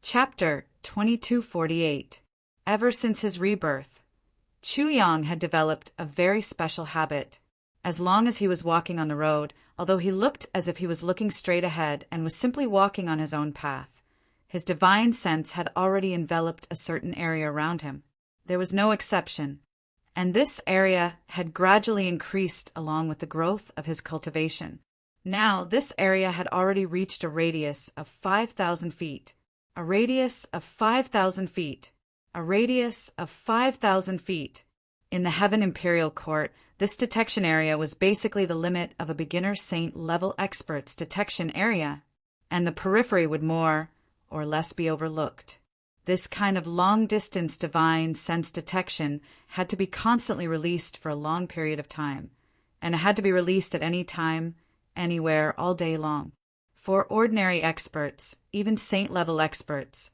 Chapter 2248. Ever since his rebirth, Chu Yang had developed a very special habit. As long as he was walking on the road, although he looked as if he was looking straight ahead and was simply walking on his own path, his divine sense had already enveloped a certain area around him. There was no exception, and this area had gradually increased along with the growth of his cultivation. Now, this area had already reached a radius of 5,000 feet. A radius of 5,000 feet. A radius of 5,000 feet. In the Heaven Imperial Court, this detection area was basically the limit of a beginner saint level expert's detection area, and the periphery would more or less be overlooked. This kind of long-distance divine sense detection had to be constantly released for a long period of time, and it had to be released at any time, anywhere, all day long. For ordinary experts, even saint-level experts,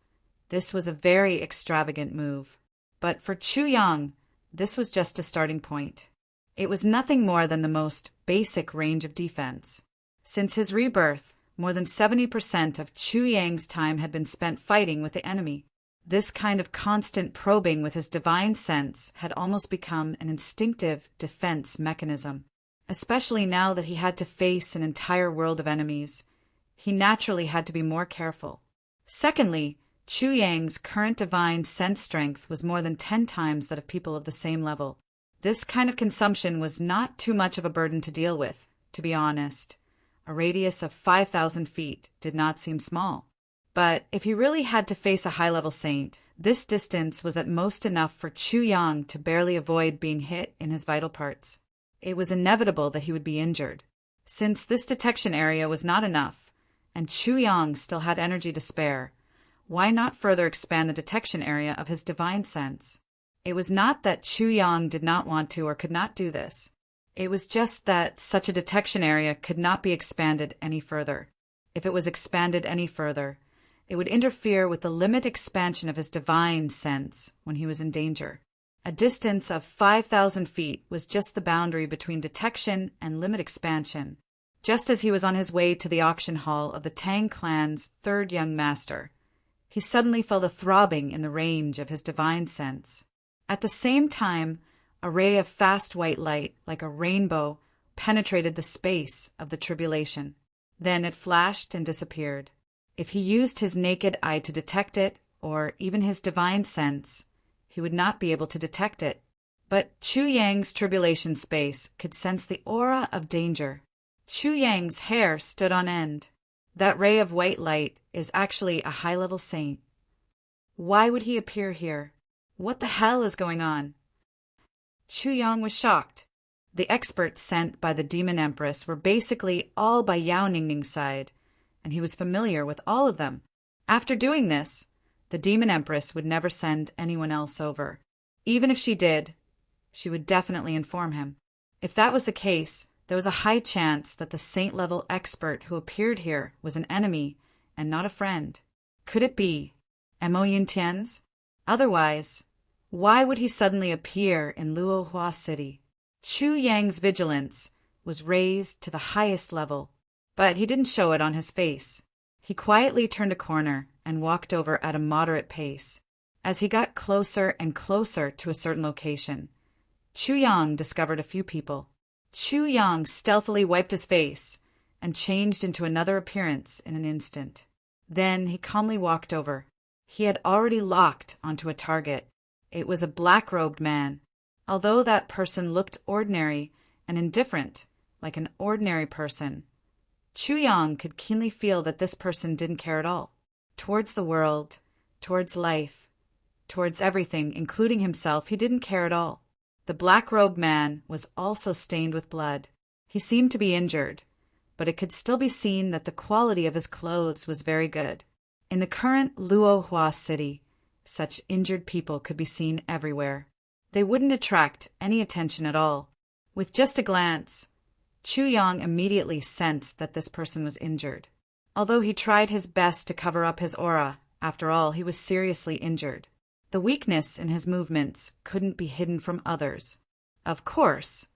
this was a very extravagant move. But for Chu Yang, this was just a starting point. It was nothing more than the most basic range of defense. Since his rebirth, more than 70% of Chu Yang's time had been spent fighting with the enemy. This kind of constant probing with his divine sense had almost become an instinctive defense mechanism. Especially now that he had to face an entire world of enemies, he naturally had to be more careful. Secondly, Chu Yang's current divine sense strength was more than 10 times that of people of the same level. This kind of consumption was not too much of a burden to deal with, to be honest. A radius of 5,000 feet did not seem small. But if he really had to face a high-level saint, this distance was at most enough for Chu Yang to barely avoid being hit in his vital parts. It was inevitable that he would be injured. Since this detection area was not enough, and Chu Yang still had energy to spare, why not further expand the detection area of his divine sense? It was not that Chu Yang did not want to or could not do this. It was just that such a detection area could not be expanded any further. If it was expanded any further, it would interfere with the limit expansion of his divine sense when he was in danger. A distance of 5,000 feet was just the boundary between detection and limit expansion. Just as he was on his way to the auction hall of the Tang clan's third young master, he suddenly felt a throbbing in the range of his divine sense. At the same time, a ray of fast white light, like a rainbow, penetrated the space of the tribulation. Then it flashed and disappeared. If he used his naked eye to detect it, or even his divine sense, he would not be able to detect it. But Chu Yang's tribulation space could sense the aura of danger. Chu Yang's hair stood on end. That ray of white light is actually a high-level saint. Why would he appear here? What the hell is going on? Chu Yang was shocked. The experts sent by the Demon Empress were basically all by Yao Ningning's side, and he was familiar with all of them. After doing this, the Demon Empress would never send anyone else over. Even if she did, she would definitely inform him. If that was the case, there was a high chance that the saint-level expert who appeared here was an enemy and not a friend. Could it be Mo Yintian's? Otherwise, why would he suddenly appear in Luohua City? Chu Yang's vigilance was raised to the highest level, but he didn't show it on his face. He quietly turned a corner and walked over at a moderate pace. As he got closer and closer to a certain location, Chu Yang discovered a few people. Chu Yang stealthily wiped his face and changed into another appearance in an instant. Then he calmly walked over. He had already locked onto a target. It was a black-robed man. Although that person looked ordinary and indifferent, like an ordinary person, Chu Yang could keenly feel that this person didn't care at all. Towards the world, towards life, towards everything, including himself, he didn't care at all. The black-robed man was also stained with blood. He seemed to be injured, but it could still be seen that the quality of his clothes was very good. In the current Luohua city, such injured people could be seen everywhere. They wouldn't attract any attention at all. With just a glance, Chu Yang immediately sensed that this person was injured. Although he tried his best to cover up his aura, after all, he was seriously injured. The weakness in his movements couldn't be hidden from others. Of course,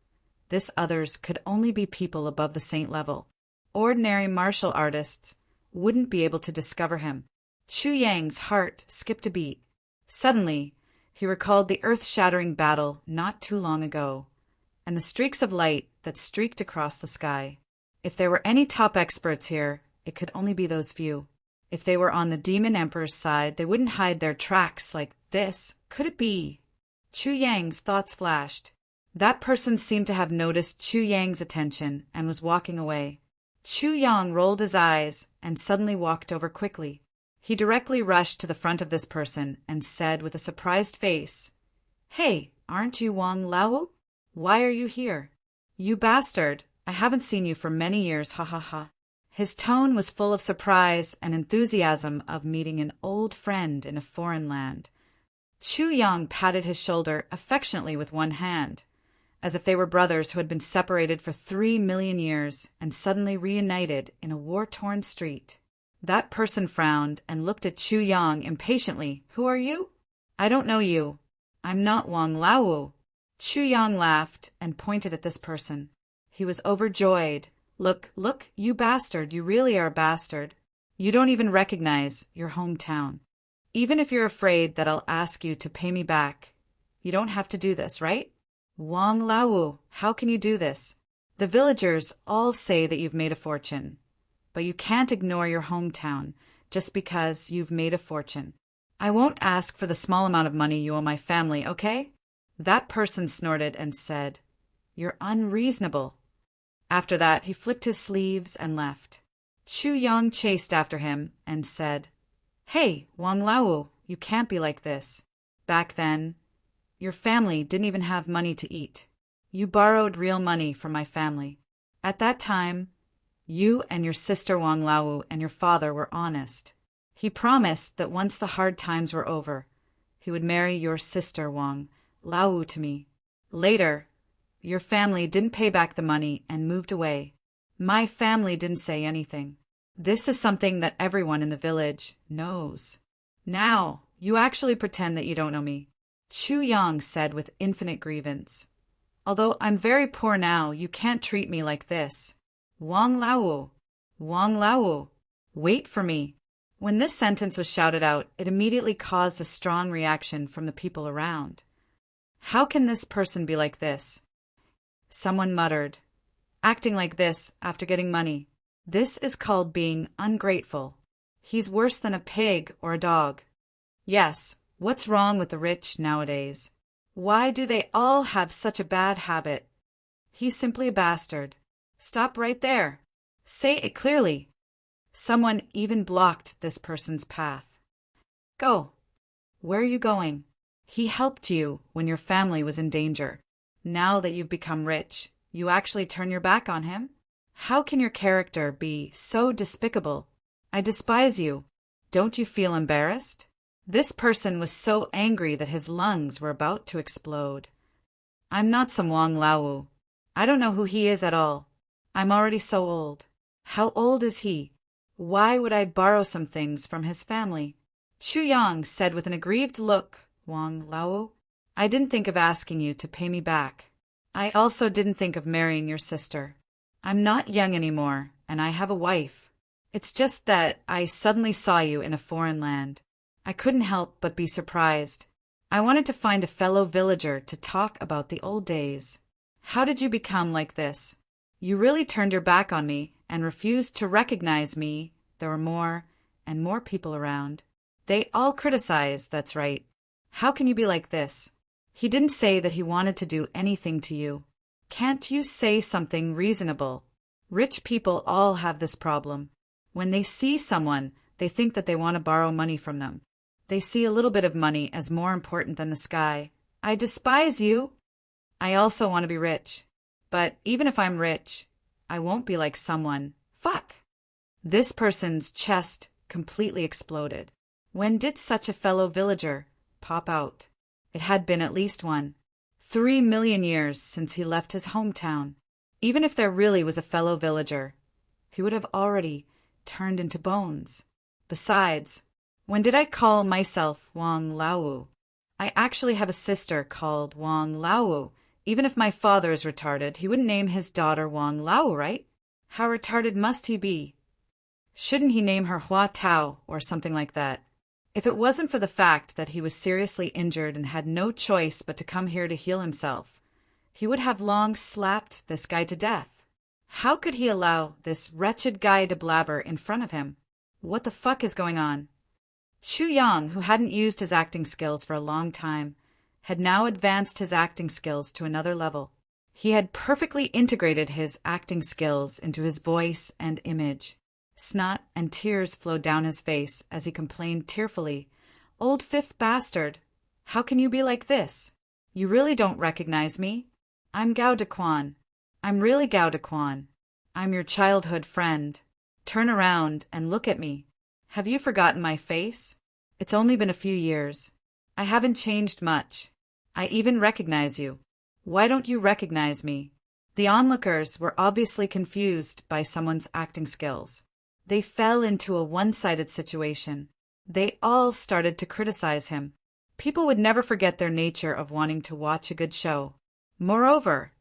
this others could only be people above the saint level. Ordinary martial artists wouldn't be able to discover him. Chu Yang's heart skipped a beat. Suddenly, he recalled the earth-shattering battle not too long ago, and the streaks of light that streaked across the sky. If there were any top experts here, it could only be those few. If they were on the Demon Emperor's side, they wouldn't hide their tracks like this. Could it be? Chu Yang's thoughts flashed. That person seemed to have noticed Chu Yang's attention and was walking away. Chu Yang rolled his eyes and suddenly walked over quickly. He directly rushed to the front of this person and said with a surprised face, "Hey, aren't you Wang Lao? Why are you here? You bastard, I haven't seen you for many years, ha ha ha." His tone was full of surprise and enthusiasm of meeting an old friend in a foreign land. Chu Yang patted his shoulder affectionately with one hand, as if they were brothers who had been separated for 3 million years and suddenly reunited in a war-torn street. That person frowned and looked at Chu Yang impatiently. "Who are you?" "I don't know you. I'm not Wang Lao." Chu Yang laughed and pointed at this person. He was overjoyed. Look, you bastard, you really are a bastard. You don't even recognize your hometown. Even if you're afraid that I'll ask you to pay me back, you don't have to do this, right? Wang Lao, how can you do this? The villagers all say that you've made a fortune. But you can't ignore your hometown just because you've made a fortune. I won't ask for the small amount of money you owe my family, okay? That person snorted and said, "You're unreasonable." After that, he flicked his sleeves and left. Chu Yang chased after him and said, "Hey, Wang Lao, you can't be like this. Back then, your family didn't even have money to eat. You borrowed real money from my family. At that time, you and your sister Wang Lao and your father were honest. He promised that once the hard times were over, he would marry your sister Wang Lao to me. Later, your family didn't pay back the money and moved away. My family didn't say anything. This is something that everyone in the village knows. Now, you actually pretend that you don't know me," Chu Yang said with infinite grievance. "Although I'm very poor now, you can't treat me like this. Wang Lao, wait for me." When this sentence was shouted out, it immediately caused a strong reaction from the people around. "How can this person be like this?" Someone muttered, "Acting like this after getting money. This is called being ungrateful. He's worse than a pig or a dog." Yes, what's wrong with the rich nowadays? Why do they all have such a bad habit? He's simply a bastard. Stop right there. Say it clearly. Someone even blocked this person's path. "Go. Where are you going? He helped you when your family was in danger. Now that you've become rich, you actually turn your back on him? How can your character be so despicable? I despise you. Don't you feel embarrassed?" This person was so angry that his lungs were about to explode. "I'm not some Wang Lao. I don't know who he is at all. I'm already so old. How old is he? Why would I borrow some things from his family?" Chu Yang said with an aggrieved look, "Wang Lao, I didn't think of asking you to pay me back. I also didn't think of marrying your sister. I'm not young anymore, and I have a wife. It's just that I suddenly saw you in a foreign land. I couldn't help but be surprised. I wanted to find a fellow villager to talk about the old days. How did you become like this? You really turned your back on me and refused to recognize me. There were more and more people around. They all criticized, that's right. How can you be like this? He didn't say that he wanted to do anything to you. Can't you say something reasonable? Rich people all have this problem. When they see someone, they think that they want to borrow money from them. They see a little bit of money as more important than the sky. I despise you. I also want to be rich. But even if I'm rich, I won't be like someone. Fuck! This person's chest completely exploded. When did such a fellow villager pop out? It had been at least one. 3 million years since he left his hometown. Even if there really was a fellow villager, he would have already turned into bones. Besides, when did I call myself Wang Lao? I actually have a sister called Wang Lao. Even if my father is retarded, he wouldn't name his daughter Wang Lao, right? How retarded must he be? Shouldn't he name her Hua Tao or something like that? If it wasn't for the fact that he was seriously injured and had no choice but to come here to heal himself, he would have long slapped this guy to death. How could he allow this wretched guy to blabber in front of him? What the fuck is going on? Chu Yang, who hadn't used his acting skills for a long time, had now advanced his acting skills to another level. He had perfectly integrated his acting skills into his voice and image. Snot and tears flowed down his face as he complained tearfully, "Old fifth bastard, how can you be like this? You really don't recognize me? I'm Gao Dequan. I'm really Gao Dequan. I'm your childhood friend. Turn around and look at me. Have you forgotten my face? It's only been a few years. I haven't changed much. I even recognize you. Why don't you recognize me?" The onlookers were obviously confused by someone's acting skills. They fell into a one-sided situation. They all started to criticize him. People would never forget their nature of wanting to watch a good show. Moreover,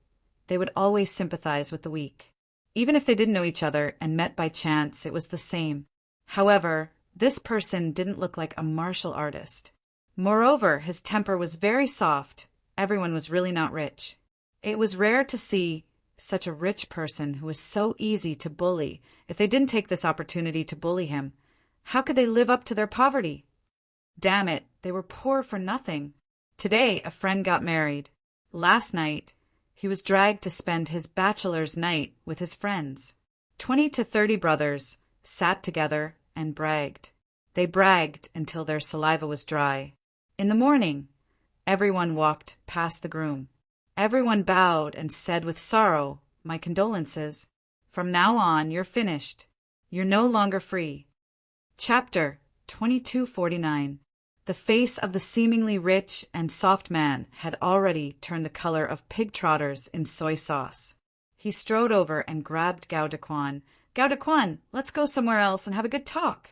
they would always sympathize with the weak. Even if they didn't know each other and met by chance, it was the same. However, this person didn't look like a martial artist. Moreover, his temper was very soft. Everyone was really not rich. It was rare to see such a rich person who was so easy to bully. If they didn't take this opportunity to bully him, how could they live up to their poverty? Damn it, they were poor for nothing. Today, a friend got married. Last night, he was dragged to spend his bachelor's night with his friends. 20 to 30 brothers sat together and bragged. They bragged until their saliva was dry. In the morning, everyone walked past the groom. Everyone bowed and said with sorrow, "My condolences. From now on, you're finished. You're no longer free." Chapter 2249. The face of the seemingly rich and soft man had already turned the color of pig trotters in soy sauce. He strode over and grabbed Gao Dequan. "Gao Dequan, let's go somewhere else and have a good talk."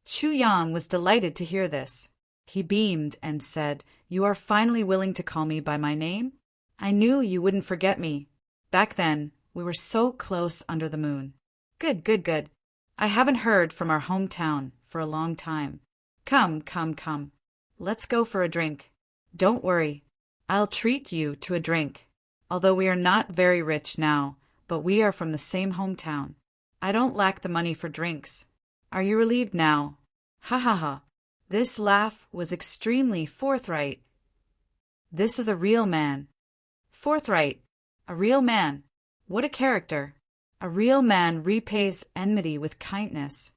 Chu Yang was delighted to hear this. He beamed and said, "You are finally willing to call me by my name? I knew you wouldn't forget me. Back then, we were so close under the moon." Good, good, good. I haven't heard from our hometown for a long time. Come, come, come. Let's go for a drink. Don't worry. I'll treat you to a drink. Although we are not very rich now, but we are from the same hometown. I don't lack the money for drinks. Are you relieved now? Ha ha ha. This laugh was extremely forthright. This is a real man. Forthright. A real man. What a character. A real man repays enmity with kindness.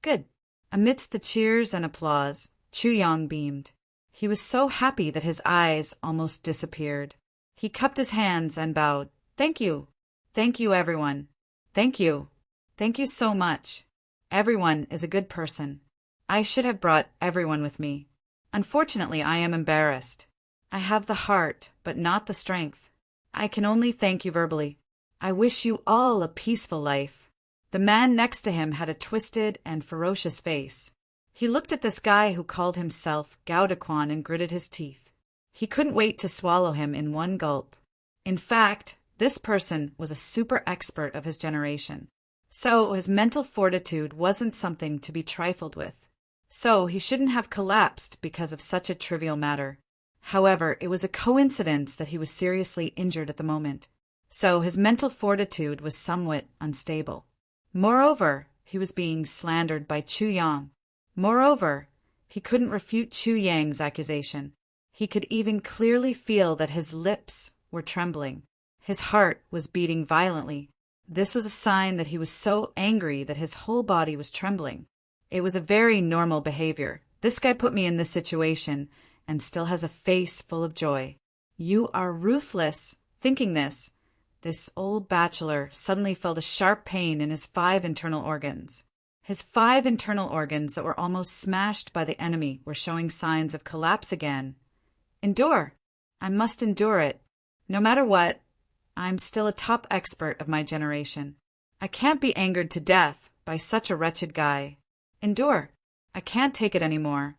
Good. Amidst the cheers and applause, Chu Yang beamed. He was so happy that his eyes almost disappeared. He cupped his hands and bowed. "Thank you. Thank you, everyone. Thank you. Thank you so much. Everyone is a good person. I should have brought everyone with me. Unfortunately, I am embarrassed. I have the heart, but not the strength. I can only thank you verbally. I wish you all a peaceful life." The man next to him had a twisted and ferocious face. He looked at this guy who called himself Gao Dequan and gritted his teeth. He couldn't wait to swallow him in one gulp. In fact, this person was a super expert of his generation. So his mental fortitude wasn't something to be trifled with. So he shouldn't have collapsed because of such a trivial matter. However, it was a coincidence that he was seriously injured at the moment. So his mental fortitude was somewhat unstable. Moreover, he was being slandered by Chu Yang. Moreover, he couldn't refute Chu Yang's accusation. He could even clearly feel that his lips were trembling. His heart was beating violently. This was a sign that he was so angry that his whole body was trembling. It was a very normal behavior. This guy put me in this situation and still has a face full of joy. You are ruthless. Thinking this old bachelor suddenly felt a sharp pain in his 5 internal organs. His 5 internal organs that were almost smashed by the enemy were showing signs of collapse again. Endure. I must endure it. No matter what, I'm still a top expert of my generation. I can't be angered to death by such a wretched guy. Endure. I can't take it anymore.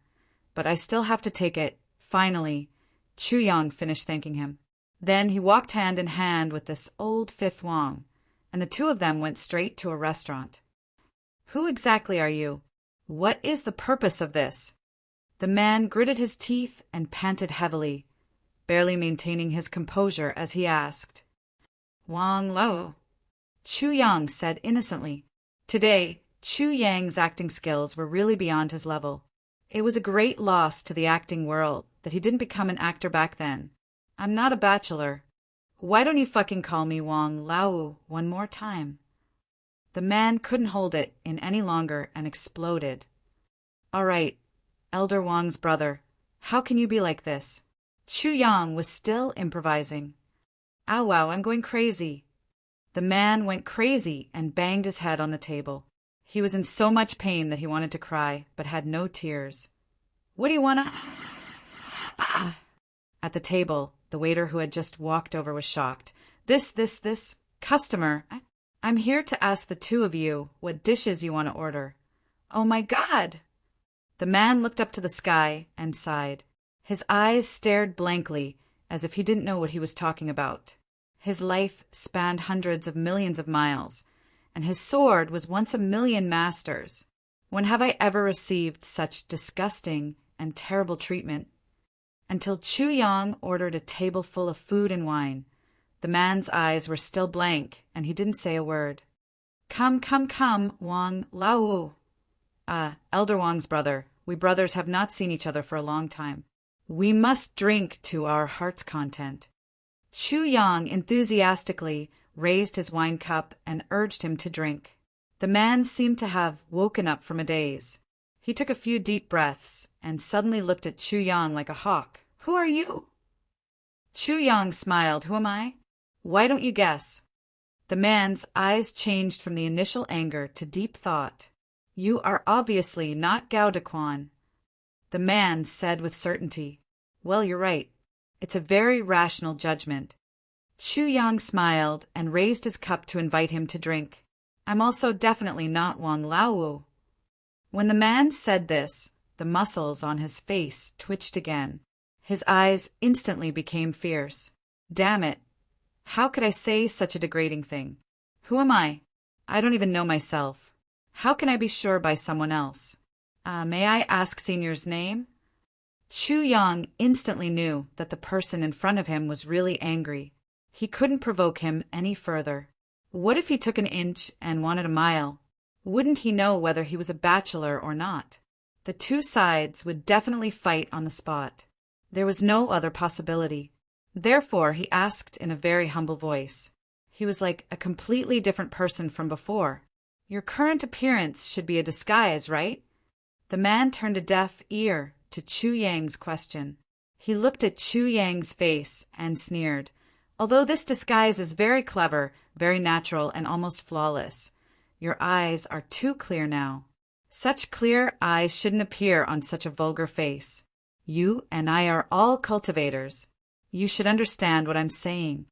But I still have to take it. Finally, Chu Yang finished thanking him. Then he walked hand in hand with this old Fifth Wang, and the two of them went straight to a restaurant. Who exactly are you? What is the purpose of this? The man gritted his teeth and panted heavily, barely maintaining his composure as he asked. Wang Lao. Chu Yang said innocently. Today, Chu Yang's acting skills were really beyond his level. It was a great loss to the acting world that he didn't become an actor back then. I'm not a bachelor. Why don't you fucking call me Wang Lao one more time? The man couldn't hold it in any longer and exploded. All right, Elder Wang's brother, how can you be like this? Chu Yang was still improvising. Ow wow, I'm going crazy. The man went crazy and banged his head on the table. He was in so much pain that he wanted to cry, but had no tears. What do you wanna? At the table, the waiter who had just walked over was shocked. This, customer, I'm here to ask the two of you what dishes you want to order. Oh my God! The man looked up to the sky and sighed. His eyes stared blankly, as if he didn't know what he was talking about. His life spanned hundreds of millions of miles, and his sword was once 1,000,000 masters. When have I ever received such disgusting and terrible treatment? Until Chu Yang ordered a table full of food and wine. The man's eyes were still blank, and he didn't say a word. Come, Wang Lao. Elder Wang's brother. We brothers have not seen each other for a long time. We must drink to our heart's content. Chu Yang enthusiastically raised his wine cup and urged him to drink. The man seemed to have woken up from a daze. He took a few deep breaths and suddenly looked at Chu Yang like a hawk. Who are you? Chu Yang smiled. Who am I? Why don't you guess? The man's eyes changed from the initial anger to deep thought. You are obviously not Gao Dequan. The man said with certainty. Well, you're right. It's a very rational judgment. Chu Yang smiled and raised his cup to invite him to drink. I'm also definitely not Wang Lao. When the man said this, the muscles on his face twitched again. His eyes instantly became fierce. Damn it. How could I say such a degrading thing? Who am I? I don't even know myself. How can I be sure by someone else? May I ask Senior's name? Chu Yang instantly knew that the person in front of him was really angry. He couldn't provoke him any further. What if he took an inch and wanted a mile? Wouldn't he know whether he was a bachelor or not? The two sides would definitely fight on the spot. There was no other possibility. Therefore, he asked in a very humble voice. He was like a completely different person from before. Your current appearance should be a disguise, right? The man turned a deaf ear to Chu Yang's question. He looked at Chu Yang's face and sneered. Although this disguise is very clever, very natural, and almost flawless, your eyes are too clear now. Such clear eyes shouldn't appear on such a vulgar face. You and I are all cultivators. You should understand what I'm saying.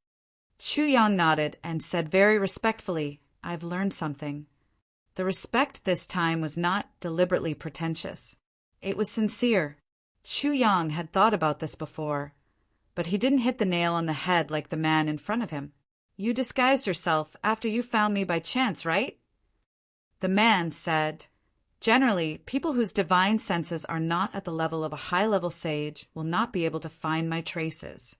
Chu Yang nodded and said very respectfully, I've learned something. The respect this time was not deliberately pretentious. It was sincere. Chu Yang had thought about this before, but he didn't hit the nail on the head like the man in front of him. You disguised yourself after you found me by chance, right? The man said, Generally, people whose divine senses are not at the level of a high-level sage will not be able to find my traces.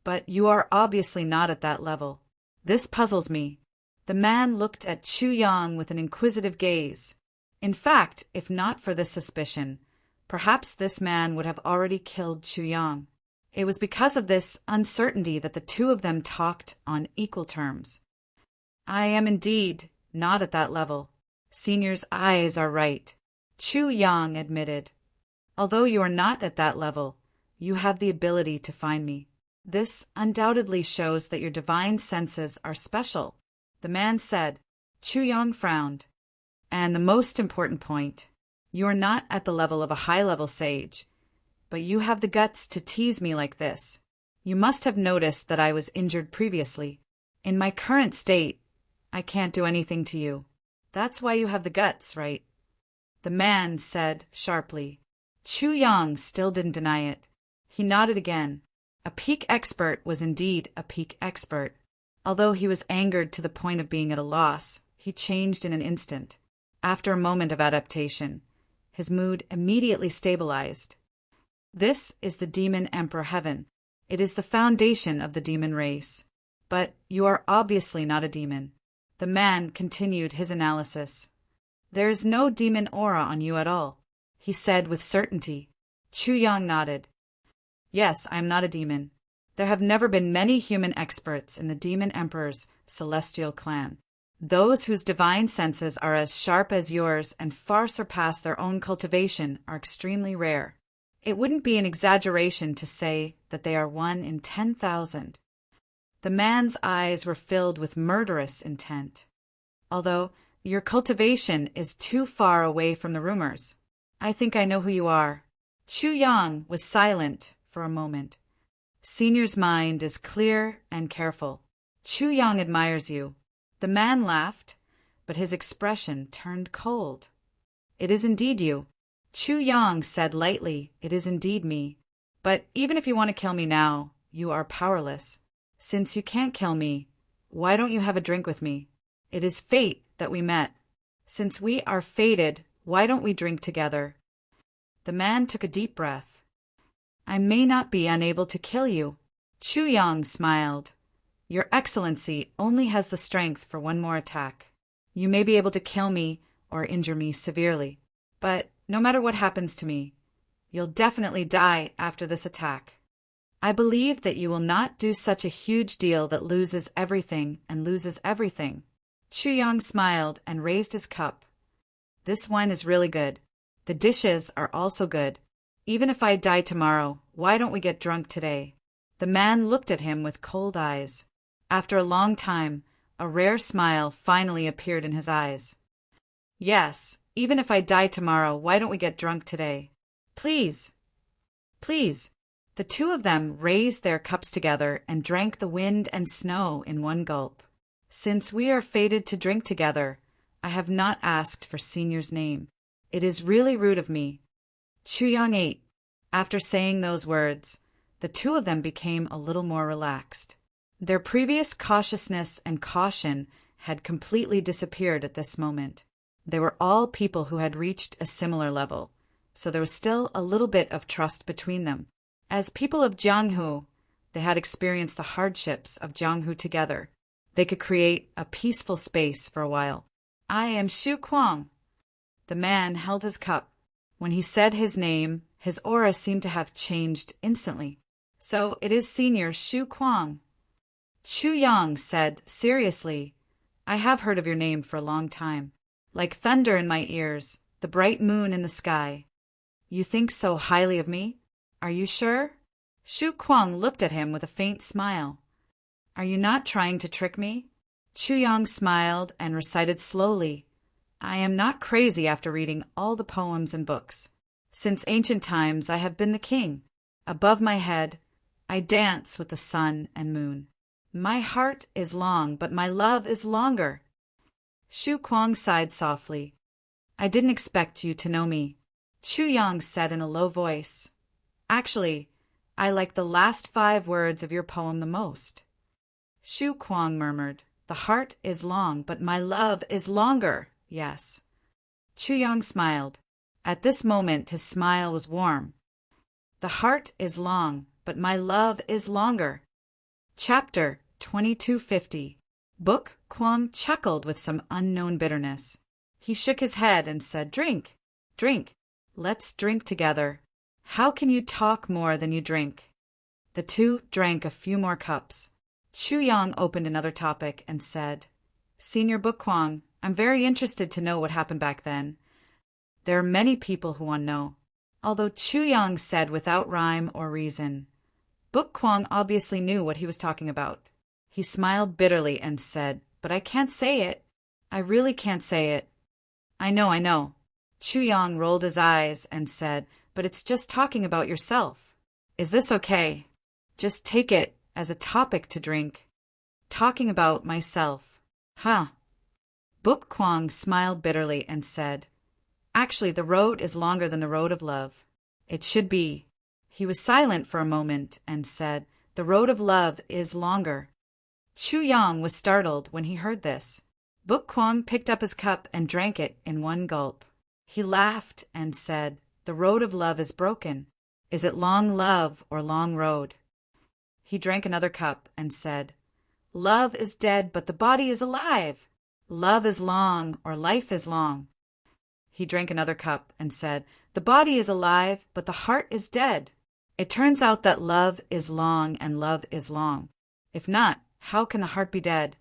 But you are obviously not at that level. This puzzles me. The man looked at Chu Yang with an inquisitive gaze. In fact, if not for this suspicion, perhaps this man would have already killed Chu Yang. It was because of this uncertainty that the two of them talked on equal terms. I am indeed not at that level. Senior's eyes are right, Chu Yang admitted. Although you are not at that level, you have the ability to find me. This undoubtedly shows that your divine senses are special, the man said. Chu Yang frowned. And the most important point, you are not at the level of a high-level sage, but you have the guts to tease me like this. You must have noticed that I was injured previously. In my current state, I can't do anything to you. That's why you have the guts, right? The man said sharply. Chu Yang still didn't deny it. He nodded again. A peak expert was indeed a peak expert. Although he was angered to the point of being at a loss, he changed in an instant. After a moment of adaptation, his mood immediately stabilized. This is the Demon Emperor Heaven. It is the foundation of the demon race. But you are obviously not a demon. The man continued his analysis. There is no demon aura on you at all, he said with certainty. Chu Yang nodded. Yes, I am not a demon. There have never been many human experts in the Demon Emperor's celestial clan. Those whose divine senses are as sharp as yours and far surpass their own cultivation are extremely rare. It wouldn't be an exaggeration to say that they are 1 in 10,000. The man's eyes were filled with murderous intent. Although your cultivation is too far away from the rumors, I think I know who you are. Chu Yang was silent for a moment. Senior's mind is clear and careful. Chu Yang admires you. The man laughed, but his expression turned cold. It is indeed you. Chu Yang said lightly, it is indeed me. But even if you want to kill me now, you are powerless. Since you can't kill me, why don't you have a drink with me? It is fate that we met. Since we are fated, why don't we drink together? The man took a deep breath. I may not be unable to kill you. Chu Yang smiled. Your Excellency only has the strength for one more attack. You may be able to kill me or injure me severely, but no matter what happens to me, you'll definitely die after this attack. I believe that you will not do such a huge deal that loses everything and loses everything. Chu Yang smiled and raised his cup. This wine is really good. The dishes are also good. Even if I die tomorrow, why don't we get drunk today? The man looked at him with cold eyes. After a long time, a rare smile finally appeared in his eyes. Yes, even if I die tomorrow, why don't we get drunk today? Please. Please. The two of them raised their cups together and drank the wind and snow in one gulp. Since we are fated to drink together, I have not asked for Senior's name. It is really rude of me. Chu Yang ate. After saying those words, the two of them became a little more relaxed. Their previous cautiousness and caution had completely disappeared at this moment. They were all people who had reached a similar level, so there was still a little bit of trust between them. As people of Jianghu, they had experienced the hardships of Jianghu together. They could create a peaceful space for a while. I am Xu Kuang. The man held his cup. When he said his name, his aura seemed to have changed instantly. So it is Senior Xu Kuang. Chu Yang said seriously, I have heard of your name for a long time. Like thunder in my ears, the bright moon in the sky. You think so highly of me? Are you sure? Xu Kuang looked at him with a faint smile. Are you not trying to trick me? Chu Yang smiled and recited slowly. I am not crazy after reading all the poems and books. Since ancient times I have been the king. Above my head, I dance with the sun and moon. My heart is long, but my love is longer. Xu Kuang sighed softly. I didn't expect you to know me. Chu Yang said in a low voice. Actually, I like the last 5 words of your poem the most. Xu Kuang murmured, the heart is long, but my love is longer. Yes. Chu Yang smiled. At this moment his smile was warm. The heart is long, but my love is longer. Chapter 2250. Book Kuang chuckled with some unknown bitterness. He shook his head and said, Drink, drink. Let's drink together. How can you talk more than you drink? The two drank a few more cups. Chu Yang opened another topic and said, Senior Book Kuang, I'm very interested to know what happened back then. There are many people who want to know. Although Chu Yang said without rhyme or reason, Book Kuang obviously knew what he was talking about. He smiled bitterly and said, But I can't say it. I really can't say it. I know. Chu Yang rolled his eyes and said, But it's just talking about yourself. Is this okay? Just take it as a topic to drink. Talking about myself. Huh. Book Kuang smiled bitterly and said, Actually, the road is longer than the road of love. It should be. He was silent for a moment and said, The road of love is longer. Chu Yang was startled when he heard this. Book Kwong picked up his cup and drank it in one gulp. He laughed and said, "The road of love is broken. Is it long love or long road?" He drank another cup and said, "Love is dead, but the body is alive. Love is long or life is long." He drank another cup and said, "The body is alive, but the heart is dead. It turns out that love is long and love is long. If not, how can the heart be dead?"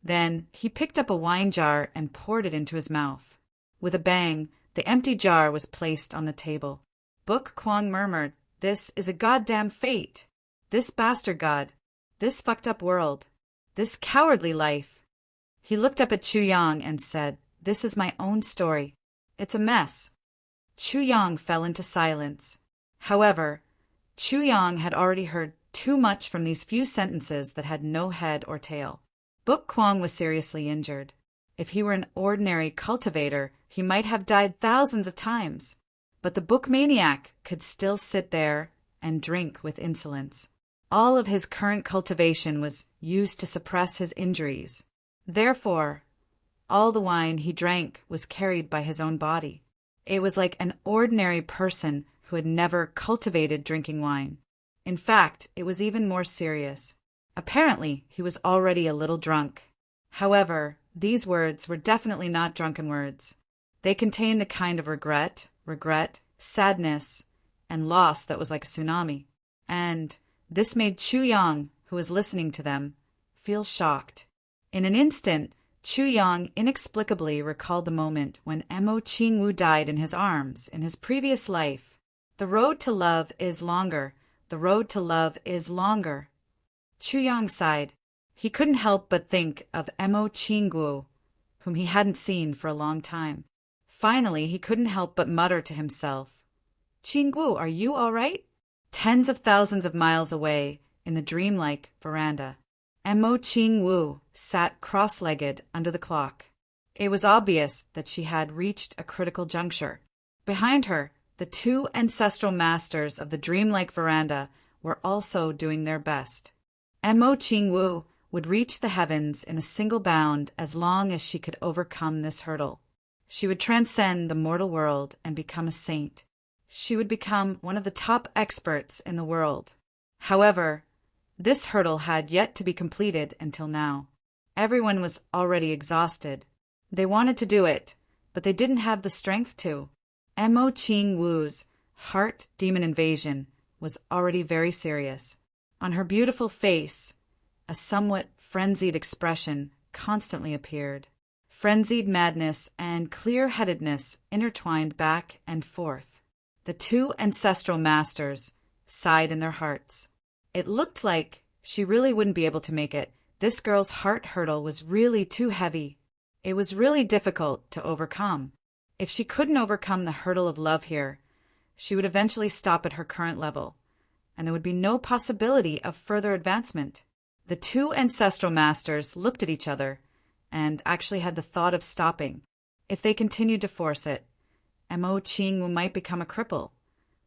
Then he picked up a wine jar and poured it into his mouth. With a bang, the empty jar was placed on the table. Book Kwong murmured, "This is a goddamn fate. This bastard god. This fucked up world. This cowardly life." He looked up at Chu Yang and said, "This is my own story. It's a mess." Chu Yang fell into silence. However, Chu Yang had already heard too much from these few sentences that had no head or tail. Book Kwong was seriously injured. If he were an ordinary cultivator, he might have died thousands of times. But the book maniac could still sit there and drink with insolence. All of his current cultivation was used to suppress his injuries. Therefore, all the wine he drank was carried by his own body. It was like an ordinary person who had never cultivated drinking wine. In fact, it was even more serious. Apparently, he was already a little drunk. However, these words were definitely not drunken words. They contained a kind of regret, sadness, and loss that was like a tsunami. And this made Chu Yang, who was listening to them, feel shocked. In an instant, Chu Yang inexplicably recalled the moment when Mo Ching-Wu died in his arms in his previous life. The road to love is longer. The road to love is longer. Chu Yang sighed. He couldn't help but think of Mo Ching-Wu, whom he hadn't seen for a long time. Finally, he couldn't help but mutter to himself, "Ching-Wu, are you all right?" Tens of thousands of miles away, in the dreamlike veranda, Mo Ching-Wu sat cross-legged under the clock. It was obvious that she had reached a critical juncture. Behind her, the two ancestral masters of the dreamlike veranda were also doing their best. Mo Ching-Wu would reach the heavens in a single bound as long as she could overcome this hurdle. She would transcend the mortal world and become a saint. She would become one of the top experts in the world. However, this hurdle had yet to be completed until now. Everyone was already exhausted. They wanted to do it, but they didn't have the strength to. Mo Ching-Wu's heart demon invasion was already very serious. On her beautiful face, a somewhat frenzied expression constantly appeared. Frenzied madness and clear-headedness intertwined back and forth. The two ancestral masters sighed in their hearts. It looked like she really wouldn't be able to make it. This girl's heart hurdle was really too heavy. It was really difficult to overcome. If she couldn't overcome the hurdle of love here, she would eventually stop at her current level, and there would be no possibility of further advancement. The two ancestral masters looked at each other and actually had the thought of stopping. If they continued to force it, Mo Ching-Wu might become a cripple,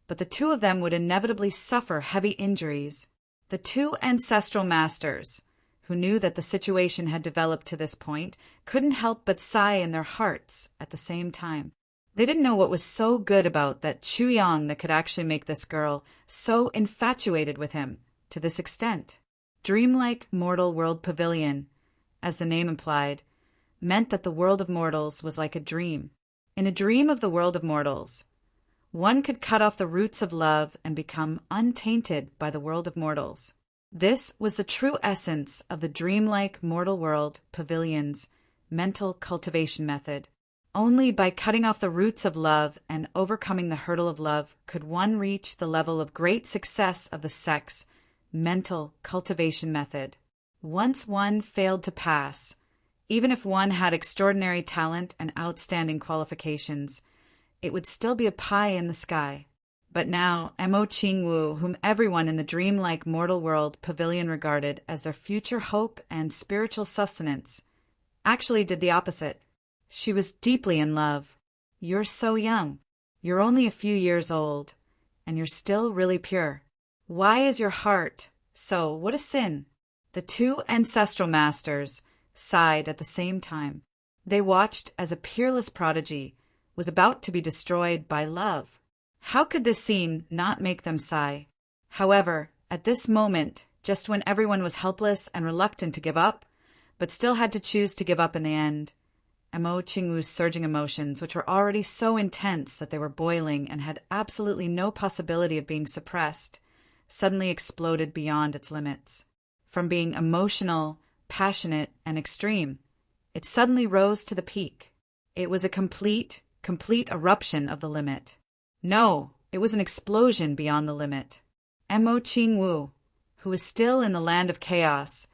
but the two of them would inevitably suffer heavy injuries. The two ancestral masters, who knew that the situation had developed to this point, couldn't help but sigh in their hearts at the same time. They didn't know what was so good about that Chu Yang that could actually make this girl so infatuated with him to this extent. Dreamlike Mortal World Pavilion, as the name implied, meant that the world of mortals was like a dream. In a dream of the world of mortals, one could cut off the roots of love and become untainted by the world of mortals. This was the true essence of the dreamlike Mortal World Pavilion's mental cultivation method. Only by cutting off the roots of love and overcoming the hurdle of love could one reach the level of great success of the sex mental cultivation method. Once one failed to pass, even if one had extraordinary talent and outstanding qualifications, it would still be a pie in the sky. But now, Mo Ching-Wu, whom everyone in the dreamlike Mortal World Pavilion regarded as their future hope and spiritual sustenance, actually did the opposite. She was deeply in love. "You're so young. You're only a few years old, and you're still really pure. Why is your heart so? What a sin!" The two ancestral masters sighed at the same time. They watched as a peerless prodigy was about to be destroyed by love. How could this scene not make them sigh? However, at this moment, just when everyone was helpless and reluctant to give up, but still had to choose to give up in the end, Mo Qingwu's surging emotions, which were already so intense that they were boiling and had absolutely no possibility of being suppressed, suddenly exploded beyond its limits. From being emotional, passionate, and extreme, it suddenly rose to the peak. It was a complete eruption of the limit. No, it was an explosion beyond the limit. Mo Qingwu, who was still in the land of chaos,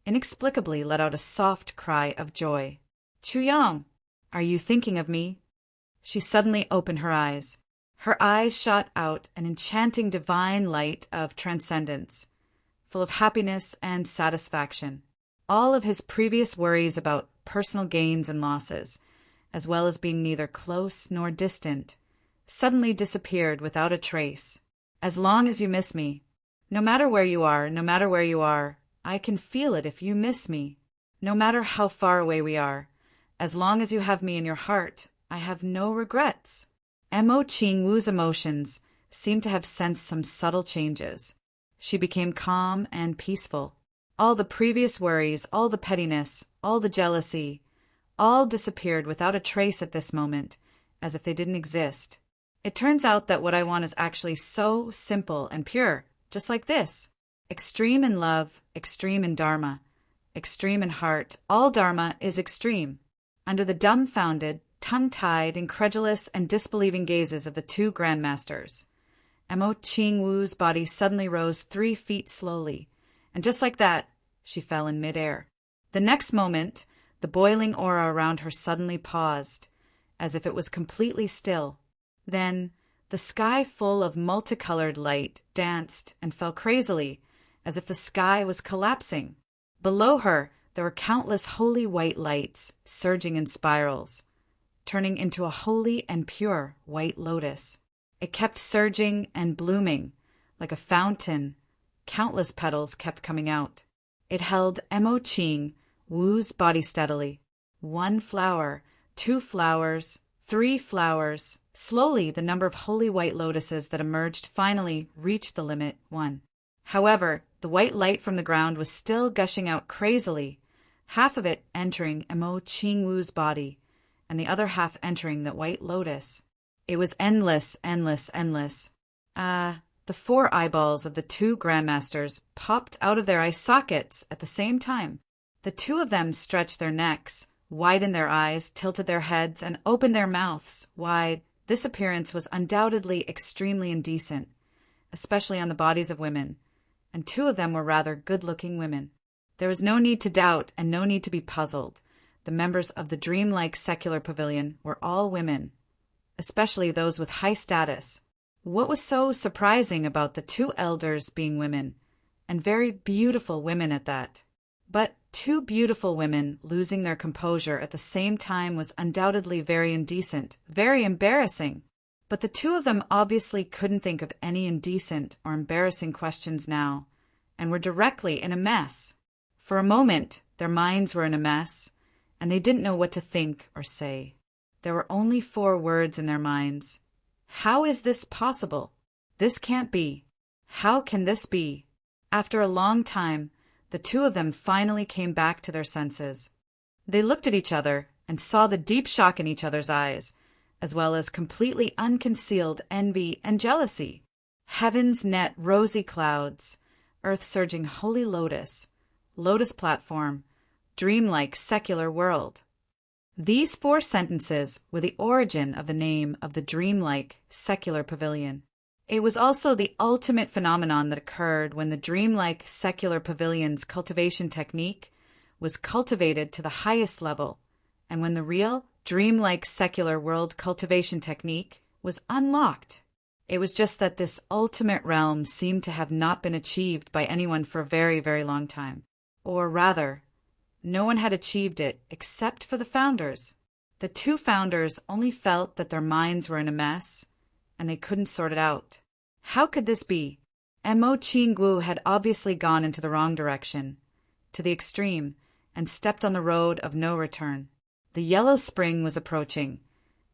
inexplicably let out a soft cry of joy. Chuyang, are you thinking of me? She suddenly opened her eyes. Her eyes shot out an enchanting divine light of transcendence, full of happiness and satisfaction. All of his previous worries about personal gains and losses, as well as being neither close nor distant, suddenly disappeared without a trace. As long as you miss me, no matter where you are, I can feel it if you miss me. No matter how far away we are, as long as you have me in your heart, I have no regrets. Mo Qingwu's emotions seemed to have sensed some subtle changes. She became calm and peaceful. All the previous worries, all the pettiness, all the jealousy, all disappeared without a trace at this moment, as if they didn't exist. It turns out that what I want is actually so simple and pure, just like this. Extreme in love, extreme in Dharma, extreme in heart. All Dharma is extreme. Under the dumbfounded, tongue-tied, incredulous, and disbelieving gazes of the two grandmasters, Mo Qingwu's body suddenly rose 3 feet slowly, and just like that, she fell in midair. The next moment, the boiling aura around her suddenly paused, as if it was completely still. Then, the sky full of multicolored light danced and fell crazily, as if the sky was collapsing. Below her, there were countless holy white lights surging in spirals, turning into a holy and pure white lotus. It kept surging and blooming like a fountain. Countless petals kept coming out. It held Mo Qingwu's body steadily. 1 flower, 2 flowers, 3 flowers. Slowly, the number of holy white lotuses that emerged finally reached the limit 1. However, the white light from the ground was still gushing out crazily, half of it entering Mo Qingwu's body, and the other half entering the white lotus. It was endless, endless, endless. The 4 eyeballs of the 2 grandmasters popped out of their eye sockets at the same time. The 2 of them stretched their necks, widened their eyes, tilted their heads, and opened their mouths wide. This appearance was undoubtedly extremely indecent, especially on the bodies of women, and 2 of them were rather good-looking women. There was no need to doubt and no need to be puzzled. The members of the dreamlike secular pavilion were all women, especially those with high status. What was so surprising about the 2 elders being women, and very beautiful women at that? But 2 beautiful women losing their composure at the same time was undoubtedly very indecent, very embarrassing. But the 2 of them obviously couldn't think of any indecent or embarrassing questions now, and were directly in a mess. For a moment, their minds were in a mess, and they didn't know what to think or say. There were only 4 words in their minds. How is this possible? This can't be. How can this be? After a long time, the 2 of them finally came back to their senses. They looked at each other and saw the deep shock in each other's eyes, as well as completely unconcealed envy and jealousy. Heaven's net rosy clouds, earth surging holy lotus, lotus platform, dreamlike secular world. These 4 sentences were the origin of the name of the dreamlike secular pavilion. It was also the ultimate phenomenon that occurred when the dreamlike secular pavilion's cultivation technique was cultivated to the highest level, and when the real dreamlike secular world cultivation technique was unlocked. It was just that this ultimate realm seemed to have not been achieved by anyone for a very, very long time. Or rather, no one had achieved it except for the founders. The 2 founders only felt that their minds were in a mess, and they couldn't sort it out. How could this be? Mo Qingwu had obviously gone into the wrong direction, to the extreme, and stepped on the road of no return. The yellow spring was approaching,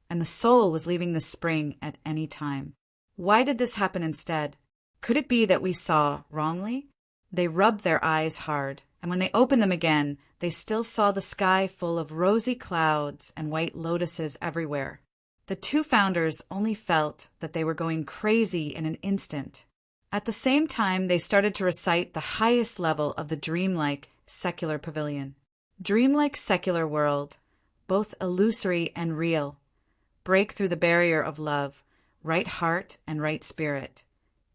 and the soul was leaving the spring at any time. Why did this happen instead? Could it be that we saw wrongly? They rubbed their eyes hard, and when they opened them again, they still saw the sky full of rosy clouds and white lotuses everywhere. The two founders only felt that they were going crazy in an instant. At the same time, they started to recite the highest level of the dreamlike secular pavilion. Dreamlike secular world, both illusory and real. Break through the barrier of love, right heart and right spirit.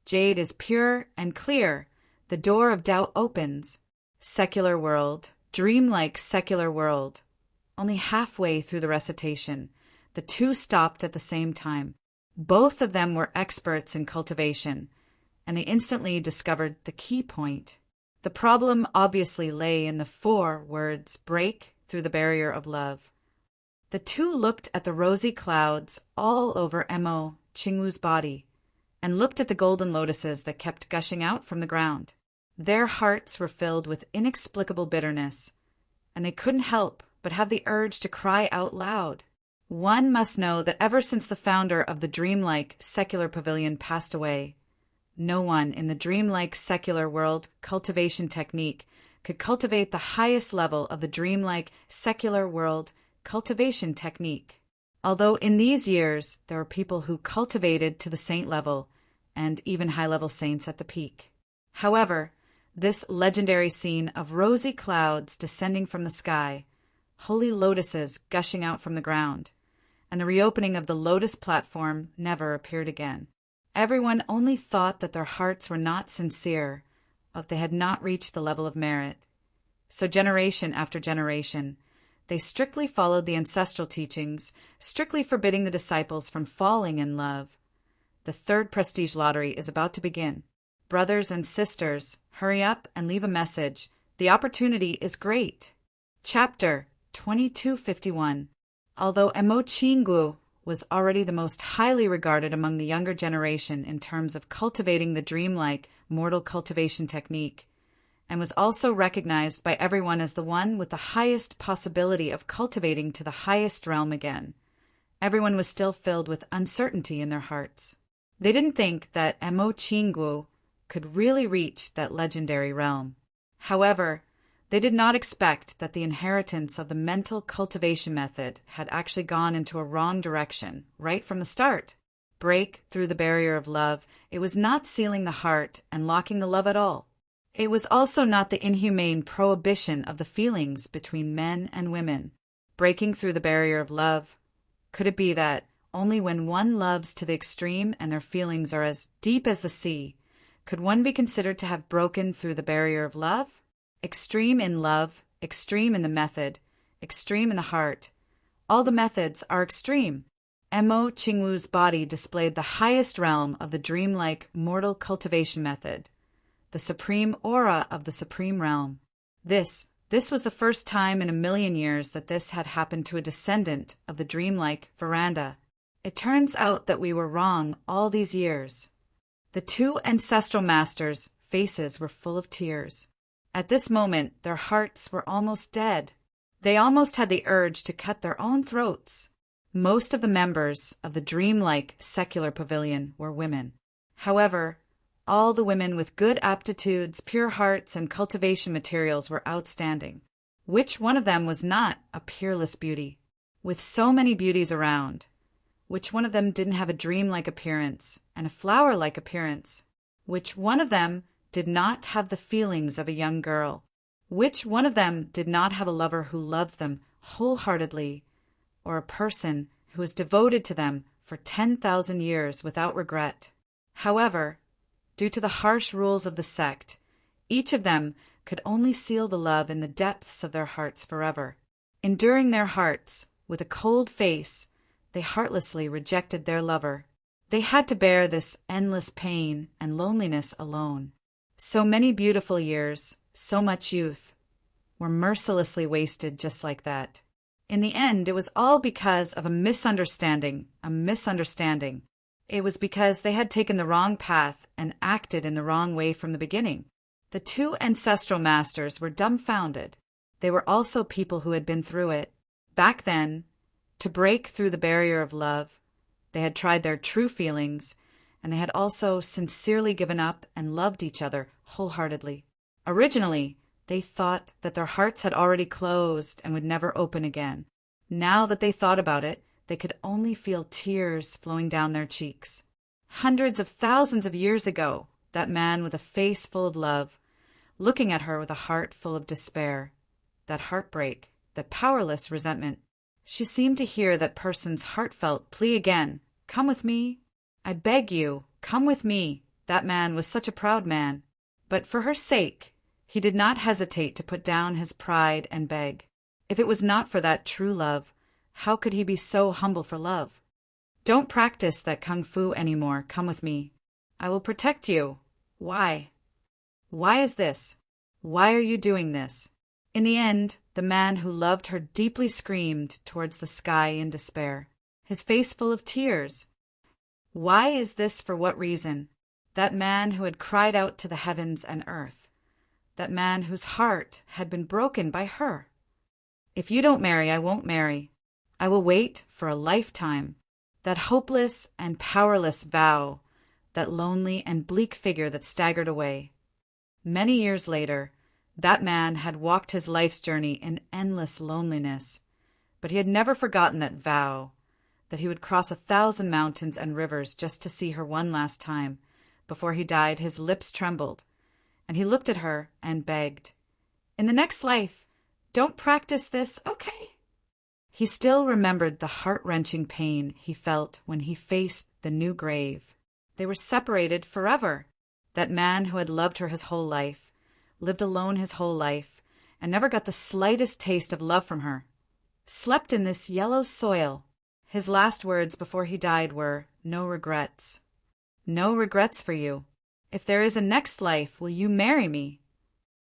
Jade is pure and clear. The door of doubt opens. Secular world, dreamlike secular world. Only halfway through the recitation, the two stopped at the same time. Both of them were experts in cultivation, and they instantly discovered the key point. The problem obviously lay in the 4 words, break through the barrier of love. The two looked at the rosy clouds all over Mo Qingwu's body, and looked at the golden lotuses that kept gushing out from the ground. Their hearts were filled with inexplicable bitterness, and they couldn't help but have the urge to cry out loud. One must know that ever since the founder of the dreamlike secular pavilion passed away, no one in the dreamlike secular world cultivation technique could cultivate the highest level of the dreamlike secular world cultivation technique. Although in these years there were people who cultivated to the saint level and even high-level saints at the peak. However, this legendary scene of rosy clouds descending from the sky, holy lotuses gushing out from the ground, and the reopening of the lotus platform never appeared again. Everyone only thought that their hearts were not sincere, or that they had not reached the level of merit. So generation after generation, they strictly followed the ancestral teachings, strictly forbidding the disciples from falling in love. The 3rd prestige lottery is about to begin. Brothers and sisters, hurry up and leave a message. The opportunity is great. Chapter 2251. Although Mo Qingwu was already the most highly regarded among the younger generation in terms of cultivating the dreamlike mortal cultivation technique, and was also recognized by everyone as the one with the highest possibility of cultivating to the highest realm again, everyone was still filled with uncertainty in their hearts. They didn't think that Mo Qingwu could really reach that legendary realm. However, they did not expect that the inheritance of the mental cultivation method had actually gone into a wrong direction right from the start. Break through the barrier of love, it was not sealing the heart and locking the love at all. It was also not the inhumane prohibition of the feelings between men and women. Breaking through the barrier of love, could it be that only when one loves to the extreme and their feelings are as deep as the sea, could one be considered to have broken through the barrier of love? Extreme in love, extreme in the method, extreme in the heart. All the methods are extreme. Mo Qingwu's body displayed the highest realm of the dreamlike mortal cultivation method, the supreme aura of the supreme realm. This was the first time in a million years that this had happened to a descendant of the dreamlike veranda. It turns out that we were wrong all these years. The two ancestral masters' faces were full of tears. At this moment, their hearts were almost dead. They almost had the urge to cut their own throats. Most of the members of the dreamlike secular pavilion were women. However, all the women with good aptitudes, pure hearts, and cultivation materials were outstanding. Which one of them was not a peerless beauty? With so many beauties around, which one of them didn't have a dreamlike appearance and a flower-like appearance? Which one of them did not have the feelings of a young girl? Which one of them did not have a lover who loved them wholeheartedly, or a person who was devoted to them for 10,000 years without regret? However, due to the harsh rules of the sect, each of them could only seal the love in the depths of their hearts forever. Enduring their hearts, with a cold face, they heartlessly rejected their lover. They had to bear this endless pain and loneliness alone. So many beautiful years, so much youth, were mercilessly wasted just like that. In the end, it was all because of a misunderstanding. It was because they had taken the wrong path and acted in the wrong way from the beginning. The two ancestral masters were dumbfounded. they were also people who had been through it. Back then, to break through the barrier of love, they had tried their true feelings, and they had also sincerely given up and loved each other wholeheartedly. Originally, they thought that their hearts had already closed and would never open again. Now that they thought about it, they could only feel tears flowing down their cheeks. Hundreds of thousands of years ago, that man with a face full of love, looking at her with a heart full of despair, that heartbreak, that powerless resentment. She seemed to hear that person's heartfelt plea again, "Come with me. I beg you, come with me." That man was such a proud man. But for her sake, he did not hesitate to put down his pride and beg. If it was not for that true love, how could he be so humble for love? "Don't practice that kung fu anymore. Come with me. I will protect you." Why? Why is this? Why are you doing this? In the end, the man who loved her deeply screamed towards the sky in despair, his face full of tears. Why is this? For what reason? That man who had cried out to the heavens and earth, that man whose heart had been broken by her. "If you don't marry, I won't marry. I will wait for a lifetime." That hopeless and powerless vow, that lonely and bleak figure that staggered away. Many years later, that man had walked his life's journey in endless loneliness, but he had never forgotten that vow, that he would cross 1,000 mountains and rivers just to see her one last time. Before he died, his lips trembled, and he looked at her and begged, "In the next life, don't practice this, okay?" He still remembered the heart-wrenching pain he felt when he faced the new grave. They were separated forever. That man who had loved her his whole life, lived alone his whole life, and never got the slightest taste of love from her, slept in this yellow soil. His last words before he died were, "No regrets. No regrets for you. If there is a next life, will you marry me?"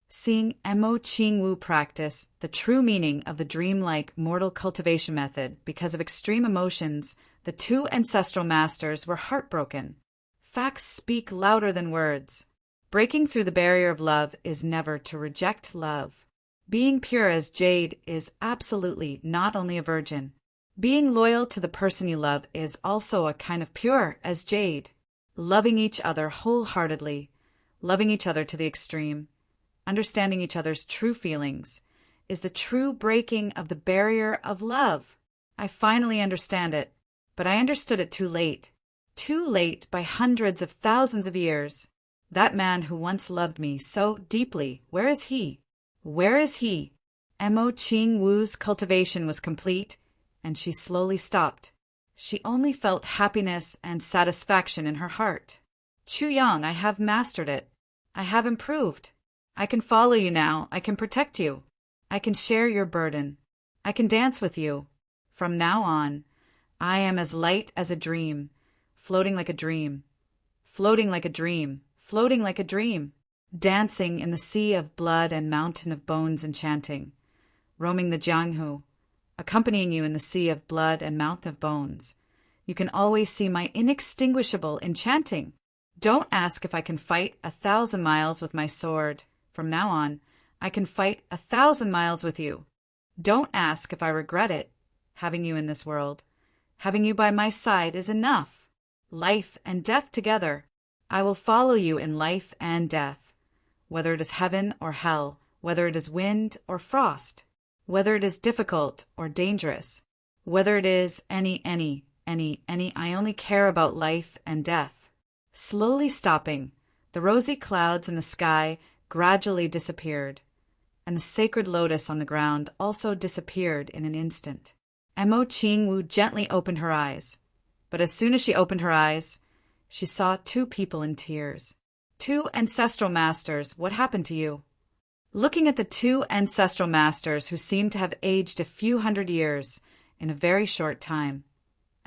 Seeing Emo Ching Wu practice the true meaning of the dreamlike mortal cultivation method because of extreme emotions, the two ancestral masters were heartbroken. Facts speak louder than words. Breaking through the barrier of love is never to reject love. Being pure as jade is absolutely not only a virgin. Being loyal to the person you love is also a kind of pure as jade. Loving each other wholeheartedly, loving each other to the extreme, understanding each other's true feelings, is the true breaking of the barrier of love. I finally understand it, but I understood it too late. Too late by hundreds of thousands of years. That man who once loved me so deeply, where is he? Where is he? Emo Ching Wu's cultivation was complete, and she slowly stopped. She only felt happiness and satisfaction in her heart. "Chu Yang, I have mastered it. I have improved. I can follow you now. I can protect you. I can share your burden. I can dance with you. From now on, I am as light as a dream, floating like a dream, floating like a dream, floating like a dream, dancing in the sea of blood and mountain of bones enchanting, roaming the Jianghu, accompanying you in the sea of blood and mountain of bones. You can always see my inextinguishable enchanting. Don't ask if I can fight 1,000 miles with my sword. From now on, I can fight 1,000 miles with you. Don't ask if I regret it. Having you in this world, having you by my side is enough. Life and death together. I will follow you in life and death, whether it is heaven or hell, whether it is wind or frost, whether it is difficult or dangerous, whether it is any, I only care about life and death. Slowly stopping, the rosy clouds in the sky gradually disappeared, and the sacred lotus on the ground also disappeared in an instant. Emo Ching Wu gently opened her eyes, but as soon as she opened her eyes, she saw two people in tears. Two ancestral masters. What happened to you? Looking at the two ancestral masters who seemed to have aged a few hundred years in a very short time,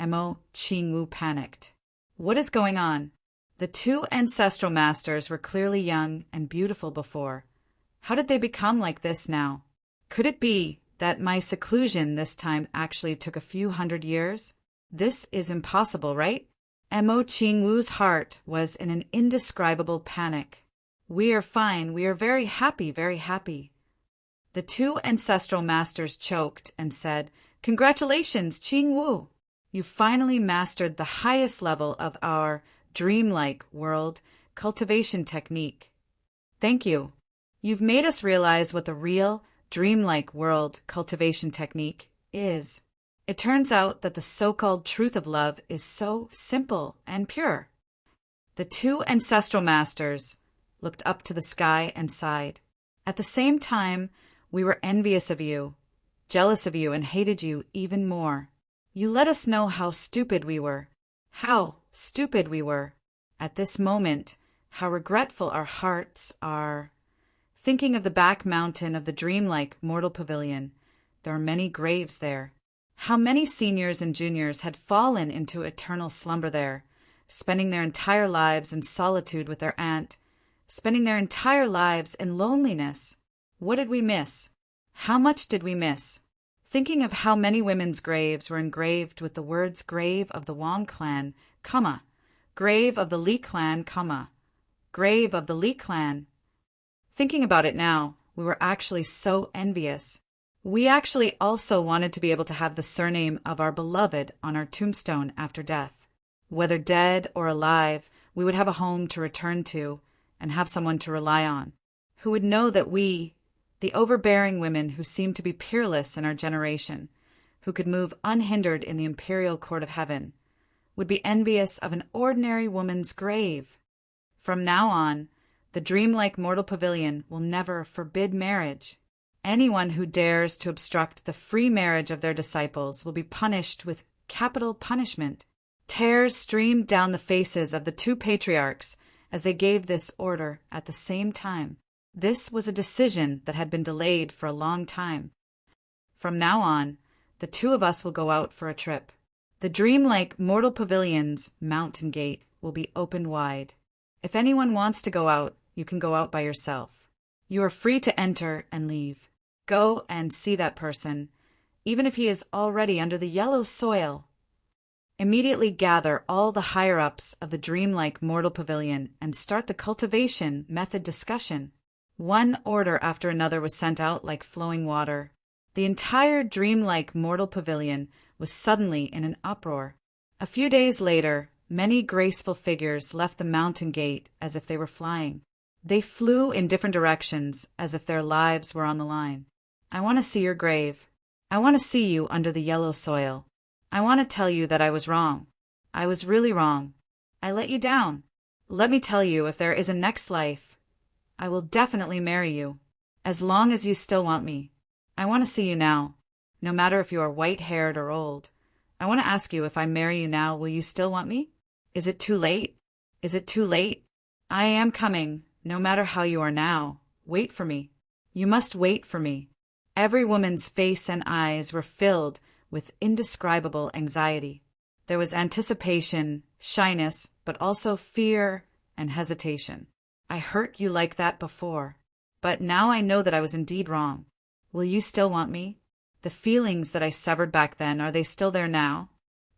Emo Ching Wu panicked. What is going on? The two ancestral masters were clearly young and beautiful before. How did they become like this now? Could it be that my seclusion this time actually took a few hundred years? This is impossible, right? Emo Ching Wu's heart was in an indescribable panic. We are fine. We are very happy, very happy. The two ancestral masters choked and said, "Congratulations, Qing Wu! You finally mastered the highest level of our dreamlike world cultivation technique. Thank you. You've made us realize what the real dreamlike world cultivation technique is. It turns out that the so-called truth of love is so simple and pure." The two ancestral masters looked up to the sky and sighed. At the same time, we were envious of you, jealous of you, and hated you even more. You let us know how stupid we were. How stupid we were. At this moment, how regretful our hearts are. Thinking of the back mountain of the dreamlike mortal pavilion, there are many graves there. How many seniors and juniors had fallen into eternal slumber there, spending their entire lives in solitude with their aunt, spending their entire lives in loneliness. What did we miss? How much did we miss? Thinking of how many women's graves were engraved with the words grave of the Wang clan, grave of the Li clan, grave of the Li clan. Thinking about it now, we were actually so envious. We actually also wanted to be able to have the surname of our beloved on our tombstone after death. Whether dead or alive, we would have a home to return to and have someone to rely on, who would know that we, the overbearing women who seemed to be peerless in our generation, who could move unhindered in the imperial court of heaven, would be envious of an ordinary woman's grave. From now on, the dreamlike mortal pavilion will never forbid marriage. Anyone who dares to obstruct the free marriage of their disciples will be punished with capital punishment. Tears streamed down the faces of the two patriarchs as they gave this order at the same time. This was a decision that had been delayed for a long time. From now on, the two of us will go out for a trip. The dreamlike mortal pavilion's mountain gate will be opened wide. If anyone wants to go out, you can go out by yourself. You are free to enter and leave. Go and see that person, even if he is already under the yellow soil. Immediately gather all the higher-ups of the dreamlike mortal pavilion and start the cultivation method discussion. One order after another was sent out like flowing water. The entire dreamlike mortal pavilion was suddenly in an uproar. A few days later, many graceful figures left the mountain gate as if they were flying. They flew in different directions as if their lives were on the line. I want to see your grave. I want to see you under the yellow soil. I want to tell you that I was wrong. I was really wrong. I let you down. Let me tell you, if there is a next life, I will definitely marry you, as long as you still want me. I want to see you now, no matter if you are white-haired or old. I want to ask you, if I marry you now, will you still want me? Is it too late? Is it too late? I am coming, no matter how you are now. Wait for me. You must wait for me. Every woman's face and eyes were filled with indescribable anxiety. There was anticipation, shyness, but also fear and hesitation. I hurt you like that before, but now I know that I was indeed wrong. Will you still want me? The feelings that I severed back then, are they still there now?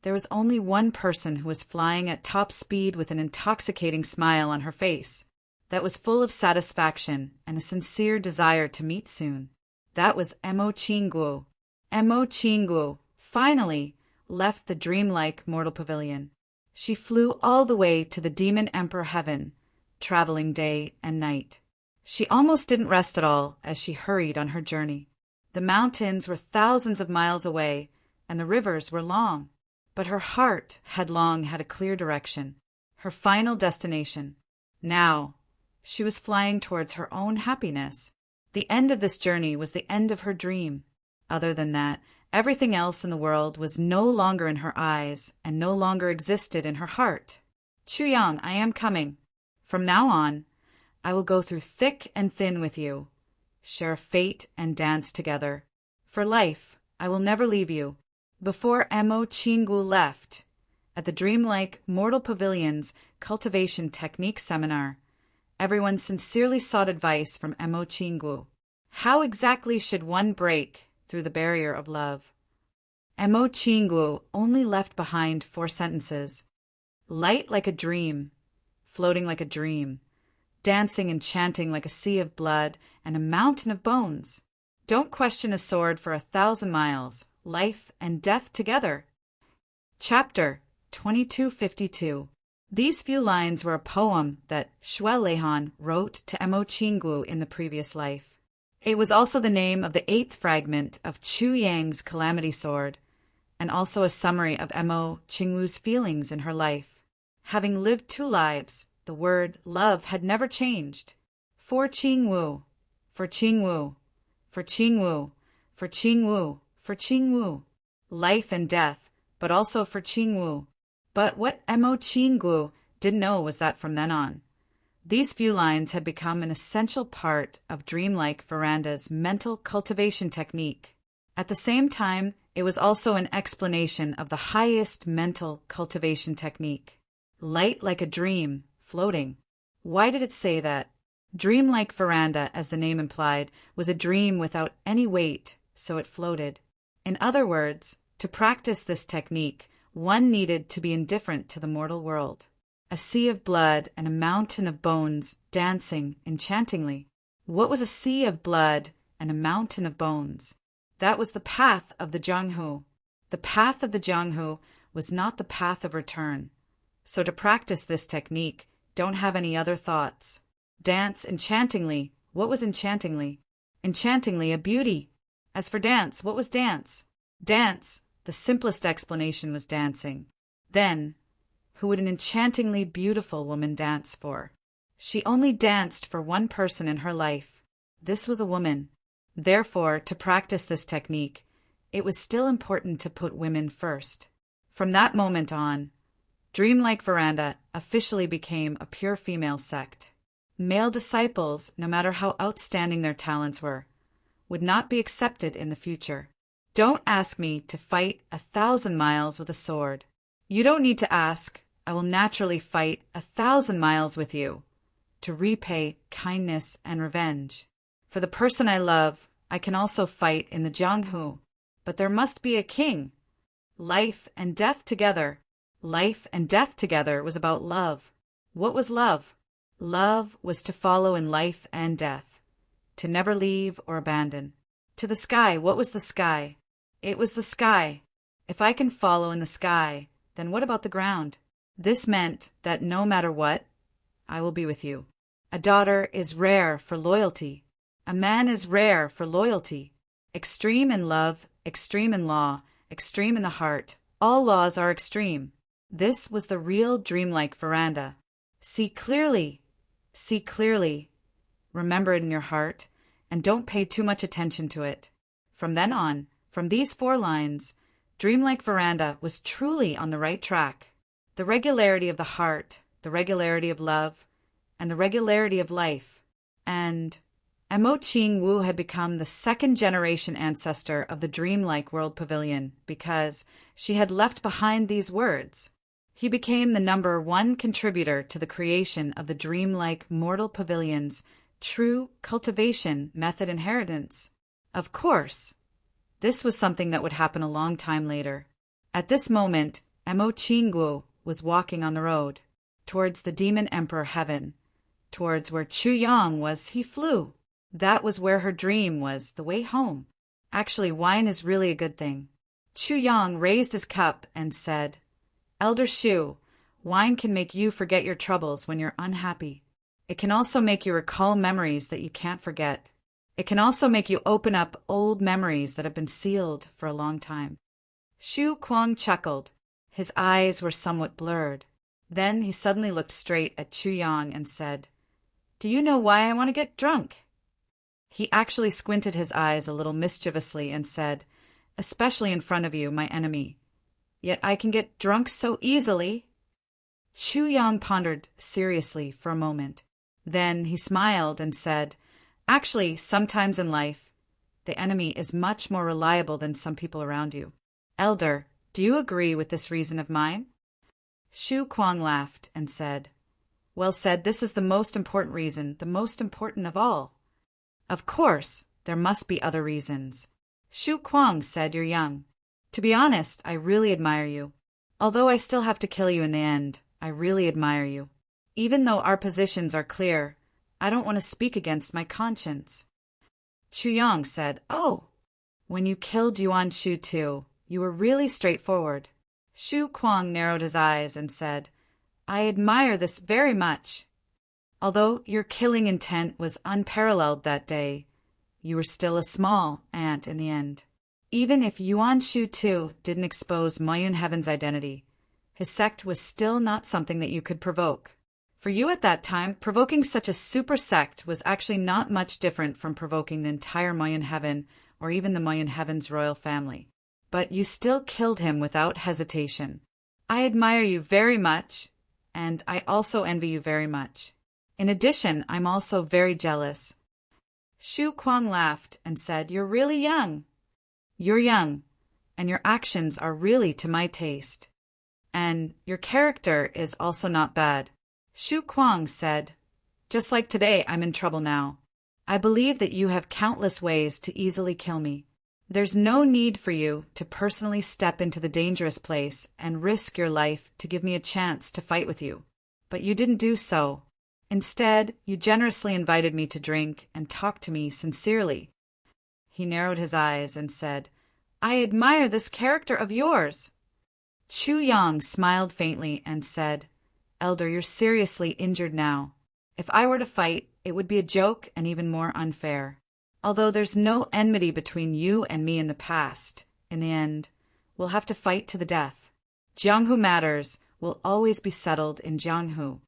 There was only one person who was flying at top speed with an intoxicating smile on her face that was full of satisfaction and a sincere desire to meet soon. That was Mo Qingguo. Mo Qingguo finally left the dreamlike mortal pavilion. She flew all the way to the demon emperor heaven, traveling day and night. She almost didn't rest at all as she hurried on her journey. The mountains were thousands of miles away, and the rivers were long, but her heart had long had a clear direction, her final destination. Now, she was flying towards her own happiness. The end of this journey was the end of her dream. Other than that, everything else in the world was no longer in her eyes and no longer existed in her heart. Chuyang, I am coming. From now on, I will go through thick and thin with you, share fate and dance together. For life, I will never leave you. Before Mo Qingguo left, at the dreamlike Mortal Pavilion's Cultivation Technique Seminar, everyone sincerely sought advice from Mo Qingguo. How exactly should one break through the barrier of love? Mo Qingguo only left behind 4 sentences. Light like a dream, floating like a dream, dancing and chanting like a sea of blood and a mountain of bones. Don't question a sword for 1,000 miles. Life and death together. Chapter 2252. These few lines were a poem that Xue Leihan wrote to Mo Qinggu in the previous life. It was also the name of the 8th fragment of Chu Yang's Calamity Sword, and also a summary of Mo Qinggu's feelings in her life. Having lived 2 lives, the word love had never changed. For Qingwu, for Qingwu, for Qingwu, for Qingwu, for Qingwu. Life and death, but also for Qingwu. But what Mo Qinggu didn't know was that from then on, these few lines had become an essential part of Dreamlike Veranda's mental cultivation technique. At the same time, it was also an explanation of the highest mental cultivation technique. Light like a dream, floating. Why did it say that? Dreamlike Veranda, as the name implied, was a dream without any weight, so it floated. In other words, to practice this technique, one needed to be indifferent to the mortal world. A sea of blood and a mountain of bones dancing enchantingly. What was a sea of blood and a mountain of bones? That was the path of the Jianghu. The path of the Jianghu was not the path of return. So to practice this technique, don't have any other thoughts. Dance enchantingly. What was enchantingly? Enchantingly a beauty. As for dance, what was dance? Dance, the simplest explanation was dancing. Then, who would an enchantingly beautiful woman dance for? She only danced for one person in her life. This was a woman. Therefore, to practice this technique, it was still important to put women first. From that moment on, Dreamlike Veranda officially became a pure female sect. Male disciples, no matter how outstanding their talents were, would not be accepted in the future. Don't ask me to fight 1,000 miles with a sword. You don't need to ask. I will naturally fight 1,000 miles with you to repay kindness and revenge. For the person I love, I can also fight in the Jianghu, but there must be a king. Life and death together. Life and death together was about love. What was love? Love was to follow in life and death, to never leave or abandon. To the sky, what was the sky? It was the sky. If I can follow in the sky, then what about the ground? This meant that no matter what, I will be with you. A daughter is rare for loyalty. A man is rare for loyalty. Extreme in love, extreme in law, extreme in the heart. All laws are extreme. This was the real Dreamlike Veranda. See clearly. See clearly. Remember it in your heart, and don't pay too much attention to it. From then on, from these 4 lines, Dreamlike Veranda was truly on the right track. The regularity of the heart, the regularity of love, and the regularity of life. And Mo Qinggu had become the 2nd-generation ancestor of the Dreamlike World Pavilion because she had left behind these words. He became the number 1 contributor to the creation of the Dreamlike Mortal Pavilion's true cultivation method inheritance. Of course, this was something that would happen a long time later. At this moment, Mo Qinggu was walking on the road, towards the Demon Emperor Heaven, towards where Chu Yang was. He flew. That was where her dream was, the way home. Actually, wine is really a good thing. Chu Yang raised his cup and said, Elder Shu, wine can make you forget your troubles when you're unhappy. It can also make you recall memories that you can't forget. It can also make you open up old memories that have been sealed for a long time. Shu Kuang chuckled. His eyes were somewhat blurred. Then he suddenly looked straight at Chu Yang and said, Do you know why I want to get drunk? He actually squinted his eyes a little mischievously and said, Especially in front of you, my enemy. Yet I can get drunk so easily. Chu Yang pondered seriously for a moment. Then he smiled and said, Actually, sometimes in life, the enemy is much more reliable than some people around you. Elder, do you agree with this reason of mine? Shu Kuang laughed and said, Well said, this is the most important reason, the most important of all. Of course, there must be other reasons. Shu Kuang said, You're young. To be honest, I really admire you. Although I still have to kill you in the end, I really admire you. Even though our positions are clear, I don't want to speak against my conscience. Chuyang said, "Oh, when you killed Yuan Shu too, you were really straightforward." Shu Kuang narrowed his eyes and said, "I admire this very much. Although your killing intent was unparalleled that day, you were still a small ant in the end. Even if Yuan Shu too didn't expose Mayun Heaven's identity, his sect was still not something that you could provoke. For you at that time, provoking such a super sect was actually not much different from provoking the entire Mayun Heaven or even the Mayun Heaven's royal family. But you still killed him without hesitation. I admire you very much, and I also envy you very much. In addition, I'm also very jealous." Shu Kuang laughed and said, "You're really young. You're young, and your actions are really to my taste. And your character is also not bad." Shu Kuang said, "Just like today, I'm in trouble now. I believe that you have countless ways to easily kill me. There's no need for you to personally step into the dangerous place and risk your life to give me a chance to fight with you. But you didn't do so. Instead, you generously invited me to drink and talk to me sincerely." He narrowed his eyes and said, "I admire this character of yours." Chu Yang smiled faintly and said, "Elder, you're seriously injured now. If I were to fight, it would be a joke and even more unfair. Although there's no enmity between you and me in the past, in the end, we'll have to fight to the death. Jianghu matters will always be settled in Jianghu.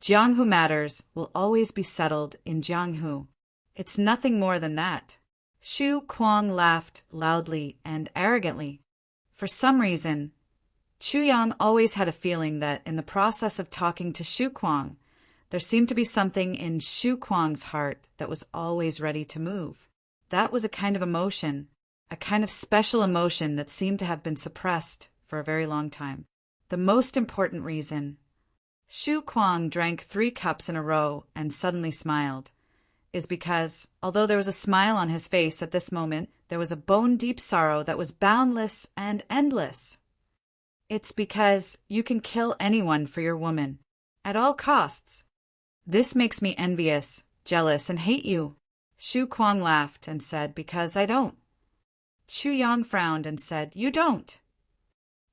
Jianghu matters will always be settled in Jianghu. It's nothing more than that." Shu Kuang laughed loudly and arrogantly. For some reason, Chu Yang always had a feeling that in the process of talking to Shu Kuang, there seemed to be something in Shu Kuang's heart that was always ready to move. That was a kind of emotion, a kind of special emotion that seemed to have been suppressed for a very long time. The most important reason. Shu Kuang drank 3 cups in a row and suddenly smiled, is because, although there was a smile on his face at this moment, there was a bone-deep sorrow that was boundless and endless. It's because you can kill anyone for your woman, at all costs. This makes me envious, jealous, and hate you. Shu Kuang laughed and said, "Because I don't." Chu Yang frowned and said, "You don't."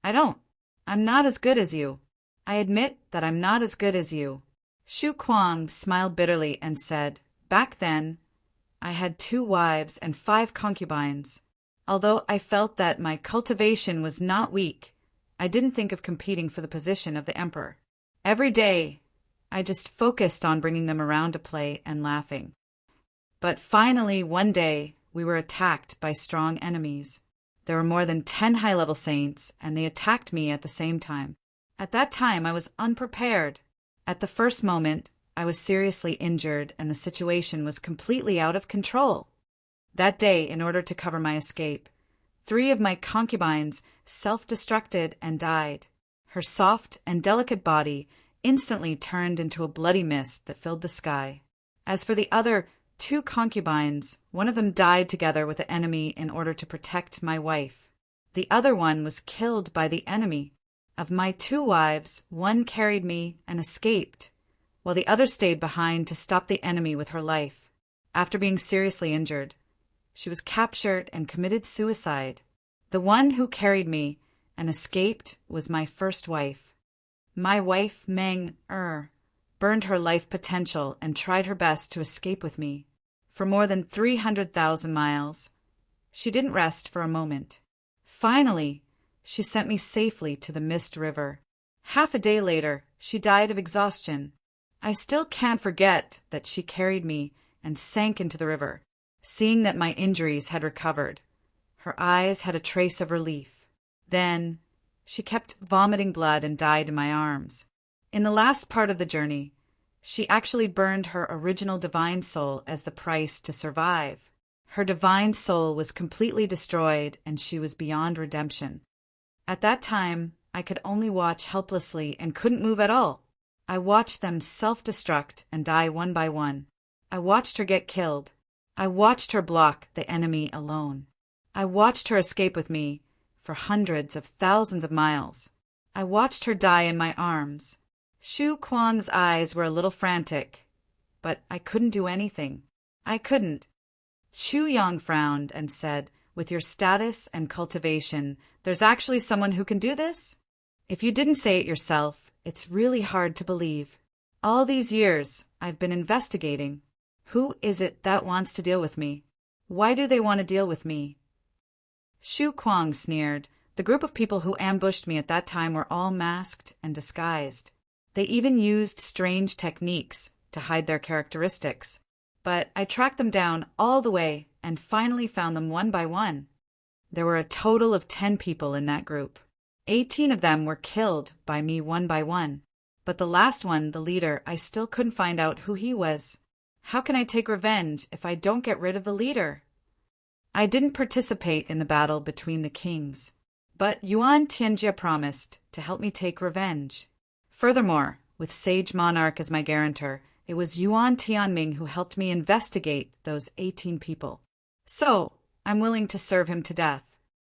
"I don't. I'm not as good as you. I admit that I'm not as good as you." Shu Kuang smiled bitterly and said, "Back then, I had 2 wives and 5 concubines. Although I felt that my cultivation was not weak, I didn't think of competing for the position of the emperor. Every day, I just focused on bringing them around to play and laughing. But finally, one day, we were attacked by strong enemies. There were more than 10 high-level saints, and they attacked me at the same time. At that time, I was unprepared. At the first moment, I was seriously injured, and the situation was completely out of control. That day, in order to cover my escape, 3 of my concubines self-destructed and died. Her soft and delicate body instantly turned into a bloody mist that filled the sky. As for the other 2 concubines, one of them died together with the enemy in order to protect my wife. The other one was killed by the enemy. Of my 2 wives, one carried me and escaped, while the other stayed behind to stop the enemy with her life. After being seriously injured, she was captured and committed suicide. The one who carried me and escaped was my first wife. My wife, Meng burned her life potential and tried her best to escape with me. For more than 300,000 miles, she didn't rest for a moment. Finally, she sent me safely to the Mist River. Half a day later, she died of exhaustion. I still can't forget that she carried me and sank into the river. Seeing that my injuries had recovered, her eyes had a trace of relief. Then, she kept vomiting blood and died in my arms. In the last part of the journey, she actually burned her original divine soul as the price to survive. Her divine soul was completely destroyed and she was beyond redemption. At that time, I could only watch helplessly and couldn't move at all. I watched them self-destruct and die one by one. I watched her get killed. I watched her block the enemy alone. I watched her escape with me for hundreds of thousands of miles. I watched her die in my arms. Shu Kuang's eyes were a little frantic, but I couldn't do anything. I couldn't. Chu Yang frowned and said, "With your status and cultivation, there's actually someone who can do this? If you didn't say it yourself, it's really hard to believe. All these years, I've been investigating. Who is it that wants to deal with me? Why do they want to deal with me?" Shu Kuang sneered. "The group of people who ambushed me at that time were all masked and disguised. They even used strange techniques to hide their characteristics. But I tracked them down all the way and finally found them one by one. There were a total of 10 people in that group. 18 of them were killed by me one by one. But the last one, the leader, I still couldn't find out who he was. How can I take revenge if I don't get rid of the leader? I didn't participate in the battle between the kings, but Yuan Tianjie promised to help me take revenge. Furthermore, with Sage Monarch as my guarantor, it was Yuan Tianming who helped me investigate those 18 people. So, I'm willing to serve him to death."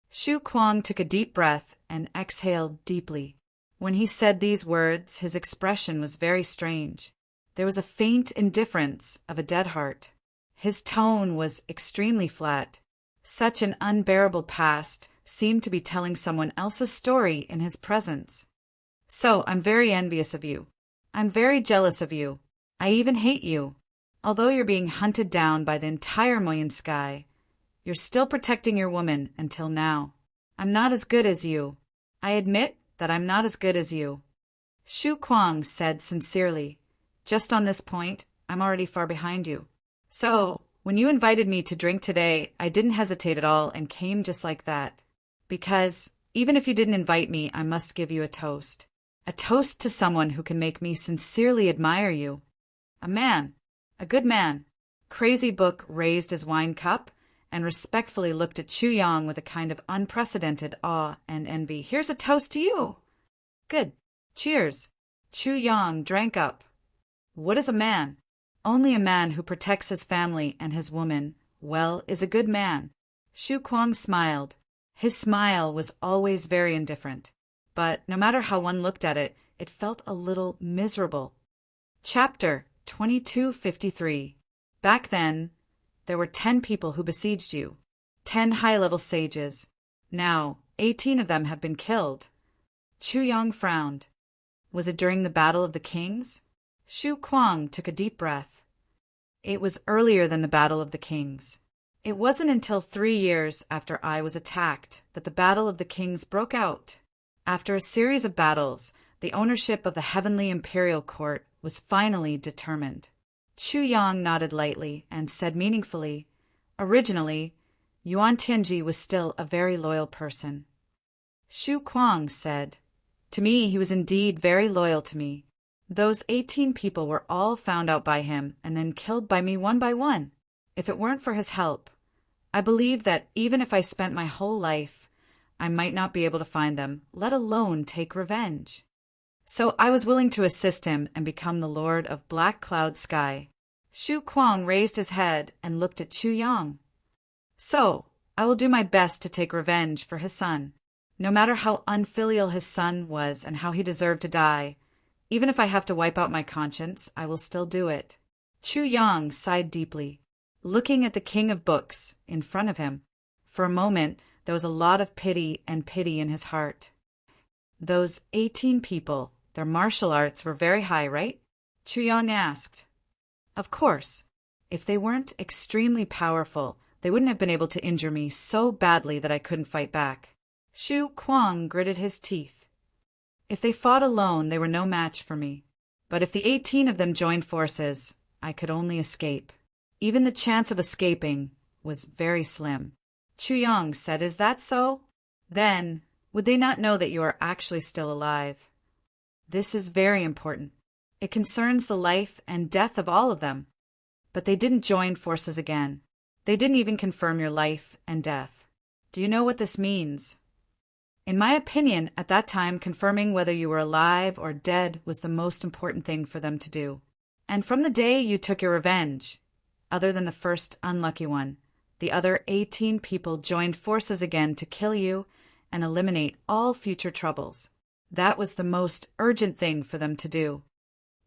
Shu Kuang took a deep breath and exhaled deeply. When he said these words, his expression was very strange. There was a faint indifference of a dead heart. His tone was extremely flat. Such an unbearable past seemed to be telling someone else's story in his presence. "So, I'm very envious of you. I'm very jealous of you. I even hate you. Although you're being hunted down by the entire Moyen sky, you're still protecting your woman until now. I'm not as good as you. I admit that I'm not as good as you." Shu Kuang said sincerely, "Just on this point, I'm already far behind you. So, when you invited me to drink today, I didn't hesitate at all and came just like that. Because, even if you didn't invite me, I must give you a toast. A toast to someone who can make me sincerely admire you. A man. A good man." Crazy Book raised his wine cup and respectfully looked at Chu Yang with a kind of unprecedented awe and envy. "Here's a toast to you." "Good. Cheers." Chu Yang drank up. "What is a man?" "Only a man who protects his family and his woman, well, is a good man." Shu Kuang smiled. His smile was always very indifferent, but no matter how one looked at it, it felt a little miserable. Chapter 2253. Back then, there were 10 people who besieged you, 10 high-level sages. Now, 18 of them have been killed. Chu Yang frowned. Was it during the Battle of the Kings? Shu Kuang took a deep breath. It was earlier than the Battle of the Kings. It wasn't until 3 years after I was attacked that the Battle of the Kings broke out. After a series of battles, the ownership of the Heavenly Imperial Court was finally determined. Chu Yang nodded lightly and said meaningfully, "Originally, Yuan Tianjie was still a very loyal person." Shu Kuang said, "To me, he was indeed very loyal to me. Those 18 people were all found out by him and then killed by me one by one. If it weren't for his help, I believe that even if I spent my whole life, I might not be able to find them, let alone take revenge. So I was willing to assist him and become the Lord of Black Cloud Sky." Shu Kuang raised his head and looked at Chu Yang. "So, I will do my best to take revenge for his son. No matter how unfilial his son was and how he deserved to die, even if I have to wipe out my conscience, I will still do it." Chu Yang sighed deeply, looking at the King of Books in front of him. For a moment, there was a lot of pity in his heart. "Those 18 people, their martial arts were very high, right?" Chu Yang asked. "Of course. If they weren't extremely powerful, they wouldn't have been able to injure me so badly that I couldn't fight back." Shu Kuang gritted his teeth. "If they fought alone, they were no match for me. But if the 18 of them joined forces, I could only escape. Even the chance of escaping was very slim." Chu Yang said, "Is that so? Then, would they not know that you are actually still alive? This is very important. It concerns the life and death of all of them. But they didn't join forces again. They didn't even confirm your life and death. Do you know what this means? In my opinion, at that time, confirming whether you were alive or dead was the most important thing for them to do. And from the day you took your revenge, other than the first unlucky one, the other 18 people joined forces again to kill you and eliminate all future troubles. That was the most urgent thing for them to do.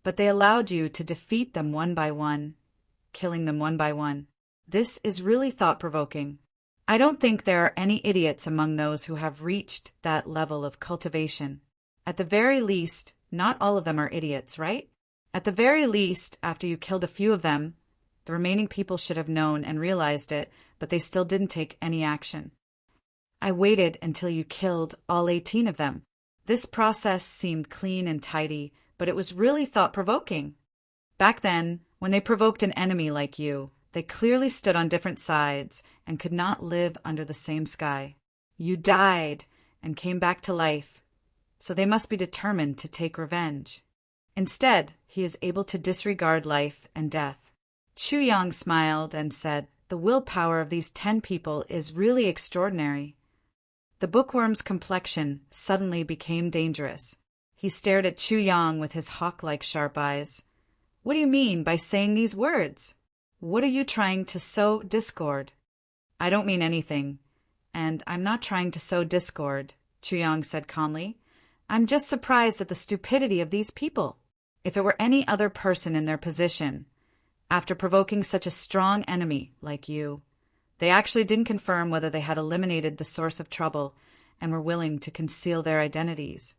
But they allowed you to defeat them one by one, killing them one by one. This is really thought-provoking. I don't think there are any idiots among those who have reached that level of cultivation. At the very least, not all of them are idiots, right? At the very least, after you killed a few of them, the remaining people should have known and realized it, but they still didn't take any action. I waited until you killed all 18 of them. This process seemed clean and tidy, but it was really thought-provoking. Back then, when they provoked an enemy like you, they clearly stood on different sides and could not live under the same sky. You died and came back to life, so they must be determined to take revenge. Instead, he is able to disregard life and death. Chu Yang smiled and said, "The willpower of these 10 people is really extraordinary." The bookworm's complexion suddenly became dangerous. He stared at Chu Yang with his hawk-like sharp eyes. "What do you mean by saying these words? What are you trying to sow discord?" "I don't mean anything, and I'm not trying to sow discord," Chu Yang said calmly. "I'm just surprised at the stupidity of these people. If it were any other person in their position, after provoking such a strong enemy like you, they actually didn't confirm whether they had eliminated the source of trouble and were willing to conceal their identities.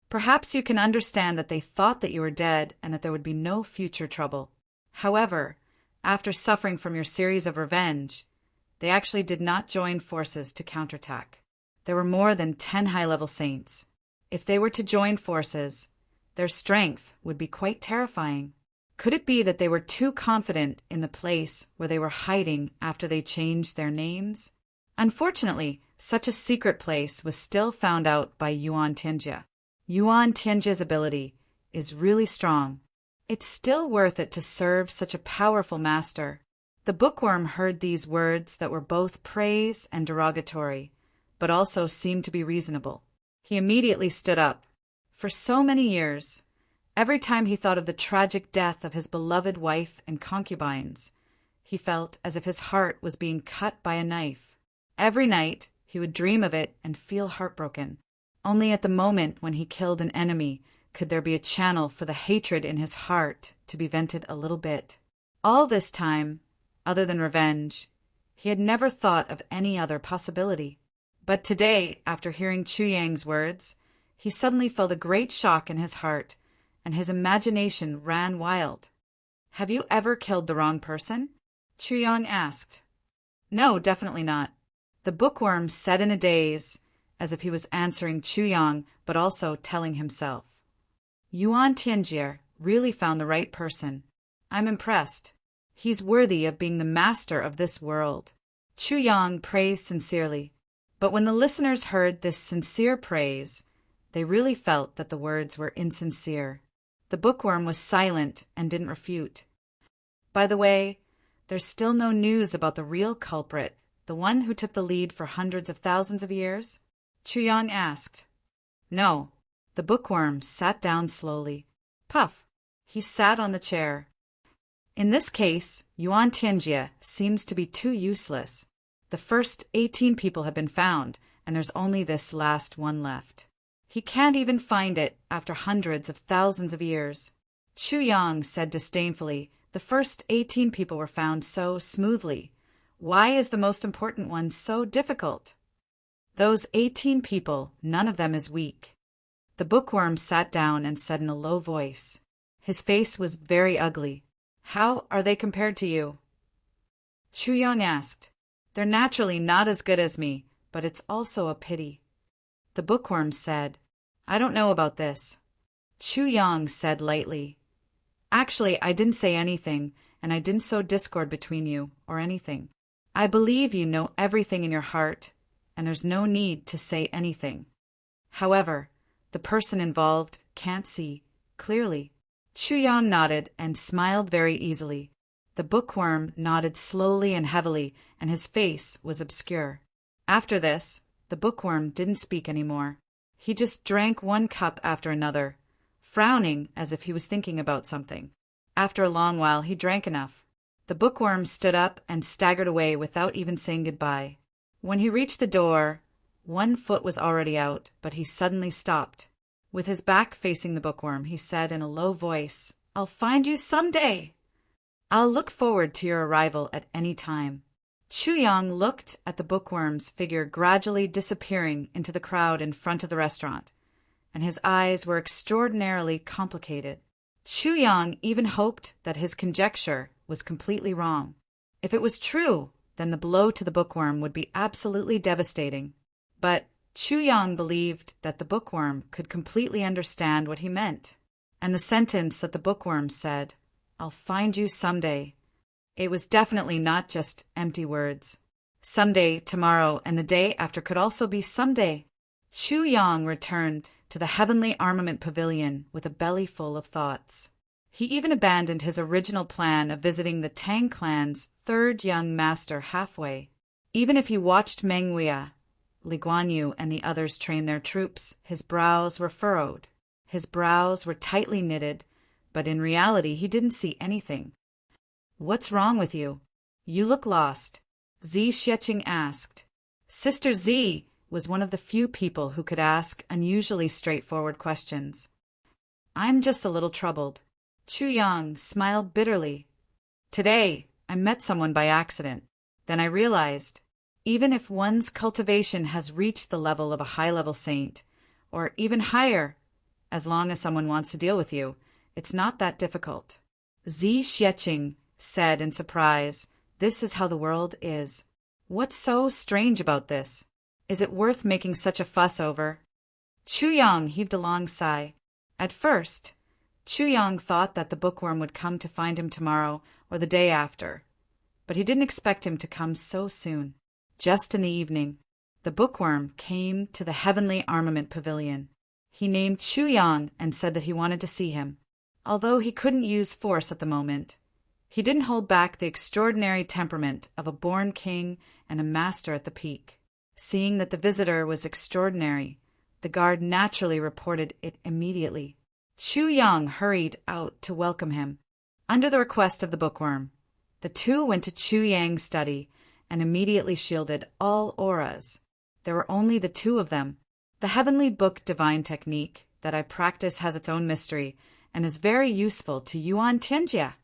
Perhaps you can understand that they thought that you were dead and that there would be no future trouble. However, after suffering from your series of revenge, they actually did not join forces to counterattack. There were more than 10 high-level saints. If they were to join forces, their strength would be quite terrifying. Could it be that they were too confident in the place where they were hiding after they changed their names? Unfortunately, such a secret place was still found out by Yuan Tianjie. Yuan Tianjie's ability is really strong. It's still worth it to serve such a powerful master. The bookworm heard these words that were both praise and derogatory, but also seemed to be reasonable. He immediately stood up. For so many years, every time he thought of the tragic death of his beloved wife and concubines, he felt as if his heart was being cut by a knife. Every night, he would dream of it and feel heartbroken. Only at the moment when he killed an enemy could there be a channel for the hatred in his heart to be vented a little bit. All this time, other than revenge, he had never thought of any other possibility. But today, after hearing Chu Yang's words, he suddenly felt a great shock in his heart, and his imagination ran wild. "Have you ever killed the wrong person?" Chu Yang asked. "No, definitely not." The bookworm said in a daze, as if he was answering Chu Yang but also telling himself. Yuan Tianjie really found the right person. I'm impressed. He's worthy of being the master of this world. Chu Yang praised sincerely, but when the listeners heard this sincere praise, they really felt that the words were insincere. The bookworm was silent and didn't refute. "By the way, there's still no news about the real culprit, the one who took the lead for hundreds of thousands of years?" Chu Yang asked. "No." The bookworm sat down slowly. Puff! He sat on the chair. "In this case, Yuan Tianjie seems to be too useless. The first 18 people have been found, and there's only this last one left. He can't even find it after hundreds of thousands of years." Chu Yang said disdainfully, "The first 18 people were found so smoothly. Why is the most important one so difficult?" "Those 18 people, none of them is weak." The bookworm sat down and said in a low voice. His face was very ugly. "How are they compared to you?" Chu Yang asked. "They're naturally not as good as me, but it's also a pity." The bookworm said, "I don't know about this." Chu Yang said lightly, "Actually, I didn't say anything, and I didn't sow discord between you, or anything. I believe you know everything in your heart, and there's no need to say anything. However, the person involved can't see clearly." Chu Yang nodded and smiled very easily. The bookworm nodded slowly and heavily, and his face was obscure. After this, the bookworm didn't speak anymore. He just drank one cup after another, frowning as if he was thinking about something. After a long while, he drank enough. The bookworm stood up and staggered away without even saying goodbye. When he reached the door, one foot was already out, but he suddenly stopped. With his back facing the bookworm, he said in a low voice, "I'll find you someday." I'll look forward to your arrival at any time. Chu Yang looked at the bookworm's figure gradually disappearing into the crowd in front of the restaurant, and his eyes were extraordinarily complicated. Chu Yang even hoped that his conjecture was completely wrong. If it was true, then the blow to the bookworm would be absolutely devastating. But Chu Yang believed that the bookworm could completely understand what he meant. And the sentence that the bookworm said, "I'll find you someday," it was definitely not just empty words. Someday, tomorrow, and the day after could also be someday. Chu Yang returned to the Heavenly Armament Pavilion with a belly full of thoughts. He even abandoned his original plan of visiting the Tang clan's third young master halfway. Even if he watched Meng Huia, Li Guanyu, and the others train their troops, his brows were furrowed. His brows were tightly knitted, but in reality he didn't see anything. "What's wrong with you? You look lost," Zi Xieching asked. Sister Zi was one of the few people who could ask unusually straightforward questions. "I'm just a little troubled." Chu Yang smiled bitterly. "Today, I met someone by accident. Then I realized, even if one's cultivation has reached the level of a high-level saint, or even higher, as long as someone wants to deal with you, it's not that difficult." Zi Xieching said in surprise, "This is how the world is. What's so strange about this? Is it worth making such a fuss over?" Chu Yang heaved a long sigh. At first, Chu Yang thought that the bookworm would come to find him tomorrow or the day after, but he didn't expect him to come so soon. Just in the evening, the bookworm came to the Heavenly Armament Pavilion. He named Chu Yang and said that he wanted to see him. Although he couldn't use force at the moment, he didn't hold back the extraordinary temperament of a born king and a master at the peak. Seeing that the visitor was extraordinary, the guard naturally reported it immediately. Chu Yang hurried out to welcome him. Under the request of the bookworm, the two went to Chu Yang's study and immediately shielded all auras. There were only the two of them. The heavenly book divine technique that I practice has its own mystery and is very useful to Yuan Tianjia.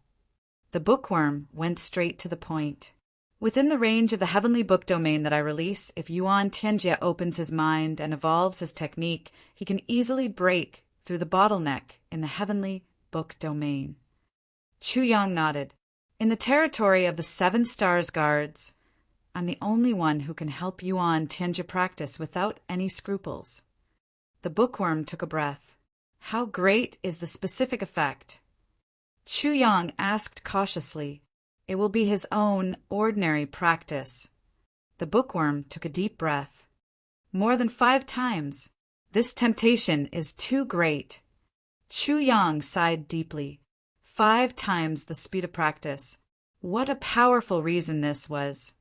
The bookworm went straight to the point. Within the range of the heavenly book domain that I release, if Yuan Tianjia opens his mind and evolves his technique, he can easily break through the bottleneck in the heavenly book domain. Chu Yang nodded. "In the territory of the 7 Stars Guards, I'm the only one who can help Yuan Tianjia practice without any scruples." The bookworm took a breath. "How great is the specific effect?" Chu Yang asked cautiously. "It will be his own ordinary practice." The bookworm took a deep breath. "More than 5 times. This temptation is too great." Chu Yang sighed deeply. 5 times the speed of practice. What a powerful reason this was.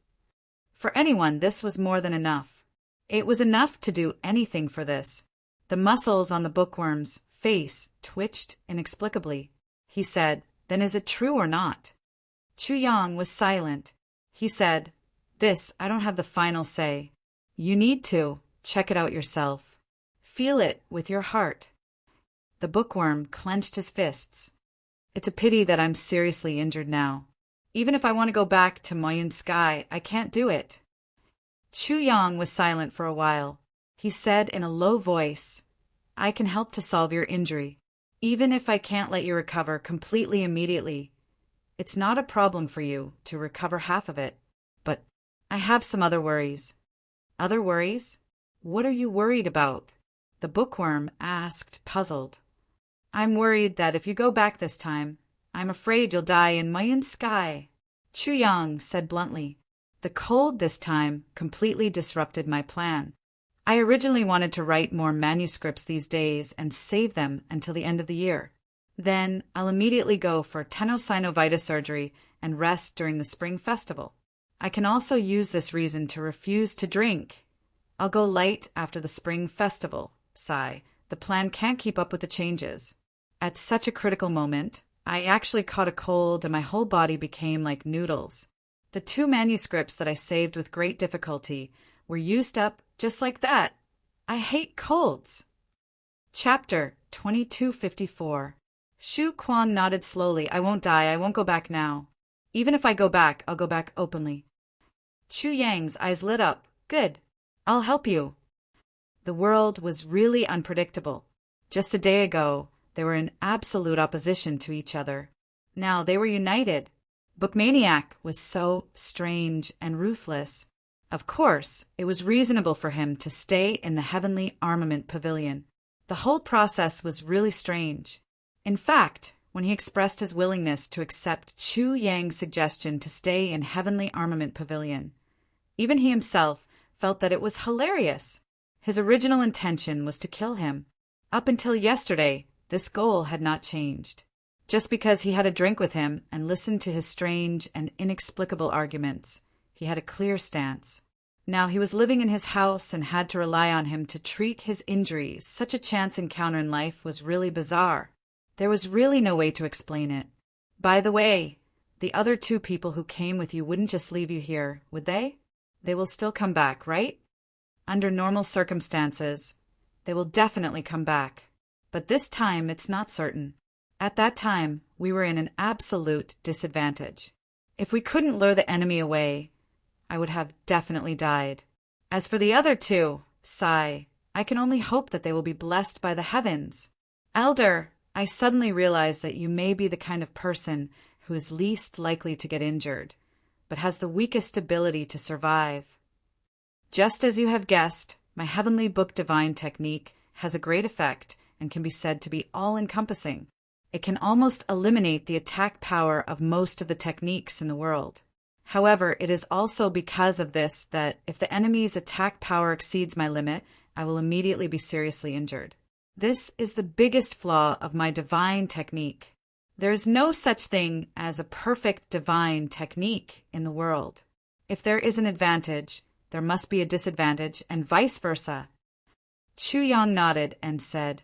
For anyone, this was more than enough. It was enough to do anything for this. The muscles on the bookworm's face twitched inexplicably. He said, "Then is it true or not?" Chu Yang was silent. He said, "This, I don't have the final say. You need to check it out yourself. Feel it with your heart." The bookworm clenched his fists. "It's a pity that I'm seriously injured now. Even if I want to go back to Moyun Sky, I can't do it." Chu Yang was silent for a while. He said in a low voice, "I can help to solve your injury. Even if I can't let you recover completely immediately, it's not a problem for you to recover half of it. But I have some other worries." "Other worries? What are you worried about?" The bookworm asked, puzzled. "I'm worried that if you go back this time, I'm afraid you'll die in Mayan Sky." Chu Yang said bluntly, "The cold this time completely disrupted my plan. I originally wanted to write more manuscripts these days and save them until the end of the year. Then I'll immediately go for tenosynovitis surgery and rest during the spring festival. I can also use this reason to refuse to drink. I'll go light after the spring festival." Sigh. The plan can't keep up with the changes. At such a critical moment, I actually caught a cold and my whole body became like noodles. The 2 manuscripts that I saved with great difficulty were used up just like that. I hate colds. Chapter 2254. Shu Kuang nodded slowly. "I won't die. I won't go back now. Even if I go back, I'll go back openly. Chu Yang's eyes lit up. Good. I'll help you. The world was really unpredictable. Just a day ago, they were in absolute opposition to each other. Now they were united. Bookmaniac was so strange and ruthless. Of course, it was reasonable for him to stay in the Heavenly Armament Pavilion. The whole process was really strange. In fact, when he expressed his willingness to accept Chu Yang's suggestion to stay in Heavenly Armament Pavilion, even he himself felt that it was hilarious. His original intention was to kill him. Up until yesterday, this goal had not changed. Just because he had a drink with him and listened to his strange and inexplicable arguments, he had a clear stance. Now he was living in his house and had to rely on him to treat his injuries. Such a chance encounter in life was really bizarre. There was really no way to explain it. By the way, the other two people who came with you wouldn't just leave you here, would they? They will still come back, right? Under normal circumstances, they will definitely come back. But this time it's not certain. At that time, we were in an absolute disadvantage. If we couldn't lure the enemy away, I would have definitely died. As for the other two, sigh, I can only hope that they will be blessed by the heavens. Elder, I suddenly realize that you may be the kind of person who is least likely to get injured, but has the weakest ability to survive. Just as you have guessed, my Heavenly Book Divine technique has a great effect and can be said to be all-encompassing. It can almost eliminate the attack power of most of the techniques in the world. However, it is also because of this that if the enemy's attack power exceeds my limit, I will immediately be seriously injured. This is the biggest flaw of my divine technique. There is no such thing as a perfect divine technique in the world. If there is an advantage, there must be a disadvantage, and vice versa. Chu Yang nodded and said,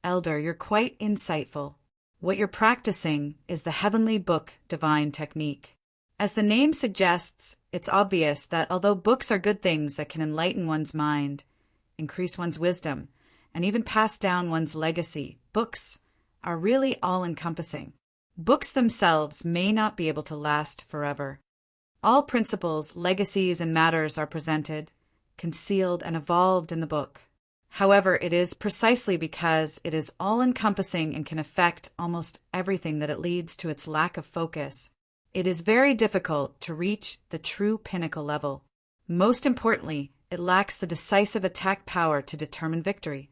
Elder, you're quite insightful. What you're practicing is the Heavenly Book Divine technique. As the name suggests, it's obvious that although books are good things that can enlighten one's mind, increase one's wisdom, and even pass down one's legacy, books are really all-encompassing. Books themselves may not be able to last forever. All principles, legacies, and matters are presented, concealed, and evolved in the book. However, it is precisely because it is all-encompassing and can affect almost everything that it leads to its lack of focus. It is very difficult to reach the true pinnacle level. Most importantly, it lacks the decisive attack power to determine victory.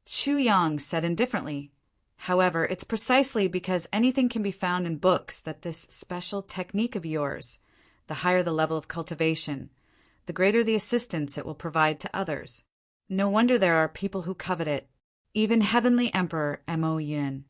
Chu Yang said indifferently, however, it's precisely because anything can be found in books that this special technique of yours, the higher the level of cultivation, the greater the assistance it will provide to others. No wonder there are people who covet it. Even Heavenly Emperor Mo Yin,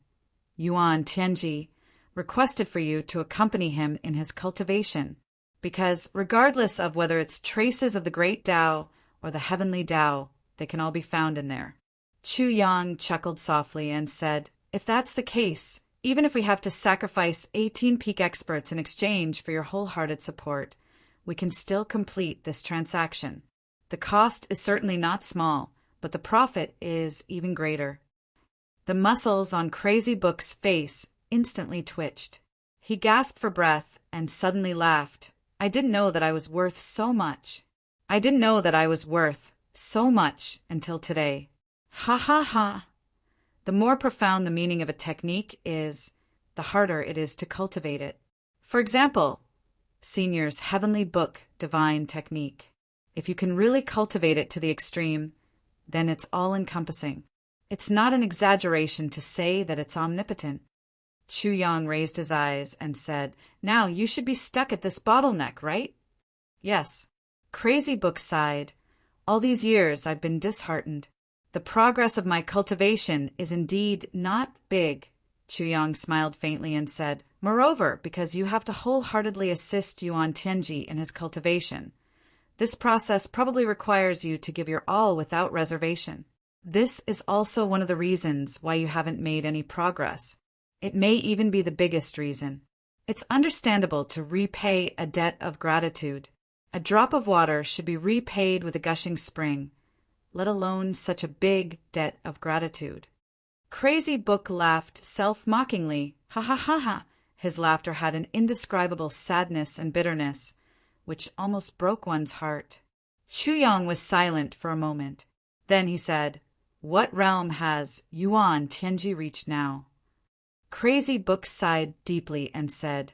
Yuan Tianji, requested for you to accompany him in his cultivation, because regardless of whether it's traces of the great Tao or the heavenly Tao, they can all be found in there. Chu Yang chuckled softly and said, If that's the case, even if we have to sacrifice 18 peak experts in exchange for your wholehearted support, we can still complete this transaction. The cost is certainly not small, but the profit is even greater. The muscles on Crazy Book's face instantly twitched. He gasped for breath and suddenly laughed. I didn't know that I was worth so much. I didn't know that I was worth so much until today. Ha ha ha. The more profound the meaning of a technique is, the harder it is to cultivate it. For example, Senior's Heavenly Book Divine Technique. If you can really cultivate it to the extreme, then it's all-encompassing. It's not an exaggeration to say that it's omnipotent. Chu Yang raised his eyes and said, Now you should be stuck at this bottleneck, right? Yes. Crazy Book sighed. All these years I've been disheartened. The progress of my cultivation is indeed not big. Chu Yang smiled faintly and said, Moreover, because you have to wholeheartedly assist Yuan Tianji in his cultivation, this process probably requires you to give your all without reservation. This is also one of the reasons why you haven't made any progress. It may even be the biggest reason. It's understandable to repay a debt of gratitude. A drop of water should be repaid with a gushing spring, let alone such a big debt of gratitude. Crazy Book laughed self-mockingly, ha ha ha ha, His laughter had an indescribable sadness and bitterness, which almost broke one's heart. Chu Yang was silent for a moment. Then he said, "What realm has Yuan Tianji reached now?" Crazy Book sighed deeply and said,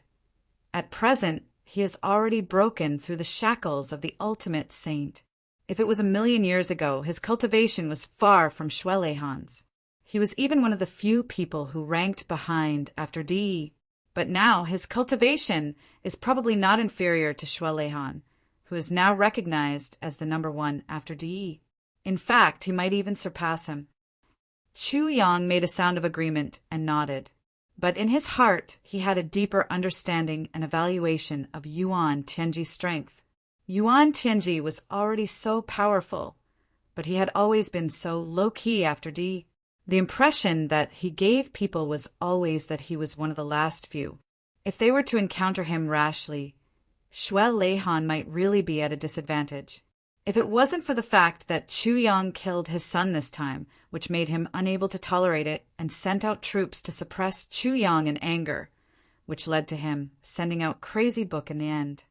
"At present, he has already broken through the shackles of the ultimate saint. If it was 1,000,000 years ago, his cultivation was far from Shueleihan's. He was even one of the few people who ranked behind after Di. But now his cultivation is probably not inferior to Shueleihan, who is now recognized as the #1 after Di. In fact, he might even surpass him." Chu Yang made a sound of agreement and nodded. But in his heart, he had a deeper understanding and evaluation of Yuan Tianji's strength. Yuan Tianji was already so powerful, but he had always been so low-key after Di. The impression that he gave people was always that he was one of the last few. If they were to encounter him rashly, Shueleihan might really be at a disadvantage. If it wasn't for the fact that Chu Yang killed his son this time, which made him unable to tolerate it and sent out troops to suppress Chu Yang in anger, which led to him sending out Crazy Book in the end.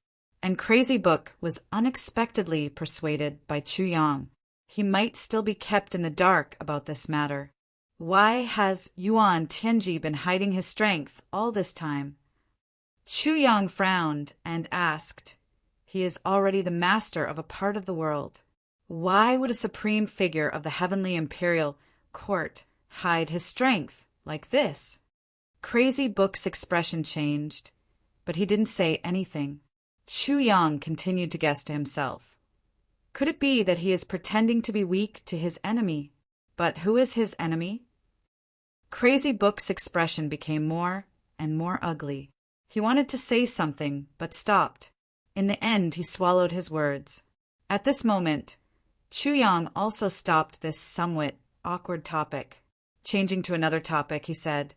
And Crazy Book was unexpectedly persuaded by Chu Yang. He might still be kept in the dark about this matter. Why has Yuan Tianji been hiding his strength all this time? Chu Yang frowned and asked, "He is already the master of a part of the world. Why would a supreme figure of the heavenly imperial court hide his strength like this?" Crazy Book's expression changed, but he didn't say anything. Chu Yang continued to guess to himself. Could it be that he is pretending to be weak to his enemy? But who is his enemy? Crazy Book's expression became more and more ugly. He wanted to say something, but stopped. In the end, he swallowed his words. At this moment, Chu Yang also stopped this somewhat awkward topic. Changing to another topic, he said,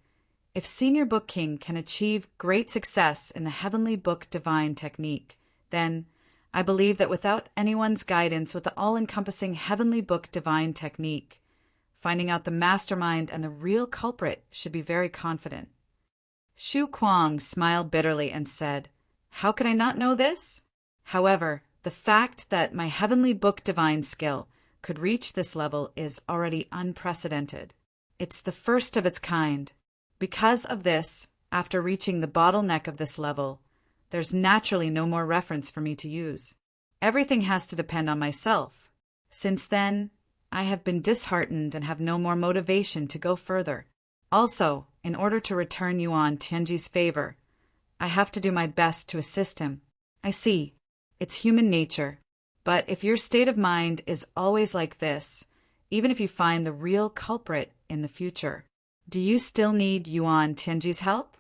"If Senior Book King can achieve great success in the Heavenly Book Divine technique, then I believe that without anyone's guidance with the all-encompassing Heavenly Book Divine technique, finding out the mastermind and the real culprit should be very confident." Xu Kuang smiled bitterly and said, "How could I not know this? However, the fact that my Heavenly Book Divine skill could reach this level is already unprecedented. It's the first of its kind. Because of this, after reaching the bottleneck of this level, there's naturally no more reference for me to use. Everything has to depend on myself. Since then, I have been disheartened and have no more motivation to go further. Also, in order to return Yuan Tianji's favor, I have to do my best to assist him. I see. It's human nature. But if your state of mind is always like this, even if you find the real culprit in the future, do you still need Yuan Tianji's help?"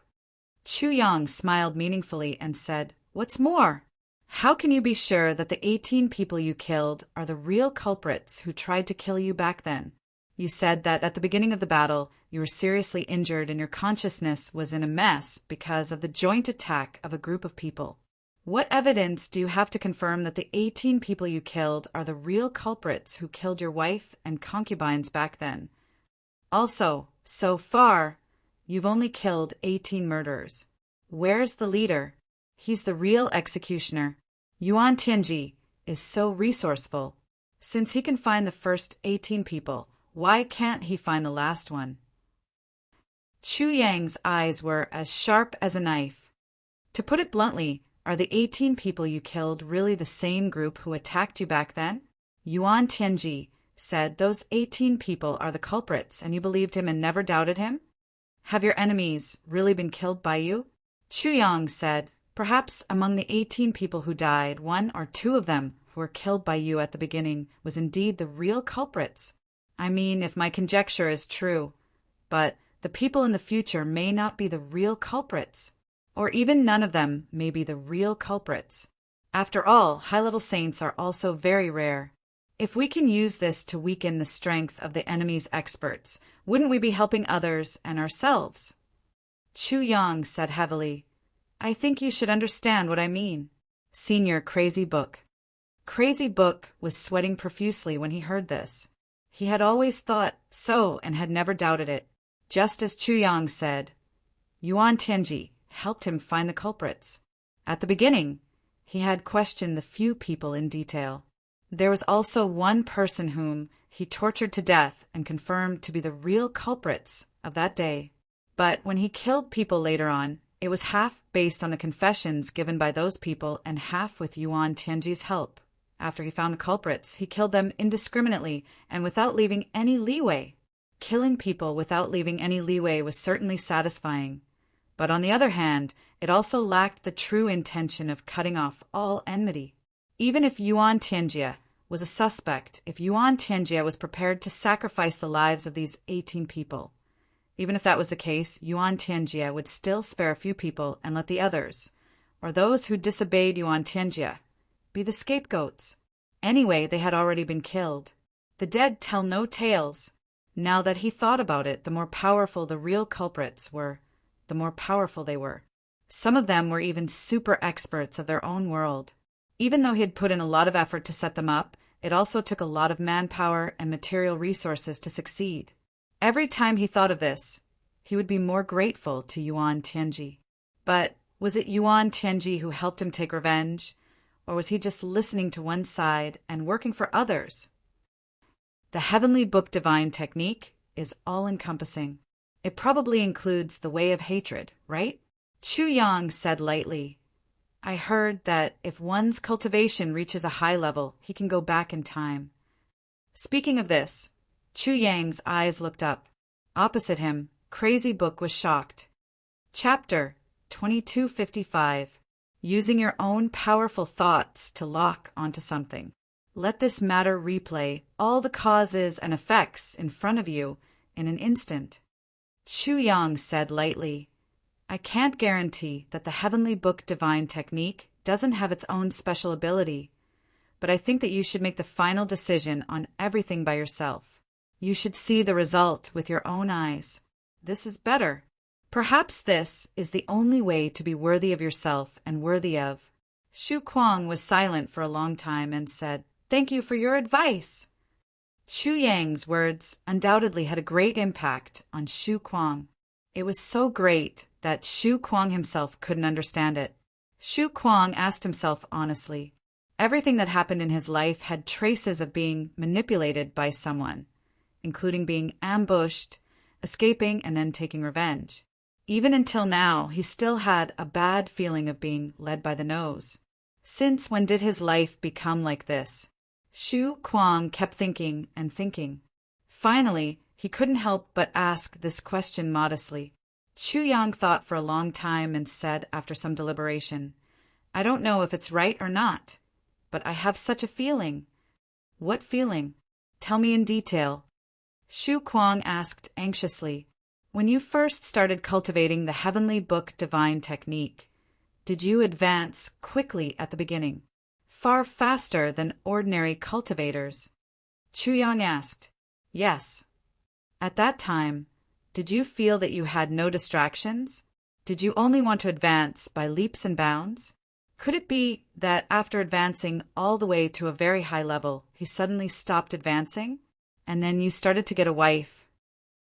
Chu Yang smiled meaningfully and said, "What's more? How can you be sure that the 18 people you killed are the real culprits who tried to kill you back then? You said that at the beginning of the battle, you were seriously injured and your consciousness was in a mess because of the joint attack of a group of people. What evidence do you have to confirm that the 18 people you killed are the real culprits who killed your wife and concubines back then? Also, so far, you've only killed 18 murderers. Where's the leader? He's the real executioner. Yuan Tianji is so resourceful. Since he can find the first 18 people, why can't he find the last one?" Chu Yang's eyes were as sharp as a knife. "To put it bluntly, are the 18 people you killed really the same group who attacked you back then?" Yuan Tianji said those 18 people are the culprits and you believed him and never doubted him? Have your enemies really been killed by you? Chu Yang said, "Perhaps among the 18 people who died, 1 or 2 of them who were killed by you at the beginning was indeed the real culprits. I mean, if my conjecture is true. But the people in the future may not be the real culprits. Or even none of them may be the real culprits. After all, high-level saints are also very rare. If we can use this to weaken the strength of the enemy's experts, wouldn't we be helping others and ourselves?" Chu Yang said heavily, "I think you should understand what I mean." Senior Crazy Book. Crazy Book was sweating profusely when he heard this. He had always thought so and had never doubted it. Just as Chu Yang said, Yuan Tianji, helped him find the culprits. At the beginning, he had questioned the few people in detail. There was also one person whom he tortured to death and confirmed to be the real culprits of that day. But when he killed people later on, it was half based on the confessions given by those people and half with Yuan Tianji's help. After he found the culprits, he killed them indiscriminately and without leaving any leeway. Killing people without leaving any leeway was certainly satisfying. But on the other hand, it also lacked the true intention of cutting off all enmity. Even if Yuan Tianjie was a suspect, if Yuan Tianjie was prepared to sacrifice the lives of these 18 people, even if that was the case, Yuan Tianjie would still spare a few people and let the others, or those who disobeyed Yuan Tianjie, be the scapegoats. Anyway, they had already been killed. The dead tell no tales. Now that he thought about it, the more powerful the real culprits were, the more powerful they were. Some of them were even super experts of their own world. Even though he had put in a lot of effort to set them up, it also took a lot of manpower and material resources to succeed. Every time he thought of this, he would be more grateful to Yuan Tianji. But was it Yuan Tianji who helped him take revenge, or was he just listening to one side and working for others? The Heavenly Book Divine technique is all-encompassing. It probably includes the way of hatred, right? Chu Yang said lightly, I heard that if one's cultivation reaches a high level, he can go back in time. Speaking of this, Chu Yang's eyes looked up. Opposite him, Crazy Book was shocked. Chapter 2255. Using your own powerful thoughts to lock onto something. Let this matter replay all the causes and effects in front of you in an instant. Chu Yang said lightly, I can't guarantee that the Heavenly Book Divine technique doesn't have its own special ability, but I think that you should make the final decision on everything by yourself. You should see the result with your own eyes. This is better. Perhaps this is the only way to be worthy of yourself and worthy of. Shu Kuang was silent for a long time and said, Thank you for your advice. Chu Yang's words undoubtedly had a great impact on Shu Kuang. It was so great that Shu Kuang himself couldn't understand it. Shu Kuang asked himself honestly. Everything that happened in his life had traces of being manipulated by someone, including being ambushed, escaping, and then taking revenge. Even until now, he still had a bad feeling of being led by the nose. Since when did his life become like this? Shu Kuang kept thinking and thinking. Finally, he couldn't help but ask this question modestly. Chu Yang thought for a long time and said after some deliberation, I don't know if it's right or not, but I have such a feeling. What feeling? Tell me in detail. Shu Kuang asked anxiously, When you first started cultivating the Heavenly Book Divine technique, did you advance quickly at the beginning? Far faster than ordinary cultivators? Chu Yang asked. Yes. At that time, did you feel that you had no distractions? Did you only want to advance by leaps and bounds? Could it be that after advancing all the way to a very high level, he suddenly stopped advancing? And then you started to get a wife?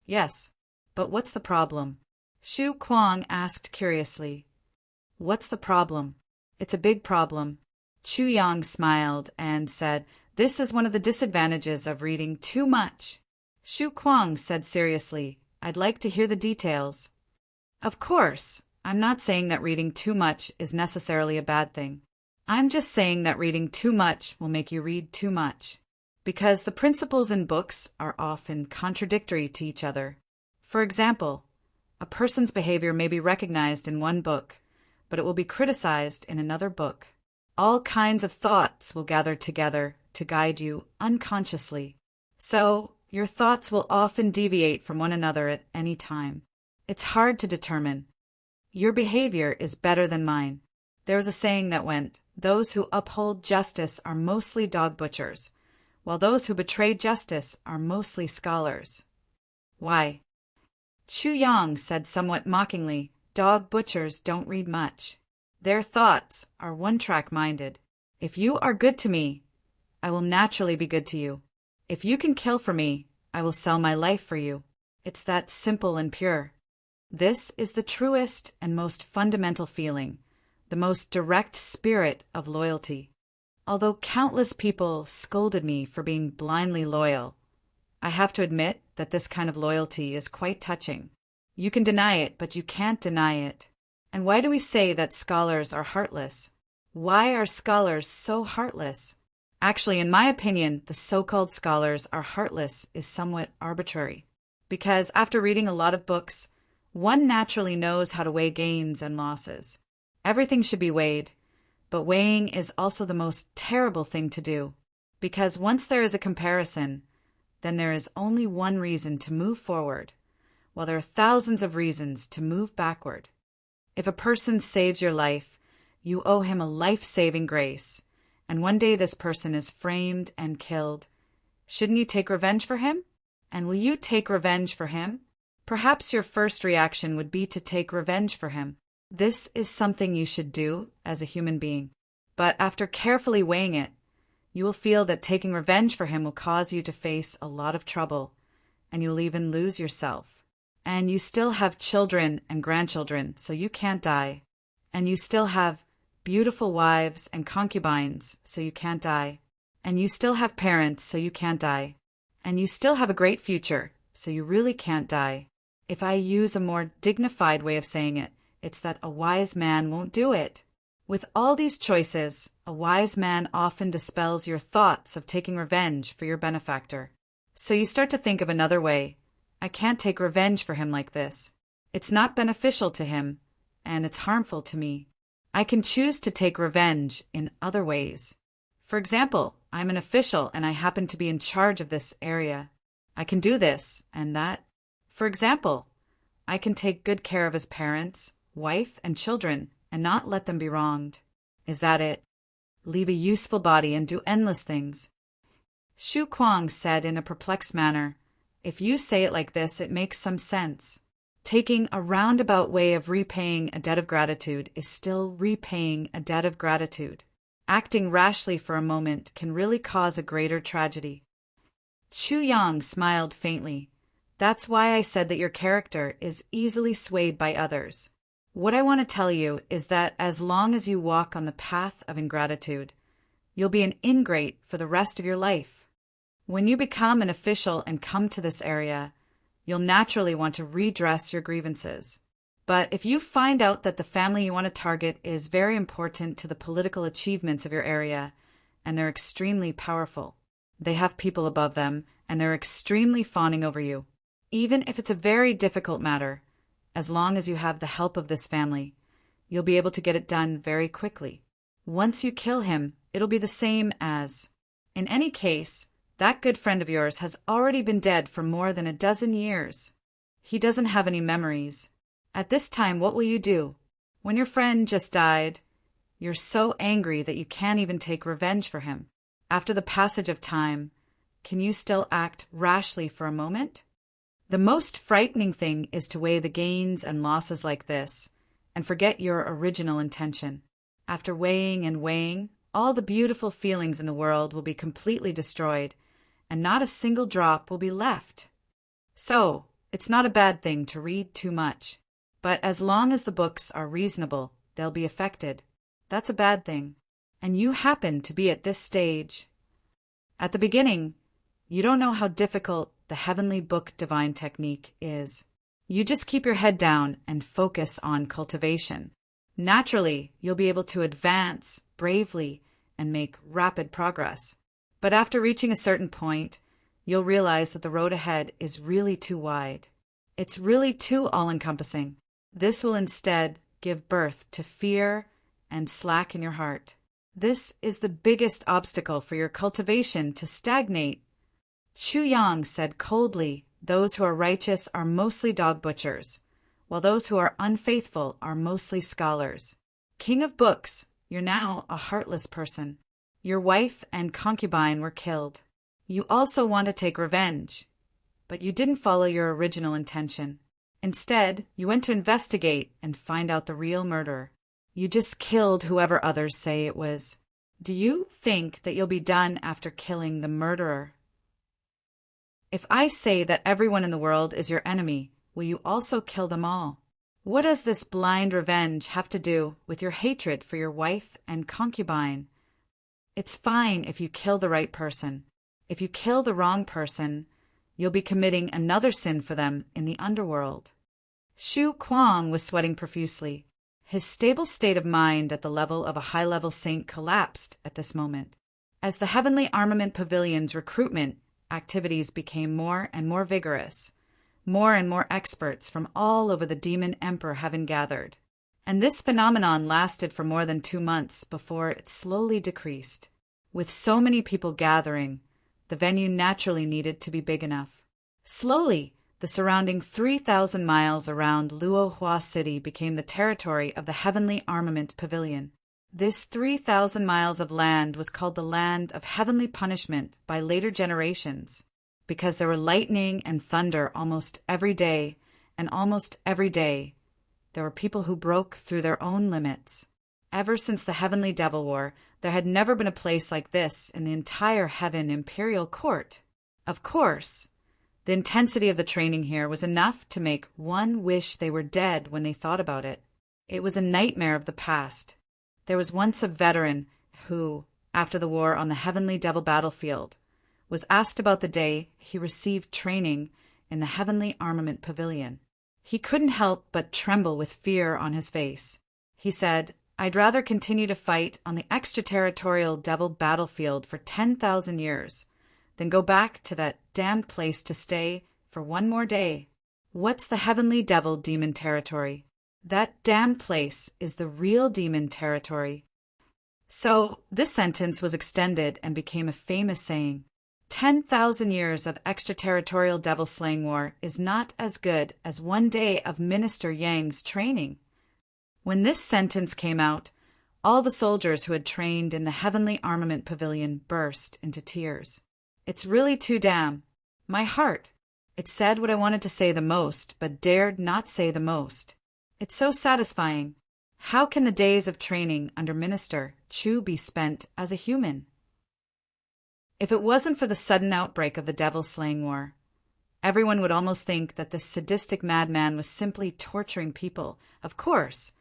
Yes. But what's the problem? Shu Kuang asked curiously. What's the problem? It's a big problem. Chu Yang smiled and said, This is one of the disadvantages of reading too much. Shu Kuang said seriously, I'd like to hear the details. Of course, I'm not saying that reading too much is necessarily a bad thing. I'm just saying that reading too much will make you read too much. Because the principles in books are often contradictory to each other. For example, a person's behavior may be recognized in one book, but it will be criticized in another book. All kinds of thoughts will gather together to guide you unconsciously. So, your thoughts will often deviate from one another at any time. It's hard to determine. Your behavior is better than mine. There was a saying that went, Those who uphold justice are mostly dog butchers, while those who betray justice are mostly scholars. Why? Chu Yang said somewhat mockingly, Dog butchers don't read much. Their thoughts are one-track minded. If you are good to me, I will naturally be good to you. If you can kill for me, I will sell my life for you. It's that simple and pure. This is the truest and most fundamental feeling, the most direct spirit of loyalty. Although countless people scolded me for being blindly loyal, I have to admit that this kind of loyalty is quite touching. You can deny it, but you can't deny it. And why do we say that scholars are heartless? Why are scholars so heartless? Actually, in my opinion, the so-called scholars are heartless is somewhat arbitrary. Because after reading a lot of books, one naturally knows how to weigh gains and losses. Everything should be weighed, but weighing is also the most terrible thing to do. Because once there is a comparison, then there is only one reason to move forward, while there are thousands of reasons to move backward. If a person saves your life, you owe him a life-saving grace, and one day this person is framed and killed. Shouldn't you take revenge for him? And will you take revenge for him? Perhaps your first reaction would be to take revenge for him. This is something you should do as a human being. But after carefully weighing it, you will feel that taking revenge for him will cause you to face a lot of trouble, and you'll even lose yourself. And you still have children and grandchildren, so you can't die. And you still have beautiful wives and concubines, so you can't die. And you still have parents, so you can't die. And you still have a great future, so you really can't die. If I use a more dignified way of saying it, it's that a wise man won't do it. With all these choices, a wise man often dispels your thoughts of taking revenge for your benefactor. So you start to think of another way. I can't take revenge for him like this. It's not beneficial to him, and it's harmful to me. I can choose to take revenge in other ways. For example, I'm an official and I happen to be in charge of this area. I can do this and that. For example, I can take good care of his parents, wife, and children, and not let them be wronged. Is that it? Leave a useful body and do endless things. Xu Kuang said in a perplexed manner, if you say it like this, it makes some sense. Taking a roundabout way of repaying a debt of gratitude is still repaying a debt of gratitude. Acting rashly for a moment can really cause a greater tragedy. Chu Yang smiled faintly. That's why I said that your character is easily swayed by others. What I want to tell you is that as long as you walk on the path of ingratitude, you'll be an ingrate for the rest of your life. When you become an official and come to this area, you'll naturally want to redress your grievances. But if you find out that the family you want to target is very important to the political achievements of your area, and they're extremely powerful, they have people above them, and they're extremely fawning over you, even if it's a very difficult matter, as long as you have the help of this family, you'll be able to get it done very quickly. Once you kill him, it'll be the same as. In any case, that good friend of yours has already been dead for more than a dozen years. He doesn't have any memories. At this time, what will you do? When your friend just died, you're so angry that you can't even take revenge for him. After the passage of time, can you still act rashly for a moment? The most frightening thing is to weigh the gains and losses like this and forget your original intention. After weighing and weighing, all the beautiful feelings in the world will be completely destroyed, and not a single drop will be left. So, it's not a bad thing to read too much. But as long as the books are reasonable, they'll be affected. That's a bad thing. And you happen to be at this stage. At the beginning, you don't know how difficult the heavenly book divine technique is. You just keep your head down and focus on cultivation. Naturally, you'll be able to advance bravely and make rapid progress. But after reaching a certain point, you'll realize that the road ahead is really too wide. It's really too all-encompassing. This will instead give birth to fear and slack in your heart. This is the biggest obstacle for your cultivation to stagnate. Chu Yang said coldly, those who are righteous are mostly dog butchers, while those who are unfaithful are mostly scholars. King of books, you're now a heartless person. Your wife and concubine were killed. You also want to take revenge, but you didn't follow your original intention. Instead, you went to investigate and find out the real murderer. You just killed whoever others say it was. Do you think that you'll be done after killing the murderer? If I say that everyone in the world is your enemy, will you also kill them all? What does this blind revenge have to do with your hatred for your wife and concubine? It's fine if you kill the right person. If you kill the wrong person, you'll be committing another sin for them in the underworld. Xu Kuang was sweating profusely. His stable state of mind at the level of a high-level saint collapsed at this moment. As the Heavenly Armament Pavilion's recruitment activities became more and more vigorous, more and more experts from all over the Demon Emperor Heaven gathered. And this phenomenon lasted for more than 2 months before it slowly decreased. With so many people gathering, the venue naturally needed to be big enough. Slowly, the surrounding 3,000 miles around Luohua City became the territory of the Heavenly Armament Pavilion. This 3,000 miles of land was called the Land of Heavenly Punishment by later generations, because there were lightning and thunder almost every day, and almost every day there were people who broke through their own limits. Ever since the Heavenly Devil War, there had never been a place like this in the entire Heaven Imperial Court. Of course, the intensity of the training here was enough to make one wish they were dead when they thought about it. It was a nightmare of the past. There was once a veteran who, after the war on the Heavenly Devil battlefield, was asked about the day he received training in the Heavenly Armament Pavilion. He couldn't help but tremble with fear on his face. He said, "I'd rather continue to fight on the extraterritorial devil battlefield for 10,000 years than go back to that damned place to stay for one more day." What's the Heavenly Devil demon territory? That damned place is the real demon territory. So this sentence was extended and became a famous saying. 10,000 years of extraterritorial devil-slaying war is not as good as one day of Minister Yang's training. When this sentence came out, all the soldiers who had trained in the Heavenly Armament Pavilion burst into tears. It's really too damn. My heart. It said what I wanted to say the most, but dared not say the most. It's so satisfying. How can the days of training under Minister Chu be spent as a human? If it wasn't for the sudden outbreak of the devil-slaying war, everyone would almost think that this sadistic madman was simply torturing people. Of course,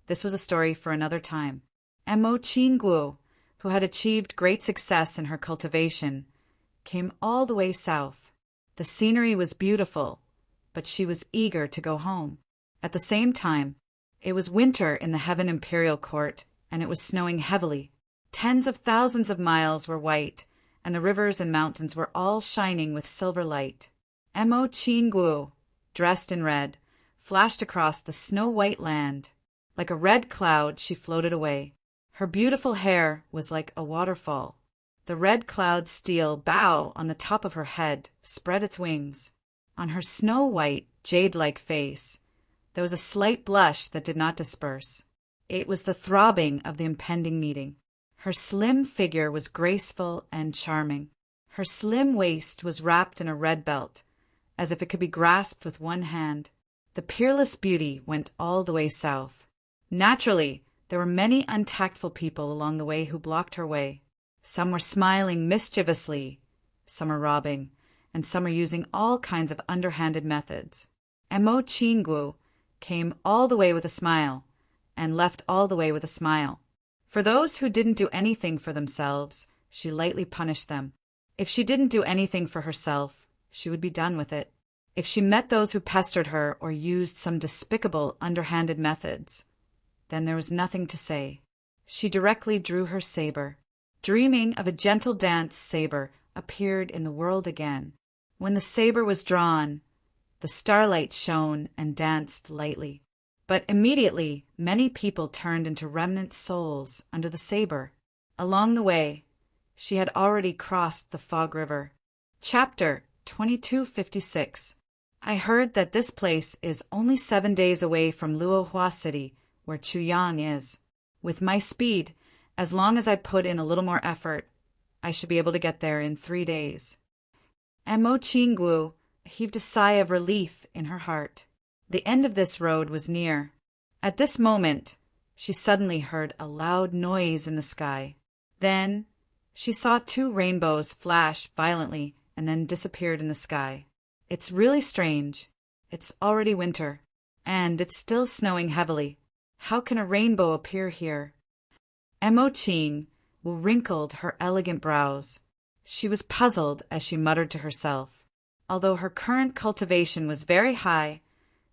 this was a story for another time. Mo Qingguo, who had achieved great success in her cultivation, came all the way south. The scenery was beautiful, but she was eager to go home. At the same time, it was winter in the Heaven Imperial Court, and it was snowing heavily. Tens of thousands of miles were white, and the rivers and mountains were all shining with silver light. Mo Qingguo, dressed in red, flashed across the snow-white land. Like a red cloud, she floated away. Her beautiful hair was like a waterfall. The red cloud steel bow on the top of her head spread its wings. On her snow-white, jade-like face, there was a slight blush that did not disperse. It was the throbbing of the impending meeting. Her slim figure was graceful and charming. Her slim waist was wrapped in a red belt, as if it could be grasped with one hand. The peerless beauty went all the way south. Naturally, there were many untactful people along the way who blocked her way. Some were smiling mischievously, some were robbing, and some were using all kinds of underhanded methods. Mo Qingguo came all the way with a smile, and left all the way with a smile. For those who didn't do anything for themselves, she lightly punished them. If she didn't do anything for herself, she would be done with it. If she met those who pestered her or used some despicable, underhanded methods, then there was nothing to say. She directly drew her saber. Dreaming of a gentle dance saber appeared in the world again. When the saber was drawn, the starlight shone and danced lightly. But immediately, many people turned into remnant souls under the saber. Along the way, she had already crossed the Fog River. Chapter 2256. I heard that this place is only 7 days away from Luohua City, where Chuyang is. With my speed, as long as I put in a little more effort, I should be able to get there in 3 days. Mo Qingguo heaved a sigh of relief in her heart. The end of this road was near. At this moment, she suddenly heard a loud noise in the sky. Then, she saw 2 rainbows flash violently and then disappeared in the sky. It's really strange. It's already winter. And it's still snowing heavily. How can a rainbow appear here? Mo Ching wrinkled her elegant brows. She was puzzled as she muttered to herself. Although her current cultivation was very high,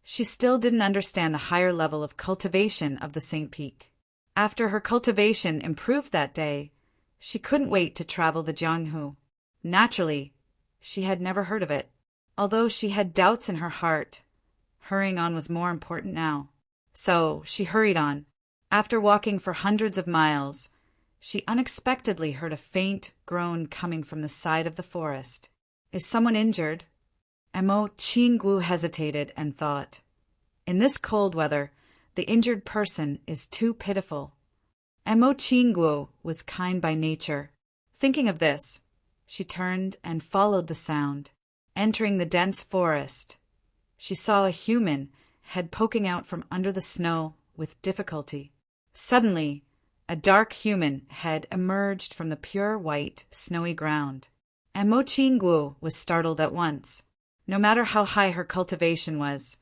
she still didn't understand the higher level of cultivation of the St. Peak. After her cultivation improved that day, she couldn't wait to travel the Jianghu. Naturally, she had never heard of it. Although she had doubts in her heart, hurrying on was more important now. So she hurried on. After walking for hundreds of miles, she unexpectedly heard a faint groan coming from the side of the forest. Is someone injured? Mo Qinggu hesitated and thought, in this cold weather, the injured person is too pitiful. Mo Qinggu was kind by nature. Thinking of this, she turned and followed the sound. Entering the dense forest, she saw a human head poking out from under the snow with difficulty. Suddenly, a dark human head emerged from the pure white, snowy ground. Mo Qinggu was startled at once. No matter how high her cultivation was,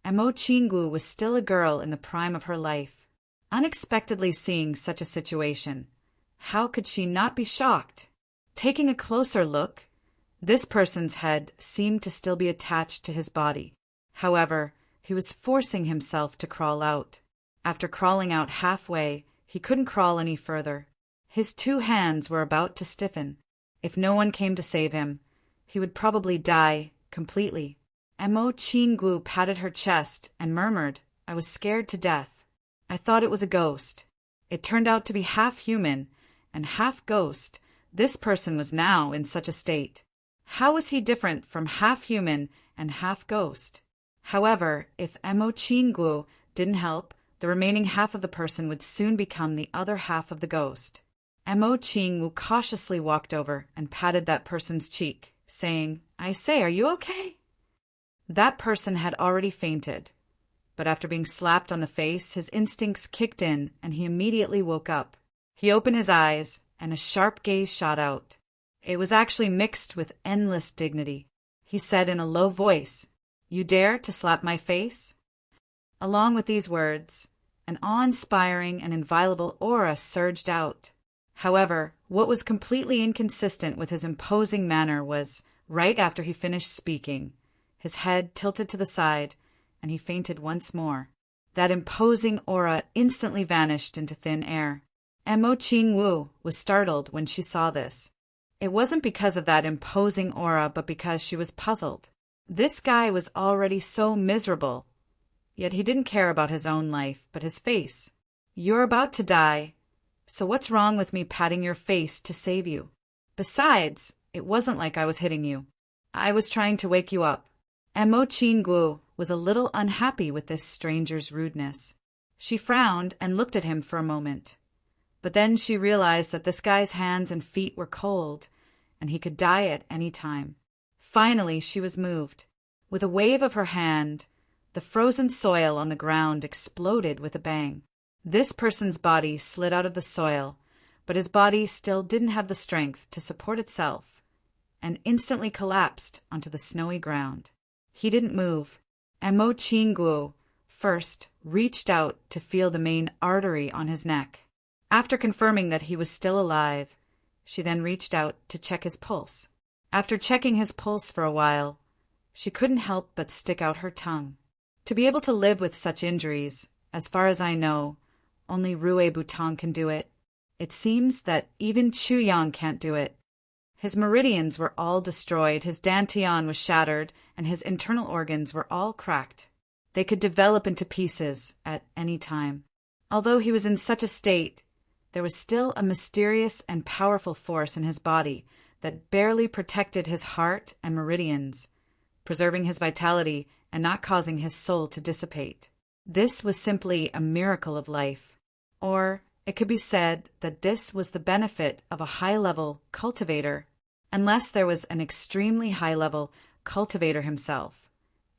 Mo Qinggu was still a girl in the prime of her life. Unexpectedly seeing such a situation, how could she not be shocked? Taking a closer look, this person's head seemed to still be attached to his body. However, he was forcing himself to crawl out. After crawling out halfway, he couldn't crawl any further. His 2 hands were about to stiffen. If no one came to save him, he would probably die completely. Mo Qinggu patted her chest and murmured, I was scared to death. I thought it was a ghost. It turned out to be half human and half ghost. This person was now in such a state. How was he different from half human and half ghost? However, if Mo Qinggu didn't help, the remaining half of the person would soon become the other half of the ghost. Mo Qinggu cautiously walked over and patted that person's cheek, saying, I say, are you okay? That person had already fainted, but after being slapped on the face, his instincts kicked in and he immediately woke up. He opened his eyes and a sharp gaze shot out. It was actually mixed with endless dignity. He said in a low voice, You dare to slap my face? Along with these words, an awe-inspiring and inviolable aura surged out. However, what was completely inconsistent with his imposing manner was, right after he finished speaking, his head tilted to the side, and he fainted once more. That imposing aura instantly vanished into thin air. Mo Qingwu was startled when she saw this. It wasn't because of that imposing aura, but because she was puzzled. This guy was already so miserable, yet he didn't care about his own life, but his face. You're about to die, so what's wrong with me patting your face to save you? Besides, it wasn't like I was hitting you. I was trying to wake you up. Mo Qinggu was a little unhappy with this stranger's rudeness. She frowned and looked at him for a moment. But then she realized that this guy's hands and feet were cold, and he could die at any time. Finally, she was moved. With a wave of her hand, the frozen soil on the ground exploded with a bang. This person's body slid out of the soil, but his body still didn't have the strength to support itself, and instantly collapsed onto the snowy ground. He didn't move. Mo Qinggu first reached out to feel the main artery on his neck. After confirming that he was still alive, she then reached out to check his pulse. After checking his pulse for a while, she couldn't help but stick out her tongue. To be able to live with such injuries, as far as I know, only Rue Butong can do it. It seems that even Chu Yang can't do it. His meridians were all destroyed, his dantian was shattered, and his internal organs were all cracked. They could develop into pieces at any time. Although he was in such a state, there was still a mysterious and powerful force in his body that barely protected his heart and meridians, preserving his vitality and not causing his soul to dissipate. This was simply a miracle of life. Or it could be said that this was the benefit of a high-level cultivator. Unless there was an extremely high-level cultivator himself,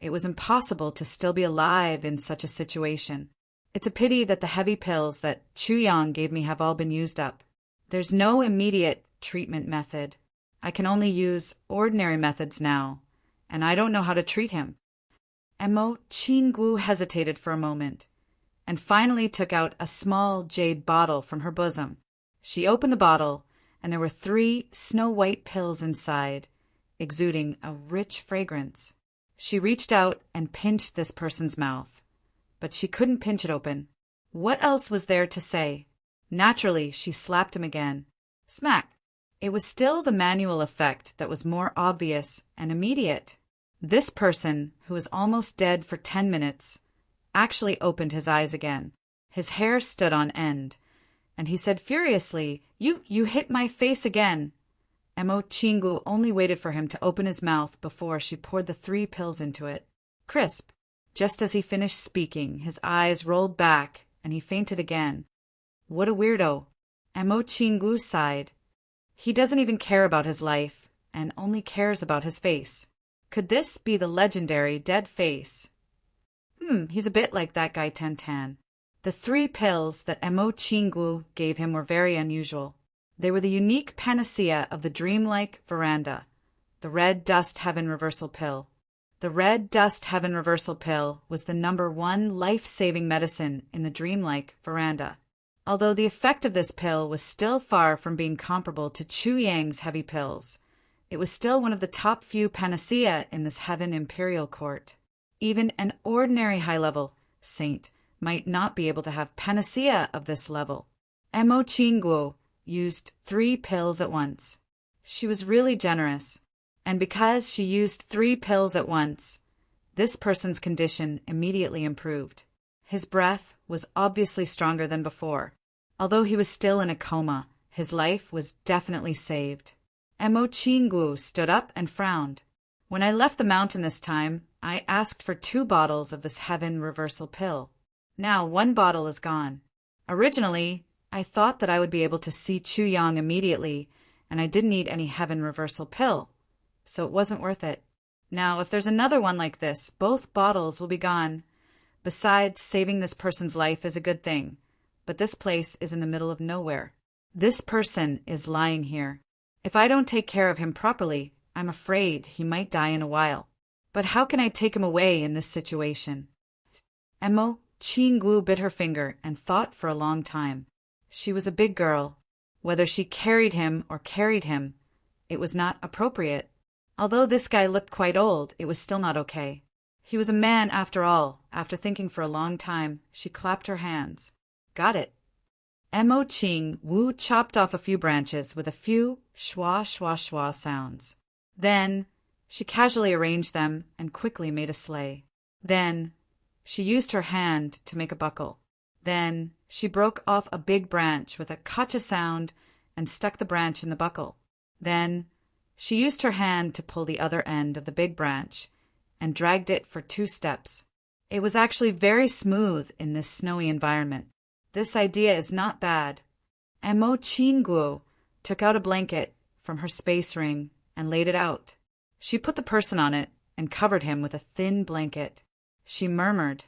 it was impossible to still be alive in such a situation. It's a pity that the heavy pills that Chu Yang gave me have all been used up. There's no immediate treatment method. I can only use ordinary methods now, and I don't know how to treat him. Mo Chingu hesitated for a moment, and finally took out a small jade bottle from her bosom. She opened the bottle, and there were 3 snow-white pills inside, exuding a rich fragrance. She reached out and pinched this person's mouth, but she couldn't pinch it open. What else was there to say? Naturally, she slapped him again. Smack! It was still the manual effect that was more obvious and immediate. This person, who was almost dead for 10 minutes, actually opened his eyes again. His hair stood on end, and he said furiously, You hit my face again. Mo Chingu only waited for him to open his mouth before she poured the 3 pills into it. Crisp! Just as he finished speaking, his eyes rolled back, and he fainted again. What a weirdo. Mo Chingu sighed. He doesn't even care about his life, and only cares about his face. Could this be the legendary dead face? He's a bit like that guy Tan. The 3 pills that Mo Chingu gave him were very unusual. They were the unique panacea of the dreamlike veranda, the Red Dust Heaven Reversal Pill. The Red Dust Heaven Reversal Pill was the #1 life-saving medicine in the dreamlike veranda. Although the effect of this pill was still far from being comparable to Chu Yang's heavy pills, it was still one of the top few panacea in this Heaven Imperial Court. Even an ordinary high-level saint might not be able to have panacea of this level. Mo Chingu used 3 pills at once. She was really generous, and because she used 3 pills at once, this person's condition immediately improved. His breath was obviously stronger than before. Although he was still in a coma, his life was definitely saved. Mo Chingu stood up and frowned. When I left the mountain this time, I asked for 2 bottles of this Heaven Reversal Pill. Now 1 bottle is gone. Originally, I thought that I would be able to see Chu Yang immediately, and I didn't need any Heaven Reversal Pill, so it wasn't worth it. Now, if there's another one like this, both bottles will be gone. Besides, saving this person's life is a good thing, but this place is in the middle of nowhere. This person is lying here. If I don't take care of him properly, I'm afraid he might die in a while. But how can I take him away in this situation? Mo Chingu bit her finger and thought for a long time. She was a big girl. Whether she carried him or carried him, it was not appropriate. Although this guy looked quite old, it was still not okay. He was a man after all. After thinking for a long time, she clapped her hands. Got it. Mo Chingu chopped off a few branches with a few schwa schwa schwa sounds. Then she casually arranged them and quickly made a sleigh. Then she used her hand to make a buckle. Then she broke off a big branch with a kacha sound and stuck the branch in the buckle. Then she used her hand to pull the other end of the big branch and dragged it for 2 steps. It was actually very smooth in this snowy environment. This idea is not bad. Mo Chingu took out a blanket from her space ring and laid it out. She put the person on it and covered him with a thin blanket. She murmured,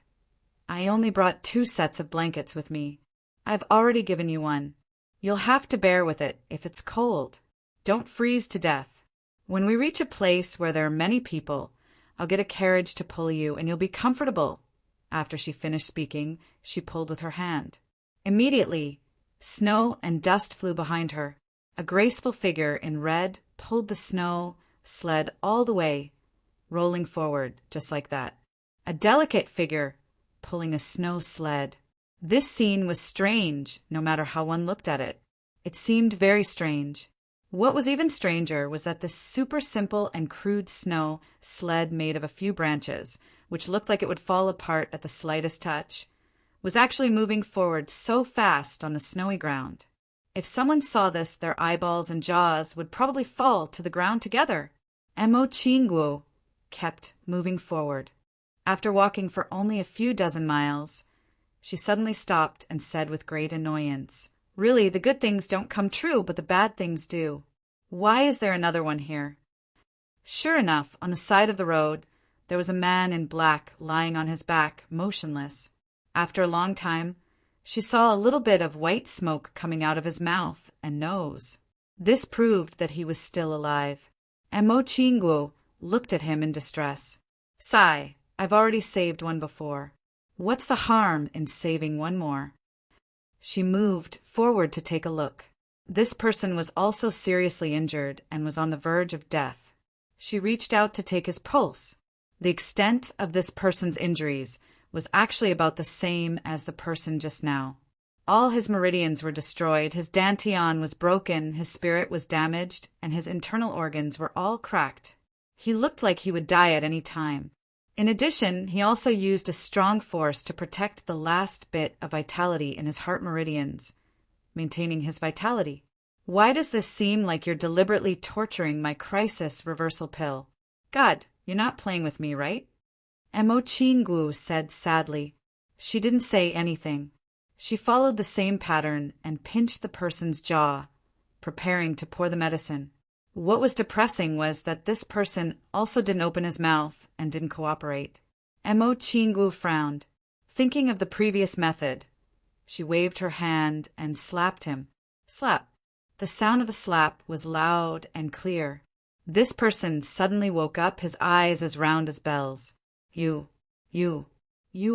I only brought 2 sets of blankets with me. I've already given you one. You'll have to bear with it if it's cold. Don't freeze to death. When we reach a place where there are many people, I'll get a carriage to pull you and you'll be comfortable. After she finished speaking, she pulled with her hand. Immediately, snow and dust flew behind her. A graceful figure in red pulled the snow sled all the way, rolling forward just like that. A delicate figure pulling a snow sled. This scene was strange, no matter how one looked at it. It seemed very strange. What was even stranger was that this super simple and crude snow sled made of a few branches, which looked like it would fall apart at the slightest touch, was actually moving forward so fast on the snowy ground. If someone saw this, their eyeballs and jaws would probably fall to the ground together. Mo Chingu kept moving forward. After walking for only a few dozen miles, she suddenly stopped and said with great annoyance, Really, the good things don't come true, but the bad things do. Why is there another one here? Sure enough, on the side of the road, there was a man in black lying on his back, motionless. After a long time, she saw a little bit of white smoke coming out of his mouth and nose. This proved that he was still alive. Mo Chingu looked at him in distress. Sigh, I've already saved one before. What's the harm in saving one more? She moved forward to take a look. This person was also seriously injured and was on the verge of death. She reached out to take his pulse. The extent of this person's injuries was actually about the same as the person just now. All his meridians were destroyed, his dantian was broken, his spirit was damaged, and his internal organs were all cracked. He looked like he would die at any time. In addition, he also used a strong force to protect the last bit of vitality in his heart meridians, maintaining his vitality. Why does this seem like you're deliberately torturing my crisis reversal pill? God, you're not playing with me, right? Mo Chingu said sadly. She didn't say anything. She followed the same pattern and pinched the person's jaw, preparing to pour the medicine. What was depressing was that this person also didn't open his mouth and didn't cooperate. Mo Chingu frowned. Thinking of the previous method, she waved her hand and slapped him. Slap. The sound of the slap was loud and clear. This person suddenly woke up, his eyes as round as bells. You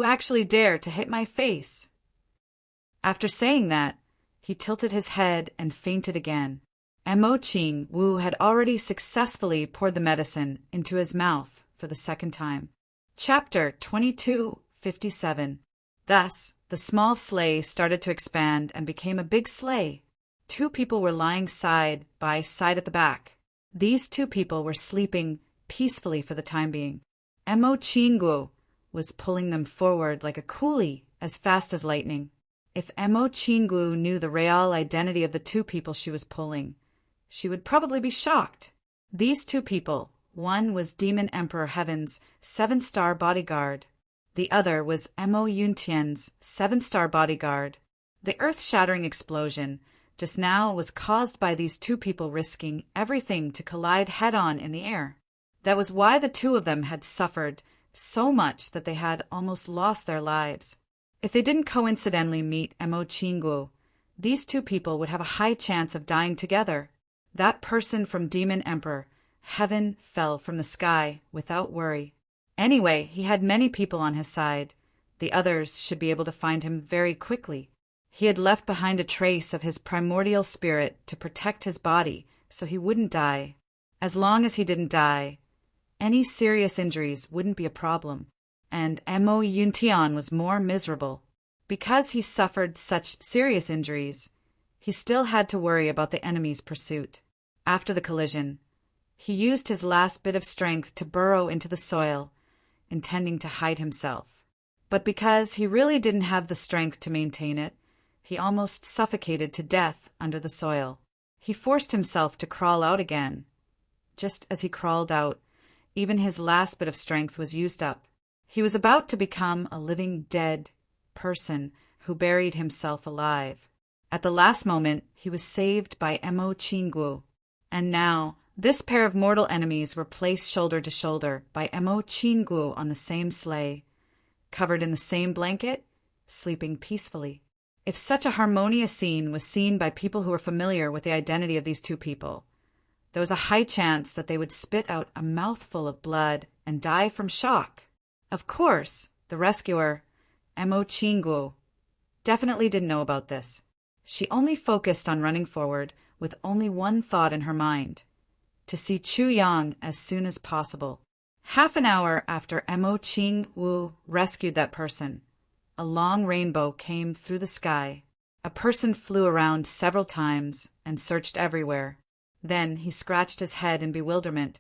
actually dare to hit my face. After saying that, he tilted his head and fainted again. Mo Chingu had already successfully poured the medicine into his mouth for the second time. Chapter 2257. Thus, the small sleigh started to expand and became a big sleigh. 2 people were lying side by side at the back. These 2 people were sleeping peacefully for the time being. Mo Chingu was pulling them forward like a coolie as fast as lightning. If Mo Chingu knew the real identity of the 2 people she was pulling, she would probably be shocked. These 2 people, one was Demon Emperor Heaven's 7-star bodyguard. The other was Mo Yuntian's 7-star bodyguard. The earth-shattering explosion just now was caused by these 2 people risking everything to collide head-on in the air. That was why the 2 of them had suffered so much that they had almost lost their lives. If they didn't coincidentally meet Mo Chingu, these 2 people would have a high chance of dying together. That person from Demon Emperor Heaven fell from the sky without worry. Anyway, he had many people on his side. The others should be able to find him very quickly. He had left behind a trace of his primordial spirit to protect his body so he wouldn't die. As long as he didn't die, any serious injuries wouldn't be a problem. And Mo Yuntian was more miserable. Because he suffered such serious injuries, he still had to worry about the enemy's pursuit. After the collision, he used his last bit of strength to burrow into the soil, intending to hide himself. But because he really didn't have the strength to maintain it, he almost suffocated to death under the soil. He forced himself to crawl out again. Just as he crawled out, even his last bit of strength was used up. He was about to become a living dead person who buried himself alive. At the last moment, he was saved by Mo Chingu. And now, this pair of mortal enemies were placed shoulder to shoulder by Mo Chingu on the same sleigh, covered in the same blanket, sleeping peacefully. If such a harmonious scene was seen by people who were familiar with the identity of these 2 people, there was a high chance that they would spit out a mouthful of blood and die from shock. Of course, the rescuer, Mo Chingu, definitely didn't know about this. She only focused on running forward with only one thought in her mind: to see Chu Yang as soon as possible. Half an hour after Mo Chingu rescued that person, a long rainbow came through the sky. A person flew around several times and searched everywhere. Then he scratched his head in bewilderment.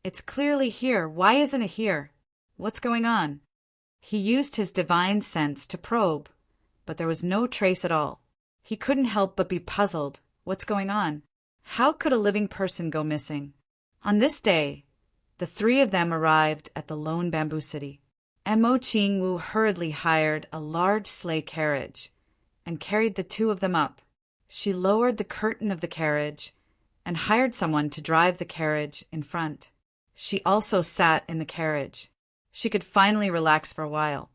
It's clearly here. Why isn't it here? What's going on? He used his divine sense to probe, but there was no trace at all. He couldn't help but be puzzled. What's going on? How could a living person go missing? On this day, the 3 of them arrived at the lone bamboo city. Mo Chingu hurriedly hired a large sleigh carriage and carried the 2 of them up. She lowered the curtain of the carriage and hired someone to drive the carriage in front. She also sat in the carriage. She could finally relax for a while.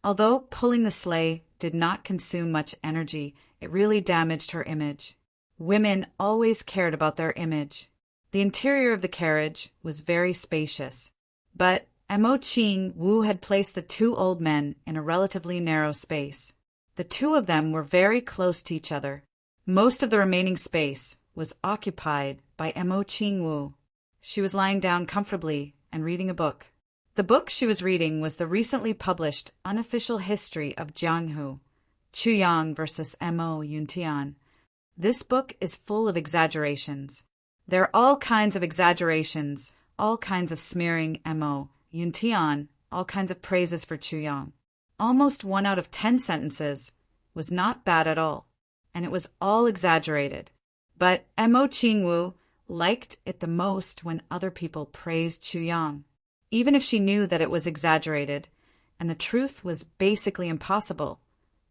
Although pulling the sleigh did not consume much energy, it really damaged her image. Women always cared about their image. The interior of the carriage was very spacious, but Mo Ching Wu had placed the two old men in a relatively narrow space. The two of them were very close to each other. Most of the remaining space was occupied by Mo Ching Wu. She was lying down comfortably and reading a book. The book she was reading was the recently published unofficial history of Jianghu, Chu Yang versus Mo Yuntian. This book is full of exaggerations. There are all kinds of exaggerations, all kinds of smearing Mo Yuntian, all kinds of praises for Chu Yang. Almost 1 out of 10 sentences was not bad at all, and it was all exaggerated. But Mo Ching Wu liked it the most when other people praised Chu Yang. Even if she knew that it was exaggerated, and the truth was basically impossible,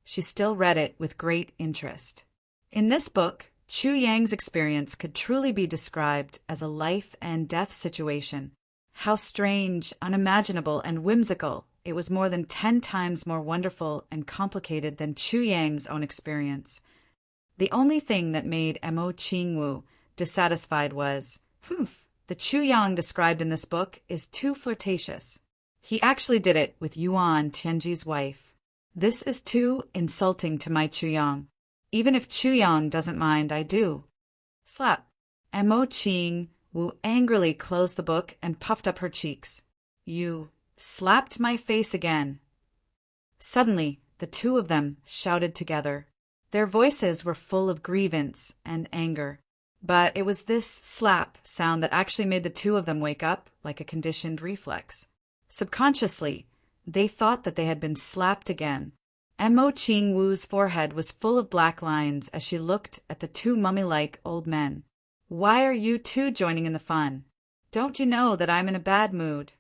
she still read it with great interest. In this book, Chu Yang's experience could truly be described as a life and death situation. How strange, unimaginable, and whimsical. It was more than 10 times more wonderful and complicated than Chu Yang's own experience. The only thing that made Mo Ching Wu dissatisfied was, the Chu Yang described in this book is too flirtatious. He actually did it with Yuan Tianji's wife. This is too insulting to my Chu Yang. Even if Chu Yang doesn't mind, I do. Slap. Mo Ching Wu angrily closed the book and puffed up her cheeks. You slapped my face again. Suddenly, the two of them shouted together. Their voices were full of grievance and anger. But it was this slap sound that actually made the two of them wake up like a conditioned reflex. Subconsciously, they thought that they had been slapped again. Mo Ching Wu's forehead was full of black lines as she looked at the two mummy-like old men. Why are you two joining in the fun? Don't you know that I'm in a bad mood?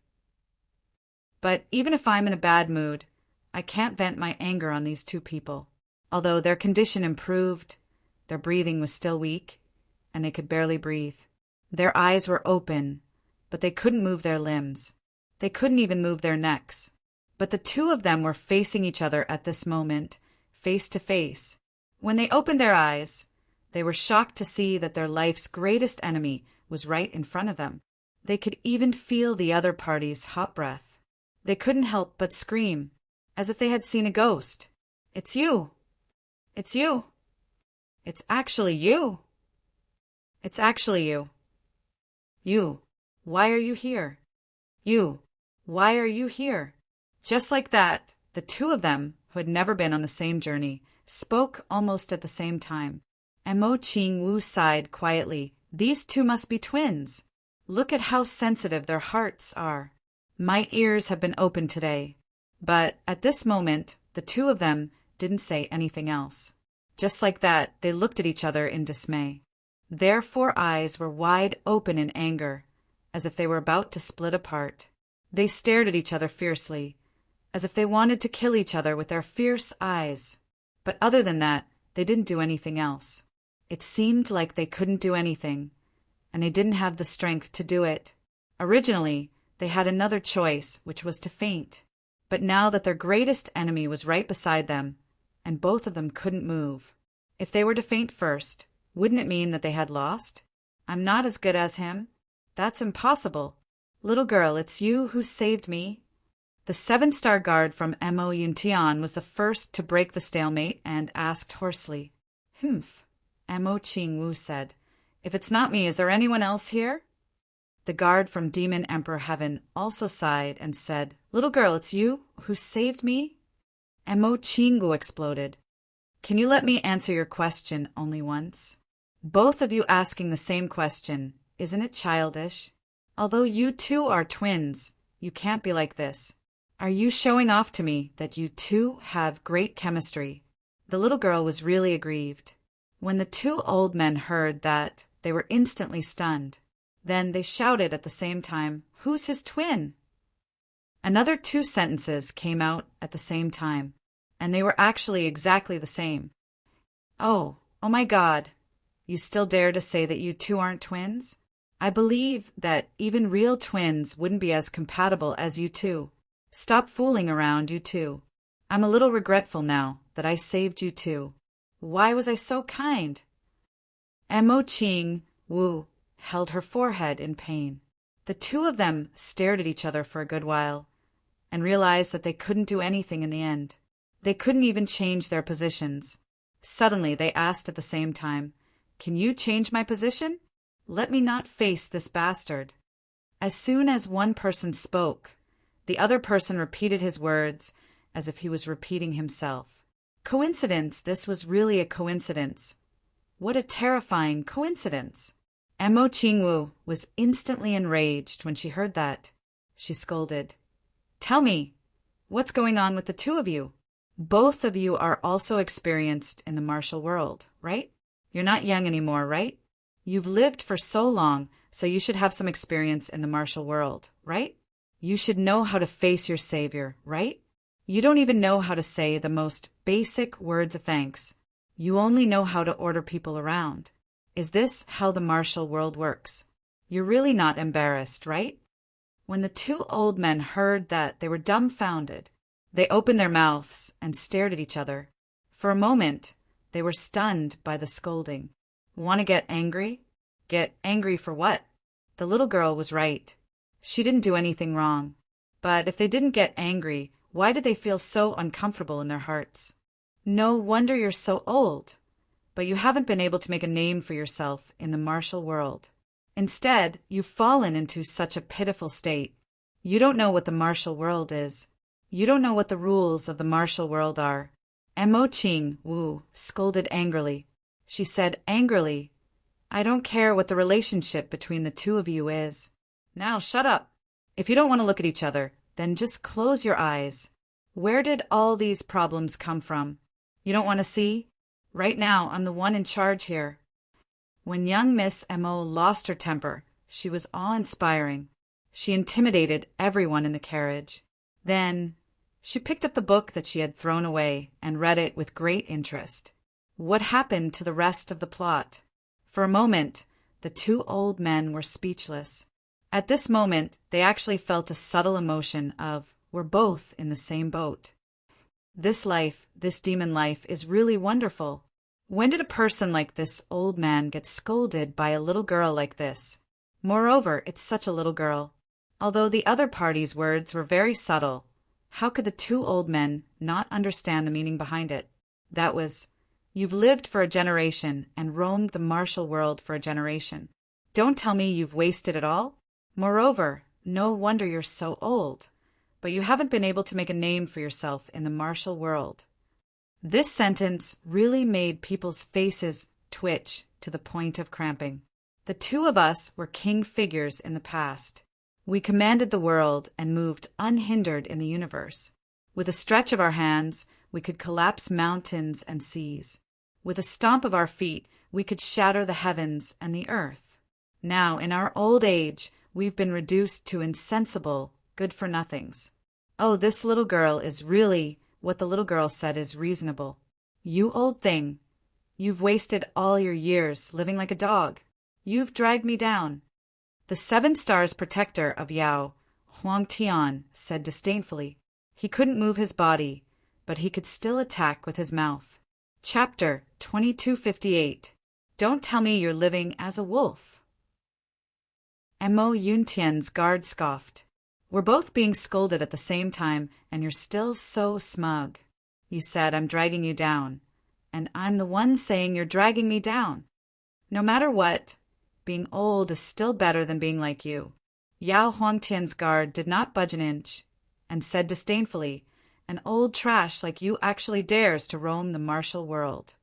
But even if I'm in a bad mood, I can't vent my anger on these two people. Although their condition improved, their breathing was still weak, and they could barely breathe. Their eyes were open, but they couldn't move their limbs. They couldn't even move their necks. But the two of them were facing each other at this moment, face to face. When they opened their eyes, they were shocked to see that their life's greatest enemy was right in front of them. They could even feel the other party's hot breath. They couldn't help but scream, as if they had seen a ghost. It's you! It's you! It's actually you! It's actually you! You! Why are you here? You! Why are you here? Just like that, the two of them, who had never been on the same journey, spoke almost at the same time. Mo Ching Wu sighed quietly. These two must be twins. Look at how sensitive their hearts are. My ears have been opened today. But at this moment, the two of them didn't say anything else. Just like that, they looked at each other in dismay. Their 4 eyes were wide open in anger, as if they were about to split apart. They stared at each other fiercely, as if they wanted to kill each other with their fierce eyes. But other than that, they didn't do anything else. It seemed like they couldn't do anything, and they didn't have the strength to do it. Originally, they had another choice, which was to faint. But now that their greatest enemy was right beside them, and both of them couldn't move, if they were to faint first, wouldn't it mean that they had lost? I'm not as good as him. That's impossible. Little girl, it's you who saved me. The 7-star guard from Mo Yuntian was the first to break the stalemate and asked hoarsely. Mo Ching Wu said. If it's not me, is there anyone else here? The guard from Demon Emperor Heaven also sighed and said, Little girl, it's you who saved me? Mo Ching Wu exploded. Can you let me answer your question only once? Both of you asking the same question, isn't it childish? Although you two are twins, you can't be like this. Are you showing off to me that you two have great chemistry? The little girl was really aggrieved. When the two old men heard that, they were instantly stunned. Then they shouted at the same time, Who's his twin? Another 2 sentences came out at the same time, and they were actually exactly the same. Oh my God, you still dare to say that you two aren't twins? I believe that even real twins wouldn't be as compatible as you two. Stop fooling around, you two. I'm a little regretful now that I saved you two. Why was I so kind? Mo Ching Wu held her forehead in pain. The two of them stared at each other for a good while and realized that they couldn't do anything in the end. They couldn't even change their positions. Suddenly, they asked at the same time, "Can you change my position? Let me not face this bastard." As soon as one person spoke, the other person repeated his words as if he was repeating himself. Coincidence, this was really a coincidence. What a terrifying coincidence! Mo Qingwu was instantly enraged when she heard that. She scolded, "Tell me, what's going on with the two of you? Both of you are also experienced in the martial world, right? You're not young anymore, right? You've lived for so long, so you should have some experience in the martial world, right? You should know how to face your savior, right? You don't even know how to say the most basic words of thanks. You only know how to order people around. Is this how the martial world works? You're really not embarrassed, right?" When the two old men heard that, they were dumbfounded. They opened their mouths and stared at each other. For a moment, they were stunned by the scolding. Want to get angry? Get angry for what? The little girl was right. She didn't do anything wrong. But if they didn't get angry, why did they feel so uncomfortable in their hearts? No wonder you're so old. But you haven't been able to make a name for yourself in the martial world. Instead, you've fallen into such a pitiful state. You don't know what the martial world is. You don't know what the rules of the martial world are. Mo Qingwu scolded angrily. She said angrily, "I don't care what the relationship between the two of you is. Now shut up. If you don't want to look at each other, then just close your eyes. Where did all these problems come from? You don't want to see? Right now, I'm the one in charge here." When young Miss Mo lost her temper, she was awe-inspiring. She intimidated everyone in the carriage. Then, she picked up the book that she had thrown away and read it with great interest. What happened to the rest of the plot? For a moment, the two old men were speechless. At this moment, they actually felt a subtle emotion of, we're both in the same boat. This life, this demon life, is really wonderful. When did a person like this old man get scolded by a little girl like this? Moreover, it's such a little girl. Although the other party's words were very subtle, how could the two old men not understand the meaning behind it? That was, "You've lived for a generation and roamed the martial world for a generation. Don't tell me you've wasted it all? Moreover, no wonder you're so old, but you haven't been able to make a name for yourself in the martial world." This sentence really made people's faces twitch to the point of cramping. The two of us were king figures in the past. We commanded the world and moved unhindered in the universe. With a stretch of our hands, we could collapse mountains and seas. With a stomp of our feet, we could shatter the heavens and the earth. Now, in our old age, we've been reduced to insensible, good-for-nothings. Oh, this little girl is really what the little girl said is reasonable. You old thing, you've wasted all your years living like a dog. You've dragged me down. The 7 stars protector of Yao, Huang Tian, said disdainfully. He couldn't move his body, but he could still attack with his mouth. Chapter 2258. Don't tell me you're living as a wolf. Mo Yuntian's guard scoffed. We're both being scolded at the same time, and you're still so smug. You said I'm dragging you down, and I'm the one saying you're dragging me down. No matter what, being old is still better than being like you. Yao Huangtian's guard did not budge an inch, and said disdainfully, "An old trash like you actually dares to roam the martial world.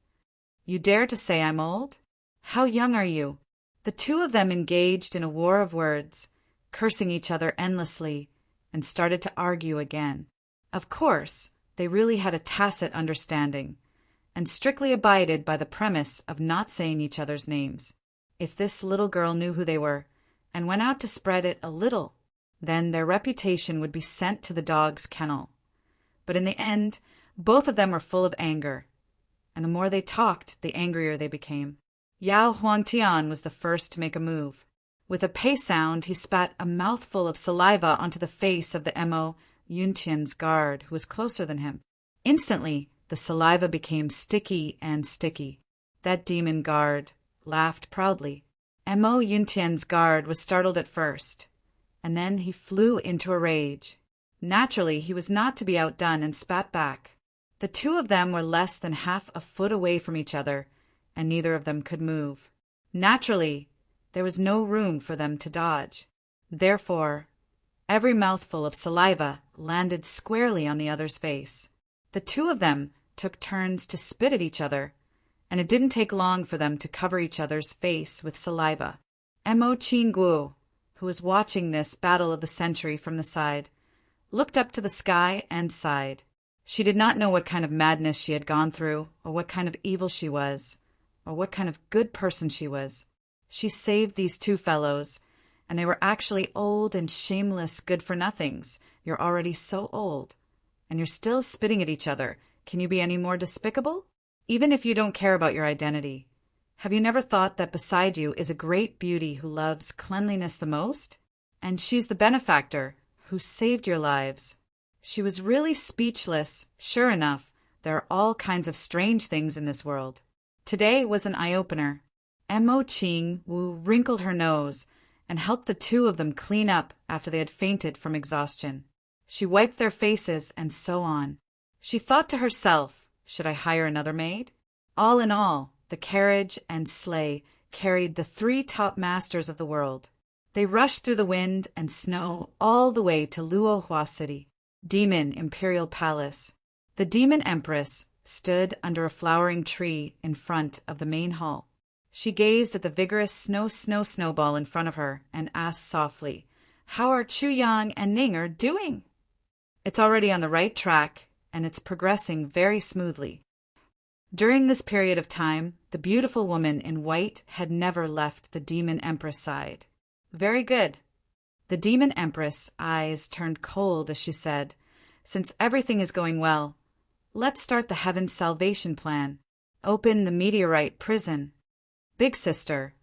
You dare to say I'm old? How young are you?" The two of them engaged in a war of words, cursing each other endlessly, and started to argue again. Of course, they really had a tacit understanding, and strictly abided by the premise of not saying each other's names. If this little girl knew who they were, and went out to spread it a little, then their reputation would be sent to the dog's kennel. But in the end, both of them were full of anger, and the more they talked, the angrier they became. Yao Huangtian was the first to make a move. With a pei sound, he spat a mouthful of saliva onto the face of the Mo Yuntian's guard, who was closer than him. Instantly, the saliva became sticky and sticky. That demon guard laughed proudly. Mo Yuntian's guard was startled at first, and then he flew into a rage. Naturally, he was not to be outdone and spat back. The two of them were less than half a foot away from each other, and neither of them could move. Naturally, there was no room for them to dodge. Therefore, every mouthful of saliva landed squarely on the other's face. The two of them took turns to spit at each other, and it didn't take long for them to cover each other's face with saliva. Mo Qingguo, who was watching this battle of the century from the side, looked up to the sky and sighed. She did not know what kind of madness she had gone through, or what kind of evil she was, or what kind of good person she was. She saved these two fellows, and they were actually old and shameless good-for-nothings. You're already so old, and you're still spitting at each other. Can you be any more despicable? Even if you don't care about your identity, have you never thought that beside you is a great beauty who loves cleanliness the most? And she's the benefactor who saved your lives. She was really speechless. Sure enough, there are all kinds of strange things in this world. Today was an eye-opener. Mo Qingguo wrinkled her nose and helped the two of them clean up after they had fainted from exhaustion. She wiped their faces and so on. She thought to herself, should I hire another maid? All in all, the carriage and sleigh carried the three top masters of the world. They rushed through the wind and snow all the way to Luohua City, Demon Imperial Palace. The Demon Empress stood under a flowering tree in front of the main hall. She gazed at the vigorous snowball in front of her and asked softly, "How are Chuyang and Ninger doing?" "It's already on the right track, and it's progressing very smoothly." During this period of time, the beautiful woman in white had never left the Demon Empress' side. "Very good." The Demon Empress' eyes turned cold as she said, "Since everything is going well, let's start the Heaven's Salvation Plan. Open the meteorite prison. Big sister,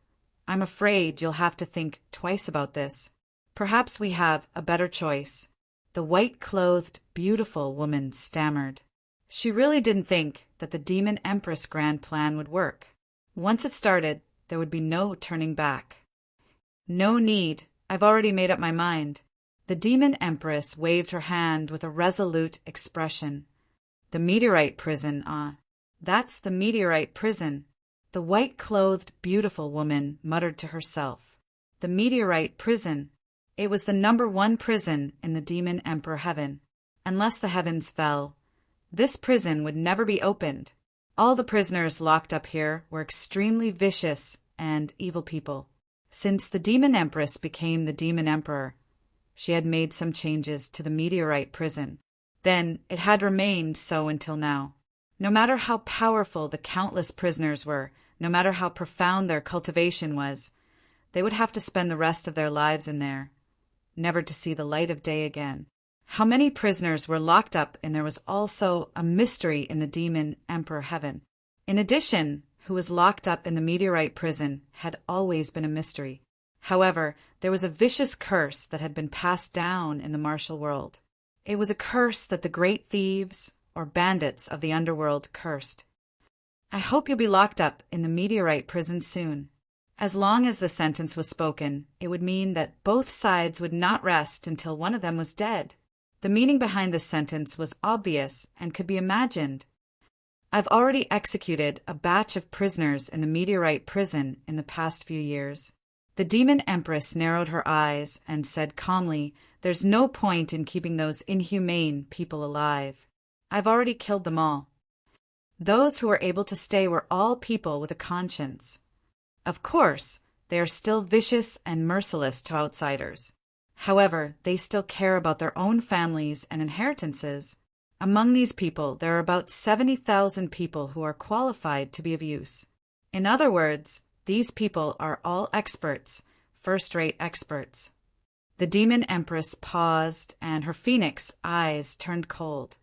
I'm afraid you'll have to think twice about this. Perhaps we have a better choice." The white-clothed, beautiful woman stammered. She really didn't think that the Demon Empress' grand plan would work. Once it started, there would be no turning back. "No need. I've already made up my mind." The Demon Empress waved her hand with a resolute expression. "The meteorite prison, that's the meteorite prison." The white-clothed, beautiful woman muttered to herself. The meteorite prison. It was the #1 prison in the Demon Emperor Heaven. Unless the heavens fell, this prison would never be opened. All the prisoners locked up here were extremely vicious and evil people. Since the Demon Empress became the Demon Emperor, she had made some changes to the meteorite prison. Then it had remained so until now. No matter how powerful the countless prisoners were, no matter how profound their cultivation was, they would have to spend the rest of their lives in there, never to see the light of day again. How many prisoners were locked up, and there was also a mystery in the Demon Emperor Heaven. In addition, who was locked up in the meteorite prison had always been a mystery. However, there was a vicious curse that had been passed down in the martial world. It was a curse that the great thieves, or bandits of the underworld, cursed. "I hope you'll be locked up in the meteorite prison soon." As long as the sentence was spoken, it would mean that both sides would not rest until one of them was dead. The meaning behind this sentence was obvious and could be imagined. I've already executed a batch of prisoners in the meteorite prison in the past few years. The Demon Empress narrowed her eyes and said calmly, "There's no point in keeping those inhumane people alive. I've already killed them all. Those who were able to stay were all people with a conscience. Of course, they are still vicious and merciless to outsiders. However, they still care about their own families and inheritances. Among these people, there are about 70,000 people who are qualified to be of use. In other words, these people are all experts, first-rate experts." The Demon Empress paused, and her phoenix eyes turned cold.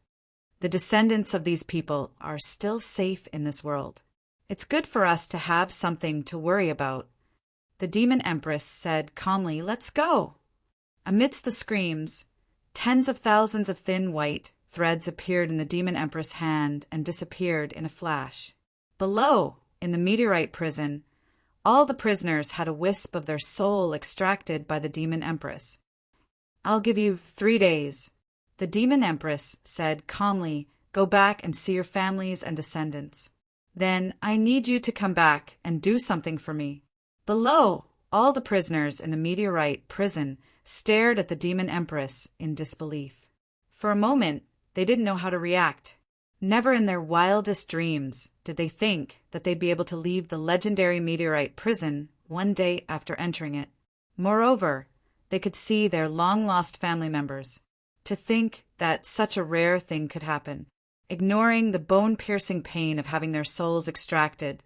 "The descendants of these people are still safe in this world. It's good for us to have something to worry about." The Demon Empress said calmly, "Let's go." Amidst the screams, tens of thousands of thin white threads appeared in the Demon Empress' hand and disappeared in a flash. Below, in the meteorite prison, all the prisoners had a wisp of their soul extracted by the Demon Empress. I'll give you 3 days. The demon empress said calmly, "Go back and see your families and descendants. Then I need you to come back and do something for me." Below, all the prisoners in the meteorite prison stared at the demon empress in disbelief. For a moment, they didn't know how to react. Never in their wildest dreams did they think that they'd be able to leave the legendary meteorite prison one day after entering it. Moreover, they could see their long-lost family members. To think that such a rare thing could happen, ignoring the bone-piercing pain of having their souls extracted,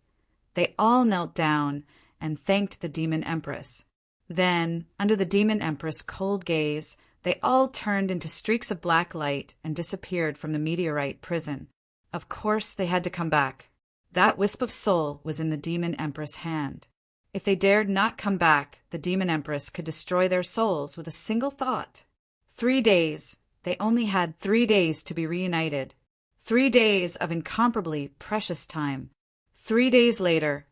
they all knelt down and thanked the demon empress. Then, under the demon empress' cold gaze, they all turned into streaks of black light and disappeared from the meteorite prison. Of course they had to come back. That wisp of soul was in the demon empress' hand. If they dared not come back, the demon empress could destroy their souls with a single thought. 3 days. They only had 3 days to be reunited. 3 days of incomparably precious time. 3 days later,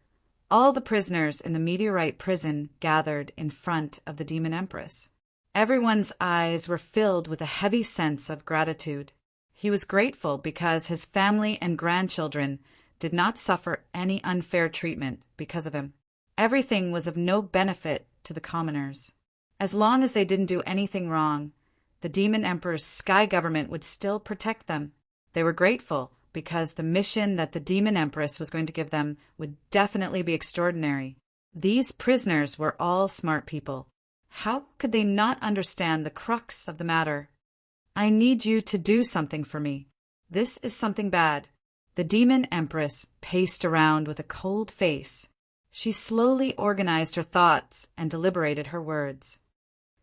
all the prisoners in the meteorite prison gathered in front of the demon empress. Everyone's eyes were filled with a heavy sense of gratitude. He was grateful because his family and grandchildren did not suffer any unfair treatment because of him. Everything was of no benefit to the commoners. As long as they didn't do anything wrong, the demon emperor's sky government would still protect them. They were grateful because the mission that the demon empress was going to give them would definitely be extraordinary. These prisoners were all smart people. How could they not understand the crux of the matter? "I need you to do something for me. This is something bad." The demon empress paced around with a cold face. She slowly organized her thoughts and deliberated her words.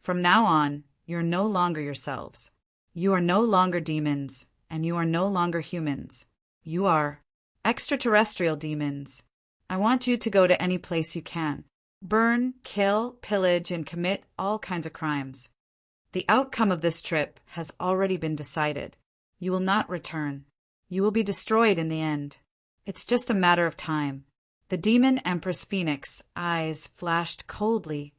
"From now on, you're no longer yourselves. You are no longer demons, and you are no longer humans. You are extraterrestrial demons. I want you to go to any place you can. Burn, kill, pillage, and commit all kinds of crimes. The outcome of this trip has already been decided. You will not return. You will be destroyed in the end. It's just a matter of time." The demon Empress Phoenix's eyes flashed coldly.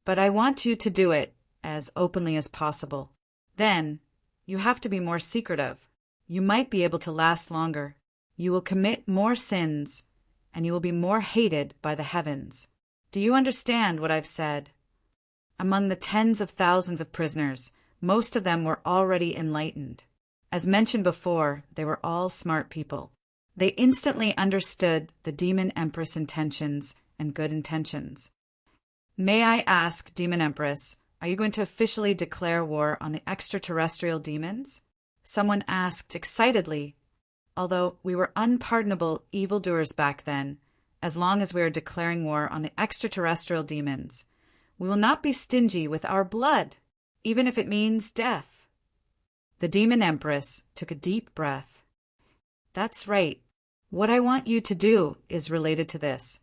"But I want you to do it as openly as possible. Then, you have to be more secretive. You might be able to last longer. You will commit more sins, and you will be more hated by the heavens. Do you understand what I've said?" Among the tens of thousands of prisoners, most of them were already enlightened. As mentioned before, they were all smart people. They instantly understood the demon empress' intentions and good intentions. "May I ask, demon empress, are you going to officially declare war on the extraterrestrial demons?" Someone asked excitedly. "Although we were unpardonable evildoers back then, as long as we are declaring war on the extraterrestrial demons, we will not be stingy with our blood, even if it means death." The demon empress took a deep breath. "That's right. What I want you to do is related to this.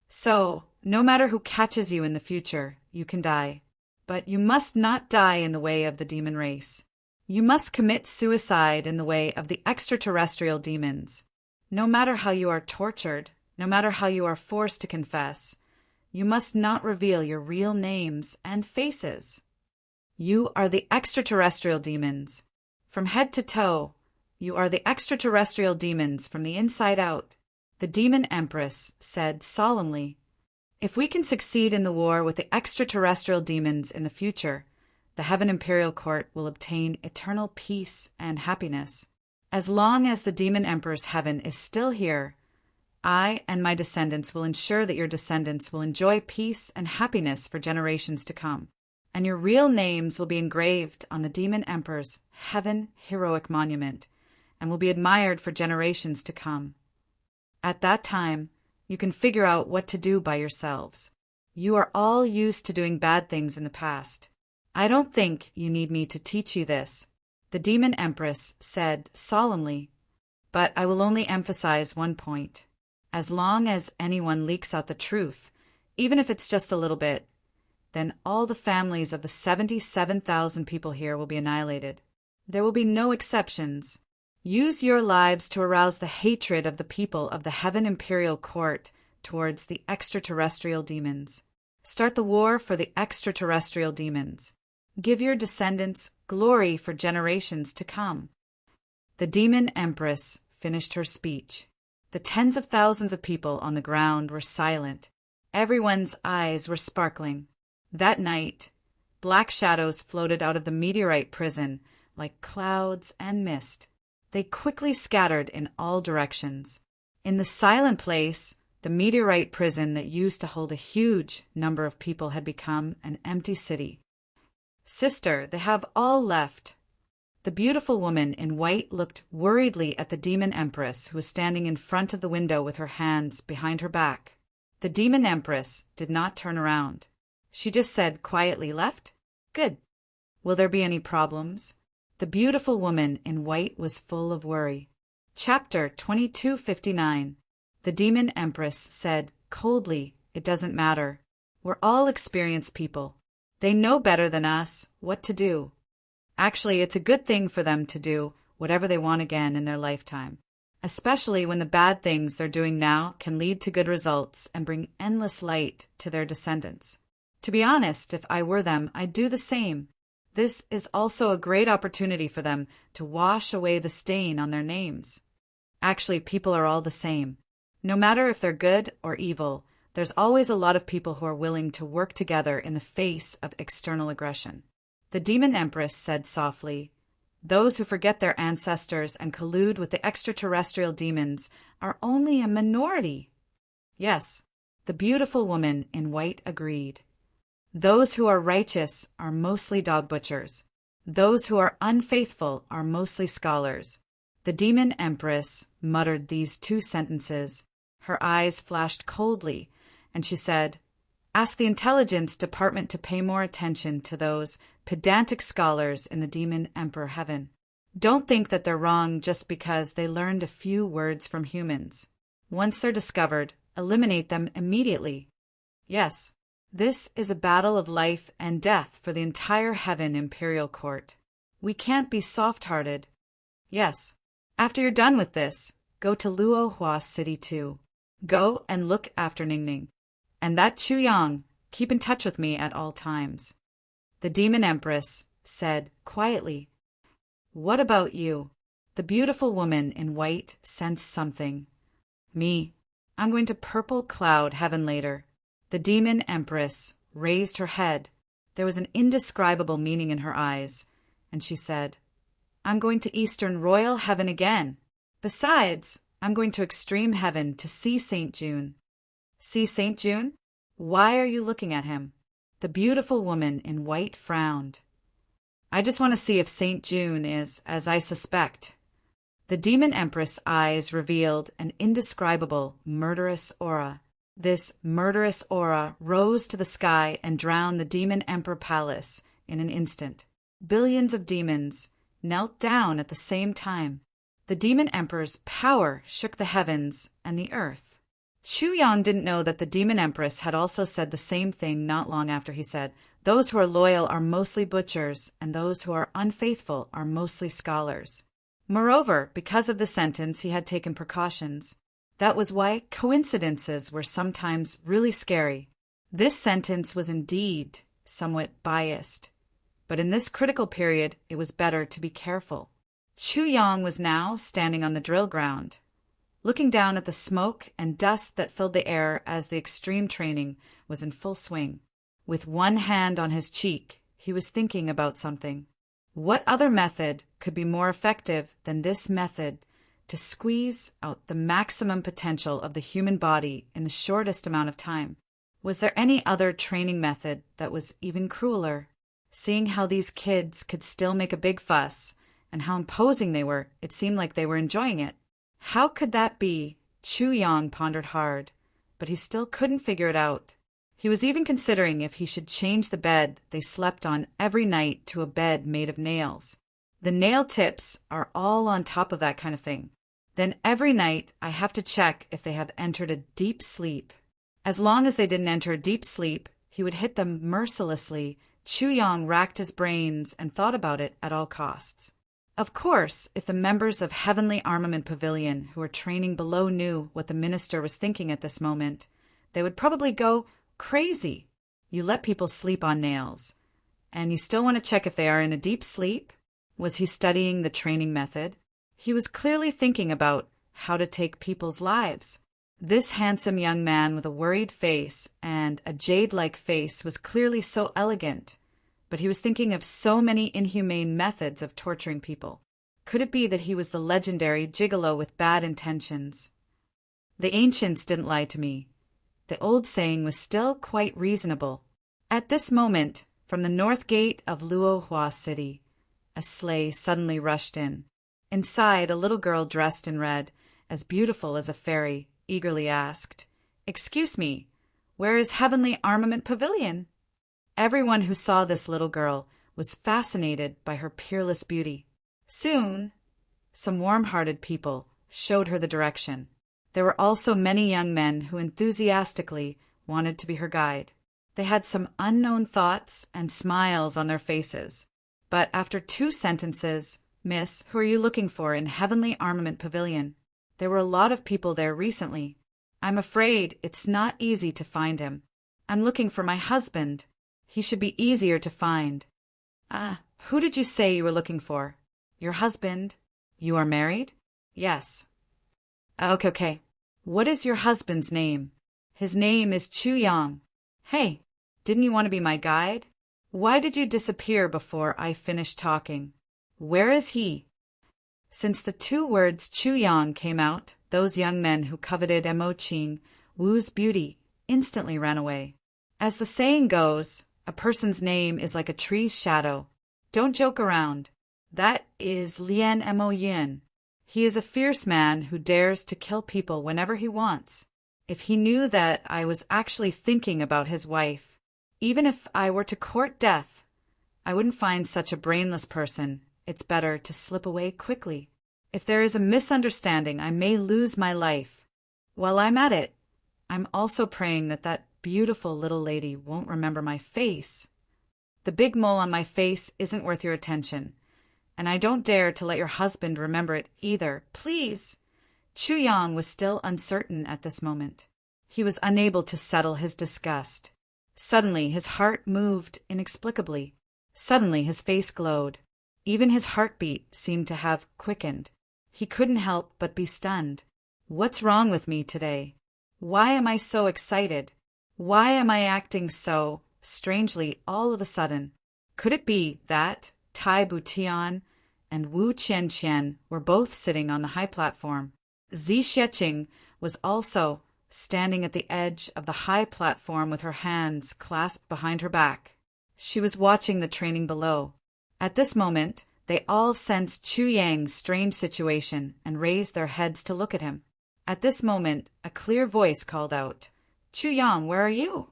So, no matter who catches you in the future, you can die. But you must not die in the way of the demon race. You must commit suicide in the way of the extraterrestrial demons. No matter how you are tortured, no matter how you are forced to confess, you must not reveal your real names and faces. You are the extraterrestrial demons. From head to toe, you are the extraterrestrial demons from the inside out." The demon empress said solemnly, "If we can succeed in the war with the extraterrestrial demons in the future, the Heaven Imperial Court will obtain eternal peace and happiness. As long as the demon emperor's heaven is still here, I and my descendants will ensure that your descendants will enjoy peace and happiness for generations to come, and your real names will be engraved on the demon emperor's heaven heroic monument and will be admired for generations to come. At that time, you can figure out what to do by yourselves. You are all used to doing bad things in the past. I don't think you need me to teach you this," the demon empress said solemnly, "but I will only emphasize one point. As long as anyone leaks out the truth, even if it's just a little bit, then all the families of the 77,000 people here will be annihilated. There will be no exceptions. Use your lives to arouse the hatred of the people of the Heaven Imperial Court towards the extraterrestrial demons. Start the war for the extraterrestrial demons. Give your descendants glory for generations to come." The demon empress finished her speech. The tens of thousands of people on the ground were silent. Everyone's eyes were sparkling. That night, black shadows floated out of the meteorite prison like clouds and mist. They quickly scattered in all directions. In the silent place, the meteorite prison that used to hold a huge number of people had become an empty city. "Sister, they have all left." The beautiful woman in white looked worriedly at the demon empress who was standing in front of the window with her hands behind her back. The demon empress did not turn around. She just said quietly, "Left? Good. Will there be any problems?" The beautiful woman in white was full of worry. Chapter 2259. The demon empress said coldly, "It doesn't matter. We're all experienced people. They know better than us what to do. Actually, it's a good thing for them to do whatever they want again in their lifetime, especially when the bad things they're doing now can lead to good results and bring endless light to their descendants. To be honest, if I were them, I'd do the same. This is also a great opportunity for them to wash away the stain on their names. Actually, people are all the same. No matter if they're good or evil, there's always a lot of people who are willing to work together in the face of external aggression." The demon empress said softly, "Those who forget their ancestors and collude with the extraterrestrial demons are only a minority." Yes, the beautiful woman in white agreed. "Those who are righteous are mostly dog butchers. Those who are unfaithful are mostly scholars." The demon empress muttered these two sentences. Her eyes flashed coldly, and she said, "Ask the intelligence department to pay more attention to those pedantic scholars in the demon emperor heaven. Don't think that they're wrong just because they learned a few words from humans. Once they're discovered, eliminate them immediately. Yes, this is a battle of life and death for the entire Heaven Imperial Court. We can't be soft-hearted. Yes, after you're done with this, go to Luo Hua City too. Go and look after Ningning. And that Chu Yang, keep in touch with me at all times." The demon empress said quietly, "What about you?" The beautiful woman in white sensed something. "Me. I'm going to Purple Cloud Heaven later." The demon empress raised her head. There was an indescribable meaning in her eyes, and she said, "I'm going to Eastern Royal Heaven again. Besides, I'm going to Extreme Heaven to see St. June." "See St. June? Why are you looking at him?" The beautiful woman in white frowned. "I just want to see if St. June is as I suspect." The demon empress' eyes revealed an indescribable, murderous aura. This murderous aura rose to the sky and drowned the demon emperor palace in an instant. Billions of demons knelt down at the same time. The demon emperor's power shook the heavens and the earth. Chu Yang didn't know that the demon empress had also said the same thing not long after he said, "Those who are loyal are mostly butchers, and those who are unfaithful are mostly scholars." Moreover, because of the sentence, he had taken precautions. That was why coincidences were sometimes really scary. This sentence was indeed somewhat biased, but in this critical period, it was better to be careful. Chu Yang was now standing on the drill ground, looking down at the smoke and dust that filled the air as the extreme training was in full swing. With one hand on his cheek, he was thinking about something. What other method could be more effective than this method to squeeze out the maximum potential of the human body in the shortest amount of time? Was there any other training method that was even crueler? Seeing how these kids could still make a big fuss and how imposing they were, it seemed like they were enjoying it. How could that be? Chu Yang pondered hard, but he still couldn't figure it out. He was even considering if he should change the bed they slept on every night to a bed made of nails. The nail tips are all on top of that kind of thing. Then every night I have to check if they have entered a deep sleep. As long as they didn't enter a deep sleep, he would hit them mercilessly. Chu Yang racked his brains and thought about it at all costs. Of course, if the members of Heavenly Armament Pavilion who were training below knew what the minister was thinking at this moment, they would probably go crazy. You let people sleep on nails. And you still want to check if they are in a deep sleep? Was he studying the training method? He was clearly thinking about how to take people's lives. This handsome young man with a worried face and a jade-like face was clearly so elegant, but he was thinking of so many inhumane methods of torturing people. Could it be that he was the legendary gigolo with bad intentions? The ancients didn't lie to me. The old saying was still quite reasonable. At this moment, from the north gate of Luohua City, a sleigh suddenly rushed in. Inside, a little girl dressed in red, as beautiful as a fairy, eagerly asked, "Excuse me, where is Heavenly Armament Pavilion?" Everyone who saw this little girl was fascinated by her peerless beauty. Soon, some warm-hearted people showed her the direction. There were also many young men who enthusiastically wanted to be her guide. They had some unknown thoughts and smiles on their faces. But after 2 sentences, "Miss, who are you looking for in Heavenly Armament Pavilion? There were a lot of people there recently. I'm afraid it's not easy to find him. I'm looking for my husband. He should be easier to find." "Ah, who did you say you were looking for?" "Your husband." "You are married?" "Yes." Okay. What is your husband's name?" "His name is Chu Yang." "Hey, didn't you want to be my guide? Why did you disappear before I finished talking? Where is he?" Since the 2 words Chu Yang came out, those young men who coveted Mo Ching Wu's beauty instantly ran away. As the saying goes, a person's name is like a tree's shadow. Don't joke around. That is Lien Mo Yin. He is a fierce man who dares to kill people whenever he wants. If he knew that I was actually thinking about his wife, even if I were to court death, I wouldn't find such a brainless person. It's better to slip away quickly. If there is a misunderstanding, I may lose my life. While I'm at it, I'm also praying that that beautiful little lady won't remember my face. The big mole on my face isn't worth your attention, and I don't dare to let your husband remember it either. Please!" Chu Yang was still uncertain at this moment. He was unable to settle his disgust. Suddenly his heart moved inexplicably. Suddenly his face glowed. Even his heartbeat seemed to have quickened. He couldn't help but be stunned. What's wrong with me today? Why am I so excited? Why am I acting so strangely all of a sudden? Could it be that Tai Butian and Wu Qianqian were both sitting on the high platform? Zi Xieching was also standing at the edge of the high platform with her hands clasped behind her back. She was watching the training below. At this moment, they all sensed Chu Yang's strange situation and raised their heads to look at him. At this moment, a clear voice called out, "Chu Yang, where are you?"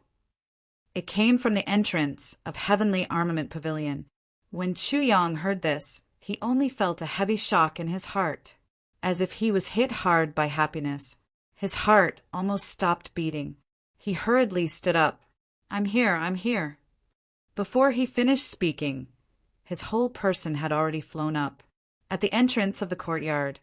It came from the entrance of Heavenly Armament Pavilion. When Chu Yang heard this, he only felt a heavy shock in his heart, as if he was hit hard by happiness. His heart almost stopped beating. He hurriedly stood up. I'm here." Before he finished speaking, his whole person had already flown up. At the entrance of the courtyard,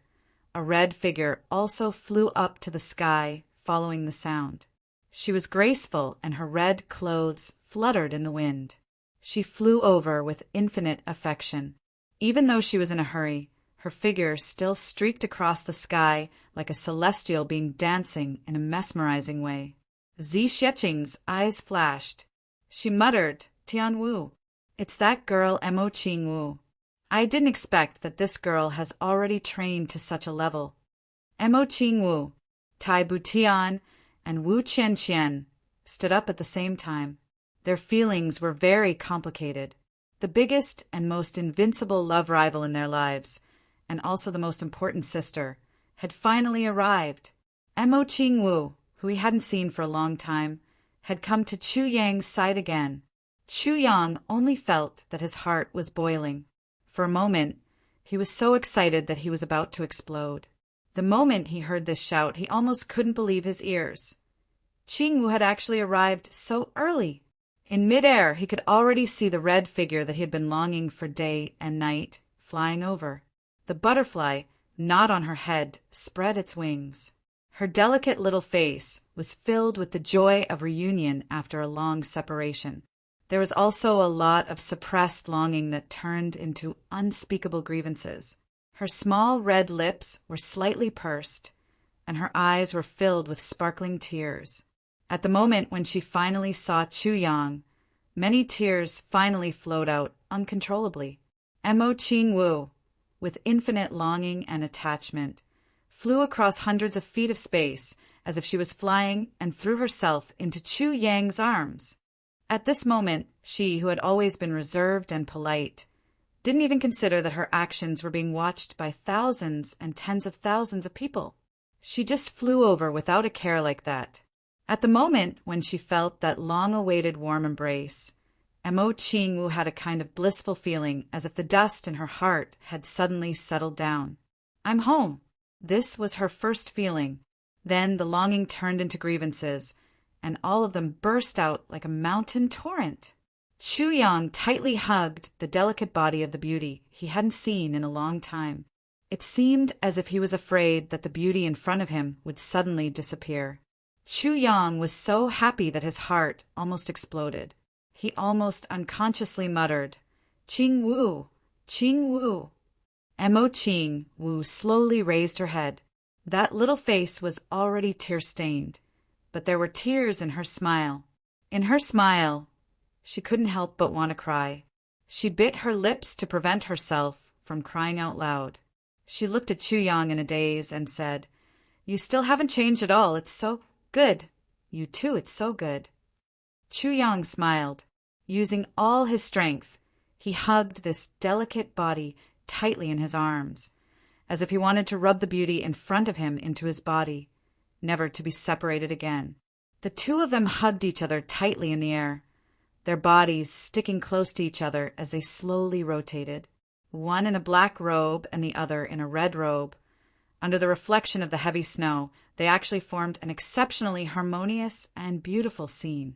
a red figure also flew up to the sky, following the sound. She was graceful, and her red clothes fluttered in the wind. She flew over with infinite affection. Even though she was in a hurry, her figure still streaked across the sky like a celestial being dancing in a mesmerizing way. Zi Xieching's eyes flashed. She muttered, "Tian Wu. It's that girl Mo Ching Wu. I didn't expect that this girl has already trained to such a level." Mo Ching Wu, Tai Butian, and Wu Qianqian stood up at the same time. Their feelings were very complicated. The biggest and most invincible love rival in their lives, and also the most important sister, had finally arrived. Mo Ching Wu, who he hadn't seen for a long time, had come to Chu Yang's side again. Chu Yang only felt that his heart was boiling. For a moment, he was so excited that he was about to explode. The moment he heard this shout, he almost couldn't believe his ears. Ching Wu had actually arrived so early. In midair, he could already see the red figure that he had been longing for day and night flying over. The butterfly, not on her head, spread its wings. Her delicate little face was filled with the joy of reunion after a long separation. There was also a lot of suppressed longing that turned into unspeakable grievances. Her small red lips were slightly pursed, and her eyes were filled with sparkling tears. At the moment when she finally saw Chu Yang, many tears finally flowed out uncontrollably. Mo Ching Wu, with infinite longing and attachment, flew across hundreds of feet of space as if she was flying and threw herself into Chu Yang's arms. At this moment, she, who had always been reserved and polite, didn't even consider that her actions were being watched by thousands and tens of thousands of people. She just flew over without a care like that. At the moment when she felt that long-awaited warm embrace, Mo Ching Wu had a kind of blissful feeling as if the dust in her heart had suddenly settled down. I'm home. This was her first feeling. Then the longing turned into grievances, and all of them burst out like a mountain torrent. Chu Yang tightly hugged the delicate body of the beauty he hadn't seen in a long time. It seemed as if he was afraid that the beauty in front of him would suddenly disappear. Chu Yang was so happy that his heart almost exploded. He almost unconsciously muttered, "Ching Wu, Ching Wu." Mo Ching Wu slowly raised her head. That little face was already tear-stained, but there were tears in her smile. In her smile, she couldn't help but want to cry. She bit her lips to prevent herself from crying out loud. She looked at Chu Yang in a daze and said, "You still haven't changed at all. It's so good. You too, it's so good." Chu Yang smiled. Using all his strength, he hugged this delicate body tightly in his arms, as if he wanted to rub the beauty in front of him into his body, never to be separated again. The two of them hugged each other tightly in the air, their bodies sticking close to each other as they slowly rotated, one in a black robe and the other in a red robe. Under the reflection of the heavy snow, they actually formed an exceptionally harmonious and beautiful scene.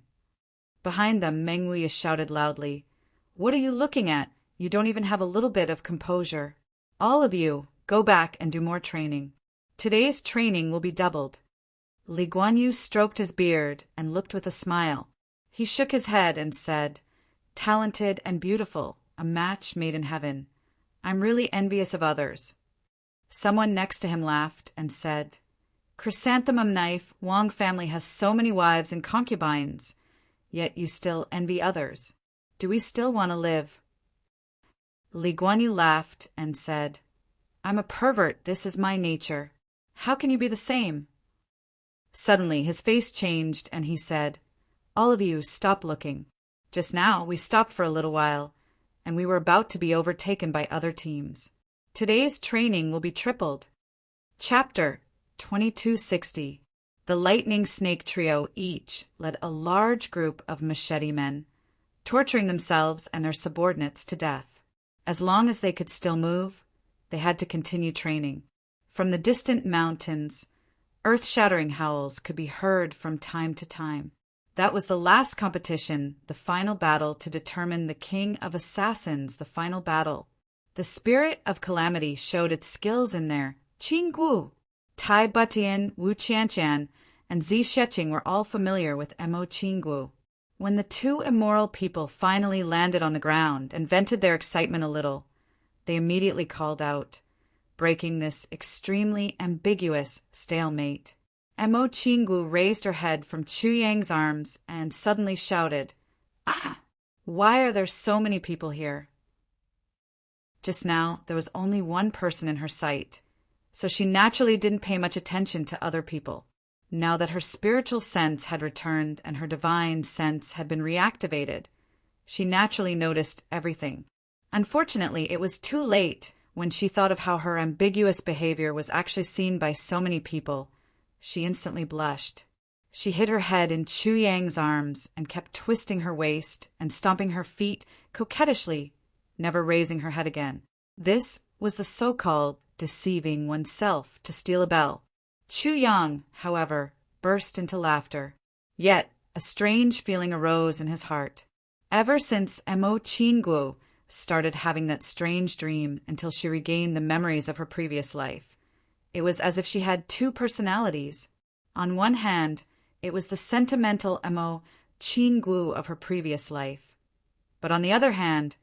Behind them, Meng Wu shouted loudly, "What are you looking at? You don't even have a little bit of composure. All of you, go back and do more training. Today's training will be doubled." Li Guanyu stroked his beard and looked with a smile. He shook his head and said, "Talented and beautiful, a match made in heaven. I'm really envious of others." Someone next to him laughed and said, "Chrysanthemum Knife, Wang family has so many wives and concubines, yet you still envy others. Do we still want to live?" Li Guanyu laughed and said, "I'm a pervert. This is my nature. How can you be the same?" Suddenly, his face changed and he said, "All of you, stop looking. Just now, we stopped for a little while, and we were about to be overtaken by other teams. Today's training will be tripled." Chapter 2260. The Lightning Snake Trio each led a large group of machete men, torturing themselves and their subordinates to death. As long as they could still move, they had to continue training. From the distant mountains, earth-shattering howls could be heard from time to time. That was the last competition, the final battle to determine the king of assassins, the final battle. The spirit of calamity showed its skills in there. Qing Gu, Tai Batian, Wu Qianshan, and Zi Sheqing were all familiar with Mo Qing Gu. When the two immoral people finally landed on the ground and vented their excitement a little, they immediately called out, breaking this extremely ambiguous stalemate. Mo Qing Gu raised her head from Chu Yang's arms and suddenly shouted, "Ah! Why are there so many people here?" Just now, there was only one person in her sight, so she naturally didn't pay much attention to other people. Now that her spiritual sense had returned and her divine sense had been reactivated, she naturally noticed everything. Unfortunately, it was too late when she thought of how her ambiguous behavior was actually seen by so many people. She instantly blushed. She hid her head in Chu Yang's arms and kept twisting her waist and stomping her feet coquettishly, never raising her head again. This was the so-called deceiving oneself to steal a bell. Chu Yang, however, burst into laughter. Yet a strange feeling arose in his heart. Ever since Mo Qing Gu started having that strange dream until she regained the memories of her previous life, it was as if she had two personalities. On one hand, it was the sentimental Mo Qing Gu of her previous life, But on the other hand,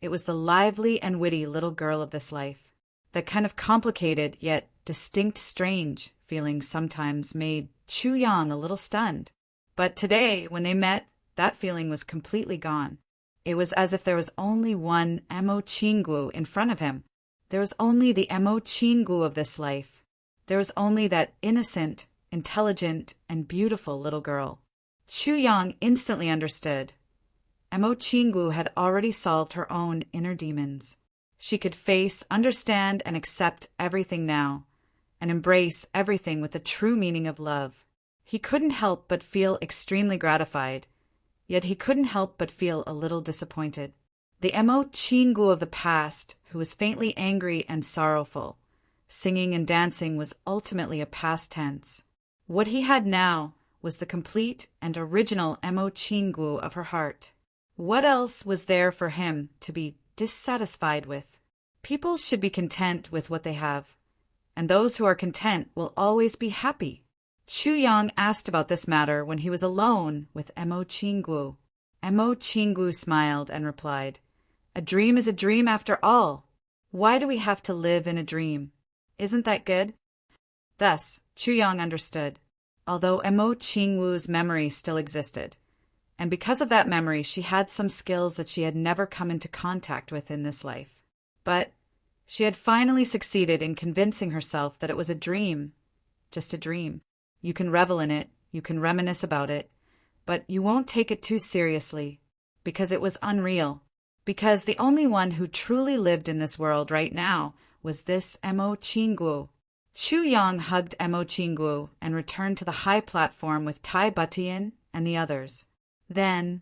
it was the lively and witty little girl of this life. That kind of complicated yet distinct strange feeling sometimes made Chu Yang a little stunned. But today, when they met, that feeling was completely gone. It was as if there was only one Emo Chingu in front of him. There was only the Emo Chingu of this life. There was only that innocent, intelligent, and beautiful little girl. Chu Yang instantly understood. Emo Chingu had already solved her own inner demons. She could face, understand, and accept everything now, and embrace everything with the true meaning of love. He couldn't help but feel extremely gratified, yet he couldn't help but feel a little disappointed. The Emo Chingu of the past, who was faintly angry and sorrowful, singing and dancing, was ultimately a past tense. What he had now was the complete and original Emo Chingu of her heart. What else was there for him to be dissatisfied with? People should be content with what they have, and those who are content will always be happy. Chu Yang asked about this matter when he was alone with Emo Chingu. Emo Chingu smiled and replied, "A dream is a dream after all. Why do we have to live in a dream? Isn't that good?" Thus, Chu Yang understood, although Emo Chingu's memory still existed, and because of that memory she had some skills that she had never come into contact with in this life. But she had finally succeeded in convincing herself that it was a dream, just a dream. You can revel in it, you can reminisce about it, but you won't take it too seriously, because it was unreal. Because the only one who truly lived in this world right now was this Emo Chingu. Chu Yang hugged Emo Chingu and returned to the high platform with Tai Butian and the others. Then,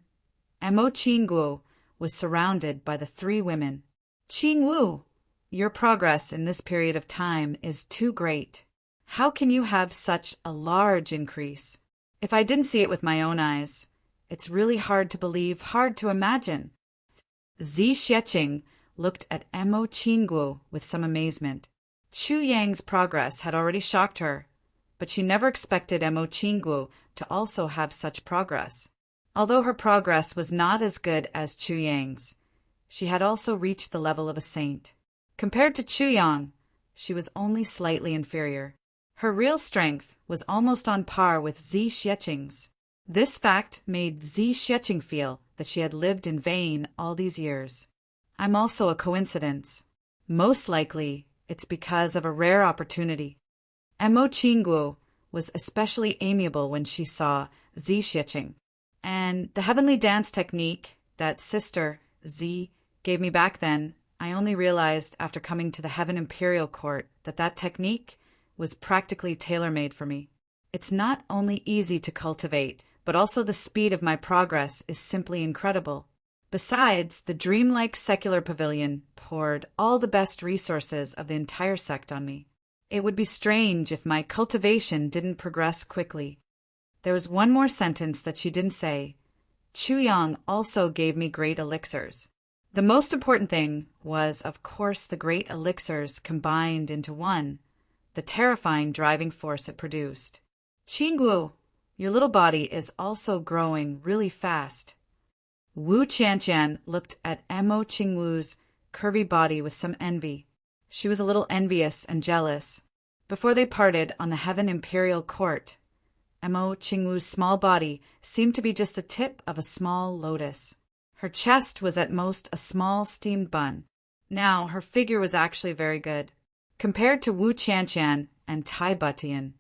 Emo Chingu was surrounded by the three women. "Chingu, your progress in this period of time is too great. How can you have such a large increase? If I didn't see it with my own eyes, it's really hard to believe, hard to imagine." Zi Xieching looked at Emo Chingu with some amazement. Chu Yang's progress had already shocked her, but she never expected Emo Chingu to also have such progress. Although her progress was not as good as Chu Yang's, she had also reached the level of a saint. Compared to Chu Yang, she was only slightly inferior. Her real strength was almost on par with Zi Xieching's. This fact made Zi Xieching feel that she had lived in vain all these years. "I'm also a coincidence. Most likely, it's because of a rare opportunity." Emo Chingu was especially amiable when she saw Zi Xieching. And the heavenly dance technique that Sister Zi gave me back then, I only realized after coming to the Heaven Imperial Court that that technique was practically tailor-made for me. It's not only easy to cultivate, but also the speed of my progress is simply incredible. Besides, the dreamlike secular pavilion poured all the best resources of the entire sect on me. It would be strange if my cultivation didn't progress quickly. There was one more sentence that she didn't say. Chu Yang also gave me great elixirs. The most important thing was, of course, the great elixirs combined into one, the terrifying driving force it produced. "Chingu, your little body is also growing really fast." Wu Qianqian looked at Emo Chingu's curvy body with some envy. She was a little envious and jealous. Before they parted on the Heaven Imperial Court, Emo Chingu's small body seemed to be just the tip of a small lotus. Her chest was at most a small steamed bun. Now her figure was actually very good. Compared to Wu Qianqian and Tai Butian,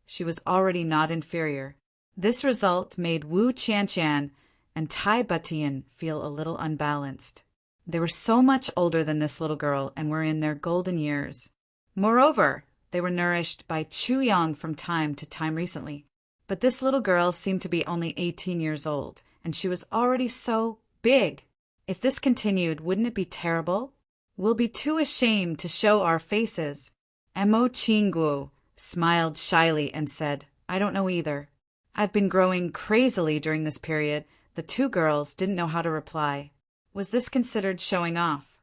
she was already not inferior. This result made Wu Qianqian and Tai Butian feel a little unbalanced. They were so much older than this little girl and were in their golden years. Moreover, they were nourished by Chu Yang from time to time recently. But this little girl seemed to be only 18 years old, and she was already so big. If this continued, wouldn't it be terrible? We'll be too ashamed to show our faces. Emo Chingu smiled shyly and said, "I don't know either. I've been growing crazily during this period." The two girls didn't know how to reply. Was this considered showing off?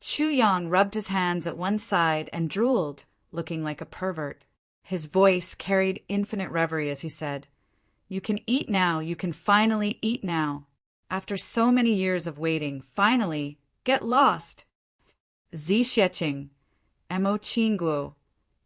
Chu Yang rubbed his hands at one side and drooled, looking like a pervert. His voice carried infinite reverie as he said, "You can eat now, you can finally eat now." After so many years of waiting, finally, get lost. Xiexing, Mo Qingguo,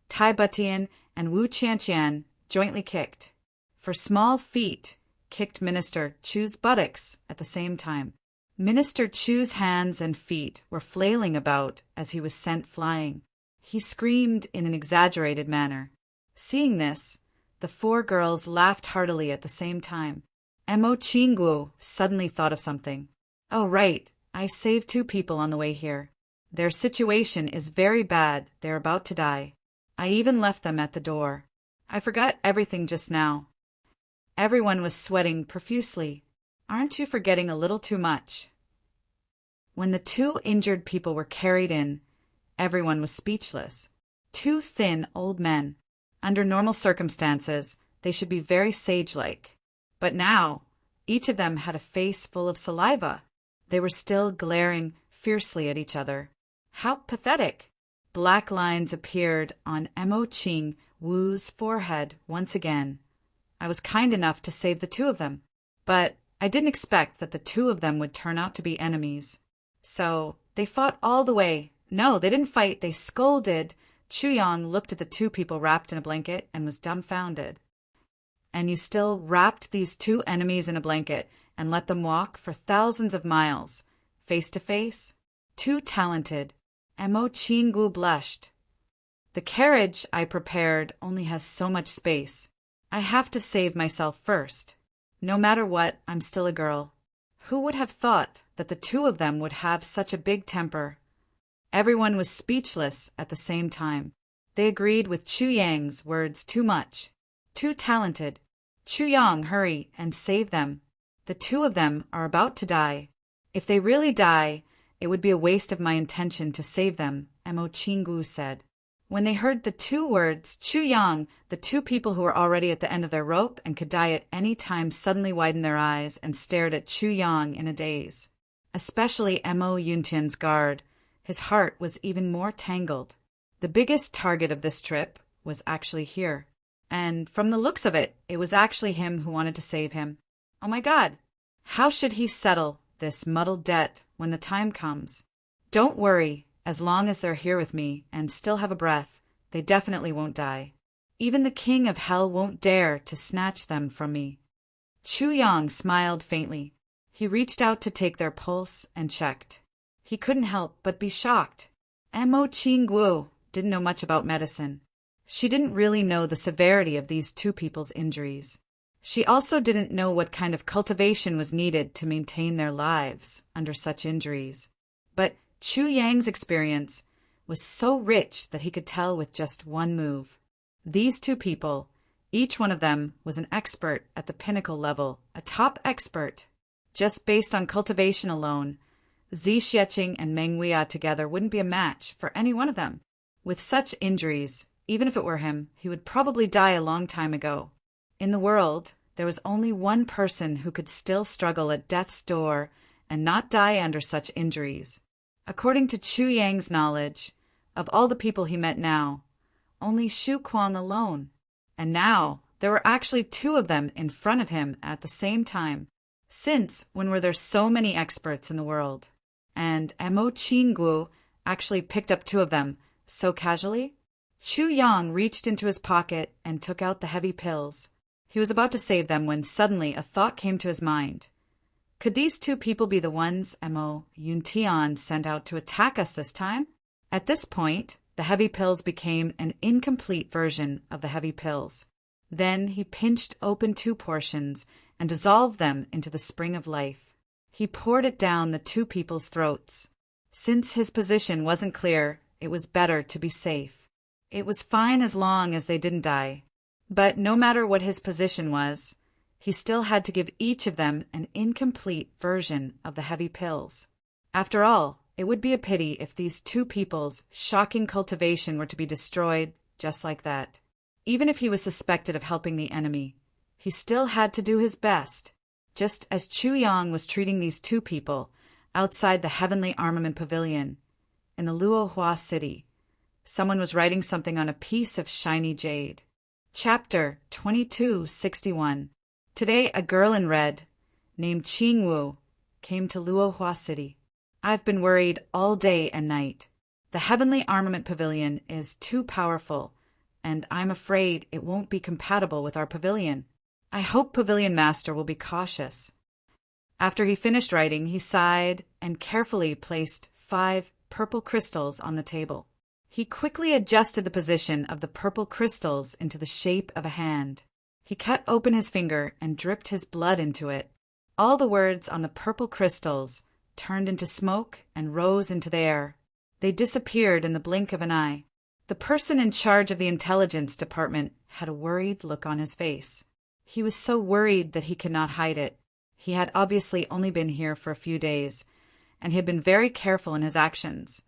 Tai Butian, and Wu Qianqian jointly kicked. For small feet, kicked Minister Chu's buttocks at the same time. Minister Chu's hands and feet were flailing about as he was sent flying. He screamed in an exaggerated manner. Seeing this, the four girls laughed heartily at the same time. Mo Qingguo suddenly thought of something. Oh, right, I saved 2 people on the way here. Their situation is very bad, they're about to die. I even left them at the door. I forgot everything just now. Everyone was sweating profusely. Aren't you forgetting a little too much? When the 2 injured people were carried in, everyone was speechless. 2 thin old men. Under normal circumstances, they should be very sage-like. But now, each of them had a face full of saliva. They were still glaring fiercely at each other. How pathetic! Black lines appeared on Mo Qing Wu's forehead once again. I was kind enough to save the 2 of them, but I didn't expect that the 2 of them would turn out to be enemies. So they fought all the way. No, they didn't fight, they scolded. Chuyang looked at the 2 people wrapped in a blanket and was dumbfounded. And you still wrapped these 2 enemies in a blanket and let them walk for thousands of miles, face to face? Too talented. Mo Qingguo blushed. The carriage I prepared only has so much space. I have to save myself first. No matter what, I'm still a girl. Who would have thought that the 2 of them would have such a big temper? Everyone was speechless at the same time. They agreed with Chu Yang's words too much. Too talented. Chu Yang, hurry and save them. The 2 of them are about to die. If they really die, it would be a waste of my intention to save them, Mo Qingguo said. When they heard the 2 words, Chu Yang, the 2 people who were already at the end of their rope and could die at any time, suddenly widened their eyes and stared at Chu Yang in a daze. Especially Mo Yuntian's guard. His heart was even more tangled. The biggest target of this trip was actually here. And from the looks of it, it was actually him who wanted to save him. Oh my God! How should he settle this muddled debt when the time comes? Don't worry, as long as they're here with me and still have a breath, they definitely won't die. Even the king of hell won't dare to snatch them from me. Chu Yang smiled faintly. He reached out to take their pulse and checked. He couldn't help but be shocked. Mo Qingguo didn't know much about medicine. She didn't really know the severity of these 2 people's injuries. She also didn't know what kind of cultivation was needed to maintain their lives under such injuries. But Chu Yang's experience was so rich that he could tell with just one move. These 2 people, each one of them was an expert at the pinnacle level, a top expert. Just based on cultivation alone, Xiexing and Meng Weia together wouldn't be a match for any one of them. With such injuries, even if it were him, he would probably die a long time ago. In the world, there was only one person who could still struggle at death's door and not die under such injuries. According to Chu Yang's knowledge, of all the people he met now, only Xu Kuang alone. And now, there were actually 2 of them in front of him at the same time. Since when were there so many experts in the world? And Mo Qingguo actually picked up 2 of them so casually? Chu Yang reached into his pocket and took out the heavy pills. He was about to save them when suddenly a thought came to his mind. Could these 2 people be the ones Mo Yuntian sent out to attack us this time? At this point, the heavy pills became an incomplete version of the heavy pills. Then he pinched open 2 portions and dissolved them into the spring of life. He poured it down the 2 people's throats. Since his position wasn't clear, it was better to be safe. It was fine as long as they didn't die. But no matter what his position was, he still had to give each of them an incomplete version of the heavy pills. After all, it would be a pity if these 2 people's shocking cultivation were to be destroyed just like that. Even if he was suspected of helping the enemy, he still had to do his best. Just as Chu Yang was treating these 2 people outside the Heavenly Armament Pavilion in the Luohua city, someone was writing something on a piece of shiny jade. Chapter 2261. Today, a girl in red, named Qingwu, came to Luohua City. I've been worried all day and night. The Heavenly Armament Pavilion is too powerful, and I'm afraid it won't be compatible with our pavilion. I hope Pavilion Master will be cautious." After he finished writing, he sighed and carefully placed 5 purple crystals on the table. He quickly adjusted the position of the purple crystals into the shape of a hand. He cut open his finger and dripped his blood into it. All the words on the purple crystals turned into smoke and rose into the air. They disappeared in the blink of an eye. The person in charge of the intelligence department had a worried look on his face. He was so worried that he could not hide it. He had obviously only been here for a few days, and he had been very careful in his actions,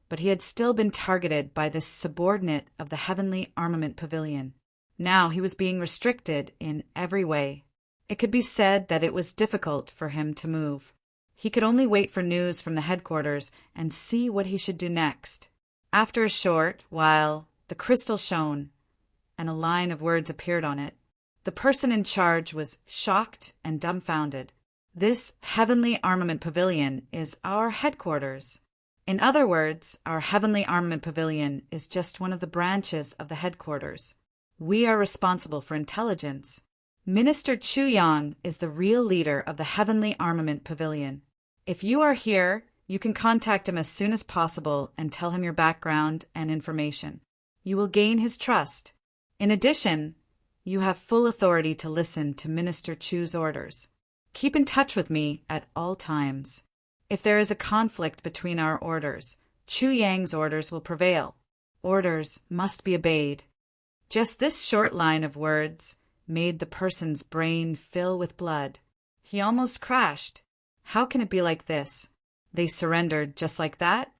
but he had still been targeted by this subordinate of the Heavenly Armament Pavilion. Now he was being restricted in every way. It could be said that it was difficult for him to move. He could only wait for news from the headquarters and see what he should do next. After a short while, the crystal shone, and a line of words appeared on it. The person in charge was shocked and dumbfounded. "This Heavenly Armament Pavilion is our headquarters. In other words, our Heavenly Armament Pavilion is just one of the branches of the headquarters. We are responsible for intelligence. Minister Chu Yang is the real leader of the Heavenly Armament Pavilion. If you are here, you can contact him as soon as possible and tell him your background and information. You will gain his trust. In addition, you have full authority to listen to Minister Chu's orders. Keep in touch with me at all times. If there is a conflict between our orders, Chu Yang's orders will prevail. Orders must be obeyed." Just this short line of words made the person's brain fill with blood. He almost crashed. How can it be like this? They surrendered just like that?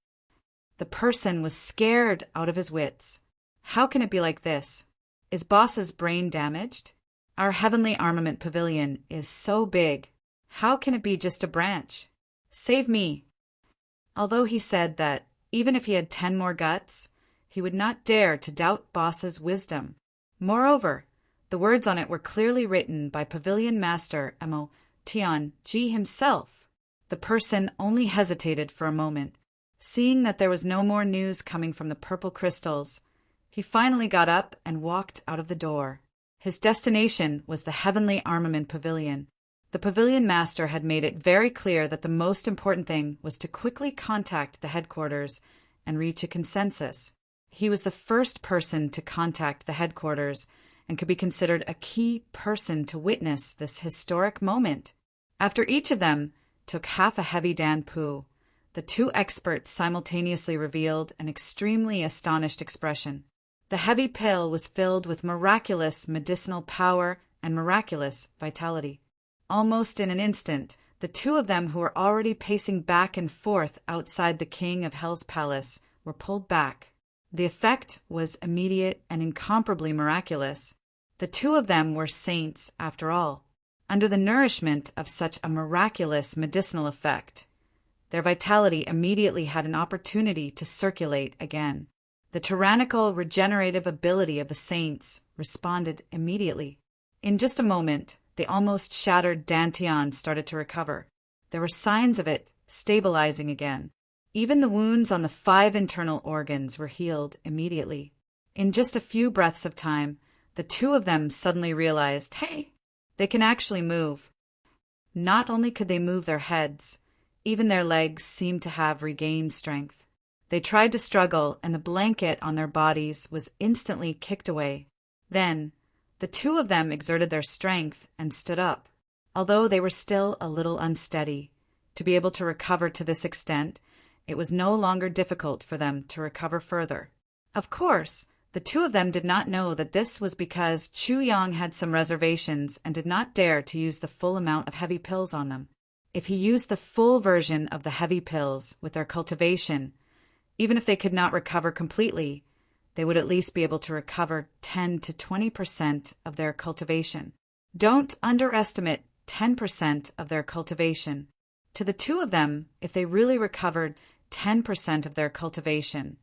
The person was scared out of his wits. How can it be like this? Is boss's brain damaged? Our Heavenly Armament Pavilion is so big. How can it be just a branch? Save me. Although he said that even if he had 10 more guts, he would not dare to doubt boss's wisdom. Moreover, the words on it were clearly written by Pavilion Master Mo Tian Ji himself. The person only hesitated for a moment. Seeing that there was no more news coming from the purple crystals, he finally got up and walked out of the door. His destination was the Heavenly Armament Pavilion. The Pavilion Master had made it very clear that the most important thing was to quickly contact the headquarters and reach a consensus. He was the first person to contact the headquarters and could be considered a key person to witness this historic moment. After each of them took half a heavy Dan Poo, the 2 experts simultaneously revealed an extremely astonished expression. The heavy pill was filled with miraculous medicinal power and miraculous vitality. Almost in an instant, the 2 of them who were already pacing back and forth outside the King of Hell's palace were pulled back. The effect was immediate and incomparably miraculous. The 2 of them were saints, after all. Under the nourishment of such a miraculous medicinal effect, their vitality immediately had an opportunity to circulate again. The tyrannical regenerative ability of the saints responded immediately. In just a moment, the almost shattered Dantian started to recover. There were signs of it stabilizing again. Even the wounds on the 5 internal organs were healed immediately. In just a few breaths of time, the 2 of them suddenly realized, hey, they can actually move. Not only could they move their heads, even their legs seemed to have regained strength. They tried to struggle, and the blanket on their bodies was instantly kicked away. Then, the 2 of them exerted their strength and stood up. Although they were still a little unsteady, to be able to recover to this extent, it was no longer difficult for them to recover further. Of course, the 2 of them did not know that this was because Chu Yang had some reservations and did not dare to use the full amount of heavy pills on them. If he used the full version of the heavy pills with their cultivation, even if they could not recover completely, they would at least be able to recover 10 to 20% of their cultivation. Don't underestimate 10% of their cultivation. To the 2 of them, if they really recovered 10% of their cultivation,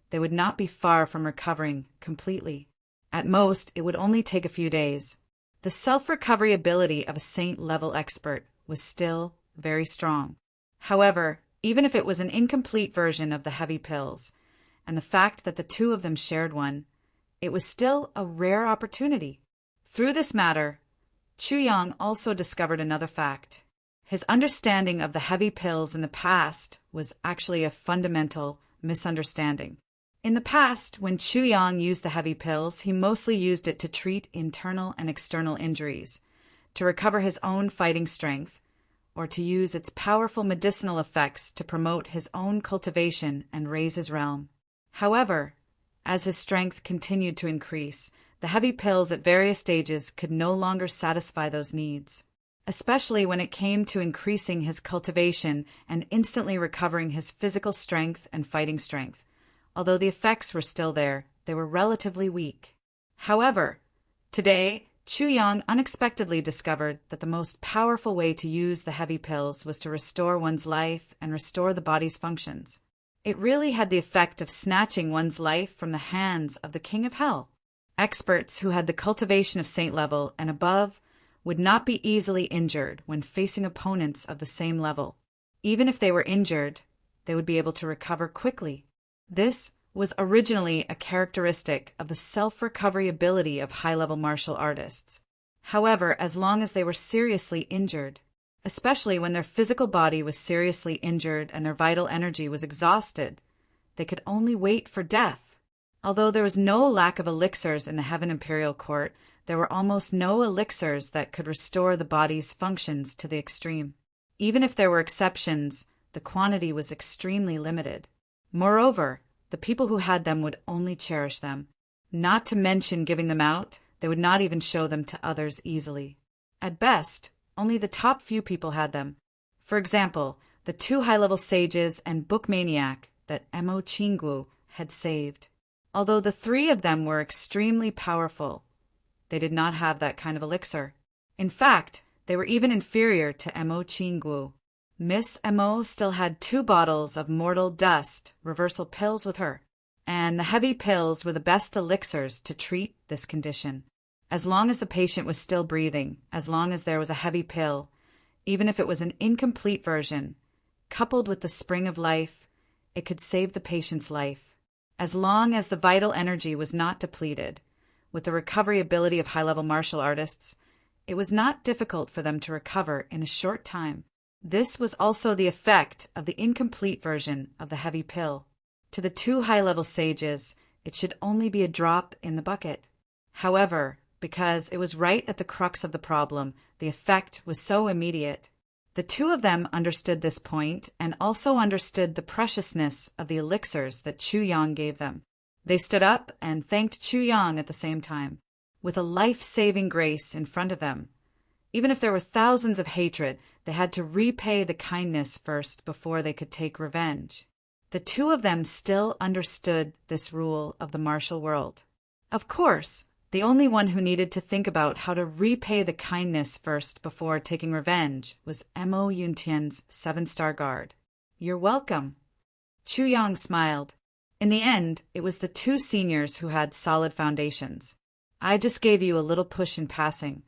they would not be far from recovering completely. At most, it would only take a few days. The self-recovery ability of a saint-level expert was still very strong. However, even if it was an incomplete version of the heavy pills, and the fact that the two of them shared one, it was still a rare opportunity. Through this matter, Chu Yang also discovered another fact. His understanding of the heavy pills in the past was actually a fundamental misunderstanding. In the past, when Chu Yang used the heavy pills, he mostly used it to treat internal and external injuries, to recover his own fighting strength, or to use its powerful medicinal effects to promote his own cultivation and raise his realm. However, as his strength continued to increase, the heavy pills at various stages could no longer satisfy those needs, especially when it came to increasing his cultivation and instantly recovering his physical strength and fighting strength. Although the effects were still there, they were relatively weak. However, today, Chu Yang unexpectedly discovered that the most powerful way to use the heavy pills was to restore one's life and restore the body's functions. It really had the effect of snatching one's life from the hands of the King of Hell. Experts who had the cultivation of saint level and above would not be easily injured when facing opponents of the same level. Even if they were injured, they would be able to recover quickly. This was originally a characteristic of the self-recovery ability of high-level martial artists. However, as long as they were seriously injured, especially when their physical body was seriously injured and their vital energy was exhausted, they could only wait for death. Although there was no lack of elixirs in the Heaven Imperial Court, there were almost no elixirs that could restore the body's functions to the extreme. Even if there were exceptions, the quantity was extremely limited. Moreover, the people who had them would only cherish them. Not to mention giving them out, they would not even show them to others easily. At best, only the top few people had them. For example, the two high-level sages and book maniac that Mo Qinggu had saved. Although the three of them were extremely powerful, they did not have that kind of elixir. In fact, they were even inferior to Mo Qinggu. Miss Mo still had 2 bottles of mortal dust reversal pills with her, and the heavy pills were the best elixirs to treat this condition. As long as the patient was still breathing, as long as there was a heavy pill, even if it was an incomplete version, coupled with the spring of life, it could save the patient's life. As long as the vital energy was not depleted, with the recovery ability of high-level martial artists, it was not difficult for them to recover in a short time. This was also the effect of the incomplete version of the heavy pill. To the 2 high-level sages, it should only be a drop in the bucket. However, because it was right at the crux of the problem, the effect was so immediate. The 2 of them understood this point and also understood the preciousness of the elixirs that Chu Yang gave them. They stood up and thanked Chu Yang at the same time, with a life-saving grace in front of them. Even if there were thousands of hatred, they had to repay the kindness first before they could take revenge. The 2 of them still understood this rule of the martial world. Of course, the only one who needed to think about how to repay the kindness first before taking revenge was Mo Yuntian's 7-star guard. "You're welcome." Chu Yang smiled. In the end, it was the 2 seniors who had solid foundations. "I just gave you a little push in passing."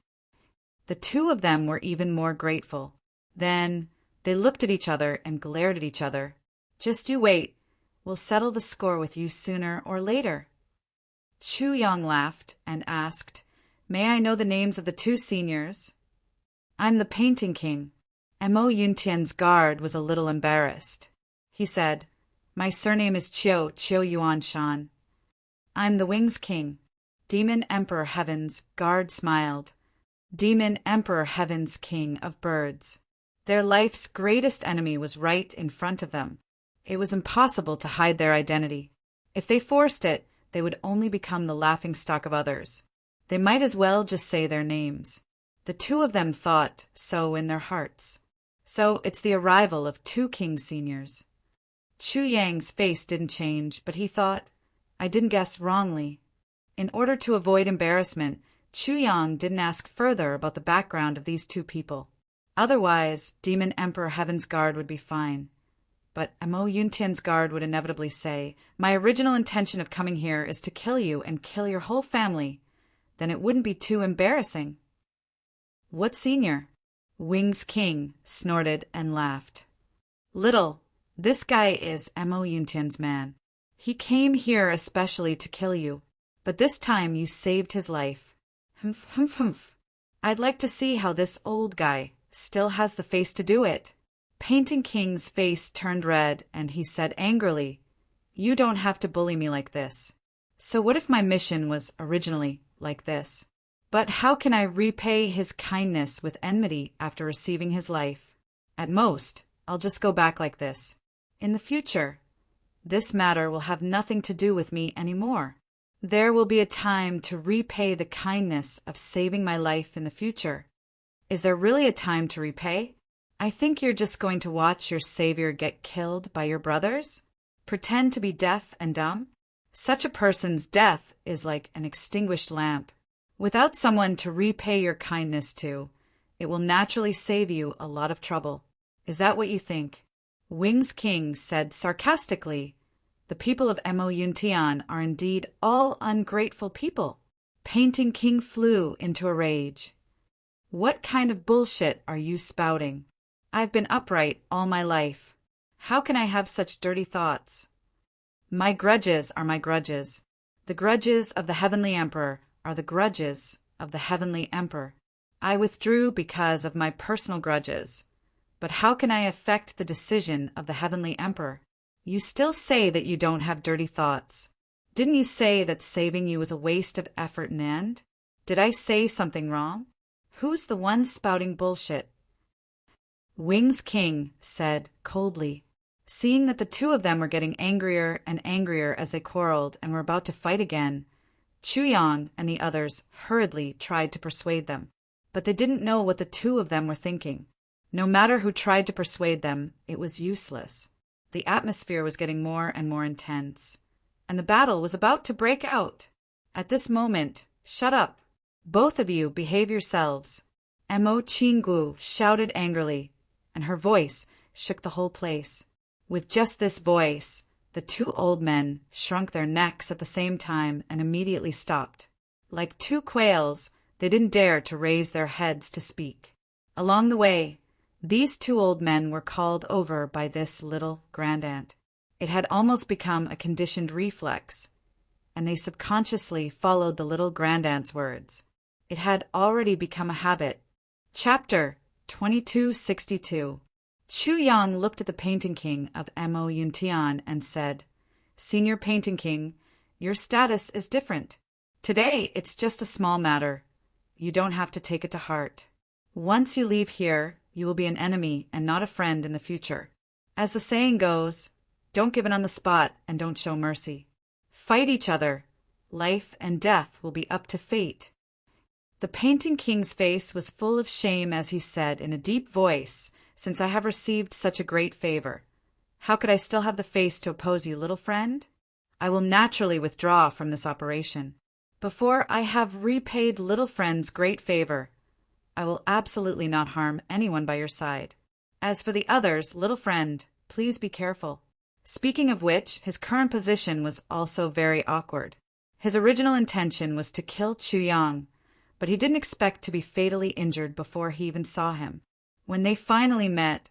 The 2 of them were even more grateful. Then they looked at each other and glared at each other. "Just you wait. We'll settle the score with you sooner or later." Chu Yang laughed and asked, "May I know the names of the 2 seniors?" "I'm the Painting King." Mo Yuntian's guard was a little embarrassed. He said, "My surname is Chiu Yuan Shan." "I'm the Wings King." Demon Emperor Heaven's guard smiled. Demon Emperor Heaven's King of Birds. Their life's greatest enemy was right in front of them. It was impossible to hide their identity. If they forced it, they would only become the laughingstock of others. They might as well just say their names. The 2 of them thought so in their hearts. So it's the arrival of 2 king seniors. Chu Yang's face didn't change, but he thought, "I didn't guess wrongly." In order to avoid embarrassment, Chu Yang didn't ask further about the background of these 2 people. Otherwise, Demon Emperor Heaven's guard would be fine. But Mo Yuntian's guard would inevitably say, "My original intention of coming here is to kill you and kill your whole family." Then it wouldn't be too embarrassing. "What senior?" Wings King snorted and laughed. Little, this guy is Mo Yuntian's man. He came here especially to kill you, but this time you saved his life. Humph, humph, humph. I'd like to see how this old guy still has the face to do it. Painting King's face turned red and he said angrily, "You don't have to bully me like this. So what if my mission was originally like this? But how can I repay his kindness with enmity after receiving his life? At most, I'll just go back like this. In the future, this matter will have nothing to do with me anymore. There will be a time to repay the kindness of saving my life in the future. Is there really a time to repay? I think you're just going to watch your savior get killed by your brothers? Pretend to be deaf and dumb? Such a person's death is like an extinguished lamp. Without someone to repay your kindness to, it will naturally save you a lot of trouble. Is that what you think?" Wings King said sarcastically, "The people of Mo Yuntian are indeed all ungrateful people." Painting King flew into a rage. "What kind of bullshit are you spouting? I've been upright all my life. How can I have such dirty thoughts? My grudges are my grudges. The grudges of the Heavenly Emperor are the grudges of the Heavenly Emperor. I withdrew because of my personal grudges. But how can I affect the decision of the Heavenly Emperor? You still say that you don't have dirty thoughts. Didn't you say that saving you was a waste of effort and end? Did I say something wrong? Who's the one spouting bullshit?" Wings King said coldly. Seeing that the two of them were getting angrier and angrier as they quarreled and were about to fight again, Chuyang and the others hurriedly tried to persuade them. But they didn't know what the two of them were thinking. No matter who tried to persuade them, it was useless. The atmosphere was getting more and more intense, and the battle was about to break out. At this moment, "Shut up! Both of you behave yourselves!" Mo Qinggu shouted angrily, and her voice shook the whole place. With just this voice, the two old men shrunk their necks at the same time and immediately stopped. Like two quails, they didn't dare to raise their heads to speak. Along the way, these two old men were called over by this little grandaunt. It had almost become a conditioned reflex, and they subconsciously followed the little grandaunt's words. It had already become a habit. Chapter 2262. Chuyang looked at the Painting King of Mo Yuntian and said, "Senior Painting King, your status is different. Today it's just a small matter. You don't have to take it to heart. Once you leave here, you will be an enemy and not a friend in the future. As the saying goes, don't give it on the spot and don't show mercy. Fight each other. Life and death will be up to fate." The Painting King's face was full of shame as he said in a deep voice, "Since I have received such a great favor, how could I still have the face to oppose you, little friend? I will naturally withdraw from this operation. Before I have repaid little friend's great favor, I will absolutely not harm anyone by your side. As for the others, little friend, please be careful." Speaking of which, his current position was also very awkward. His original intention was to kill Chuyang, but he didn't expect to be fatally injured before he even saw him. When they finally met,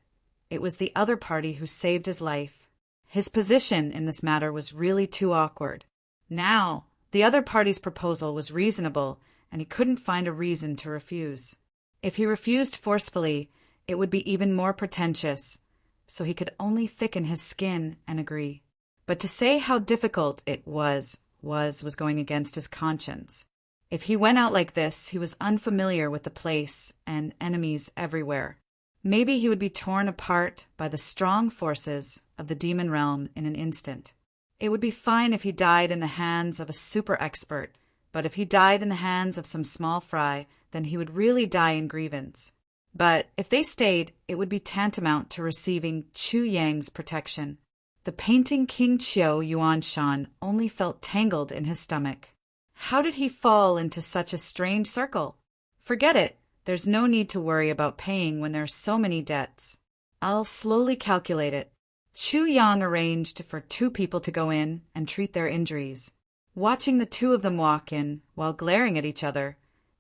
it was the other party who saved his life. His position in this matter was really too awkward. Now, the other party's proposal was reasonable, and he couldn't find a reason to refuse. If he refused forcefully, it would be even more pretentious, so he could only thicken his skin and agree. But to say how difficult it was going against his conscience. If he went out like this, he was unfamiliar with the place and enemies everywhere. Maybe he would be torn apart by the strong forces of the demon realm in an instant. It would be fine if he died in the hands of a super expert, but if he died in the hands of some small fry, then he would really die in grievance. But if they stayed, it would be tantamount to receiving Chu Yang's protection. The Painting King Qiu Yuanshan only felt tangled in his stomach. How did he fall into such a strange circle? Forget it. There's no need to worry about paying when there are so many debts. I'll slowly calculate it. Chu Yang arranged for two people to go in and treat their injuries. Watching the two of them walk in while glaring at each other,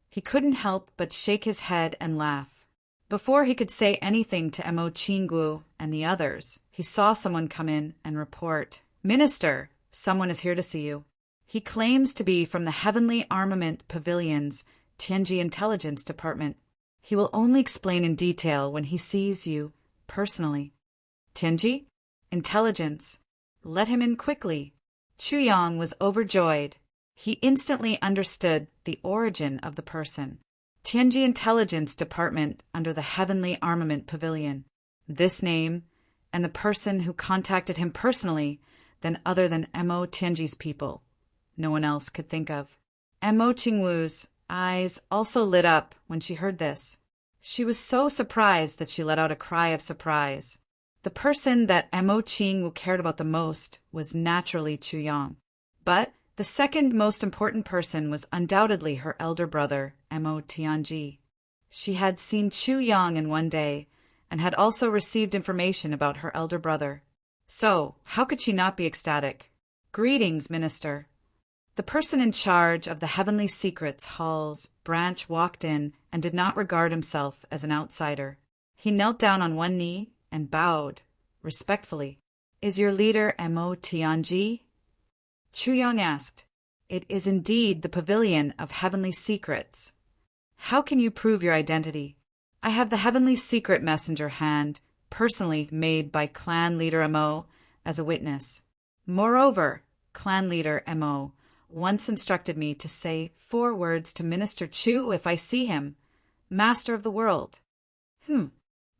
he couldn't help but shake his head and laugh. Before he could say anything to Mo Qinggu and the others, he saw someone come in and report, "Minister, someone is here to see you." He claims to be from the Heavenly Armament Pavilion's Tianji Intelligence Department. He will only explain in detail when he sees you personally. Tianji? Intelligence. Let him in quickly. Chu Yang was overjoyed. He instantly understood the origin of the person. Tianji Intelligence Department under the Heavenly Armament Pavilion. This name, and the person who contacted him personally, then other than Mo Tianji's people. No one else could think of. Mo Qingwu's eyes also lit up when she heard this. She was so surprised that she let out a cry of surprise. The person that Mo Qingwu cared about the most was naturally Chu Yang. But the second most important person was undoubtedly her elder brother, Mo Tianji. She had seen Chu Yang in one day, and had also received information about her elder brother. So, how could she not be ecstatic? "Greetings, Minister." The person in charge of the Heavenly Secrets Hall's branch walked in and did not regard himself as an outsider. He knelt down on one knee and bowed, respectfully. "Is your leader Mo Tianji?" Chu Yang asked. "It is indeed the Pavilion of Heavenly Secrets." "How can you prove your identity?" "I have the Heavenly Secret Messenger hand, personally made by Clan Leader Mo, as a witness. Moreover, Clan Leader Mo once instructed me to say 4 words to Minister Chu if I see him. Master of the world."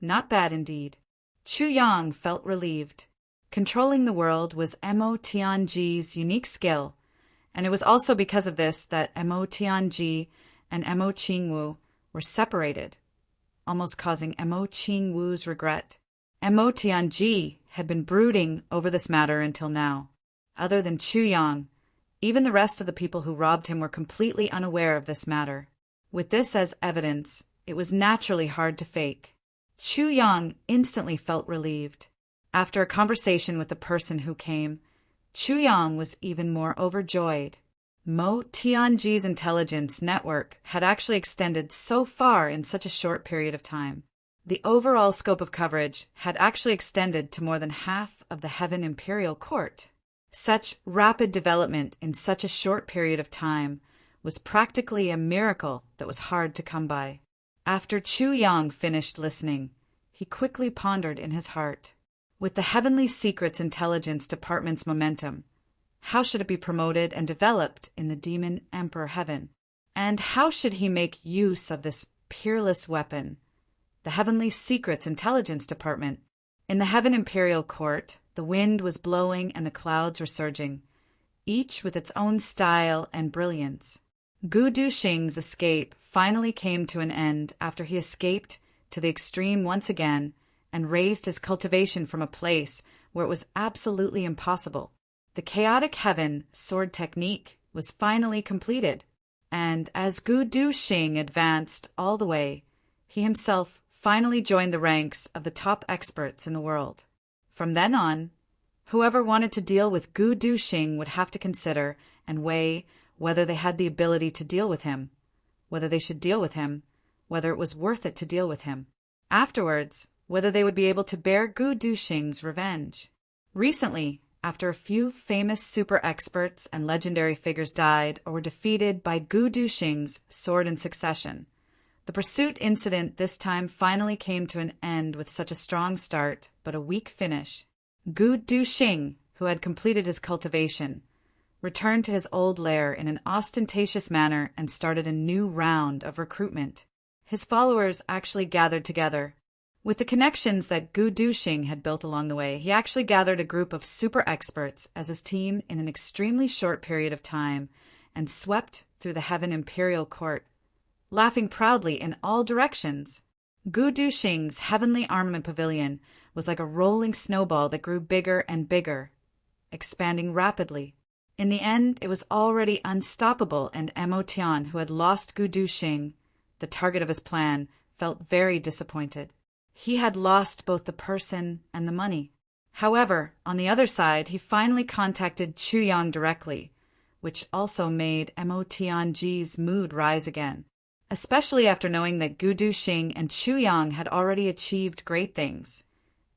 Not bad indeed. Chu Yang felt relieved. Controlling the world was Mo Tianji's unique skill, and it was also because of this that Mo Tianji and Mo Qingwu were separated, almost causing Mo Qingwu's regret. Mo Tianji had been brooding over this matter until now. Other than Chu Yang, even the rest of the people who robbed him were completely unaware of this matter. With this as evidence, it was naturally hard to fake. Chu Yang instantly felt relieved. After a conversation with the person who came, Chu Yang was even more overjoyed. Mo Tianji's intelligence network had actually extended so far in such a short period of time. The overall scope of coverage had actually extended to more than half of the Heaven Imperial Court. Such rapid development in such a short period of time was practically a miracle that was hard to come by. After Chu Yang finished listening, he quickly pondered in his heart. With the Heavenly Secrets Intelligence Department's momentum, how should it be promoted and developed in the Demon Emperor Heaven? And how should he make use of this peerless weapon, the Heavenly Secrets Intelligence Department? In the Heaven Imperial Court, the wind was blowing and the clouds were surging, each with its own style and brilliance. Gu Duxing's escape finally came to an end after he escaped to the extreme once again and raised his cultivation from a place where it was absolutely impossible. The chaotic heaven sword technique was finally completed, and as Gu Duxing advanced all the way, he himself finally joined the ranks of the top experts in the world. From then on, whoever wanted to deal with Gu Duxing would have to consider and weigh whether they had the ability to deal with him, whether they should deal with him, whether it was worth it to deal with him. Afterwards, whether they would be able to bear Gu Duxing's revenge. Recently, after a few famous super experts and legendary figures died or were defeated by Gu Duxing's sword in succession, the pursuit incident this time finally came to an end with such a strong start, but a weak finish. Gu Duxing, who had completed his cultivation, returned to his old lair in an ostentatious manner and started a new round of recruitment. His followers actually gathered together. With the connections that Gu Duxing had built along the way, he actually gathered a group of super experts as his team in an extremely short period of time and swept through the Heaven Imperial Court, laughing proudly in all directions. Gu Duxing's Heavenly Armament Pavilion was like a rolling snowball that grew bigger and bigger, expanding rapidly. In the end, it was already unstoppable, and Mo Tian, who had lost Gu Duxing, the target of his plan, felt very disappointed. He had lost both the person and the money. However, on the other side, he finally contacted Chu Yang directly, which also made Mo Tianji's mood rise again. especially after knowing that Gu Duxing and Chu Yang had already achieved great things.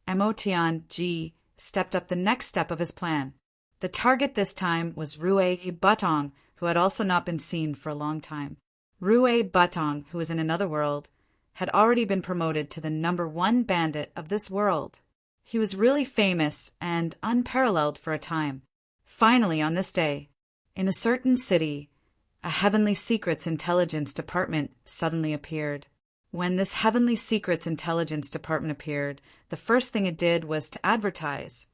Mo Tianji stepped up the next step of his plan. The target this time was Rui Batong, who had also not been seen for a long time. Rui Batong, who was in another world, had already been promoted to the #1 bandit of this world. He was really famous and unparalleled for a time. Finally, on this day, in a certain city, a Heavenly Secrets Intelligence Department suddenly appeared. When this Heavenly Secrets Intelligence Department appeared, the first thing it did was to advertise.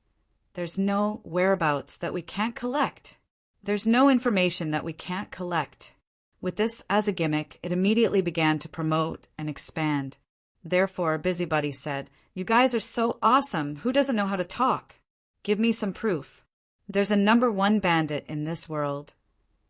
There's no whereabouts that we can't collect. There's no information that we can't collect. With this as a gimmick, it immediately began to promote and expand. Therefore, Busybody said, "You guys are so awesome. Who doesn't know how to talk? Give me some proof. There's a #1 bandit in this world,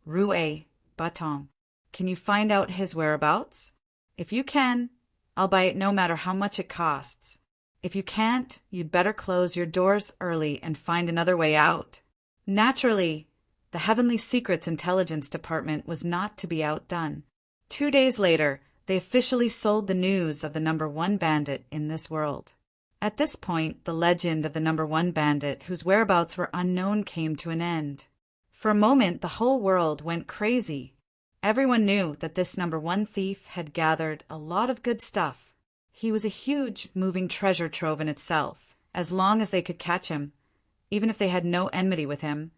Rui Batong. Can you find out his whereabouts? If you can, I'll buy it no matter how much it costs. If you can't, you'd better close your doors early and find another way out." Naturally, the Heavenly Secrets Intelligence Department was not to be outdone. 2 days later, they officially sold the news of the #1 bandit in this world. At this point, the legend of the #1 bandit, whose whereabouts were unknown, came to an end. For a moment, the whole world went crazy. Everyone knew that this #1 thief had gathered a lot of good stuff. He was a huge, moving treasure trove in itself. As long as they could catch him, even if they had no enmity with him,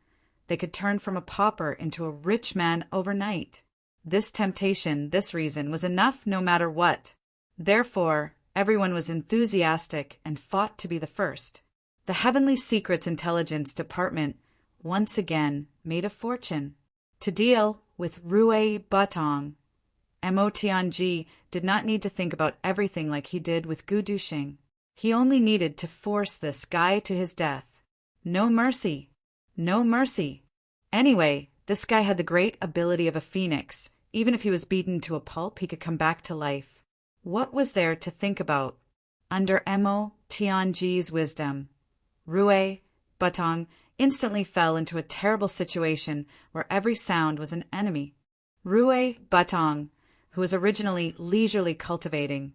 they could turn from a pauper into a rich man overnight. This temptation, this reason, was enough no matter what. Therefore, everyone was enthusiastic and fought to be the first. The Heavenly Secrets Intelligence Department once again made a fortune. To deal with Rui Batong, Mo Tianji did not need to think about everything like he did with Gu Duxing. He only needed to force this guy to his death. No mercy. No mercy. Anyway, this guy had the great ability of a phoenix. Even if he was beaten to a pulp, he could come back to life. What was there to think about? Under Mo Tianji's wisdom, Rui Batong instantly fell into a terrible situation where every sound was an enemy. Rui Batong, who was originally leisurely cultivating,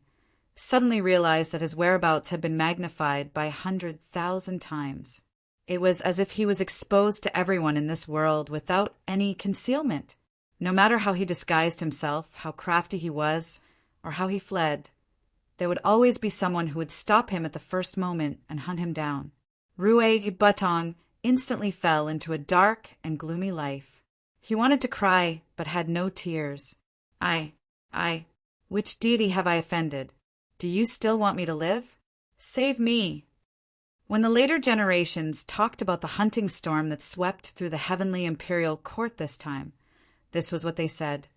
suddenly realized that his whereabouts had been magnified by 100,000 times. It was as if he was exposed to everyone in this world without any concealment. No matter how he disguised himself, how crafty he was, or how he fled, there would always be someone who would stop him at the first moment and hunt him down. Rui Batong instantly fell into a dark and gloomy life. He wanted to cry, but had no tears. Which deity have I offended? Do you still want me to live? Save me. When the later generations talked about the hunting storm that swept through the heavenly imperial court this time, this was what they said.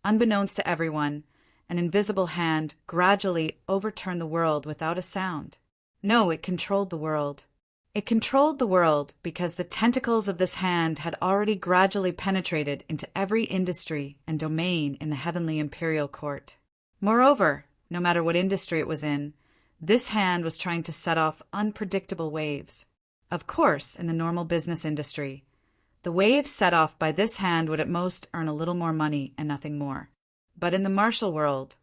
Unbeknownst to everyone, an invisible hand gradually overturned the world without a sound. No, it controlled the world. It controlled the world because the tentacles of this hand had already gradually penetrated into every industry and domain in the heavenly imperial court. Moreover, no matter what industry it was in, this hand was trying to set off unpredictable waves. Of course, in the normal business industry, the waves set off by this hand would at most earn a little more money and nothing more. But in the martial world,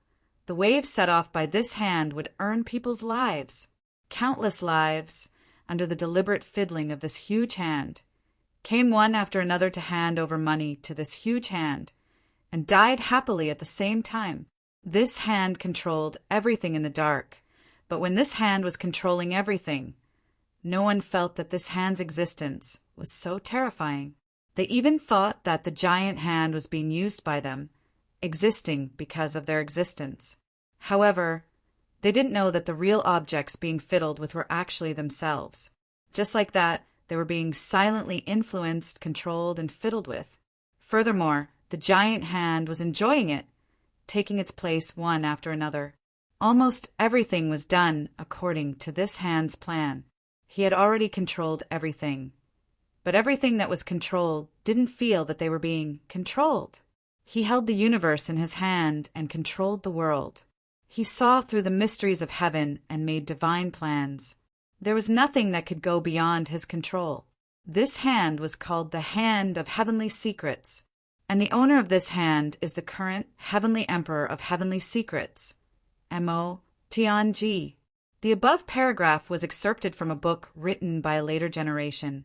the waves set off by this hand would earn people's lives, countless lives, under the deliberate fiddling of this huge hand. Came one after another to hand over money to this huge hand, and died happily at the same time. This hand controlled everything in the dark, but when this hand was controlling everything, no one felt that this hand's existence was so terrifying. They even thought that the giant hand was being used by them, existing because of their existence. However, they didn't know that the real objects being fiddled with were actually themselves. Just like that, they were being silently influenced, controlled, and fiddled with. Furthermore, the giant hand was enjoying it, taking its place one after another. Almost everything was done according to this hand's plan. He had already controlled everything. But everything that was controlled didn't feel that they were being controlled. He held the universe in his hand and controlled the world. He saw through the mysteries of heaven and made divine plans. There was nothing that could go beyond his control. This hand was called the Hand of Heavenly Secrets. And the owner of this hand is the current Heavenly Emperor of Heavenly Secrets, Mo Tianji. The above paragraph was excerpted from a book written by a later generation.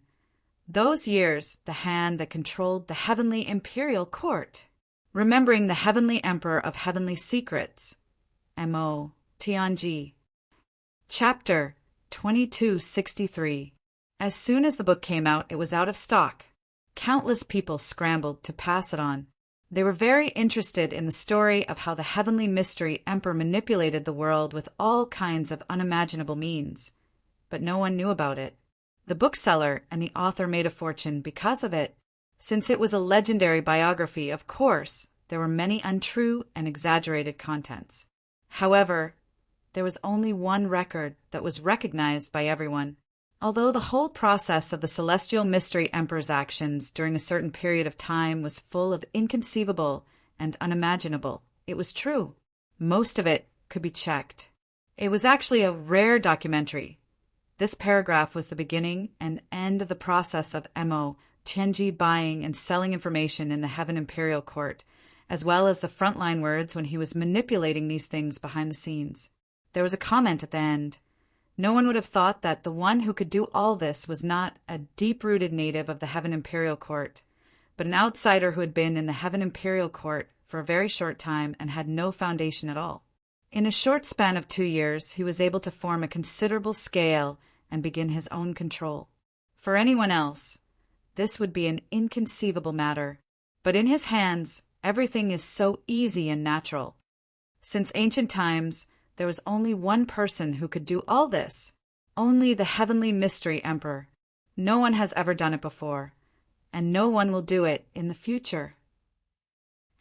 Those years, the hand that controlled the Heavenly Imperial Court. Remembering the Heavenly Emperor of Heavenly Secrets, Mo Tianji. Chapter 2263. As soon as the book came out, it was out of stock. Countless people scrambled to pass it on. They were very interested in the story of how the Heavenly Mystery Emperor manipulated the world with all kinds of unimaginable means. But no one knew about it. The bookseller and the author made a fortune because of it. Since it was a legendary biography, of course, there were many untrue and exaggerated contents. However, there was only one record that was recognized by everyone. Although the whole process of the Celestial Mystery Emperor's actions during a certain period of time was full of inconceivable and unimaginable, it was true. Most of it could be checked. It was actually a rare documentary. This paragraph was the beginning and end of the process of Mo Tianji buying and selling information in the Heaven Imperial Court, as well as the frontline words when he was manipulating these things behind the scenes. There was a comment at the end. No one would have thought that the one who could do all this was not a deep-rooted native of the Heaven Imperial Court, but an outsider who had been in the Heaven Imperial Court for a very short time and had no foundation at all. In a short span of 2 years, he was able to form a considerable scale and begin his own control. For anyone else, this would be an inconceivable matter, but in his hands, everything is so easy and natural. Since ancient times, there was only one person who could do all this, only the Heavenly Mystery Emperor. No one has ever done it before, and no one will do it in the future.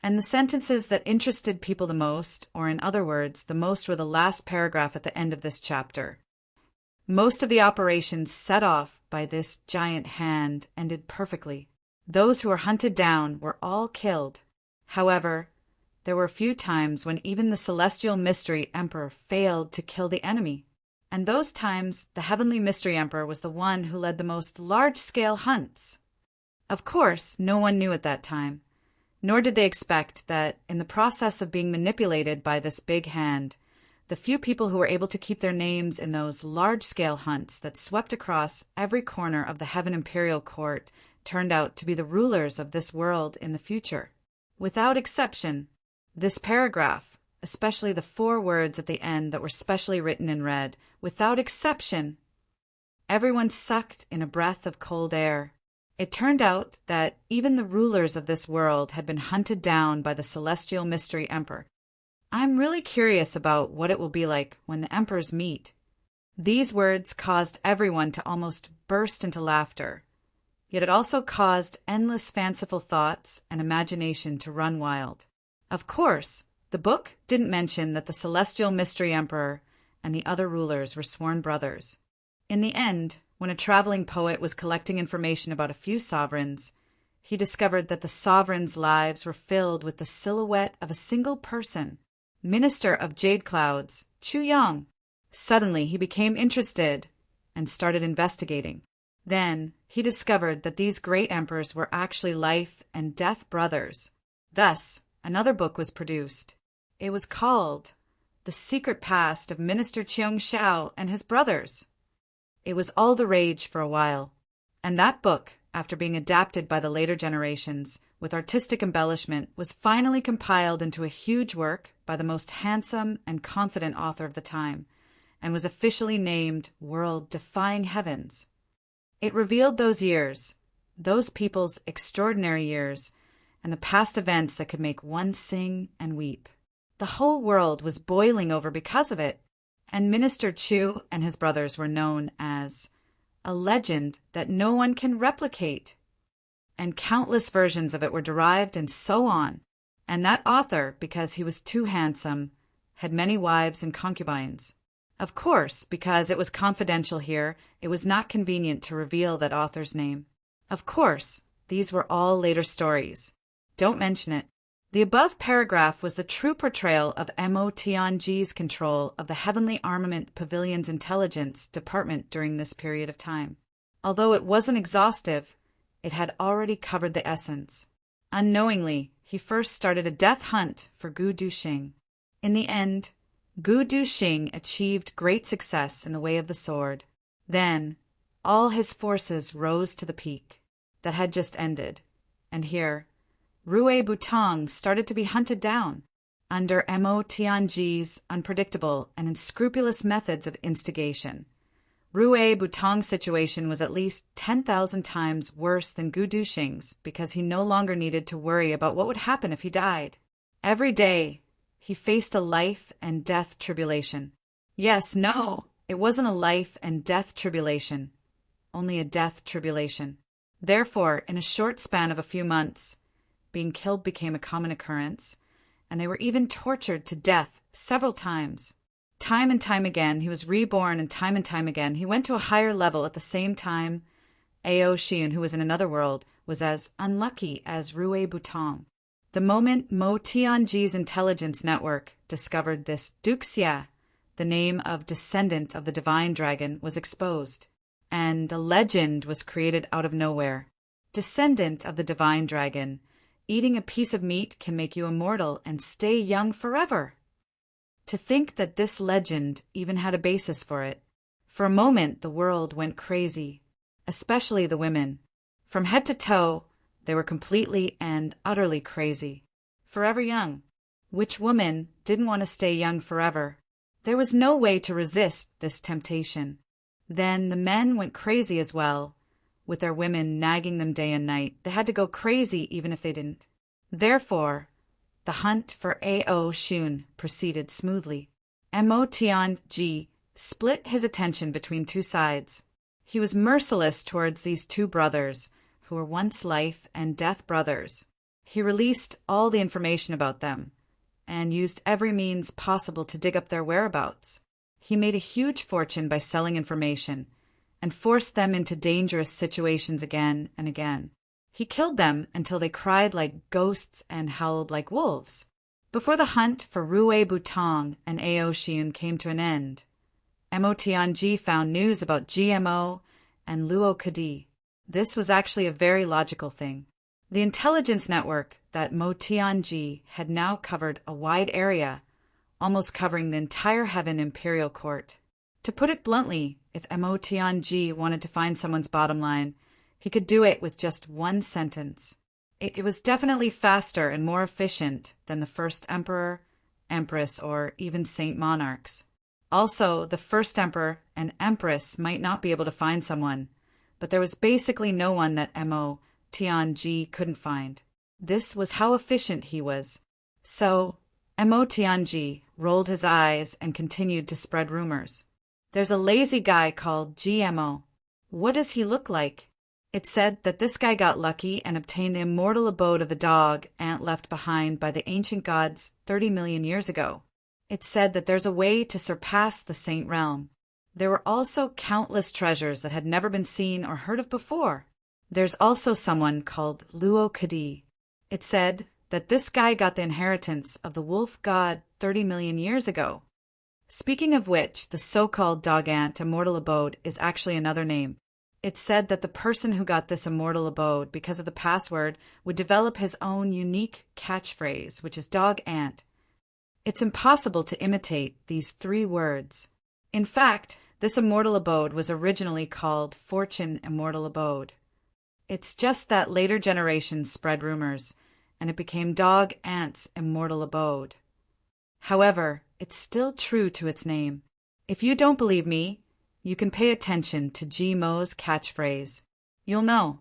And the sentences that interested people the most, or in other words, the most, were the last paragraph at the end of this chapter. Most of the operations set off by this giant hand ended perfectly. Those who were hunted down were all killed. However, there were a few times when even the Celestial Mystery Emperor failed to kill the enemy. And those times, the Heavenly Mystery Emperor was the one who led the most large-scale hunts. Of course, no one knew at that time, nor did they expect that, in the process of being manipulated by this big hand, the few people who were able to keep their names in those large-scale hunts that swept across every corner of the Heaven Imperial Court turned out to be the rulers of this world in the future. Without exception, this paragraph, especially the 4 words at the end that were specially written in red, without exception, everyone sucked in a breath of cold air. It turned out that even the rulers of this world had been hunted down by the Celestial Mystery Emperor. I'm really curious about what it will be like when the emperors meet. These words caused everyone to almost burst into laughter. Yet it also caused endless fanciful thoughts and imagination to run wild. Of course, the book didn't mention that the Celestial Mystery Emperor and the other rulers were sworn brothers. In the end, when a traveling poet was collecting information about a few sovereigns, he discovered that the sovereigns' lives were filled with the silhouette of a single person, Minister of Jade Clouds, Chu Yang. Suddenly, he became interested and started investigating. Then, he discovered that these great emperors were actually life and death brothers. Thus, another book was produced. It was called The Secret Past of Minister Cheung Xiao and His Brothers. It was all the rage for a while. And that book, after being adapted by the later generations, with artistic embellishment, was finally compiled into a huge work by the most handsome and confident author of the time, and was officially named World Defying Heavens. It revealed those years, those people's extraordinary years, and the past events that could make one sing and weep. The whole world was boiling over because of it, and Minister Chu and his brothers were known as a legend that no one can replicate. And countless versions of it were derived and so on. And that author, because he was too handsome, had many wives and concubines. Of course, because it was confidential here, it was not convenient to reveal that author's name. Of course, these were all later stories. Don't mention it. The above paragraph was the true portrayal of Mo Tianji's control of the Heavenly Armament Pavilion's intelligence department during this period of time. Although it wasn't exhaustive, it had already covered the essence. Unknowingly, he first started a death hunt for Gu Duxing. In the end, Gu Duxing achieved great success in the way of the sword. Then, all his forces rose to the peak that had just ended, and here, Rue Butong started to be hunted down under Mo Tianji's unpredictable and unscrupulous methods of instigation. Rue Butong's situation was at least 10,000 times worse than Gu Duxing's because he no longer needed to worry about what would happen if he died. Every day, he faced a life and death tribulation. Yes, no, it wasn't a life and death tribulation, only a death tribulation. Therefore, in a short span of a few months, being killed became a common occurrence, and they were even tortured to death several times. Time and time again, he was reborn, and time again, he went to a higher level. At the same time, Ao Xian, who was in another world, was as unlucky as Rue Butong. The moment Mo Tianji's intelligence network discovered this, Duxia, the name of descendant of the divine dragon, was exposed, and a legend was created out of nowhere. Descendant of the divine dragon, eating a piece of meat can make you immortal and stay young forever. To think that this legend even had a basis for it. For a moment, the world went crazy, especially the women. From head to toe, they were completely and utterly crazy. Forever young. Which woman didn't want to stay young forever? There was no way to resist this temptation. Then the men went crazy as well, with their women nagging them day and night. They had to go crazy even if they didn't. Therefore, the hunt for Ao Xian proceeded smoothly. Mo Tianji split his attention between two sides. He was merciless towards these two brothers, who were once life and death brothers. He released all the information about them, and used every means possible to dig up their whereabouts. He made a huge fortune by selling information, and forced them into dangerous situations again and again. He killed them until they cried like ghosts and howled like wolves. Before the hunt for Rue Butong and Ao Xian came to an end, Mo Tianji found news about GMO and Luo Kadi. This was actually a very logical thing. The intelligence network that Mo Tianji had now covered a wide area, almost covering the entire Heaven Imperial Court. To put it bluntly, if Mo Tianji wanted to find someone's bottom line, he could do it with just one sentence. It was definitely faster and more efficient than the first emperor, empress, or even saint monarchs. Also, the first emperor and empress might not be able to find someone, but there was basically no one that Mo Tianji couldn't find. This was how efficient he was. So, Mo Tianji rolled his eyes and continued to spread rumors. There's a lazy guy called GMO. What does he look like? It said that this guy got lucky and obtained the immortal abode of the dog ant left behind by the ancient gods 30 million years ago. It said that there's a way to surpass the saint realm. There were also countless treasures that had never been seen or heard of before. There's also someone called Luo Kadi. It said that this guy got the inheritance of the wolf god 30 million years ago. Speaking of which, the so-called dog ant immortal abode is actually another name. It said that the person who got this immortal abode because of the password would develop his own unique catchphrase, which is dog ant. It's impossible to imitate these 3 words. In fact, this immortal abode was originally called Fortune Immortal Abode. It's just that later generations spread rumors, and it became Dog Ant's Immortal Abode. However, it's still true to its name. If you don't believe me, you can pay attention to GMO's catchphrase. You'll know.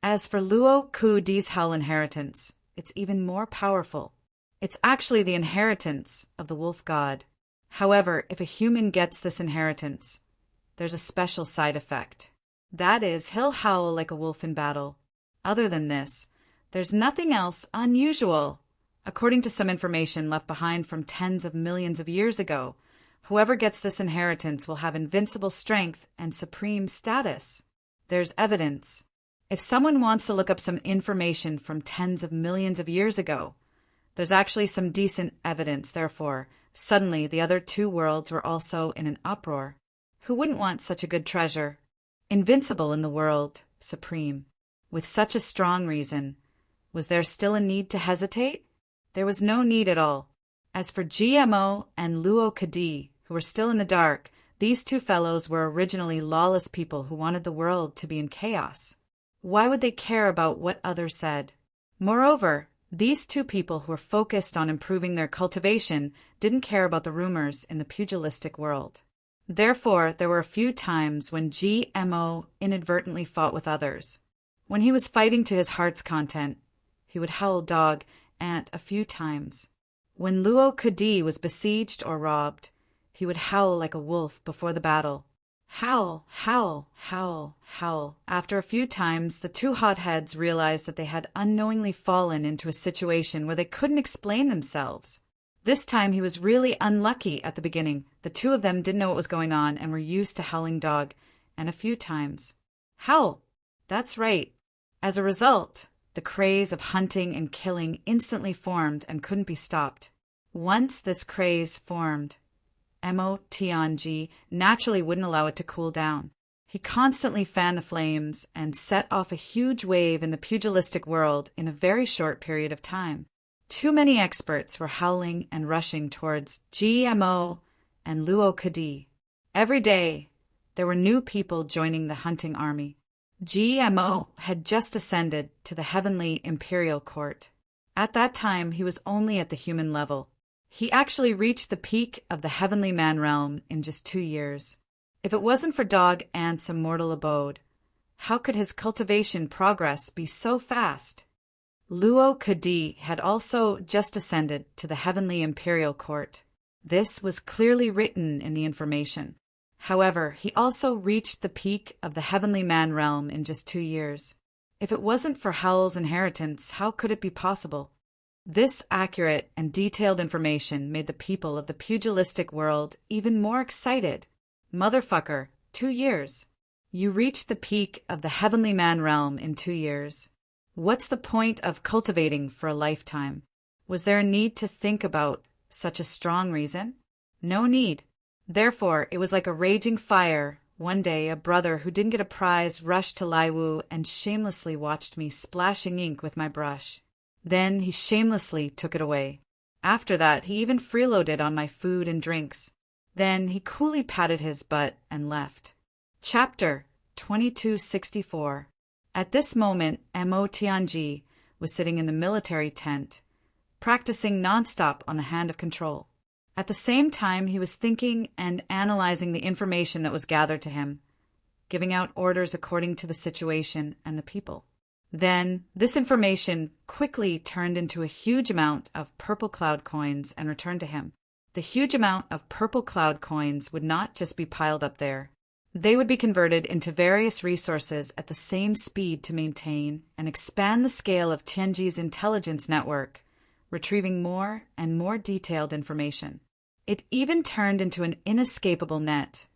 As for Luo Kadi's Hell inheritance, it's even more powerful. It's actually the inheritance of the wolf god. However, if a human gets this inheritance, there's a special side effect. That is, he'll howl like a wolf in battle. Other than this, there's nothing else unusual. According to some information left behind from tens of millions of years ago, whoever gets this inheritance will have invincible strength and supreme status. There's evidence. If someone wants to look up some information from tens of millions of years ago, there's actually some decent evidence. Therefore, suddenly the other 2 worlds were also in an uproar. Who wouldn't want such a good treasure? Invincible in the world, supreme. With such a strong reason, Was there still a need to hesitate? There was no need at all. As for GMO and Luo Kadi, who were still in the dark, these two fellows were originally lawless people who wanted the world to be in chaos. Why would they care about what others said? Moreover, these two people who were focused on improving their cultivation didn't care about the rumors in the pugilistic world. Therefore, there were a few times when GMO inadvertently fought with others. When he was fighting to his heart's content, he would howl dog ant a few times. When Luo Kadi was besieged or robbed, he would howl like a wolf before the battle. Howl, howl, howl, howl. After a few times, the two hotheads realized that they had unknowingly fallen into a situation where they couldn't explain themselves. This time he was really unlucky at the beginning. The two of them didn't know what was going on and were used to howling dog, and a few times. Howl! That's right. As a result, the craze of hunting and killing instantly formed and couldn't be stopped. Once this craze formed, Mo Tianji naturally wouldn't allow it to cool down. He constantly fanned the flames and set off a huge wave in the pugilistic world in a very short period of time. Too many experts were howling and rushing towards GMO and Luo Kadi. Every day, there were new people joining the hunting army. GMO had just ascended to the heavenly imperial court. At that time, he was only at the human level. He actually reached the peak of the heavenly man realm in just 2 years. If it wasn't for Dog Ant's immortal abode, how could his cultivation progress be so fast? Luo Kadi had also just ascended to the heavenly imperial court. This was clearly written in the information. However, he also reached the peak of the heavenly man realm in just 2 years. If it wasn't for Howl's inheritance, how could it be possible? This accurate and detailed information made the people of the pugilistic world even more excited. Motherfucker, 2 years. You reached the peak of the heavenly man realm in 2 years. What's the point of cultivating for a lifetime? Was there a need to think about such a strong reason? No need. Therefore, it was like a raging fire. One day, a brother who didn't get a prize rushed to Laiwu and shamelessly watched me splashing ink with my brush. Then he shamelessly took it away. After that, he even freeloaded on my food and drinks. Then he coolly patted his butt and left. Chapter 2264. At this moment, Mo Tianji was sitting in the military tent, practicing nonstop on the hand of control. At the same time, he was thinking and analyzing the information that was gathered to him, giving out orders according to the situation and the people. Then, this information quickly turned into a huge amount of purple cloud coins and returned to him. The huge amount of purple cloud coins would not just be piled up there. They would be converted into various resources at the same speed to maintain and expand the scale of Tianji's intelligence network, retrieving more and more detailed information. It even turned into an inescapable net,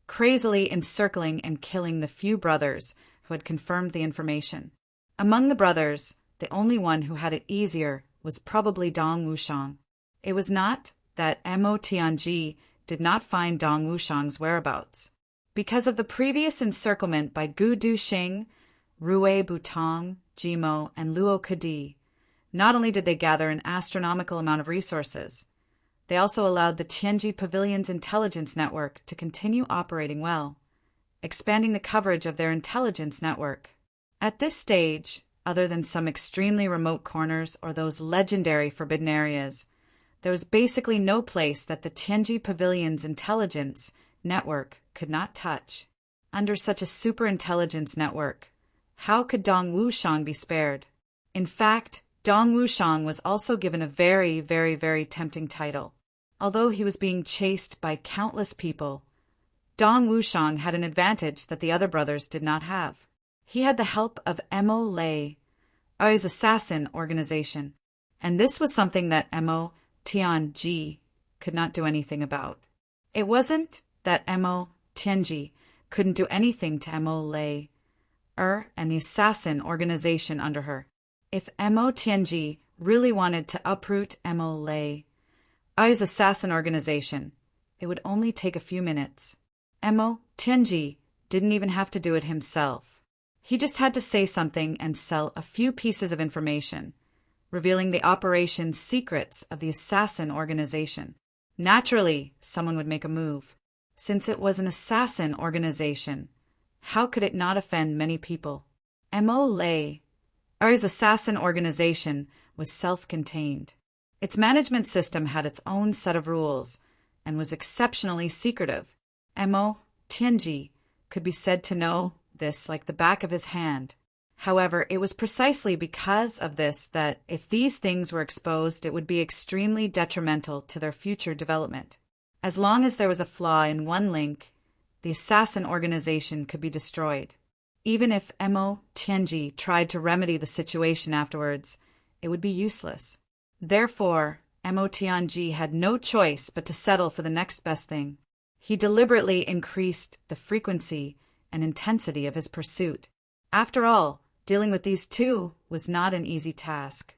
crazily encircling and killing the few brothers who had confirmed the information. Among the brothers, the only one who had it easier was probably Dong Wushang. It was not that Mo Tianji did not find Dong Wushang's whereabouts. Because of the previous encirclement by Gu Duxing, Rue Butong, Jimo, and Luo Kadi, not only did they gather an astronomical amount of resources, they also allowed the Tianji Pavilion's intelligence network to continue operating well, expanding the coverage of their intelligence network. At this stage, other than some extremely remote corners or those legendary forbidden areas, there was basically no place that the Tianji Pavilion's intelligence network could not touch. Under such a superintelligence network, how could Dong Wushang be spared? In fact, Dong Wushang was also given a very, very, very tempting title. Although he was being chased by countless people, Dong Wushang had an advantage that the other brothers did not have. He had the help of Mo Lei, his assassin organization, and this was something that Mo Tianji could not do anything about. It wasn't that Mo Tianji couldn't do anything to Mo Lei, and the assassin organization under her. If Mo Tianji really wanted to uproot Mo Lei, his assassin organization, it would only take a few minutes. Mo Tianji didn't even have to do it himself. He just had to say something and sell a few pieces of information, revealing the operation's secrets of the assassin organization. Naturally, someone would make a move. Since it was an assassin organization, how could it not offend many people? Mo's assassin organization was self-contained. Its management system had its own set of rules and was exceptionally secretive. Mo Tianji could be said to know this like the back of his hand. However, it was precisely because of this that if these things were exposed, it would be extremely detrimental to their future development. As long as there was a flaw in one link, the assassin organization could be destroyed. Even if Mo Tianji tried to remedy the situation afterwards, it would be useless. Therefore, Mo Tianji had no choice but to settle for the next best thing. He deliberately increased the frequency and intensity of his pursuit. After all, dealing with these two was not an easy task.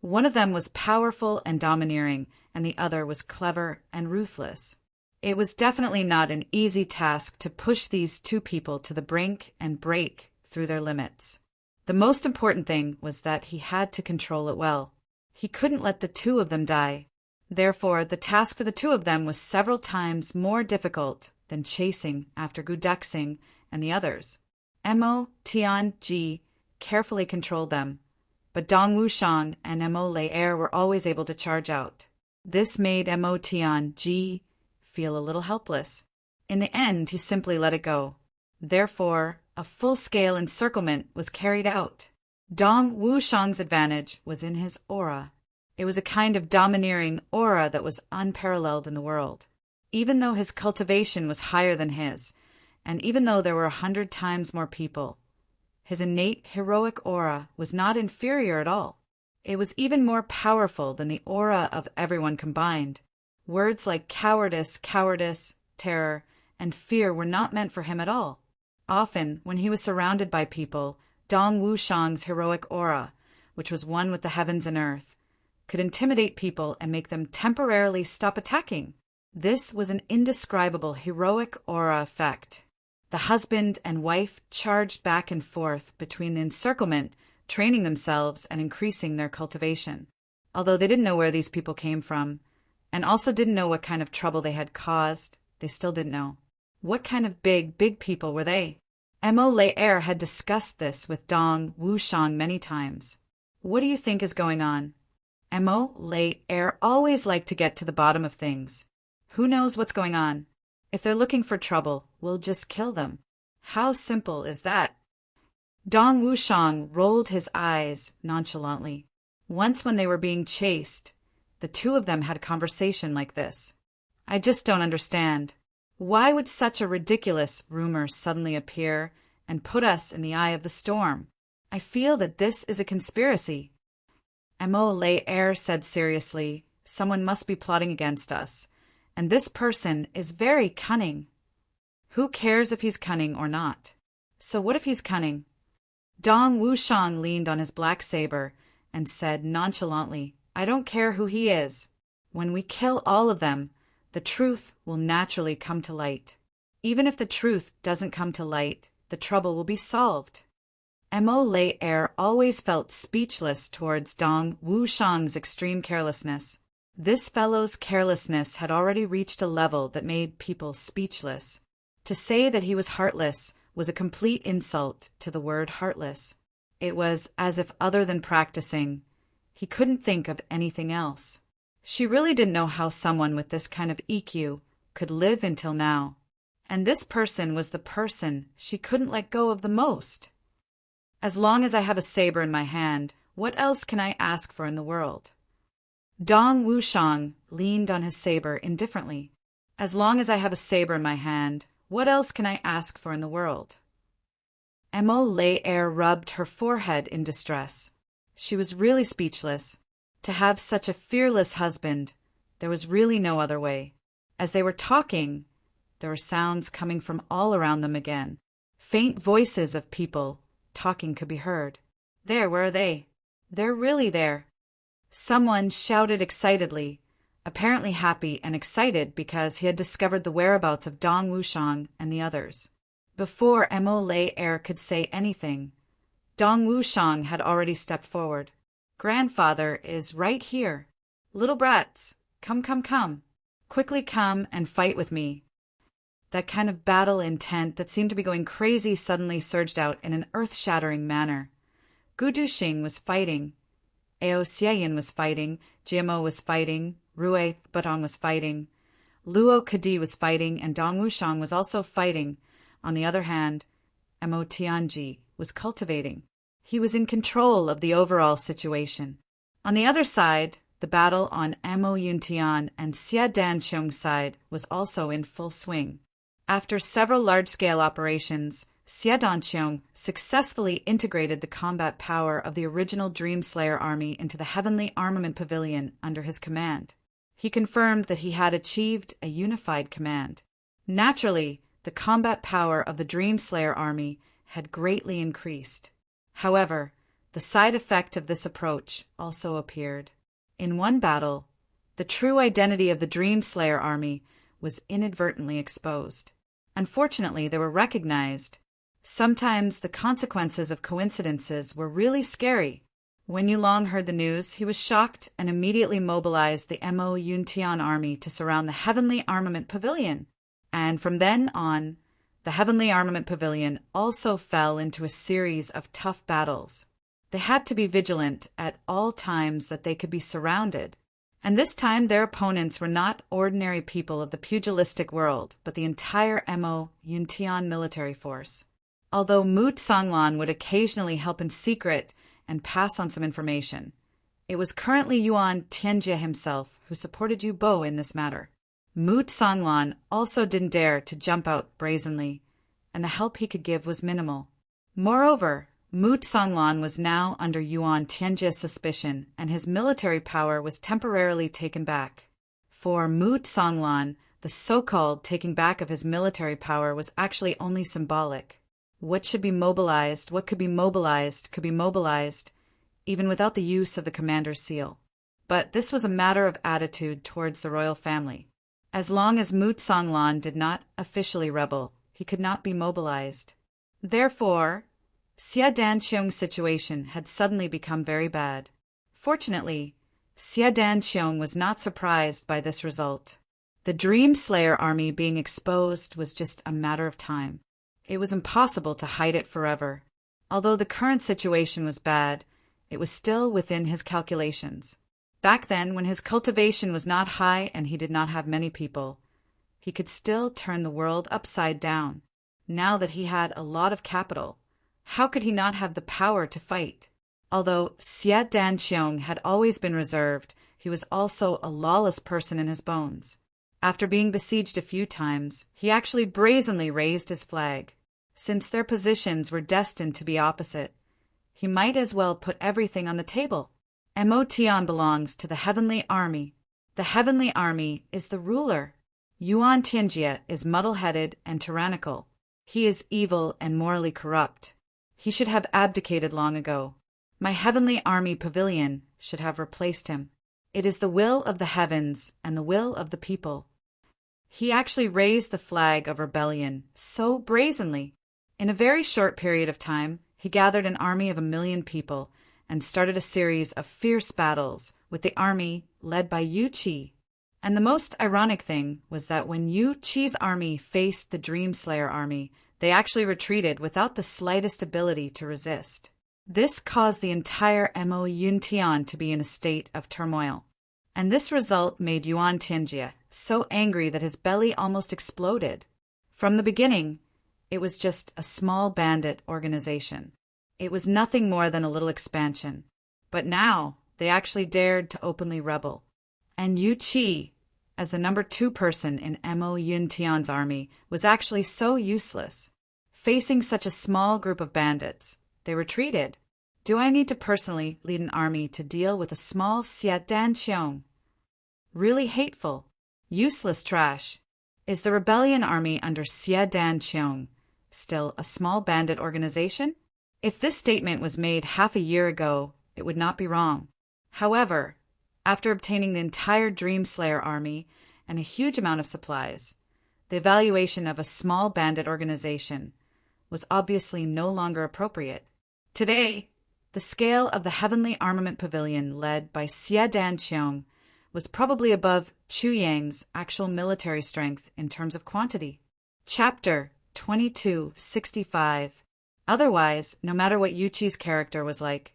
One of them was powerful and domineering, and the other was clever and ruthless. It was definitely not an easy task to push these two people to the brink and break through their limits. The most important thing was that he had to control it well. He couldn't let the two of them die. Therefore, the task for the two of them was several times more difficult than chasing after Gudexing and the others. Mo Tianji carefully controlled them, but Dong Wushang and Mo Lei were always able to charge out. This made Mo Tianji feel a little helpless. In the end, he simply let it go. Therefore, a full-scale encirclement was carried out. Dong Wushang's advantage was in his aura. It was a kind of domineering aura that was unparalleled in the world. Even though his cultivation was higher than his, and even though there were 100 times more people, his innate heroic aura was not inferior at all. It was even more powerful than the aura of everyone combined. Words like cowardice, terror, and fear were not meant for him at all. Often, when he was surrounded by people, Dong Wushang's heroic aura, which was one with the heavens and earth, could intimidate people and make them temporarily stop attacking. This was an indescribable heroic aura effect. The husband and wife charged back and forth between the encirclement, training themselves and increasing their cultivation. Although they didn't know where these people came from, and also didn't know what kind of trouble they had caused, they still didn't know. What kind of big people were they? Mo Lei had discussed this with Dong Wushang many times. What do you think is going on? Mo Lei always liked to get to the bottom of things. Who knows what's going on? If they're looking for trouble, we'll just kill them. How simple is that? Dong Wushang rolled his eyes nonchalantly. Once when they were being chased, the two of them had a conversation like this. I just don't understand. Why would such a ridiculous rumor suddenly appear and put us in the eye of the storm? I feel that this is a conspiracy. Mo Lei said seriously, someone must be plotting against us, and this person is very cunning. Who cares if he's cunning or not? So what if he's cunning? Dong Wushang leaned on his black saber and said nonchalantly, I don't care who he is. When we kill all of them, the truth will naturally come to light. Even if the truth doesn't come to light, the trouble will be solved. Mo Lei always felt speechless towards Dong Wushang's extreme carelessness. This fellow's carelessness had already reached a level that made people speechless. To say that he was heartless was a complete insult to the word heartless. It was as if other than practicing, he couldn't think of anything else. She really didn't know how someone with this kind of EQ could live until now. And this person was the person she couldn't let go of the most. As long as I have a saber in my hand, what else can I ask for in the world? Dong Wushang leaned on his saber indifferently. As long as I have a saber in my hand, what else can I ask for in the world? Mo Lei rubbed her forehead in distress. She was really speechless. To have such a fearless husband, there was really no other way. As they were talking, there were sounds coming from all around them again. Faint voices of people talking could be heard. There, where are they? They're really there. Someone shouted excitedly, apparently happy and excited because he had discovered the whereabouts of Dong Wushang and the others. Before Mo Lei Er could say anything, Dong Wushang had already stepped forward. "Grandfather is right here. Little brats, come. Quickly come and fight with me." That kind of battle intent that seemed to be going crazy suddenly surged out in an earth-shattering manner. Gu Duxing was fighting, Ao Xieyin was fighting, Jiamo was fighting, Rui Batong was fighting, Luo Kadi was fighting, and Dong Wushang was also fighting. On the other hand, Mo Tianji was cultivating. He was in control of the overall situation. On the other side, the battle on Mo Yuntian and Xia Danqiong's side was also in full swing. After several large-scale operations, Xia Danqiong successfully integrated the combat power of the original Dreamslayer army into the Heavenly Armament Pavilion under his command. He confirmed that he had achieved a unified command. Naturally, the combat power of the Dreamslayer army had greatly increased. However, the side effect of this approach also appeared. In one battle, the true identity of the Dreamslayer army was inadvertently exposed. Unfortunately, they were recognized. Sometimes the consequences of coincidences were really scary. When Yulong heard the news, he was shocked and immediately mobilized the Mo Yuntian army to surround the Heavenly Armament Pavilion. And from then on, the Heavenly Armament Pavilion also fell into a series of tough battles. They had to be vigilant at all times that they could be surrounded. And this time their opponents were not ordinary people of the pugilistic world, but the entire Mo Yuntian military force. Although Mu Tsanglan would occasionally help in secret and pass on some information, it was currently Yuan Tianjie himself who supported Yu Bo in this matter. Mu Tsanglan also didn't dare to jump out brazenly, and the help he could give was minimal. Moreover, Mu Tsanglan was now under Yuan Tianjie's suspicion, and his military power was temporarily taken back. For Mu Tsanglan, the so-called taking back of his military power was actually only symbolic. What should be mobilized, what could be mobilized, even without the use of the commander's seal. But this was a matter of attitude towards the royal family. As long as Mu Tsanglan did not officially rebel, he could not be mobilized. Therefore, Xia Danqiong's situation had suddenly become very bad. Fortunately, Xia Danqiong was not surprised by this result. The Dreamslayer army being exposed was just a matter of time. It was impossible to hide it forever. Although the current situation was bad, it was still within his calculations. Back then, when his cultivation was not high and he did not have many people, he could still turn the world upside down. Now that he had a lot of capital, how could he not have the power to fight? Although Xia Danqiong had always been reserved, he was also a lawless person in his bones. After being besieged a few times, he actually brazenly raised his flag. Since their positions were destined to be opposite, he might as well put everything on the table. Mo Tian belongs to the Heavenly Army. The Heavenly Army is the ruler. Yuan Tianjie is muddle-headed and tyrannical. He is evil and morally corrupt. He should have abdicated long ago. My Heavenly Army Pavilion should have replaced him. It is the will of the heavens and the will of the people. He actually raised the flag of rebellion so brazenly. In a very short period of time, he gathered an army of 1 million people and started a series of fierce battles with the army led by Yu Qi. And the most ironic thing was that when Yu Qi's army faced the Dreamslayer army, they actually retreated without the slightest ability to resist. This caused the entire Mo Yuntian to be in a state of turmoil. And this result made Yuan Tianjie so angry that his belly almost exploded. From the beginning, it was just a small bandit organization. It was nothing more than a little expansion. But now, they actually dared to openly rebel. And Yu Qi, as the number 2 person in Mo Yuntian's army, was actually so useless. Facing such a small group of bandits, they retreated. Do I need to personally lead an army to deal with a small Xia Danqiong? Really hateful, useless trash. Is the rebellion army under Xia Danqiong still a small bandit organization? If this statement was made half a year ago, it would not be wrong. However, after obtaining the entire Dreamslayer army and a huge amount of supplies, the evaluation of a small bandit organization was obviously no longer appropriate. Today, the scale of the Heavenly Armament Pavilion led by Xie Danqiong was probably above Chu Yang's actual military strength in terms of quantity. Chapter 2265. Otherwise, no matter what Yuqi's character was like,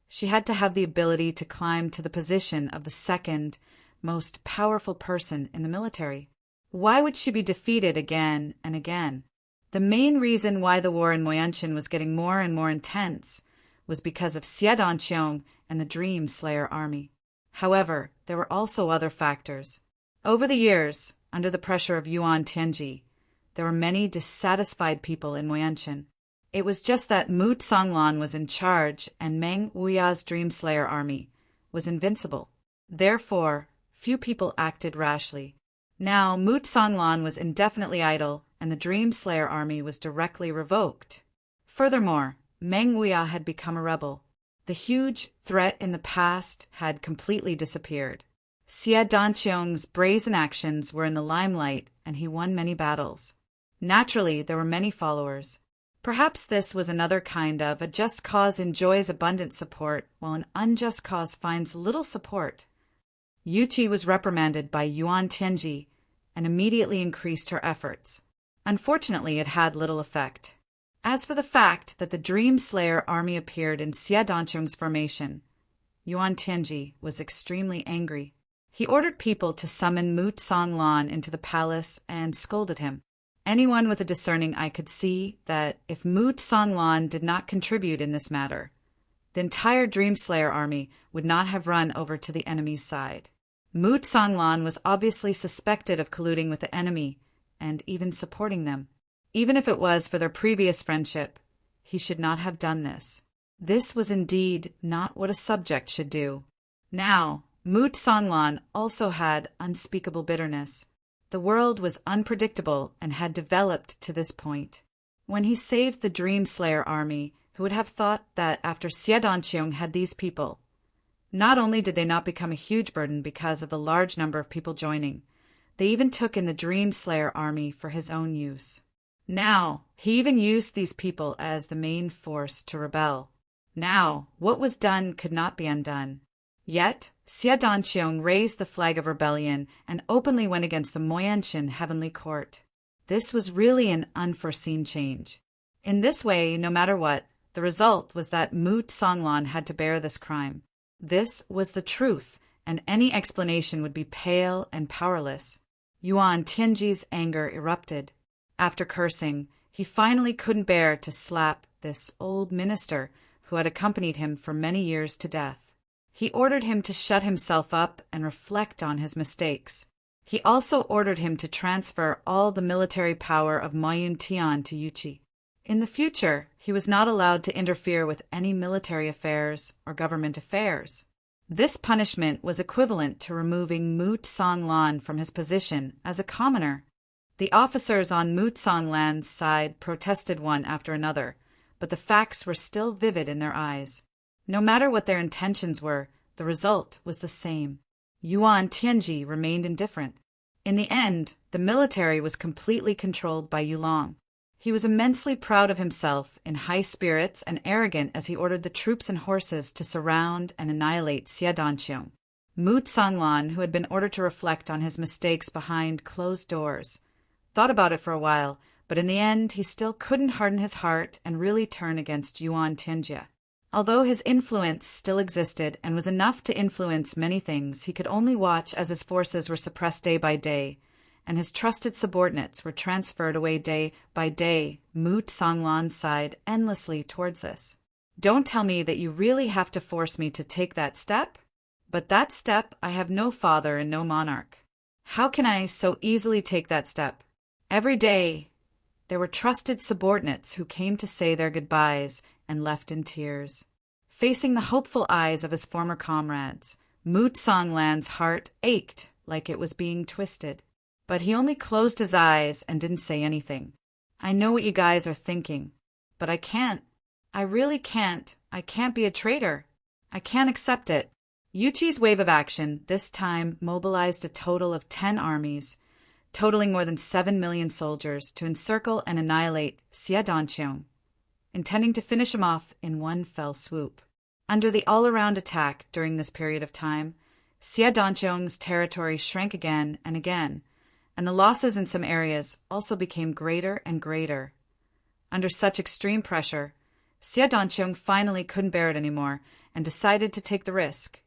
she had to have the ability to climb to the position of the second most powerful person in the military. Why would she be defeated again and again? The main reason why the war in Moyanshan was getting more and more intense was because of Xie Danqiong and the Dream Slayer army. However, there were also other factors. Over the years, under the pressure of Yuan Tianji, there were many dissatisfied people in Moyanshan. It was just that Mu Tsanglan was in charge and Meng Wuya's Dream Slayer army was invincible. Therefore, few people acted rashly. Now, Mu Tsanglan was indefinitely idle and the Dream Slayer army was directly revoked. Furthermore, Meng Wuya had become a rebel. The huge threat in the past had completely disappeared. Xie Danqiong's brazen actions were in the limelight and he won many battles. Naturally, there were many followers. Perhaps this was another kind of a just cause enjoys abundant support while an unjust cause finds little support. Yuqi was reprimanded by Yuan Tianji and immediately increased her efforts. Unfortunately, it had little effect. As for the fact that the Dream Slayer army appeared in Xie Danqiong's formation, Yuan Tianji was extremely angry. He ordered people to summon Mu Tsanglan into the palace and scolded him. Anyone with a discerning eye could see that if Mu Tsanglan did not contribute in this matter, the entire Dream Slayer army would not have run over to the enemy's side. Mu Tsanglan was obviously suspected of colluding with the enemy and even supporting them. Even if it was for their previous friendship, he should not have done this. This was indeed not what a subject should do. Now, Mu Tsanglan also had unspeakable bitterness. The world was unpredictable and had developed to this point. When he saved the Dream Slayer army, who would have thought that after Xie Danqiong had these people, not only did they not become a huge burden because of the large number of people joining, they even took in the Dream Slayer army for his own use. Now, he even used these people as the main force to rebel. Now, what was done could not be undone. Yet, Xie Danqiong raised the flag of rebellion and openly went against the Moyanshan Heavenly Court. This was really an unforeseen change. In this way, no matter what, the result was that Mu Tsanglan had to bear this crime. This was the truth, and any explanation would be pale and powerless. Yuan Tianji's anger erupted. After cursing, he finally couldn't bear to slap this old minister who had accompanied him for many years to death. He ordered him to shut himself up and reflect on his mistakes. He also ordered him to transfer all the military power of Mayun Tian to Yuqi. In the future, he was not allowed to interfere with any military affairs or government affairs. This punishment was equivalent to removing Mu Tsanglan from his position as a commoner. The officers on Mu Tsanglan's side protested one after another, but the facts were still vivid in their eyes. No matter what their intentions were, the result was the same. Yuan Tianji remained indifferent. In the end, the military was completely controlled by Yulong. He was immensely proud of himself, in high spirits and arrogant as he ordered the troops and horses to surround and annihilate Xie Danqiong. Mu Tsanglan, who had been ordered to reflect on his mistakes behind closed doors, thought about it for a while, but in the end he still couldn't harden his heart and really turn against Yuan Tianji. Although his influence still existed and was enough to influence many things, he could only watch as his forces were suppressed day by day, and his trusted subordinates were transferred away day by day, Mu Tsanglan's side endlessly towards this. Don't tell me that you really have to force me to take that step? But that step, I have no father and no monarch. How can I so easily take that step? Every day, there were trusted subordinates who came to say their goodbyes and left in tears. Facing the hopeful eyes of his former comrades, Mu Tsanglan's heart ached like it was being twisted. But he only closed his eyes and didn't say anything. I know what you guys are thinking, but I can't. I really can't. I can't be a traitor. I can't accept it. Yuqi's wave of action this time mobilized a total of 10 armies, totaling more than 7 million soldiers, to encircle and annihilate Xie Danqiong, intending to finish him off in one fell swoop. Under the all-around attack during this period of time, Xie Danqiong's territory shrank again, and the losses in some areas also became greater and greater. Under such extreme pressure, Xie Danqiong finally couldn't bear it anymore and decided to take the risk,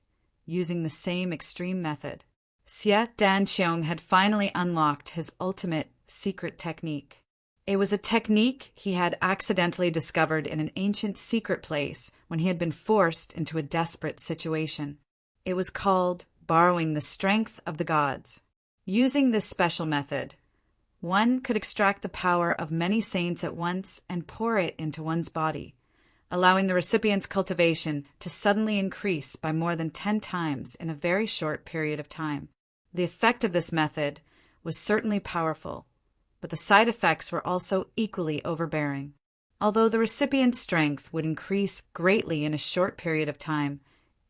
using the same extreme method. Xie Danqiong had finally unlocked his ultimate secret technique. It was a technique he had accidentally discovered in an ancient secret place when he had been forced into a desperate situation. It was called borrowing the strength of the gods. Using this special method, one could extract the power of many saints at once and pour it into one's body, allowing the recipient's cultivation to suddenly increase by more than 10 times in a very short period of time. The effect of this method was certainly powerful, but the side effects were also equally overbearing. Although the recipient's strength would increase greatly in a short period of time,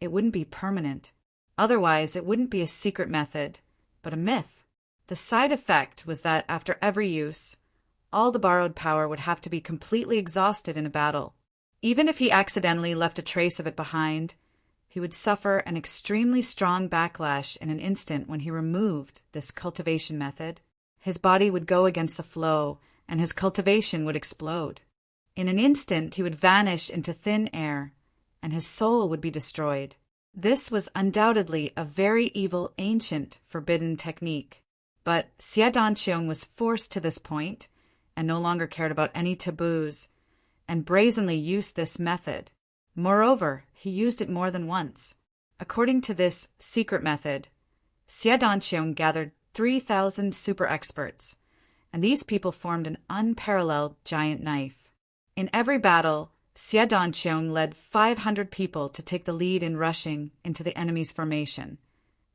it wouldn't be permanent. Otherwise, it wouldn't be a secret method, but a myth. The side effect was that after every use, all the borrowed power would have to be completely exhausted in a battle. Even if he accidentally left a trace of it behind, he would suffer an extremely strong backlash in an instant when he removed this cultivation method. His body would go against the flow, and his cultivation would explode. In an instant, he would vanish into thin air, and his soul would be destroyed. This was undoubtedly a very evil, ancient, forbidden technique. But Xie Danqiong was forced to this point, and no longer cared about any taboos, and brazenly used this method. Moreover, he used it more than once. According to this secret method, Xie Danqiong gathered 3,000 super experts, and these people formed an unparalleled giant knife. In every battle, Xie Danqiong led 500 people to take the lead in rushing into the enemy's formation,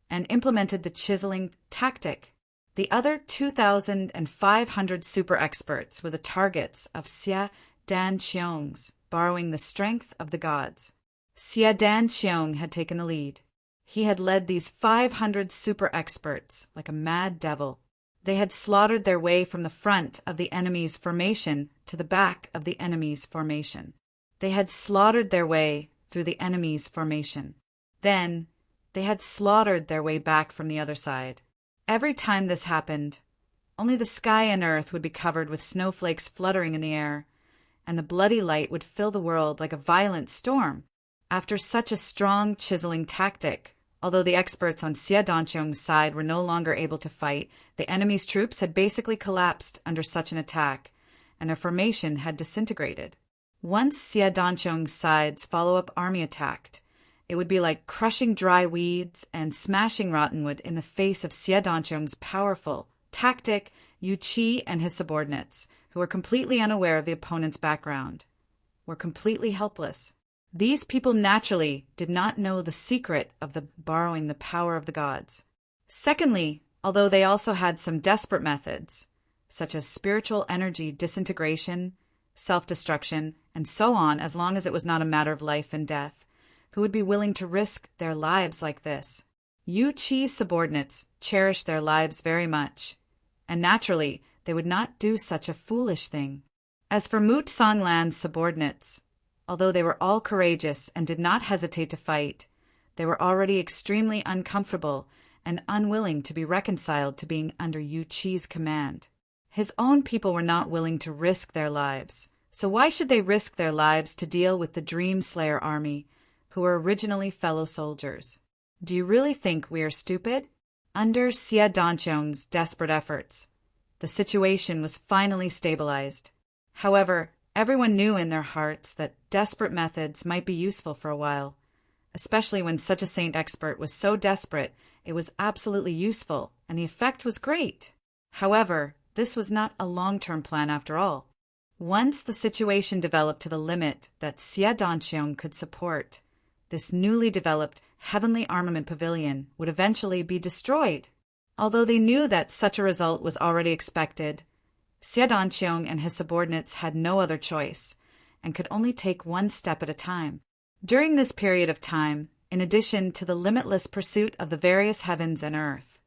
and implemented the chiseling tactic. The other 2,500 super experts were the targets of Xie Danqiong's borrowing the strength of the gods. Xie Danqiong had taken the lead. He had led these 500 super experts like a mad devil. They had slaughtered their way from the front of the enemy's formation to the back of the enemy's formation. They had slaughtered their way through the enemy's formation. Then, they had slaughtered their way back from the other side. Every time this happened, only the sky and earth would be covered with snowflakes fluttering in the air, and the bloody light would fill the world like a violent storm. After such a strong chiseling tactic, although the experts on Xie Danqiong's side were no longer able to fight, the enemy's troops had basically collapsed under such an attack, and their formation had disintegrated. Once Xie Danqiong's side's follow-up army attacked, it would be like crushing dry weeds and smashing rottenwood in the face of Xie Danqiong's powerful tactic, Yu Qi and his subordinates, who were completely unaware of the opponent's background, were completely helpless. These people naturally did not know the secret of the borrowing the power of the gods. Secondly, although they also had some desperate methods, such as spiritual energy disintegration, self-destruction, and so on, as long as it was not a matter of life and death, who would be willing to risk their lives like this? Yu Qi's subordinates cherished their lives very much, and naturally, they would not do such a foolish thing. As for Mu Songlan's subordinates, although they were all courageous and did not hesitate to fight, they were already extremely uncomfortable and unwilling to be reconciled to being under Yu Qi's command. His own people were not willing to risk their lives, so why should they risk their lives to deal with the Dream Slayer army, who were originally fellow soldiers? Do you really think we are stupid? Under Xie Danqiong's desperate efforts, the situation was finally stabilized. However, everyone knew in their hearts that desperate methods might be useful for a while, especially when such a saint expert was so desperate it was absolutely useful, and the effect was great. However, this was not a long-term plan after all. Once the situation developed to the limit that Xie Danqiong could support, this newly developed heavenly armament pavilion would eventually be destroyed. Although they knew that such a result was already expected, Xie Danqiong and his subordinates had no other choice, and could only take one step at a time. During this period of time, in addition to the limitless pursuit of the various heavens and earth,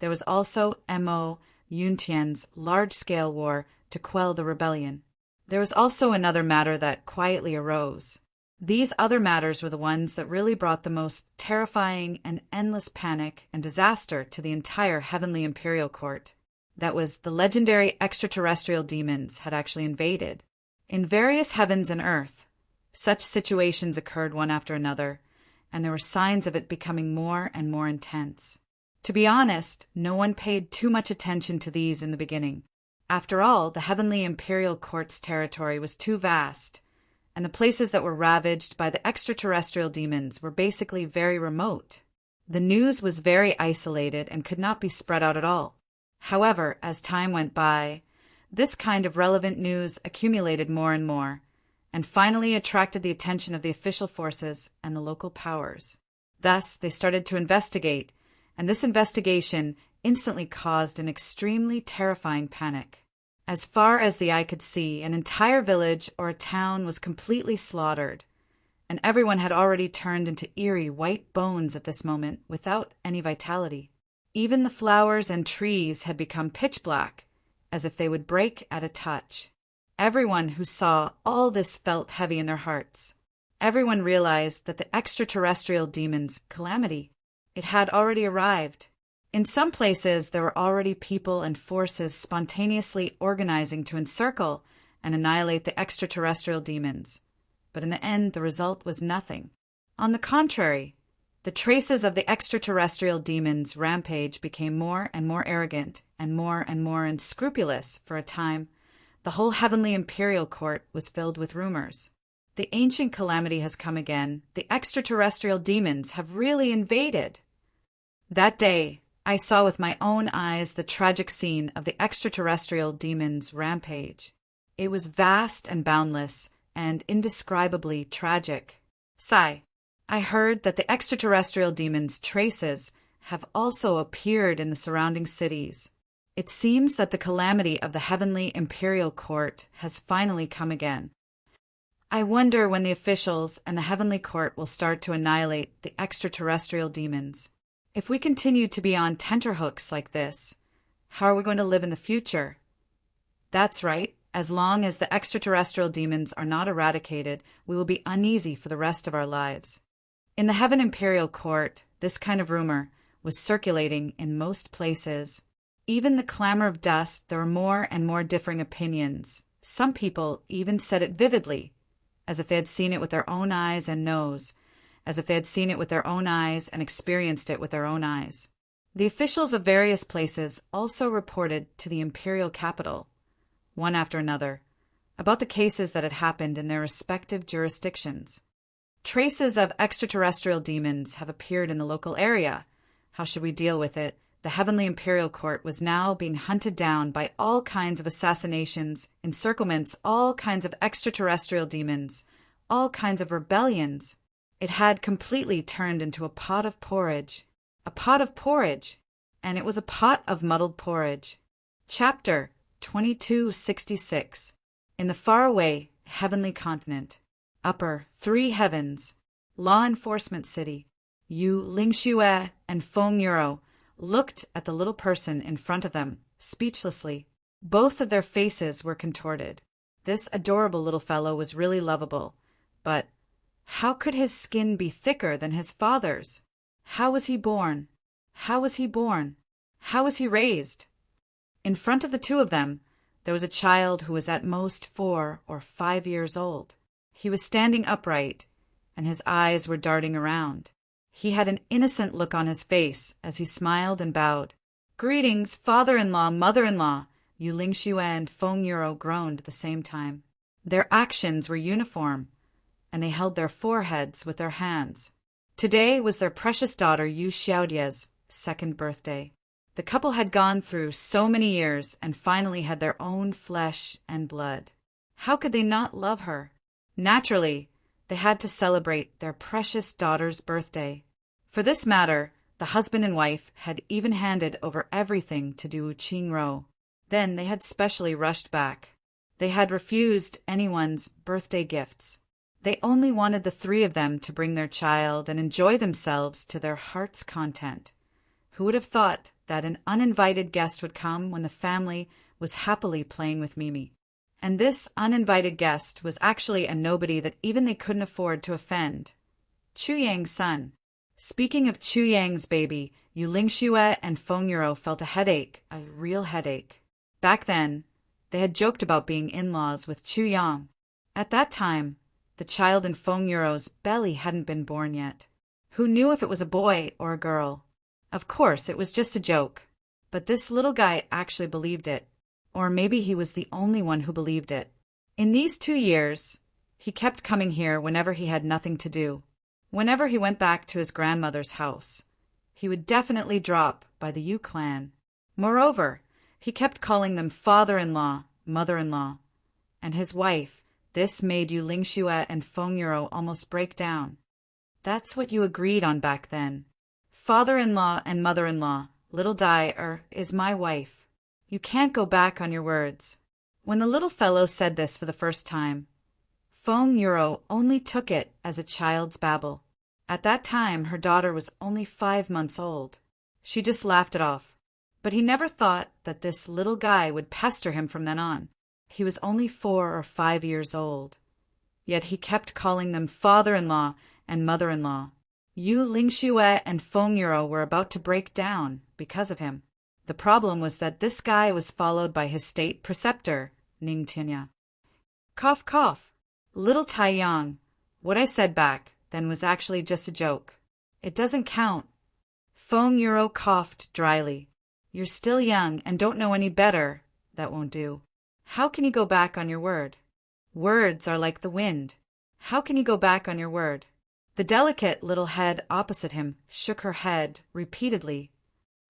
there was also Mo Yuntian's large-scale war to quell the rebellion. There was also another matter that quietly arose. These other matters were the ones that really brought the most terrifying and endless panic and disaster to the entire Heavenly Imperial Court. That was, the legendary extraterrestrial demons had actually invaded. In various heavens and earth, such situations occurred one after another, and there were signs of it becoming more and more intense. To be honest, no one paid too much attention to these in the beginning. After all, the Heavenly Imperial Court's territory was too vast, and the places that were ravaged by the extraterrestrial demons were basically very remote. The news was very isolated and could not be spread out at all. However, as time went by, this kind of relevant news accumulated more and more, and finally attracted the attention of the official forces and the local powers. Thus, they started to investigate, and this investigation instantly caused an extremely terrifying panic. As far as the eye could see, an entire village or a town was completely slaughtered, and everyone had already turned into eerie white bones at this moment without any vitality. Even the flowers and trees had become pitch black, as if they would break at a touch. Everyone who saw all this felt heavy in their hearts. Everyone realized that the extraterrestrial demon's calamity, it had already arrived. In some places, there were already people and forces spontaneously organizing to encircle and annihilate the extraterrestrial demons. But in the end, the result was nothing. On the contrary, the traces of the extraterrestrial demons' rampage became more and more arrogant and more unscrupulous. For a time, the whole Heavenly Imperial Court was filled with rumors. The ancient calamity has come again. The extraterrestrial demons have really invaded. That day, I saw with my own eyes the tragic scene of the extraterrestrial demons' rampage. It was vast and boundless and indescribably tragic. Sigh. I heard that the extraterrestrial demons' traces have also appeared in the surrounding cities. It seems that the calamity of the Heavenly Imperial Court has finally come again. I wonder when the officials and the Heavenly Court will start to annihilate the extraterrestrial demons. If we continue to be on tenterhooks like this, how are we going to live in the future? That's right. As long as the extraterrestrial demons are not eradicated, we will be uneasy for the rest of our lives. In the Heaven Imperial Court, this kind of rumor was circulating in most places. Even the clamor of dust, there were more and more differing opinions. Some people even said it vividly, as if they had seen it with their own eyes and nose, as if they had seen it with their own eyes and experienced it with their own eyes. The officials of various places also reported to the imperial capital, one after another, about the cases that had happened in their respective jurisdictions. Traces of extraterrestrial demons have appeared in the local area. How should we deal with it? The Heavenly Imperial Court was now being hunted down by all kinds of assassinations, encirclements, all kinds of extraterrestrial demons, all kinds of rebellions. It had completely turned into a pot of porridge. A pot of porridge. And it was a pot of muddled porridge. Chapter 2266. In the faraway heavenly continent. Upper 3 heavens. Law enforcement city. Yu Lingxue and Feng Yuro looked at the little person in front of them, speechlessly. Both of their faces were contorted. This adorable little fellow was really lovable, but how could his skin be thicker than his father's? How was he born? How was he born? How was he raised? In front of the two of them, there was a child who was at most 4 or 5 years old. He was standing upright, and his eyes were darting around. He had an innocent look on his face as he smiled and bowed. "Greetings, father-in-law, mother-in-law," Yu Lingxue and Feng Yuro groaned at the same time. Their actions were uniform, and they held their foreheads with their hands. Today was their precious daughter Yu Xiaodie's 2nd birthday. The couple had gone through so many years and finally had their own flesh and blood. How could they not love her? Naturally, they had to celebrate their precious daughter's birthday. For this matter, the husband and wife had even handed over everything to do Qingro. Then they had specially rushed back. They had refused anyone's birthday gifts. They only wanted the 3 of them to bring their child and enjoy themselves to their heart's content. Who would have thought that an uninvited guest would come when the family was happily playing with Mimi. And this uninvited guest was actually a nobody that even they couldn't afford to offend. Chu Yang's son. Speaking of Chu Yang's baby, Yu Lingxue and Feng Yuro felt a headache, a real headache. Back then, they had joked about being in-laws with Chu Yang. At that time, the child in Feng Yuro's belly hadn't been born yet. Who knew if it was a boy or a girl? Of course, it was just a joke. But this little guy actually believed it. Or maybe he was the only one who believed it. In these 2 years, he kept coming here whenever he had nothing to do. Whenever he went back to his grandmother's house, he would definitely drop by the Yu clan. Moreover, he kept calling them father-in-law, mother-in-law. And his wife, this made Yu Lingxue and Feng Yuro almost break down. That's what you agreed on back then. Father-in-law and mother-in-law, little Dai is my wife. You can't go back on your words. When the little fellow said this for the first time, Feng Yuro only took it as a child's babble. At that time, her daughter was only 5 months old. She just laughed it off. But he never thought that this little guy would pester him from then on. He was only 4 or 5 years old. Yet he kept calling them father-in-law and mother-in-law. Yu Lingxue and Feng Yuro were about to break down because of him. The problem was that this guy was followed by his state preceptor, Ning Tianya. Cough, cough. Little Tai Yang, what I said back then was actually just a joke. It doesn't count. Feng Yuro coughed dryly. You're still young and don't know any better. That won't do. How can you go back on your word? Words are like the wind. How can you go back on your word? The delicate little head opposite him shook her head repeatedly.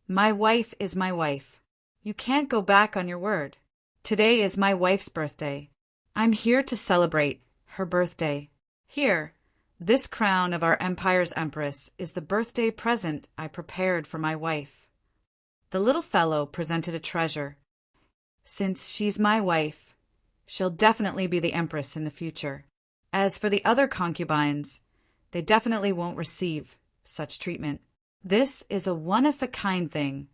My wife is my wife. You can't go back on your word. Today is my wife's birthday. I'm here to celebrate her birthday. Here, this crown of our empire's empress is the birthday present I prepared for my wife. The little fellow presented a treasure. Since she's my wife, she'll definitely be the empress in the future. As for the other concubines, they definitely won't receive such treatment. This is a one-of-a-kind thing.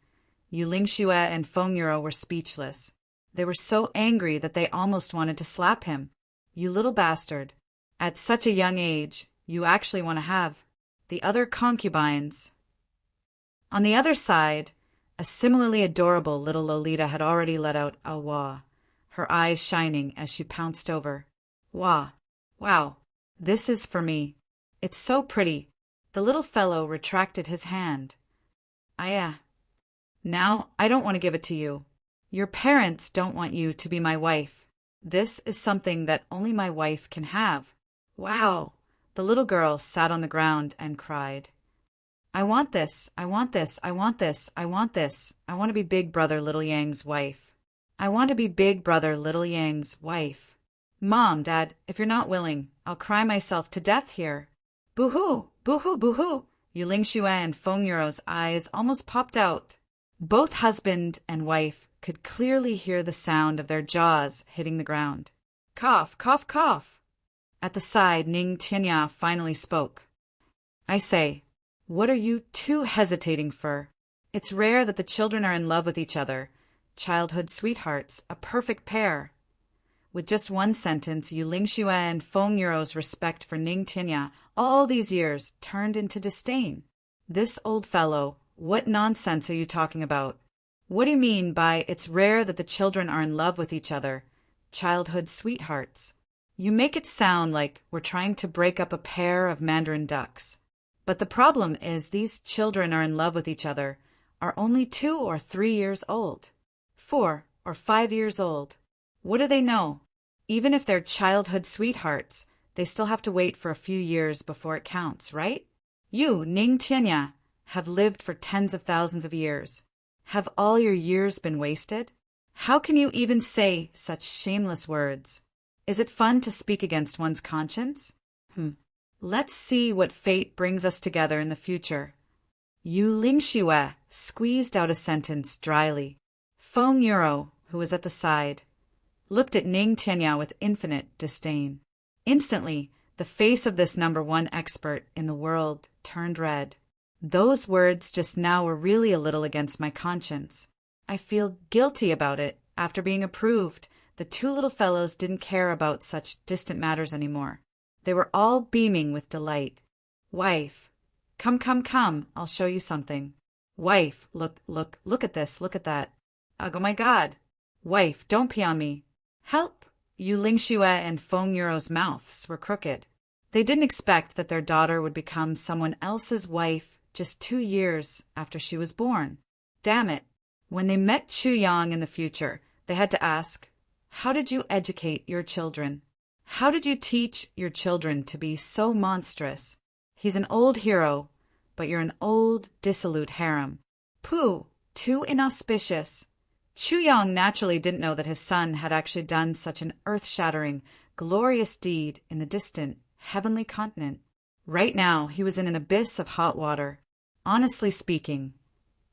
Yu Lingxue and Feng Yuro were speechless. They were so angry that they almost wanted to slap him. You little bastard. At such a young age, you actually want to have the other concubines. On the other side, a similarly adorable little Lolita had already let out a wah, her eyes shining as she pounced over. Wah! Wow! This is for me. It's so pretty. The little fellow retracted his hand. Now, I don't want to give it to you. Your parents don't want you to be my wife. This is something that only my wife can have. Wow! The little girl sat on the ground and cried. I want this, I want this, I want this, I want this. I want to be Big Brother Little Yang's wife. I want to be Big Brother Little Yang's wife. Mom, Dad, if you're not willing, I'll cry myself to death here. Boo-hoo! Boo-hoo! Boo-hoo! Yu Lingxue and Feng Yuro's eyes almost popped out. Both husband and wife could clearly hear the sound of their jaws hitting the ground. Cough, cough, cough. At the side, Ning Tianya finally spoke. I say, what are you two hesitating for? It's rare that the children are in love with each other. Childhood sweethearts, a perfect pair. With just one sentence, Yu Lingxue and Feng Yuro's respect for Ning Tianya all these years turned into disdain. This old fellow, what nonsense are you talking about? What do you mean by it's rare that the children are in love with each other? Childhood sweethearts. You make it sound like we're trying to break up a pair of mandarin ducks. But the problem is these children are in love with each other, are only 2 or 3 years old. 4 or 5 years old. What do they know? Even if they're childhood sweethearts, they still have to wait for a few years before it counts, right? You, Ning Tianya, have lived for tens of thousands of years. Have all your years been wasted? How can you even say such shameless words? Is it fun to speak against one's conscience? Let's see what fate brings us together in the future. Yu Lingxue squeezed out a sentence dryly. Feng Yuro, who was at the side, looked at Ning Tianya with infinite disdain. Instantly, the face of this #1 expert in the world turned red. Those words just now were really a little against my conscience. I feel guilty about it. After being approved, the two little fellows didn't care about such distant matters anymore. They were all beaming with delight. Wife, come, come, come, I'll show you something. Wife, look at this, look at that. Oh my God. Wife, don't pee on me. Help! Yu Lingxue and Feng Yuro's mouths were crooked. They didn't expect that their daughter would become someone else's wife just 2 years after she was born. Damn it. When they met Chu Yang in the future, they had to ask, how did you educate your children? How did you teach your children to be so monstrous? He's an old hero, but you're an old, dissolute harem. Pooh, too inauspicious. Chu Yang naturally didn't know that his son had actually done such an earth-shattering, glorious deed in the distant, heavenly continent. Right now, he was in an abyss of hot water. Honestly speaking,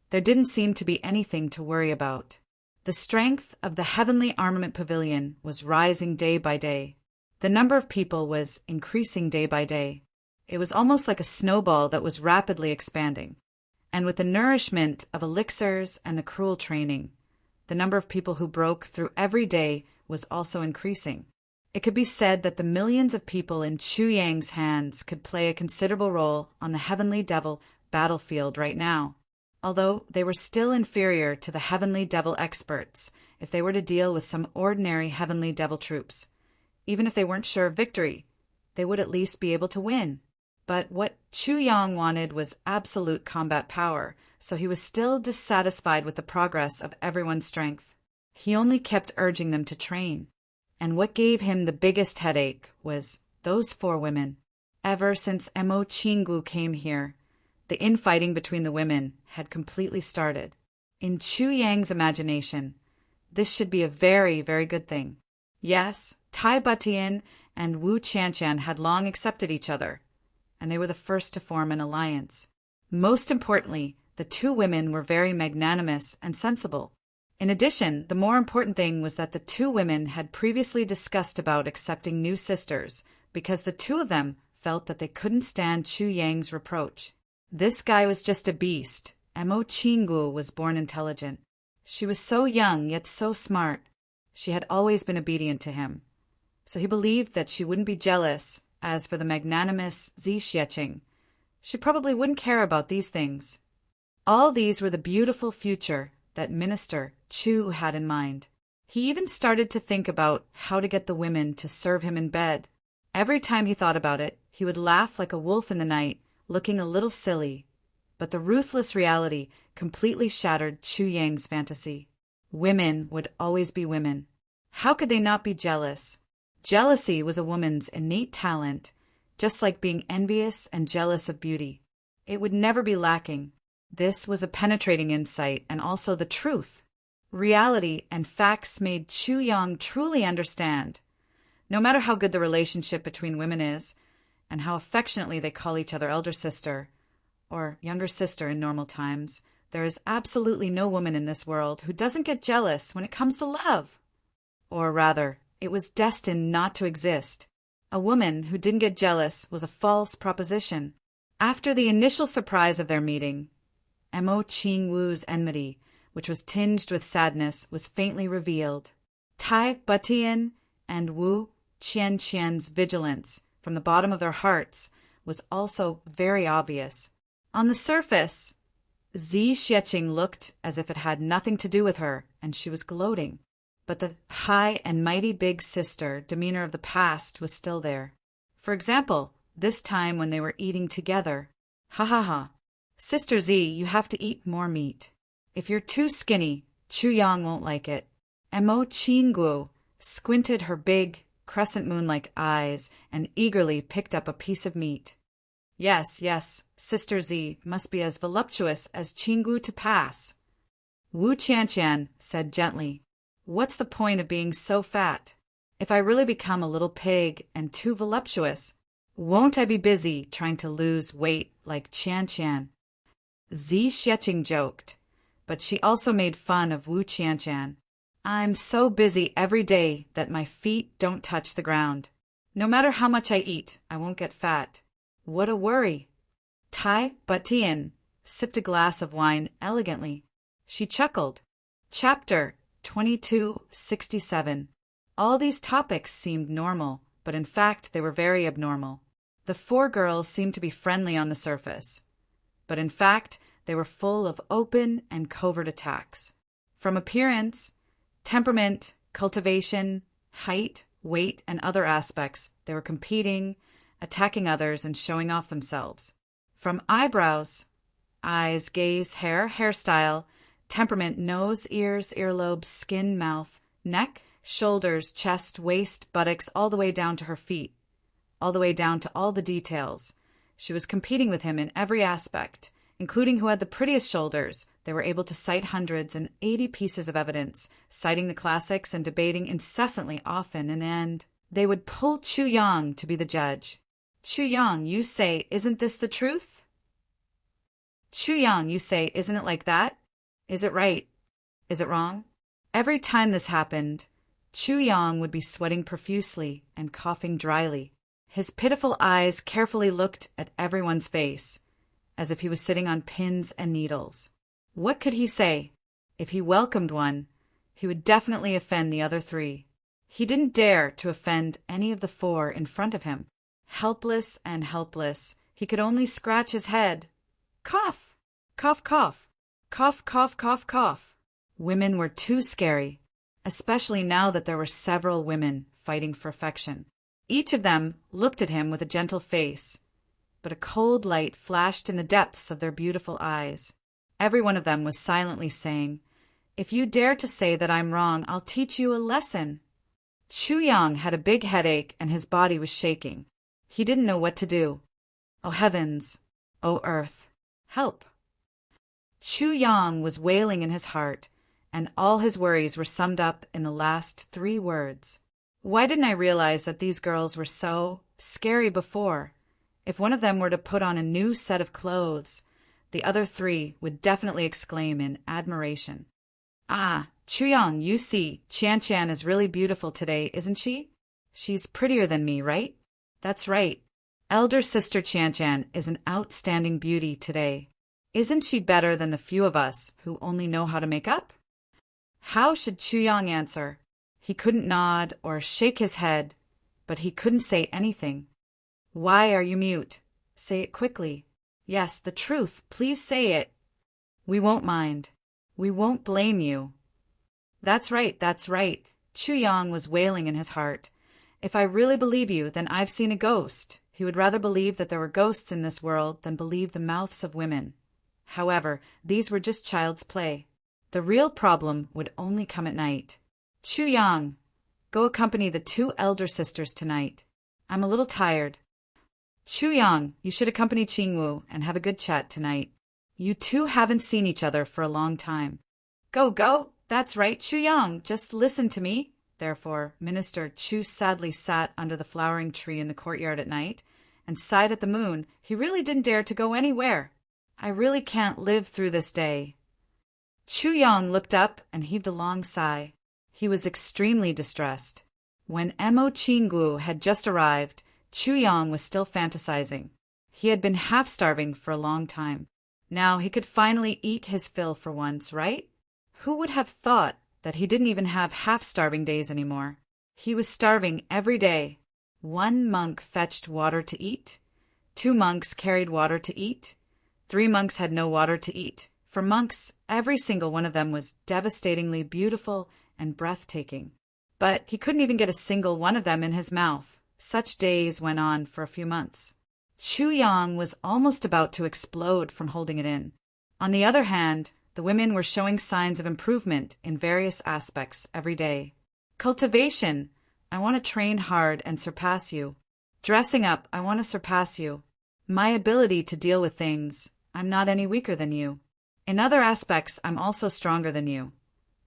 there didn't seem to be anything to worry about. The strength of the heavenly armament pavilion was rising day by day. The number of people was increasing day by day. It was almost like a snowball that was rapidly expanding. And with the nourishment of elixirs and the cruel training, the number of people who broke through every day was also increasing. It could be said that the millions of people in Chu Yang's hands could play a considerable role on the heavenly devil battlefield right now, although they were still inferior to the heavenly devil experts if they were to deal with some ordinary heavenly devil troops. Even if they weren't sure of victory, they would at least be able to win. But what Chu Yang wanted was absolute combat power, so he was still dissatisfied with the progress of everyone's strength. He only kept urging them to train. And what gave him the biggest headache was those 4 women. Ever since Mo Qinggu came here, the infighting between the women had completely started. In Chu Yang's imagination, this should be a very, very good thing. Yes, Tai Batian and Wu Qianshan had long accepted each other, and they were the first to form an alliance. Most importantly, the 2 women were very magnanimous and sensible. In addition, the more important thing was that the 2 women had previously discussed about accepting new sisters because the 2 of them felt that they couldn't stand Chu Yang's reproach. This guy was just a beast. Mo Qinggu was born intelligent. She was so young yet so smart. She had always been obedient to him. So he believed that she wouldn't be jealous. As for the magnanimous Zi Xieching, she probably wouldn't care about these things. All these were the beautiful future that Minister Chu had in mind. He even started to think about how to get the women to serve him in bed. Every time he thought about it, he would laugh like a wolf in the night, looking a little silly. But the ruthless reality completely shattered Chu Yang's fantasy. Women would always be women. How could they not be jealous? Jealousy was a woman's innate talent, just like being envious and jealous of beauty. It would never be lacking. This was a penetrating insight and also the truth. Reality and facts made Chu Yang truly understand. No matter how good the relationship between women is, and how affectionately they call each other elder sister, or younger sister in normal times, there is absolutely no woman in this world who doesn't get jealous when it comes to love. Or rather, it was destined not to exist. A woman who didn't get jealous was a false proposition. After the initial surprise of their meeting, Mo Qingwu's enmity, which was tinged with sadness, was faintly revealed. Tai Batian and Wu Qianqian's vigilance from the bottom of their hearts was also very obvious. On the surface, Zi Xieching looked as if it had nothing to do with her, and she was gloating. But the high and mighty big sister demeanor of the past was still there. For example, this time when they were eating together. Ha ha ha. Sister Z, you have to eat more meat. If you're too skinny, Chu Yang won't like it. Mo Qinggu squinted her big, crescent moon-like eyes and eagerly picked up a piece of meat. Yes, yes, Sister Z must be as voluptuous as Qinggu to pass. Wu Qianqian said gently, what's the point of being so fat? If I really become a little pig and too voluptuous, won't I be busy trying to lose weight like Qianqian? Zi Xieching joked, but she also made fun of Wu Qianqian. I'm so busy every day that my feet don't touch the ground. No matter how much I eat, I won't get fat. What a worry. Tai Batian sipped a glass of wine elegantly. She chuckled. Chapter 2267. All these topics seemed normal, but in fact they were very abnormal. The four girls seemed to be friendly on the surface, but in fact they were full of open and covert attacks. From appearance, temperament, cultivation, height, weight, and other aspects, they were competing, attacking others, and showing off themselves. From eyebrows, eyes, gaze, hair, hairstyle, temperament, nose, ears, earlobes, skin, mouth, neck, shoulders, chest, waist, buttocks, all the way down to her feet, all the way down to all the details. She was competing with him in every aspect, including who had the prettiest shoulders. They were able to cite hundreds and 80 pieces of evidence, citing the classics and debating incessantly. Often, in the end, they would pull Chu Yang to be the judge. Chu Yang, you say, isn't this the truth? Chu Yang, you say, isn't it like that? Is it right? Is it wrong? Every time this happened, Chu Yang would be sweating profusely and coughing dryly. His pitiful eyes carefully looked at everyone's face, as if he was sitting on pins and needles. What could he say? If he welcomed one, he would definitely offend the other three. He didn't dare to offend any of the four in front of him. Helpless and helpless, he could only scratch his head. Cough! Cough, cough! Cough, cough, cough, cough! Women were too scary, especially now that there were several women fighting for affection. Each of them looked at him with a gentle face, but a cold light flashed in the depths of their beautiful eyes. Every one of them was silently saying, "If you dare to say that I'm wrong, I'll teach you a lesson." Chu Yang had a big headache and his body was shaking. He didn't know what to do. Oh heavens! Oh earth! Help! Chu Yang was wailing in his heart, and all his worries were summed up in the last 3 words. Why didn't I realize that these girls were so scary before? If one of them were to put on a new set of clothes, the other 3 would definitely exclaim in admiration. Ah, Chu Yang, you see, Qian is really beautiful today, isn't she? She's prettier than me, right? That's right. Elder sister Qian is an outstanding beauty today. Isn't she better than the few of us who only know how to make up? How should Chu Yang answer? He couldn't nod or shake his head, but he couldn't say anything. Why are you mute? Say it quickly. Yes, the truth. Please say it. We won't mind. We won't blame you. That's right, that's right. Chu Yang was wailing in his heart. If I really believe you, then I've seen a ghost. He would rather believe that there were ghosts in this world than believe the mouths of women. However, these were just child's play. The real problem would only come at night. Chu Yang, go accompany the 2 elder sisters tonight. I'm a little tired. Chu Yang, you should accompany Qingwu and have a good chat tonight. You 2 haven't seen each other for a long time. Go, go! That's right, Chu Yang, just listen to me. Therefore, Minister Chu sadly sat under the flowering tree in the courtyard at night and sighed at the moon. He really didn't dare to go anywhere. I really can't live through this day. Chu Yang looked up and heaved a long sigh. He was extremely distressed. When Mo Qingwu had just arrived, Chu Yang was still fantasizing. He had been half-starving for a long time. Now he could finally eat his fill for once, right? Who would have thought that he didn't even have half-starving days anymore? He was starving every day. 1 monk fetched water to eat. 2 monks carried water to eat. 3 monks had no water to eat. For monks, every single one of them was devastatingly beautiful and breathtaking. But he couldn't even get a single one of them in his mouth. Such days went on for a few months. Chu Yang was almost about to explode from holding it in. On the other hand, the women were showing signs of improvement in various aspects every day. Cultivation, I want to train hard and surpass you. Dressing up, I want to surpass you. My ability to deal with things, I'm not any weaker than you. In other aspects, I'm also stronger than you.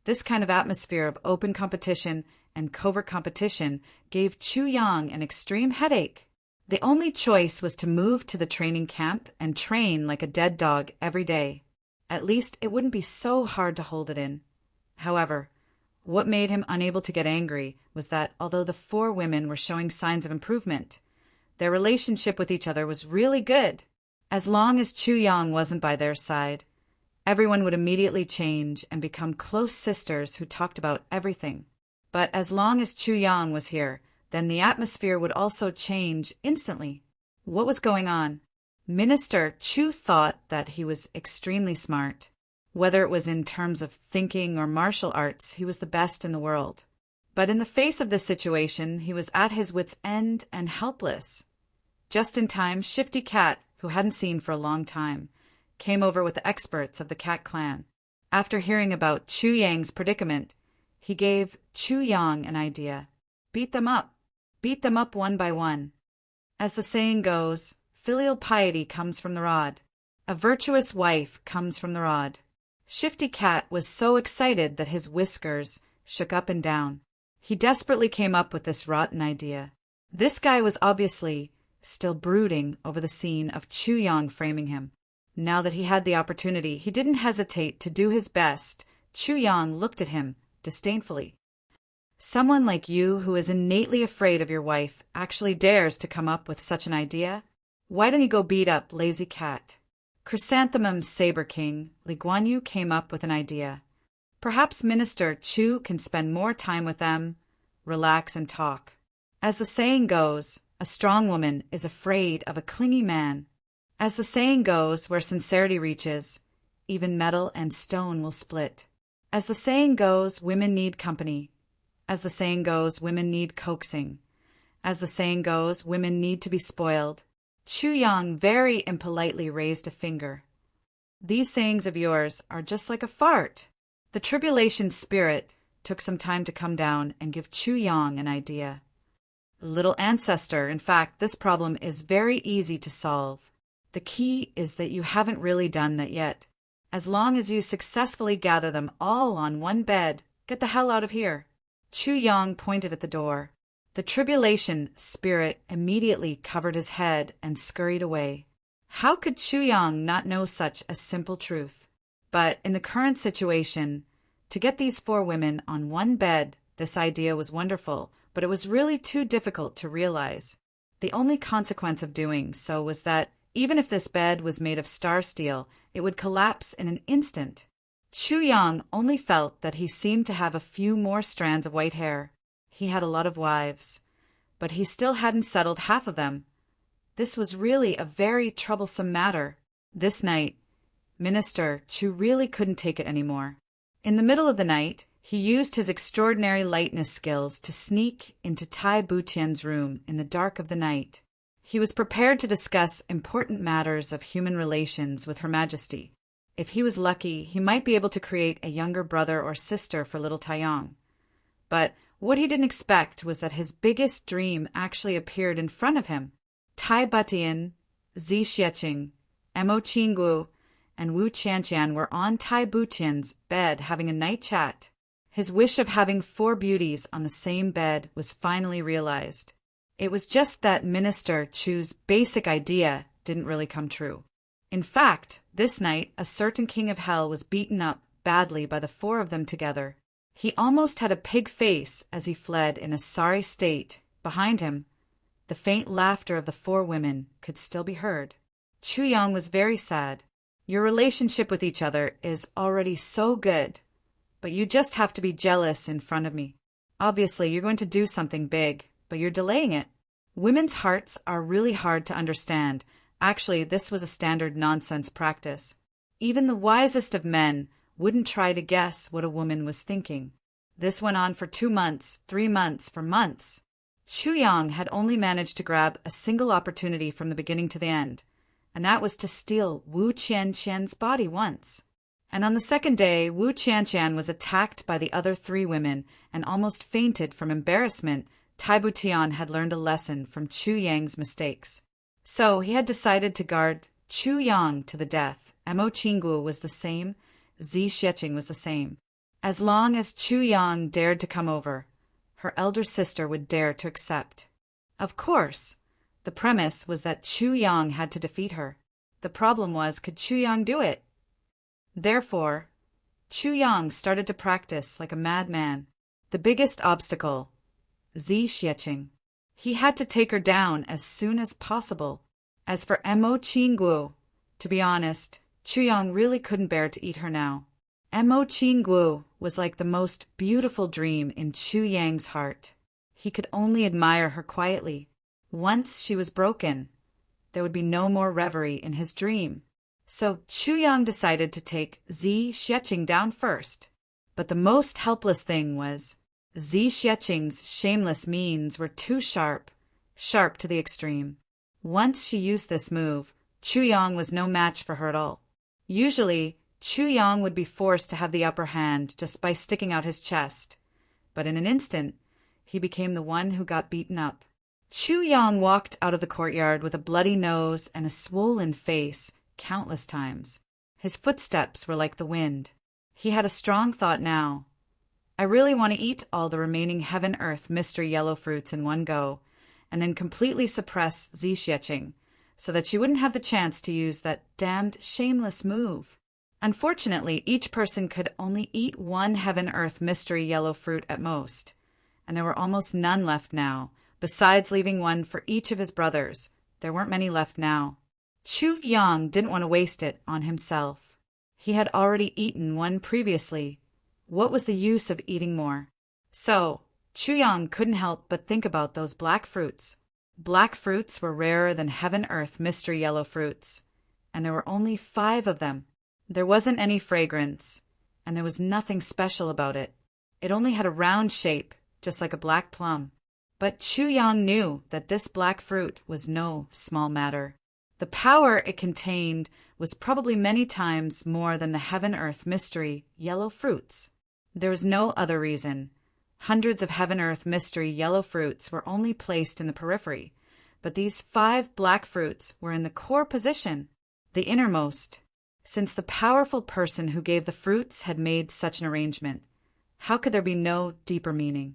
This kind of atmosphere of open competition and covert competition gave Chu Yang an extreme headache. The only choice was to move to the training camp and train like a dead dog every day. At least it wouldn't be so hard to hold it in. However, what made him unable to get angry was that although the 4 women were showing signs of improvement, their relationship with each other was really good. As long as Chu Yang wasn't by their side, everyone would immediately change and become close sisters who talked about everything. But as long as Chu Yang was here, then the atmosphere would also change instantly. What was going on? Minister Chu thought that he was extremely smart. Whether it was in terms of thinking or martial arts, he was the best in the world. But in the face of this situation, he was at his wits' end and helpless. Just in time, Shifty Cat, who hadn't seen for a long time, came over with the experts of the Cat clan. After hearing about Chu Yang's predicament, he gave Chu Yang an idea. Beat them up. Beat them up one by one. As the saying goes, filial piety comes from the rod. A virtuous wife comes from the rod. Shifty Cat was so excited that his whiskers shook up and down. He desperately came up with this rotten idea. This guy was obviously still brooding over the scene of Chu Yang framing him. Now that he had the opportunity, he didn't hesitate to do his best. Chu Yang looked at him disdainfully. Someone like you, who is innately afraid of your wife, actually dares to come up with such an idea? Why don't you go beat up Lazy Cat? Chrysanthemum Saber King, Li Guanyu came up with an idea. Perhaps Minister Chu can spend more time with them, relax and talk. As the saying goes, a strong woman is afraid of a clingy man. As the saying goes, where sincerity reaches, even metal and stone will split. As the saying goes, women need company. As the saying goes, women need coaxing. As the saying goes, women need to be spoiled. Chu Yang very impolitely raised a finger. These sayings of yours are just like a fart. The tribulation spirit took some time to come down and give Chu Yang an idea. Little ancestor, in fact, this problem is very easy to solve. The key is that you haven't really done that yet. As long as you successfully gather them all on one bed, get the hell out of here. Chu Yang pointed at the door. The tribulation spirit immediately covered his head and scurried away. How could Chu Yang not know such a simple truth? But in the current situation, to get these 4 women on one bed, this idea was wonderful, but it was really too difficult to realize. The only consequence of doing so was that, even if this bed was made of star steel, it would collapse in an instant. Chu Yang only felt that he seemed to have a few more strands of white hair. He had a lot of wives, but he still hadn't settled half of them. This was really a very troublesome matter. This night, Minister Chu really couldn't take it anymore. In the middle of the night, he used his extraordinary lightness skills to sneak into Tai Butian's room in the dark of the night. He was prepared to discuss important matters of human relations with Her Majesty. If he was lucky, he might be able to create a younger brother or sister for little Taiyang. But what he didn't expect was that his biggest dream actually appeared in front of him. Tai Butian, Zi Xieching, Mo Qinggu, and Wu Qianqian were on Tai Butian's bed having a night chat. His wish of having 4 beauties on the same bed was finally realized. It was just that Minister Chu's basic idea didn't really come true. In fact, this night, a certain king of hell was beaten up badly by the 4 of them together. He almost had a pig face as he fled in a sorry state. Behind him, the faint laughter of the 4 women could still be heard. Chu Yang was very sad. Your relationship with each other is already so good, but you just have to be jealous in front of me. Obviously, you're going to do something big, but you're delaying it. Women's hearts are really hard to understand. Actually, this was a standard nonsense practice. Even the wisest of men wouldn't try to guess what a woman was thinking. This went on for 2 months, 3 months, for months. Chu Yang had only managed to grab a single opportunity from the beginning to the end, and that was to steal Wu Qianqian's body once. And on the second day, Wu Qianqian was attacked by the other 3 women and almost fainted from embarrassment. Tai Butian had learned a lesson from Chu Yang's mistakes. So he had decided to guard Chu Yang to the death. Mo Qinggu was the same. Zi Xieching was the same. As long as Chu Yang dared to come over, her elder sister would dare to accept. Of course, the premise was that Chu Yang had to defeat her. The problem was, could Chu Yang do it? Therefore, Chu Yang started to practice like a madman. The biggest obstacle, Zi Xieching. He had to take her down as soon as possible. As for Mo Qinggu, To be honest, Chu Yang really couldn't bear to eat her now. Mo Qingguo was like the most beautiful dream in Chu Yang's heart. He could only admire her quietly. Once she was broken, there would be no more reverie in his dream. So Chu Yang decided to take Zi Xieching down first. But the most helpless thing was Zi Xieching's shameless means were too sharp to the extreme. Once she used this move, Chu Yang was no match for her at all. Usually, Chu Yang would be forced to have the upper hand just by sticking out his chest. But in an instant, he became the one who got beaten up. Chu Yang walked out of the courtyard with a bloody nose and a swollen face countless times. His footsteps were like the wind. He had a strong thought now. I really want to eat all the remaining heaven-earth mystery yellow fruits in one go, and then completely suppress Zi Xieching, so that she wouldn't have the chance to use that damned shameless move. Unfortunately, each person could only eat one heaven-earth mystery yellow fruit at most, and there were almost none left now, besides leaving one for each of his brothers. There weren't many left now. Chu Yang didn't want to waste it on himself. He had already eaten one previously. What was the use of eating more? So, Chu Yang couldn't help but think about those black fruits. Black fruits were rarer than heaven-earth mystery yellow fruits, and there were only 5 of them. There wasn't any fragrance, and there was nothing special about it. It only had a round shape, just like a black plum. But Chu Yang knew that this black fruit was no small matter. The power it contained was probably many times more than the heaven-earth mystery yellow fruits. There was no other reason. Hundreds of heaven-earth mystery yellow fruits were only placed in the periphery, but these 5 black fruits were in the core position, the innermost. Since the powerful person who gave the fruits had made such an arrangement, how could there be no deeper meaning?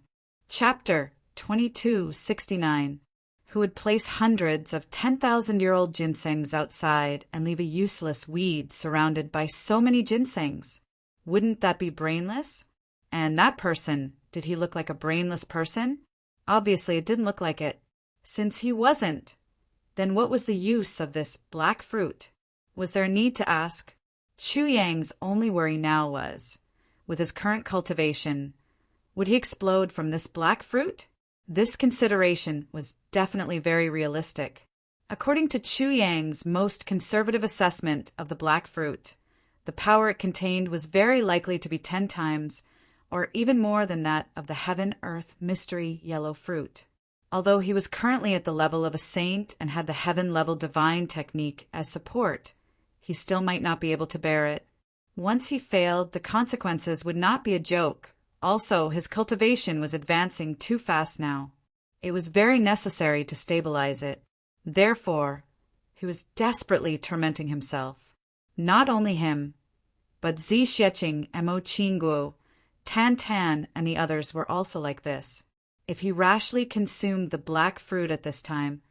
Chapter 2269. Who would place hundreds of 10,000-year-old ginsengs outside and leave a useless weed surrounded by so many ginsengs? Wouldn't that be brainless? And that person, did he look like a brainless person? Obviously, it didn't look like it. Since he wasn't, then what was the use of this black fruit? Was there a need to ask? Chu Yang's only worry now was, with his current cultivation, would he explode from this black fruit? This consideration was definitely very realistic. According to Chu Yang's most conservative assessment of the black fruit, the power it contained was very likely to be 10 times, or even more than that of the heaven-earth mystery yellow fruit. Although he was currently at the level of a saint and had the heaven-level divine technique as support, he still might not be able to bear it. Once he failed, the consequences would not be a joke. Also, his cultivation was advancing too fast now. It was very necessary to stabilize it. Therefore, he was desperately tormenting himself. Not only him, but Zi Xieching, Mo Qingguo, Tan Tan, and the others were also like this. If he rashly consumed the black fruit at this time,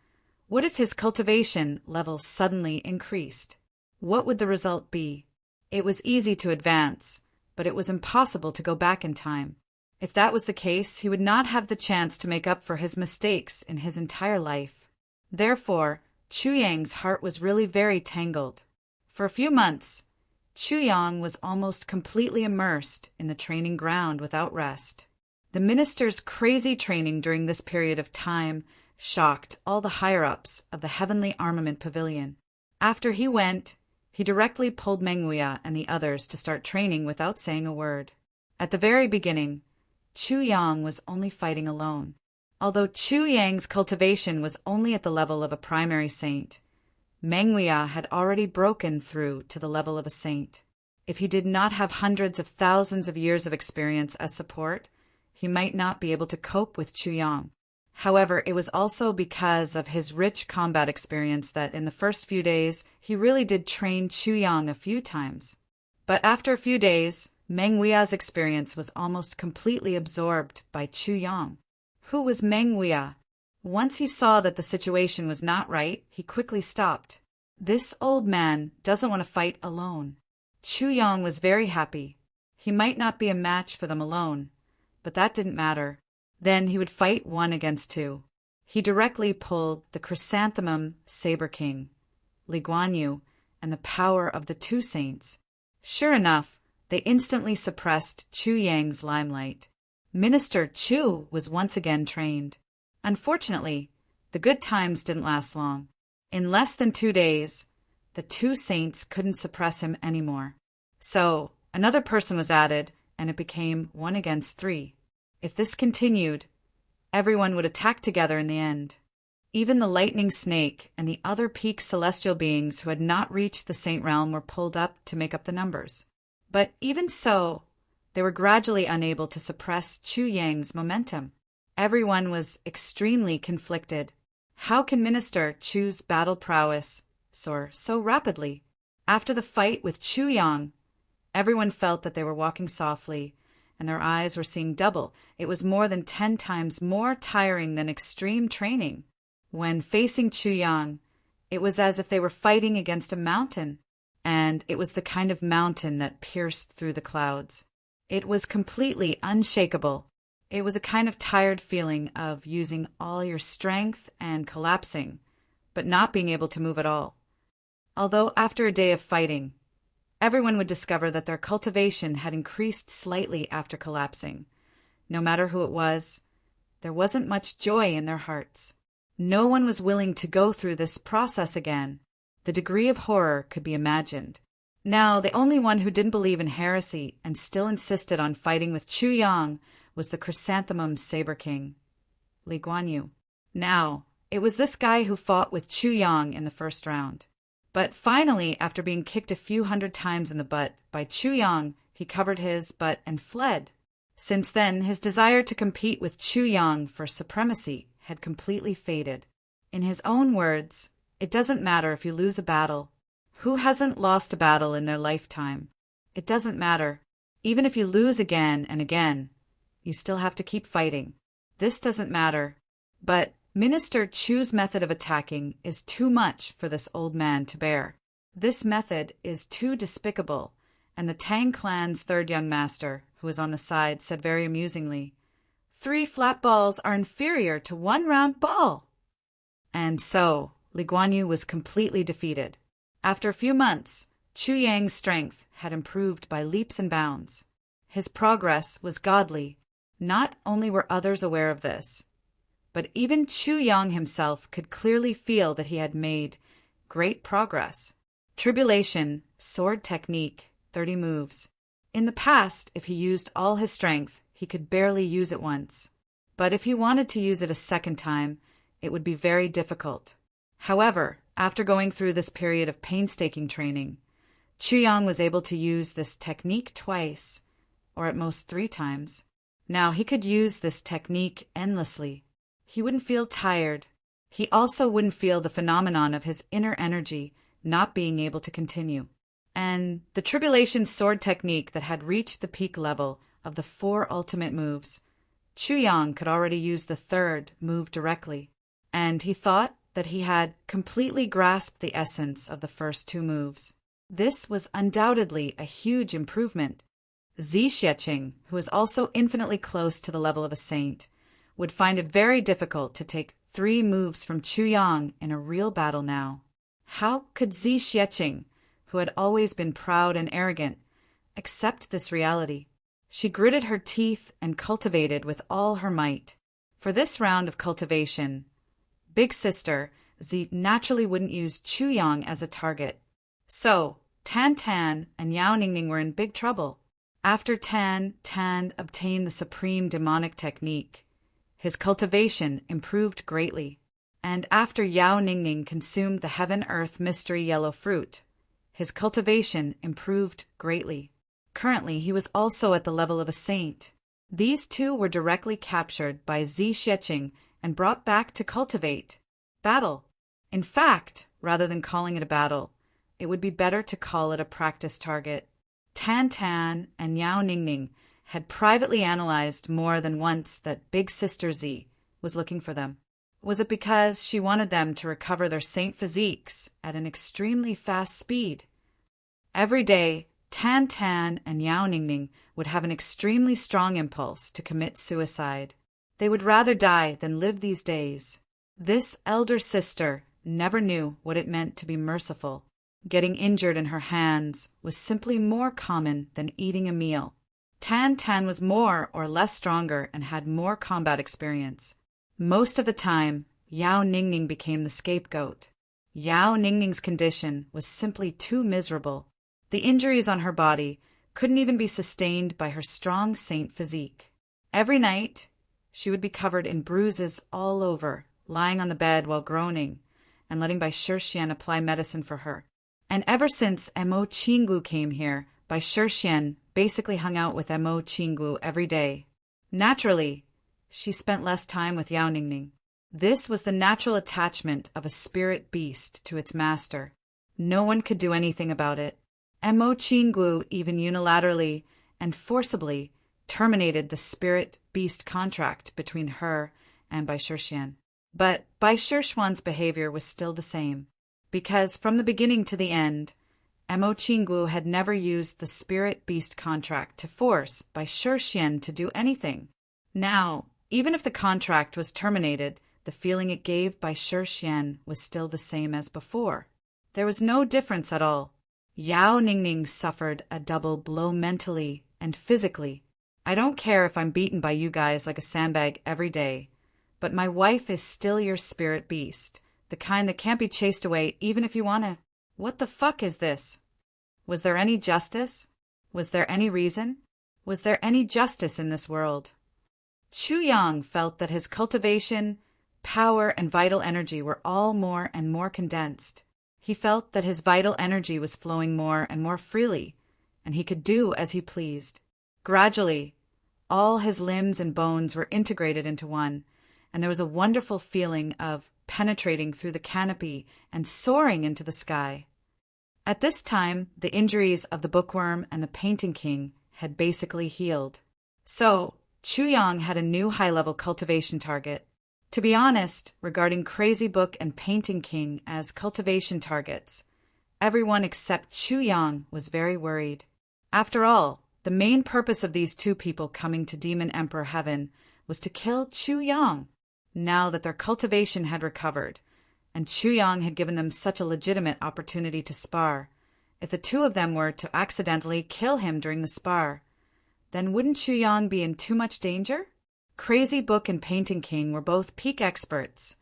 what if his cultivation level suddenly increased? What would the result be? It was easy to advance, but it was impossible to go back in time. If that was the case, he would not have the chance to make up for his mistakes in his entire life. Therefore, Chu Yang's heart was really very tangled. For a few months, Chu Yang was almost completely immersed in the training ground without rest. The minister's crazy training during this period of time shocked all the higher-ups of the Heavenly Armament Pavilion. After he went, he directly pulled Menguia and the others to start training without saying a word. At the very beginning, Chu Yang was only fighting alone. Although Chu Yang's cultivation was only at the level of a primary saint, Menguia had already broken through to the level of a saint. If he did not have hundreds of thousands of years of experience as support, he might not be able to cope with Chu Yang. However, it was also because of his rich combat experience that in the first few days, he really did train Chu Yang a few times. But after a few days, Menguia's experience was almost completely absorbed by Chu Yang. Who was Menguia? Once he saw that the situation was not right, he quickly stopped. This old man doesn't want to fight alone. Chu Yang was very happy. He might not be a match for them alone, but that didn't matter. Then he would fight 1 against 2. He directly pulled the Chrysanthemum Saber King, Li Guanyu, and the power of the two saints. Sure enough, they instantly suppressed Chu Yang's limelight. Minister Chu was once again trained. Unfortunately, the good times didn't last long. In less than 2 days, the two saints couldn't suppress him anymore. So, another person was added, and it became 1 against 3. If this continued, everyone would attack together in the end. Even the lightning snake and the other peak celestial beings who had not reached the saint realm were pulled up to make up the numbers. But even so, they were gradually unable to suppress Chu Yang's momentum. Everyone was extremely conflicted. How can Minister Chu's battle prowess soar so rapidly? After the fight with Chu Yang, everyone felt that they were walking softly, and their eyes were seeing double. It was more than 10 times more tiring than extreme training. When facing Chu Yang, it was as if they were fighting against a mountain, and it was the kind of mountain that pierced through the clouds. It was completely unshakable. It was a kind of tired feeling of using all your strength and collapsing, but not being able to move at all. Although after a day of fighting, everyone would discover that their cultivation had increased slightly after collapsing. No matter who it was, there wasn't much joy in their hearts. No one was willing to go through this process again. The degree of horror could be imagined. Now, the only one who didn't believe in heresy and still insisted on fighting with Chu Yang was the Chrysanthemum Saber King, Li Guanyu. Now, it was this guy who fought with Chu Yang in the first round. But finally, after being kicked a few hundred times in the butt by Chu Yang, he covered his butt and fled. Since then, his desire to compete with Chu Yang for supremacy had completely faded. In his own words, "It doesn't matter if you lose a battle. Who hasn't lost a battle in their lifetime? It doesn't matter. Even if you lose again and again, you still have to keep fighting. This doesn't matter." But Minister Chu's method of attacking is too much for this old man to bear. This method is too despicable, and the Tang clan's third young master, who was on the side, said very amusingly, "3 flat balls are inferior to 1 round ball." And so, Li Guanyu was completely defeated. After a few months, Chu Yang's strength had improved by leaps and bounds. His progress was godly. Not only were others aware of this, but even Chu Yang himself could clearly feel that he had made great progress. Tribulation, sword technique, 30 moves. In the past, if he used all his strength, he could barely use it once. But if he wanted to use it a second time, it would be very difficult. However, after going through this period of painstaking training, Chu Yang was able to use this technique twice, or at most 3 times. Now he could use this technique endlessly. He wouldn't feel tired. He also wouldn't feel the phenomenon of his inner energy not being able to continue. And the tribulation sword technique that had reached the peak level of the 4 ultimate moves, Chu Yang could already use the 3rd move directly, and he thought that he had completely grasped the essence of the first 2 moves. This was undoubtedly a huge improvement. Zi Xieching, who is also infinitely close to the level of a saint, would find it very difficult to take 3 moves from Chu Yang in a real battle now. How could Zi Xieching, who had always been proud and arrogant, accept this reality? She gritted her teeth and cultivated with all her might. For this round of cultivation, Big Sister Zi naturally wouldn't use Chu Yang as a target. So, Tan Tan and Yao Ningning were in big trouble. After Tan obtained the supreme demonic technique, his cultivation improved greatly. And after Yao Ningning consumed the heaven-earth mystery yellow fruit, his cultivation improved greatly. Currently, he was also at the level of a saint. These 2 were directly captured by Zi Xieching and brought back to cultivate. Battle. In fact, rather than calling it a battle, it would be better to call it a practice target. Tan Tan and Yao Ningning had privately analyzed more than once that Big Sister Zi was looking for them. Was it because she wanted them to recover their saint physiques at an extremely fast speed? Every day, Tan Tan and Yao Ningning would have an extremely strong impulse to commit suicide. They would rather die than live these days. This elder sister never knew what it meant to be merciful. Getting injured in her hands was simply more common than eating a meal. Tan Tan was more or less stronger and had more combat experience. Most of the time, Yao Ningning became the scapegoat. Yao Ningning's condition was simply too miserable. The injuries on her body couldn't even be sustained by her strong saint physique. Every night, she would be covered in bruises all over, lying on the bed while groaning, and letting Bai Shixian apply medicine for her. And ever since Mo Qinggu came here, Bai Shixian basically hung out with Mo Qinggu every day. Naturally, she spent less time with Yao Ningning. This was the natural attachment of a spirit beast to its master. No one could do anything about it. Mo Qinggu even unilaterally and forcibly terminated the spirit beast contract between her and Bai Shixian. But Bai Shixian's behavior was still the same, because from the beginning to the end, Mo Qinggu had never used the spirit beast contract to force Bai Shixian to do anything. Now, even if the contract was terminated, the feeling it gave Bai Shixian was still the same as before. There was no difference at all. Yao Ningning suffered a double blow mentally and physically. I don't care if I'm beaten by you guys like a sandbag every day, but my wife is still your spirit beast, the kind that can't be chased away even if you wanna. What the fuck is this? Was there any justice? Was there any reason? Was there any justice in this world? Chu Yang felt that his cultivation, power, and vital energy were all more and more condensed. He felt that his vital energy was flowing more and more freely, and he could do as he pleased. Gradually, all his limbs and bones were integrated into one, and there was a wonderful feeling of penetrating through the canopy and soaring into the sky. At this time, the injuries of the bookworm and the painting king had basically healed. So, Chu Yang had a new high-level cultivation target. To be honest, regarding Crazy Book and Painting King as cultivation targets, everyone except Chu Yang was very worried. After all, the main purpose of these two people coming to Demon Emperor Heaven was to kill Chu Yang. Now that their cultivation had recovered, and Chu Yang had given them such a legitimate opportunity to spar, if the two of them were to accidentally kill him during the spar, then wouldn't Chu Yang be in too much danger? Crazy Book and Painting King were both peak experts,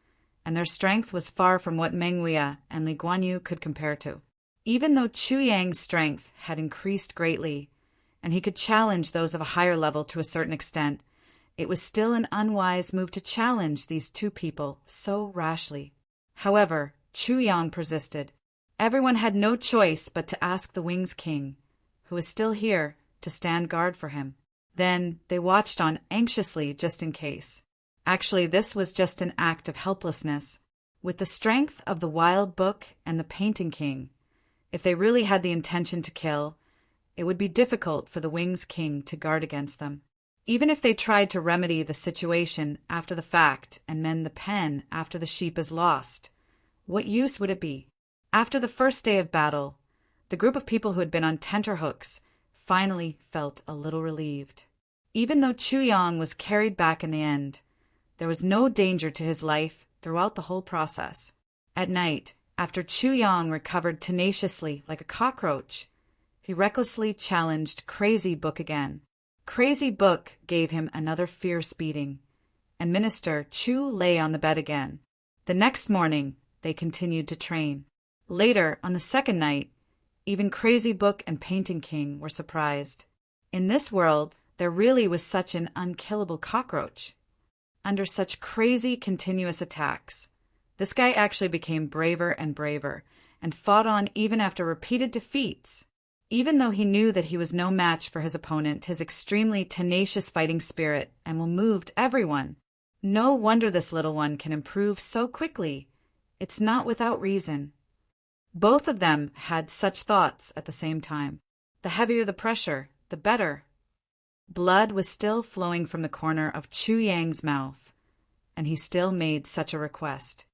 and their strength was far from what Meng Huiya and Li Guanyu could compare to. Even though Chu Yang's strength had increased greatly, and he could challenge those of a higher level to a certain extent, it was still an unwise move to challenge these two people so rashly. However, Chu Yang persisted. Everyone had no choice but to ask the Wings King, who was still here, to stand guard for him. Then they watched on anxiously just in case. Actually, this was just an act of helplessness. With the strength of the Wild Book and the Painting King, if they really had the intention to kill, it would be difficult for the Wings King to guard against them. Even if they tried to remedy the situation after the fact and mend the pen after the sheep is lost, what use would it be? After the first day of battle, the group of people who had been on tenterhooks finally felt a little relieved. Even though Chu Yang was carried back in the end, there was no danger to his life throughout the whole process. At night, after Chu Yang recovered tenaciously like a cockroach, he recklessly challenged Crazy Book again. Crazy Book gave him another fierce beating, and Minister Chu lay on the bed again. The next morning, they continued to train. Later, on the second night, even Crazy Book and Painting King were surprised. In this world, there really was such an unkillable cockroach. Under such crazy continuous attacks, this guy actually became braver and braver, and fought on even after repeated defeats. Even though he knew that he was no match for his opponent, his extremely tenacious fighting spirit and will moved everyone. No wonder this little one can improve so quickly. It's not without reason. Both of them had such thoughts at the same time. The heavier the pressure, the better. Blood was still flowing from the corner of Chu Yang's mouth, and he still made such a request.